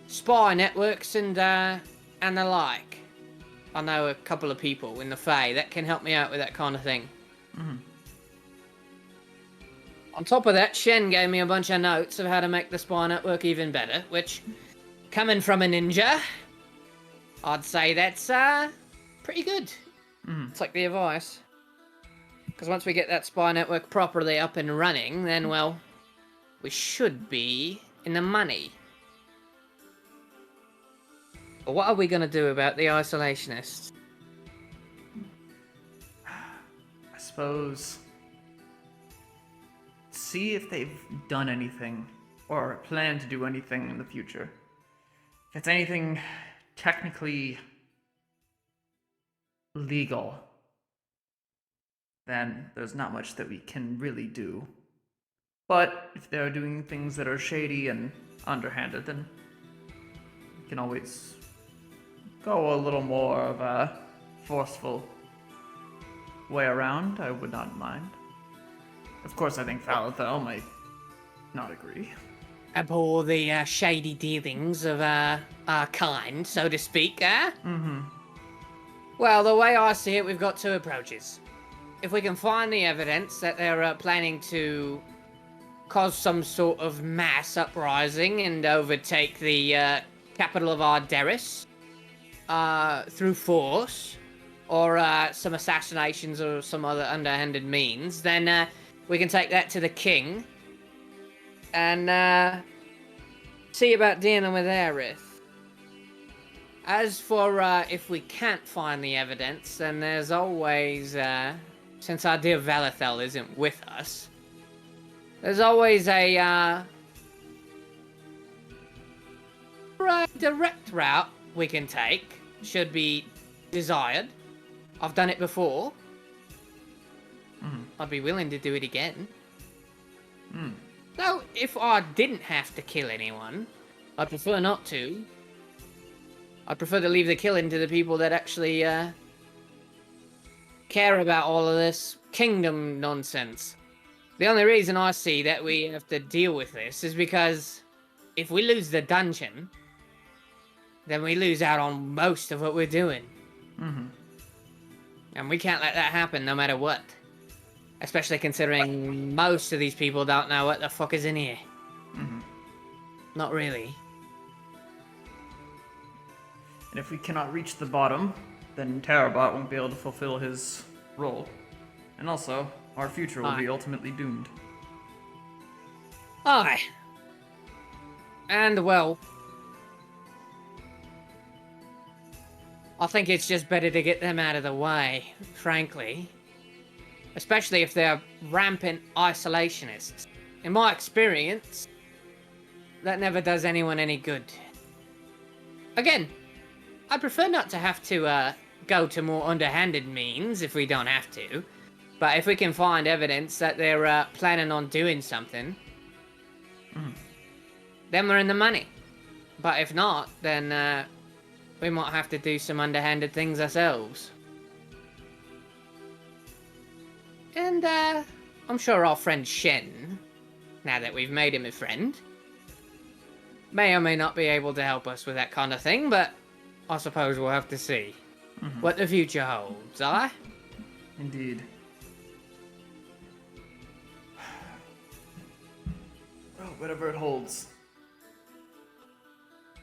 spy networks and the like. I know a couple of people in the Fey that can help me out with that kind of thing. On top of that, Shen gave me a bunch of notes of how to make the spy network even better, which, coming from a ninja, I'd say that's pretty good. It's like the advice. Because once we get that spy network properly up and running, then, well, we should be in the money. But what are we going to do about the isolationists? I suppose... see if they've done anything, or plan to do anything in the future. If it's anything technically legal, then there's not much that we can really do. But if they're doing things that are shady and underhanded, then we can always go a little more of a forceful way around. I would not mind. Of course, I think Falathel might not agree. Abhor the shady dealings of our kind, so to speak, eh? Well, the way I see it, we've got two approaches. If we can find the evidence that they're planning to cause some sort of mass uprising and overtake the capital of Ideris through force, or some assassinations or some other underhanded means, then we can take that to the king and see about dealing with Aerith. As for if we can't find the evidence, then there's always, since our dear Valathel isn't with us, there's always a direct route we can take, should be desired. I've done it before. I'd be willing to do it again. Though, if I didn't have to kill anyone, I'd prefer not to. I'd prefer to leave the killing to the people that actually care about all of this kingdom nonsense. The only reason I see that we have to deal with this is because if we lose the dungeon, then we lose out on most of what we're doing. And we can't let that happen no matter what. Especially considering most of these people don't know what the fuck is in here. Not really. And if we cannot reach the bottom, then Terabot won't be able to fulfill his role. And also, our future will be ultimately doomed. Aye. And, well, I think it's just better to get them out of the way, frankly. Especially if they're rampant isolationists. In my experience, that never does anyone any good. Again, I prefer not to have to go to more underhanded means if we don't have to. But if we can find evidence that they're planning on doing something, then we're in the money. But if not, then we might have to do some underhanded things ourselves. And I'm sure our friend Shen, now that we've made him a friend, may or may not be able to help us with that kind of thing, but I suppose we'll have to see what the future holds, aye? Indeed. Well, whatever it holds,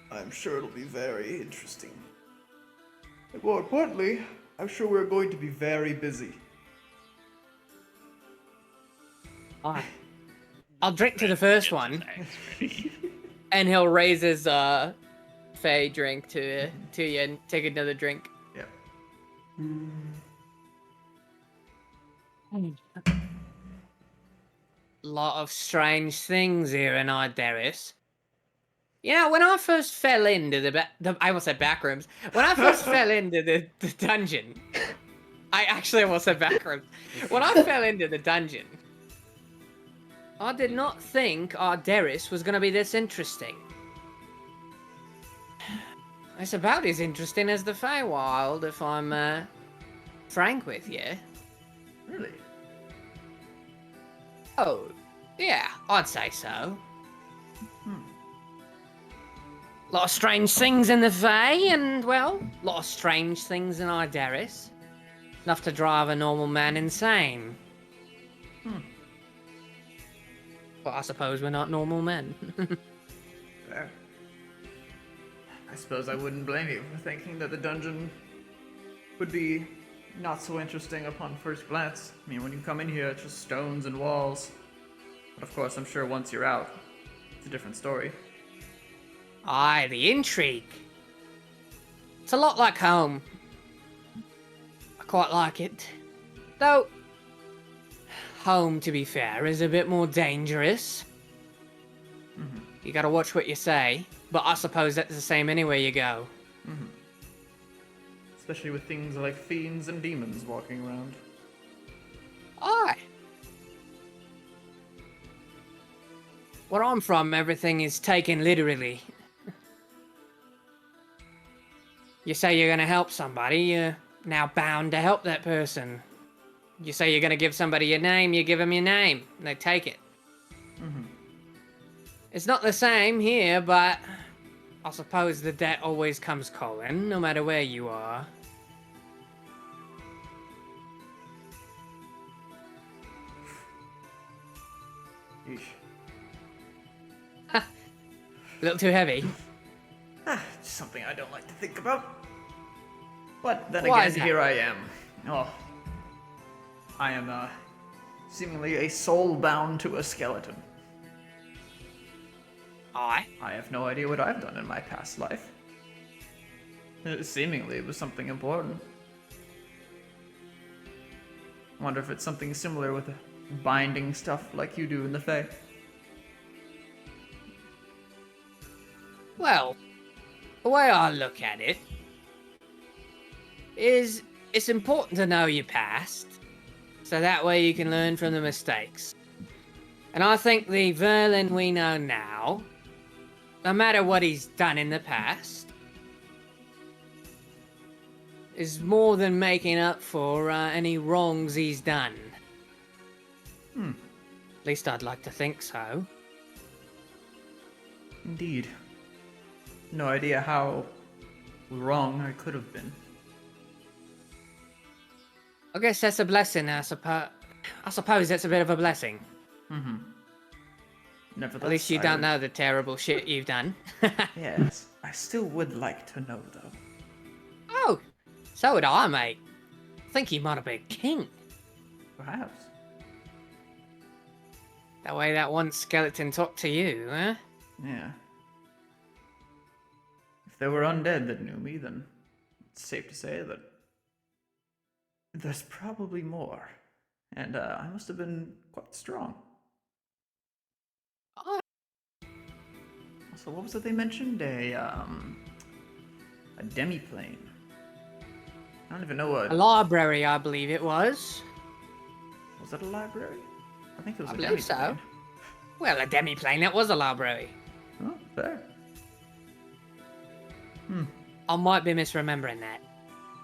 I'm sure it'll be very interesting. And more importantly, I'm sure we're going to be very busy. I'll drink to the first one, and he'll raise his fey drink to you and take another drink. Yep. Lot of strange things here in Ideris. You know, when I first fell into I almost said back rooms. When I first fell into the dungeon, I actually almost said back rooms. When I fell into the dungeon, I did not think Ideris was going to be this interesting. It's about as interesting as the Feywild, if I'm frank with you. Really? Oh, yeah, I'd say so. A lot of strange things in the Fae, and, well, a lot of strange things in Ideris. Enough to drive a normal man insane. But I suppose we're not normal men. Fair. I suppose I wouldn't blame you for thinking that the dungeon would be not so interesting upon first glance. I mean, when you come in here, it's just stones and walls. But of course, I'm sure once you're out, it's a different story. Aye, the intrigue. It's a lot like home. I quite like it. Though, home, to be fair, is a bit more dangerous. You gotta watch what you say, but I suppose that's the same anywhere you go. Especially with things like fiends and demons walking around. Aye. Where I'm from, everything is taken literally. You say you're gonna help somebody, you're now bound to help that person. You say you're gonna give somebody your name, you give them your name, and they take it. It's not the same here, but I suppose the debt always comes calling, no matter where you are. Yeesh. A little too heavy. Just something I don't like to think about. But then Why again, is that? here I am. Oh. I am, seemingly a soul bound to a skeleton. Aye. I have no idea what I've done in my past life. Seemingly, it was something important. Wonder if it's something similar with the binding stuff like you do in the Fae. Well, the way I look at it is it's important to know your past, so that way you can learn from the mistakes. And I think the Verlin we know now, no matter what he's done in the past, is more than making up for any wrongs he's done. At least I'd like to think so. Indeed. No idea how wrong I could have been. I guess that's a blessing, I suppose that's a bit of a blessing. Nevertheless, At least you don't know the terrible shit you've done. Yes, I still would like to know, though. Oh, so would I, mate. I think he might have been king. Perhaps. That way that one skeleton talked to you, huh? Yeah. If there were undead that knew me, then it's safe to say that there's probably more. And I must have been quite strong. Oh. So what was it they mentioned? A demiplane. I don't even know what... A library, I believe it was. Was that a library? I think it was I a believe demiplane. so. Well, a demiplane, that was a library. Oh, fair. I might be misremembering that.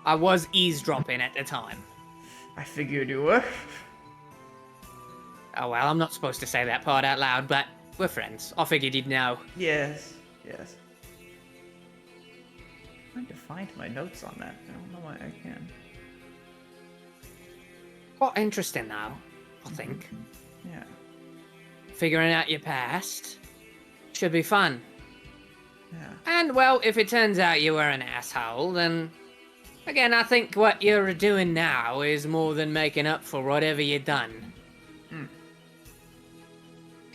I was eavesdropping at the time. I figured you were. Oh well, I'm not supposed to say that part out loud, but we're friends. I figured you'd know. Yes, yes. I'm trying to find my notes on that. I don't know why I can. Quite interesting, though, I think. Yeah. Figuring out your past should be fun. Yeah. And, well, if it turns out you were an asshole, then... Again, I think what you're doing now is more than making up for whatever you've done.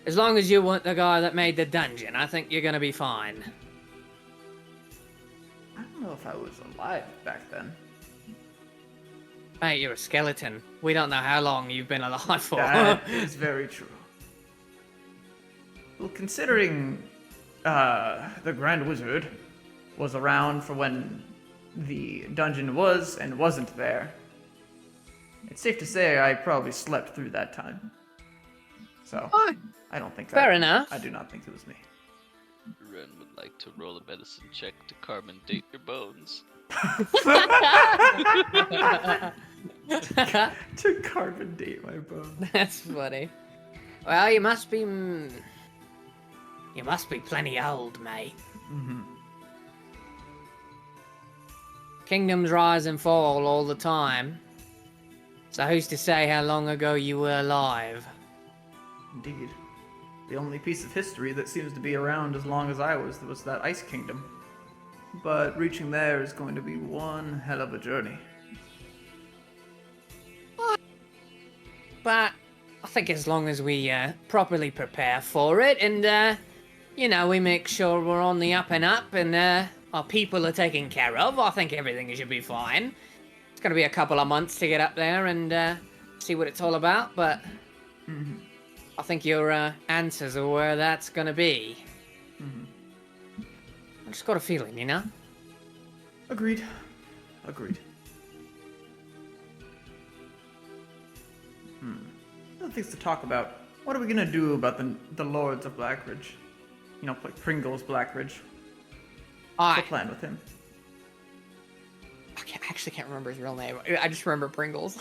As long as you weren't the guy that made the dungeon, I think you're gonna be fine. I don't know if I was alive back then. Mate, you're a skeleton. We don't know how long you've been alive for. That is very true. Well, considering the Grand Wizard was around for when the dungeon was and wasn't there, it's safe to say I probably slept through that time. So, Oh, I don't think fair enough. I do not think it was me. Ren would like to roll a medicine check to carbon date your bones. To carbon date my bone. That's funny. Well, you must be plenty old, mate. Mm-hmm. Kingdoms rise and fall all the time. So who's to say how long ago you were alive? Indeed. The only piece of history that seems to be around as long as I was that Ice Kingdom. But reaching there is going to be one hell of a journey. But I think as long as we properly prepare for it and, we make sure we're on the up and up and our people are taken care of, I think everything should be fine. It's going to be a couple of months to get up there and see what it's all about, but I think your answers are where that's going to be. I just got a feeling, you know? Agreed. Other things to talk about. What are we gonna do about the Lords of Blackridge? You know, like Pringles Blackridge. What's the plan with him? I actually can't remember his real name. I just remember Pringles.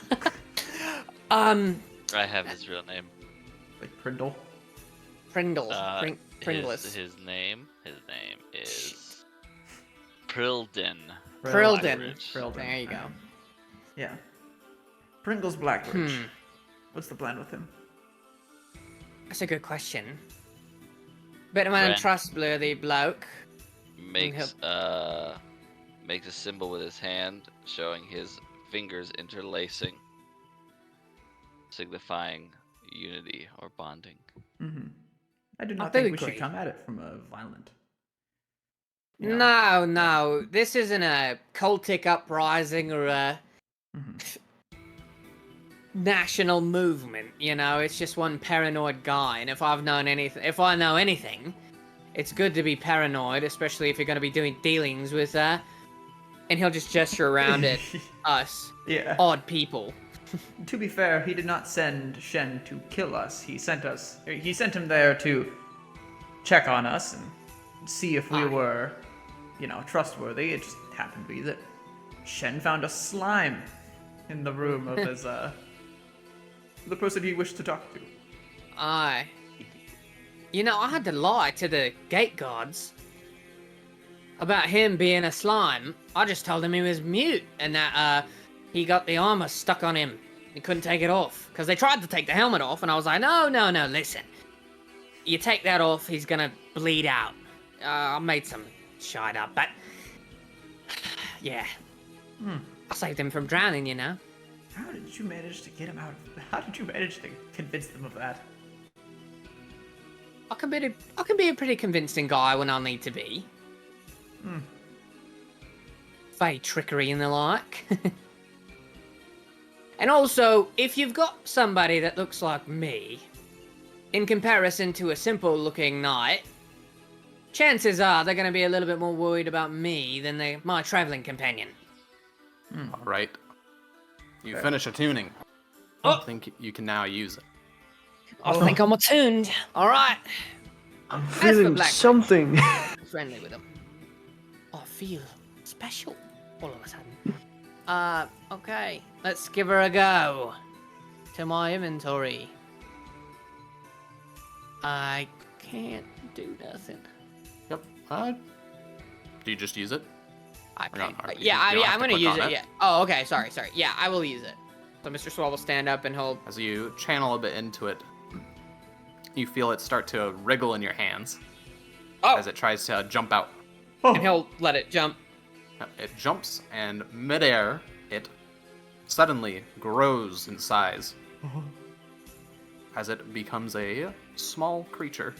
I have his real name. Like Prindle? Pringles. Pringles. His name is Prilden. Prilden. Prilden. There you go. Yeah. Pringles Blackridge. What's the plan with him? That's a good question. Bit of an Ren. untrustworthy bloke. Makes a symbol with his hand, showing his fingers interlacing, signifying unity or bonding. I do not do think we should agree. come at it from a violent. No. This isn't a cultic uprising or a national movement, you know? It's just one paranoid guy, and if I know anything, it's good to be paranoid, especially if you're going to be doing dealings with, and he'll just gesture around at us, odd people. To be fair, he did not send Shen to kill us. He sent him there to check on us and see if we were, trustworthy. It just happened to be that Shen found a slime in the room of his, the person he wished to talk to. Aye. I had to lie to the gate guards about him being a slime. I just told him he was mute and that, he got the armor stuck on him. He couldn't take it off. Because they tried to take the helmet off, and I was like, no, listen. You take that off, he's gonna bleed out. I made some shite up, but... yeah. I saved him from drowning, you know? How did you manage to get him out of... How did you manage to convince them of that? I can be a pretty convincing guy when I need to be. Fey trickery and the like. And also, if you've got somebody that looks like me, in comparison to a simple-looking knight, chances are they're going to be a little bit more worried about me than my traveling companion. All right. You finish attuning. I think you can now use it. I think I'm attuned. All right. I'm feeling something. Friendly with him. I feel special all of a sudden. Okay. Let's give her a go. To my inventory. I can't do nothing. Yep. Do you just use it? I'm You don't gonna have to use click on it. Yeah. Oh, okay. Sorry. Yeah, I will use it. So Mr. Swell will stand up and he'll. As you channel a bit into it, you feel it start to wriggle in your hands as it tries to jump out. And he'll let it jump. It jumps, and midair, it suddenly grows in size. as it becomes a small creature.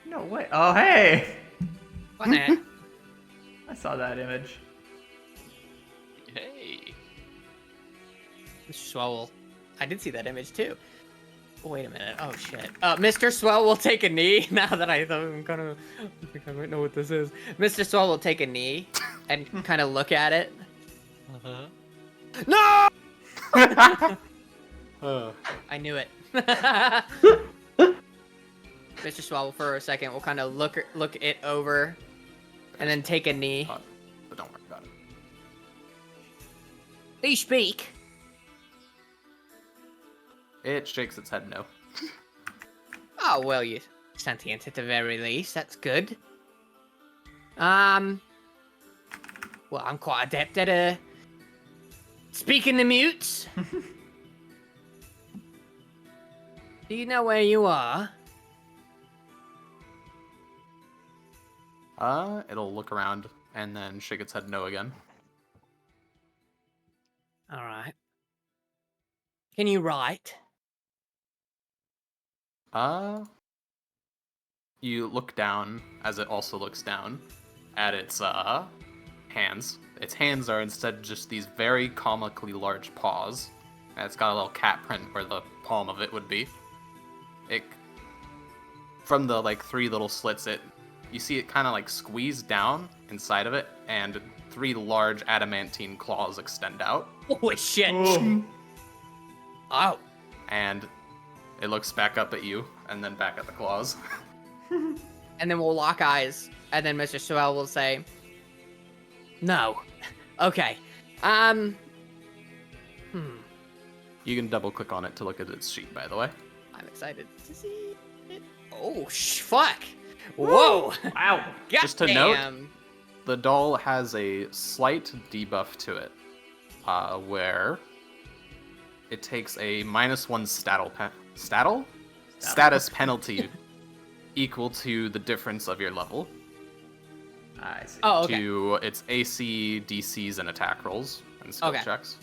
No way. Oh, hey! What the heck? I saw that image. Hey. Mr. Swell, I did see that image too. Oh, wait a minute. Oh shit. Mr. Swell will take a knee. Now that I thought I think I might know what this is. Mr. Swell will take a knee and kind of look at it. Uh-huh. No! Uh, I knew it. Mr. Swell for a second will kind of look it over, and then take a knee. but don't worry about it. Do you speak? It shakes its head no. Oh, well, you're sentient at the very least. That's good. Well, I'm quite adept at, speaking to mutes. Do you know where you are? It'll look around and then shake its head no again. Alright. Can you write? You look down as it also looks down at its hands. Its hands are instead just these very comically large paws. And it's got a little cat print where the palm of it would be. From the like 3 little slits, you see it kind of like squeeze down inside of it, and 3 large adamantine claws extend out. Oh shit! Oh. And it looks back up at you, and then back at the claws. And then we'll lock eyes, and then Mr. Swell will say, "No." Okay. You can double click on it to look at its sheet, by the way. I'm excited to see it. Oh, fuck! Whoa! Wow. Just to note, the doll has a slight debuff to it, where it takes a -1 status penalty equal to the difference of your level I see. Oh, okay. to its AC, DCs, and attack rolls and skill Okay. checks.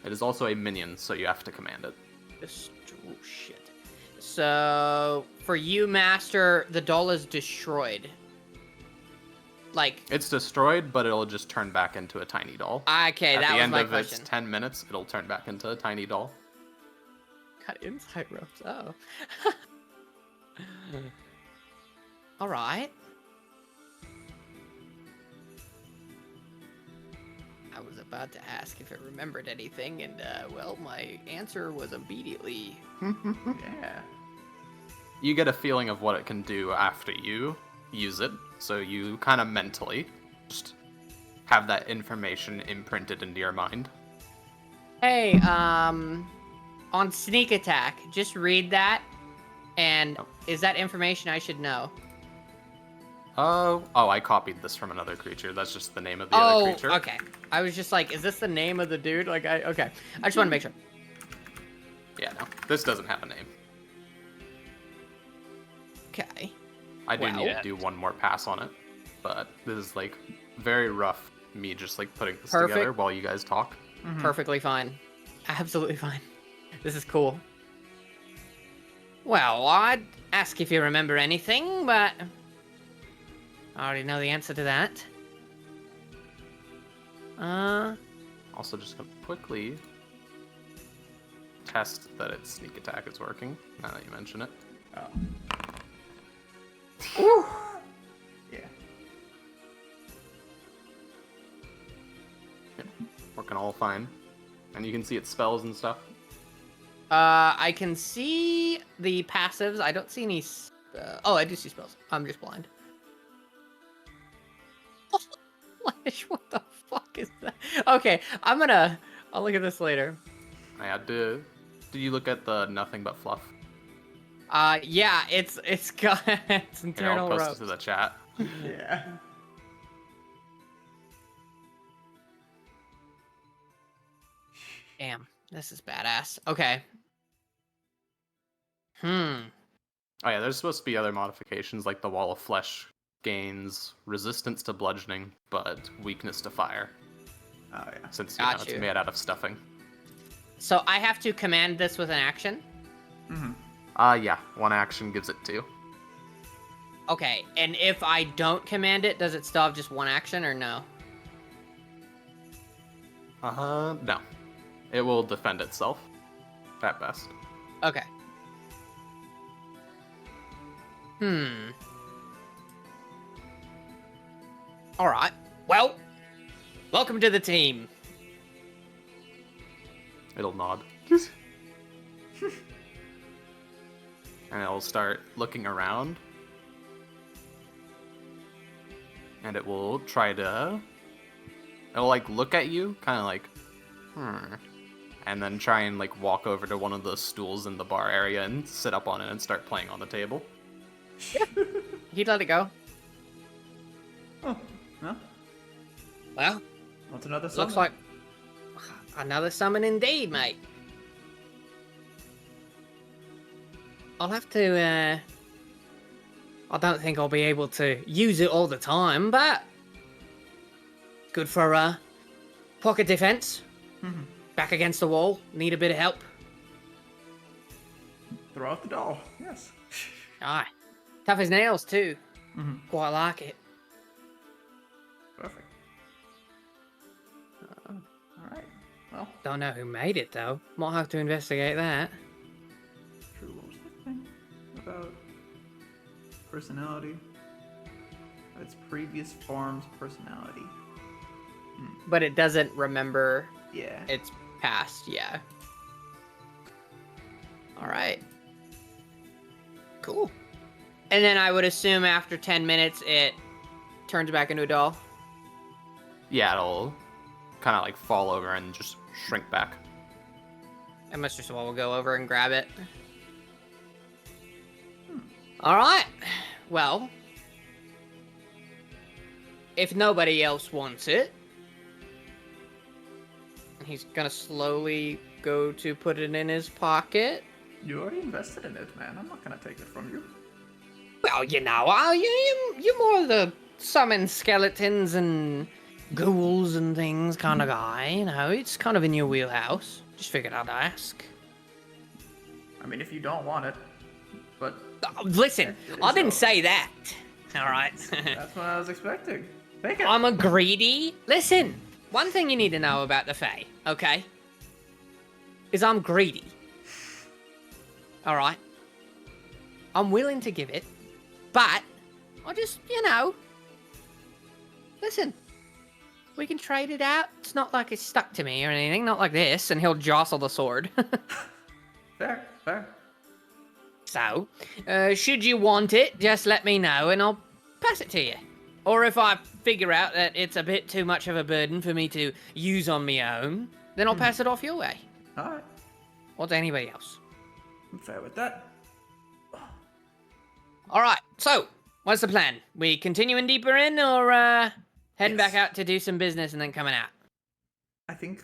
It is also a minion, so you have to command it. Oh, shit. So, for you, Master, the doll is destroyed. Like, It's destroyed, but it'll just turn back into a tiny doll. okay, At that the was end my of question. its 10 minutes, it'll turn back into a tiny doll. Got inside ropes. Oh. All right. I was about to ask if it remembered anything, and well, my answer was immediately. Yeah. You get a feeling of what it can do after you use it, so you kind of mentally just have that information imprinted into your mind. Hey, on sneak attack, just read that, and is that information I should know? Oh, I copied this from another creature. That's just the name of the other creature. Okay. I was just like, is this the name of the dude? Like, okay. I just want to make sure. Yeah, no. This doesn't have a name. Okay. I do need Well. to do one more pass on it, but this is like very rough. Me just like putting this Perfect. together while you guys talk. Perfectly fine. Absolutely fine. This is cool. Well, I'd ask if you remember anything, but I already know the answer to that. Also, just gonna quickly test that its sneak attack is working. Now that you mention it. Yeah. Working all fine. And you can see its spells and stuff. I can see the passives. I don't see any. Oh, I do see spells. I'm just blind. Flash, what the fuck is that? Okay, I'll look at this later. Did you look at the nothing but fluff? Yeah, it's got its Here, internal I'll post ropes. it to the chat. Yeah. Damn, this is badass. Okay. Oh yeah, there's supposed to be other modifications like the Wall of Flesh gains resistance to bludgeoning, but weakness to fire. Oh yeah. since Got it's you. made out of stuffing. So I have to command this with an action? Mm-hmm. Yeah, one action gives it 2. Okay, and if I don't command it, does it still have just one action or no? No. It will defend itself, at best. Okay. Alright. Well, welcome to the team. It'll nod. And it'll start looking around. And it will try to... It'll, like, look at you, kind of like, and then try and, like, walk over to one of the stools in the bar area and sit up on it and start playing on the table. He'd let it go. Oh, no. Well, What's another summon? looks like another summon indeed, mate. I'll have to, I don't think I'll be able to use it all the time, but good for, pocket defense. Mhm. Back against the wall, need a bit of help. Throw out the doll. Yes. Aye. Tough as nails, too. Mhm. Quite like it. Perfect. All right. Well, Don't know who made it, though. Might have to investigate that. true. What was the thing about personality? Its previous form's personality. But it doesn't remember Yeah. its past, yeah. Alright. Cool. And then I would assume after 10 minutes it turns back into a doll. Yeah, it'll kind of, like, fall over and just shrink back. And Mr. Swell will go over and grab it. Alright. Well, if nobody else wants it, he's gonna slowly go to put it in his pocket. You already invested in it, man. I'm not gonna take it from you. Well, you know, you're more of the summon skeletons and ghouls and things kind of guy, you know. It's kind of in your wheelhouse. Just figured I'd ask. I mean, if you don't want it, but Oh, listen, I didn't say that. All right. that's what I was expecting. Take it. I'm a greedy. Listen, one thing you need to know about the Fae, okay, is I'm greedy. All right. I'm willing to give it, but I just, you know, listen, we can trade it out. It's not like it's stuck to me or anything, not like this, and he'll jostle the sword. Fair, fair. So, should you want it, just let me know and I'll pass it to you. Or if I figure out that it's a bit too much of a burden for me to use on my own, then I'll pass it off your way. All right. Or to anybody else. I'm fair with that. All right, so, what's the plan? We continuing deeper in or heading back out to do some business and then coming out? I think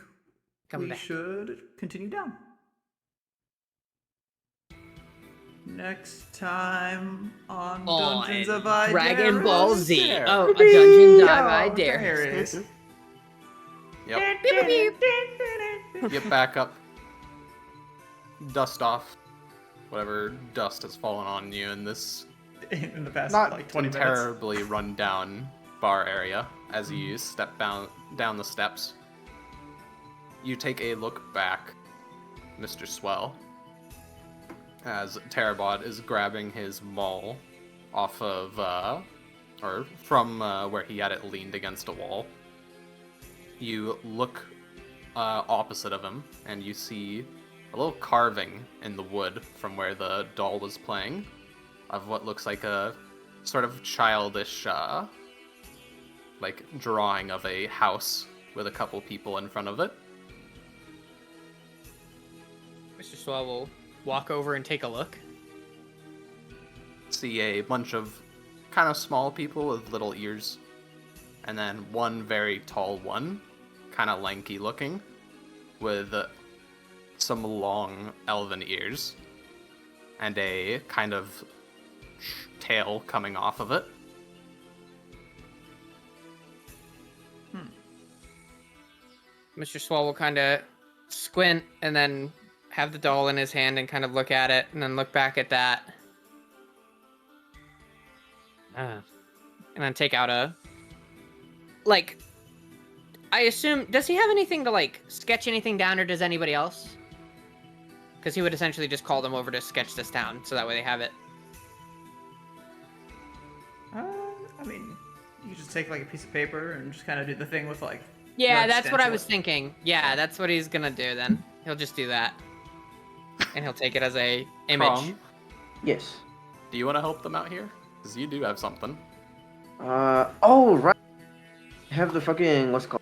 Coming we back. should continue down. Next time on Dungeons of Ideris. Dragon Ball Z. There. Oh, a Dungeon Dive Oh, Ideris. there it is. Yep. Beep, beep, beep. Get back up. Dust off whatever dust has fallen on you in this In the past, not like 20 minutes. terribly run down bar area as you step down the steps. You take a look back, Mr. Swell, as Terabot is grabbing his maul off of, or from where he had it leaned against a wall. You look opposite of him, and you see a little carving in the wood from where the doll was playing of what looks like a sort of childish, like, drawing of a house with a couple people in front of it. Mr. Swell will walk over and take a look. See a bunch of kind of small people with little ears, and then one very tall one, kind of lanky looking, with some long elven ears, and a kind of tail coming off of it. Mr. Swell will kind of squint and then have the doll in his hand and kind of look at it and then look back at that. And then take out a... Like, I assume... Does he have anything to, like, sketch anything down, or does anybody else? Because he would essentially just call them over to sketch this down, so that way they have it. I mean, you could just take like a piece of paper and just kind of do the thing with like. Yeah, like, that's what I stencil was it. thinking. Yeah, that's what he's gonna do then. He'll just do that. And he'll take it as a image. Crom, Yes. do you want to help them out here? Because you do have something. Oh, right. I have the fucking, what's it called?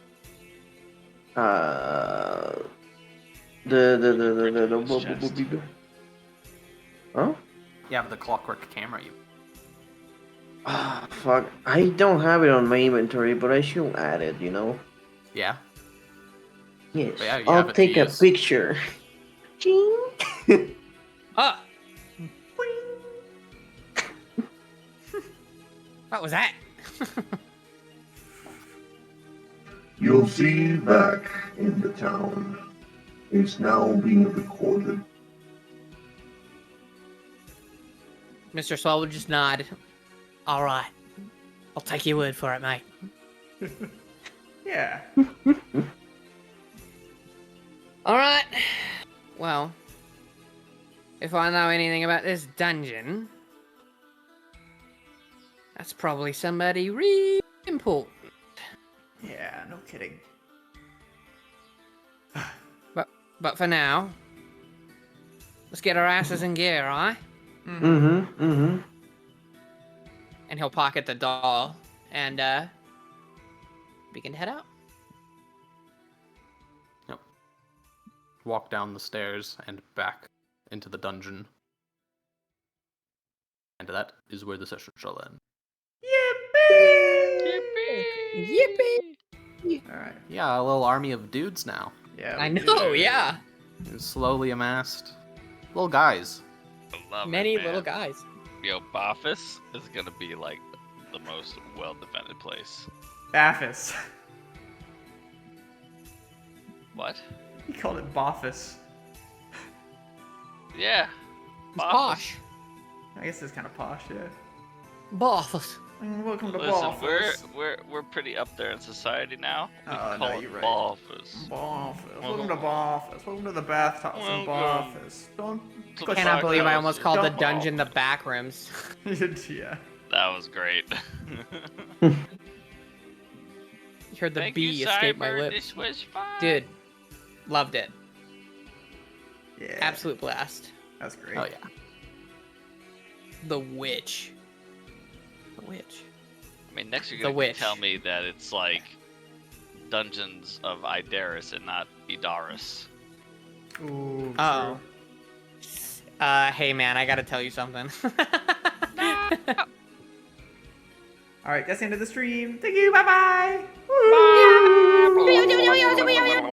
The Huh? You have the clockwork camera. You. Ah, fuck. I don't have it on my inventory, but I should add it, you know? Yeah. Yes. But yeah, you have I'll it to take a use. picture. Ching. Ah! What was that? You'll see back in the town. It's now being recorded. Mr. Swell would just nod. All right. I'll take your word for it, mate. Yeah. All right. Well, if I know anything about this dungeon, that's probably somebody really important. Yeah. No kidding. But for now, let's get our asses in gear, alright? Mm-hmm. And he'll pocket the doll and we can head out. Yep. Walk down the stairs and back into the dungeon. And that is where the session shall end. Yippee! All right. Yeah, a little army of dudes now. Yeah. I we do know, it. yeah. Slowly amassed. Little guys. I love Many it, man. little guys. Yo, Boffus is gonna be like the most well-defended place. Baffus. What? He called it Boffus. Yeah. It's Boffus. posh. I guess it's kind of posh, yeah. Boffus. Welcome to Listen, Boffus. we're pretty up there in society now. We Oh, can no, call it you're right. Boffus. Boffus. Welcome to Boffus. Welcome to the bathhouse in Welcome Boffus. Don't. to push Cannot Back believe I house almost in called the Don't- dungeon the back rooms. Yeah. That was great. You heard the Thank B you, escape my Cyber. lips. This was fun. Dude, loved it. Yeah. Absolute blast. That's great. Oh yeah. The witch. The witch. I mean, next you're The gonna witch. tell me that it's like Dungeons of Ideris and not Ideris. Ooh. Oh. True. Hey man, I gotta tell you something. All right, that's the end of the stream. Thank you. Bye bye. Bye.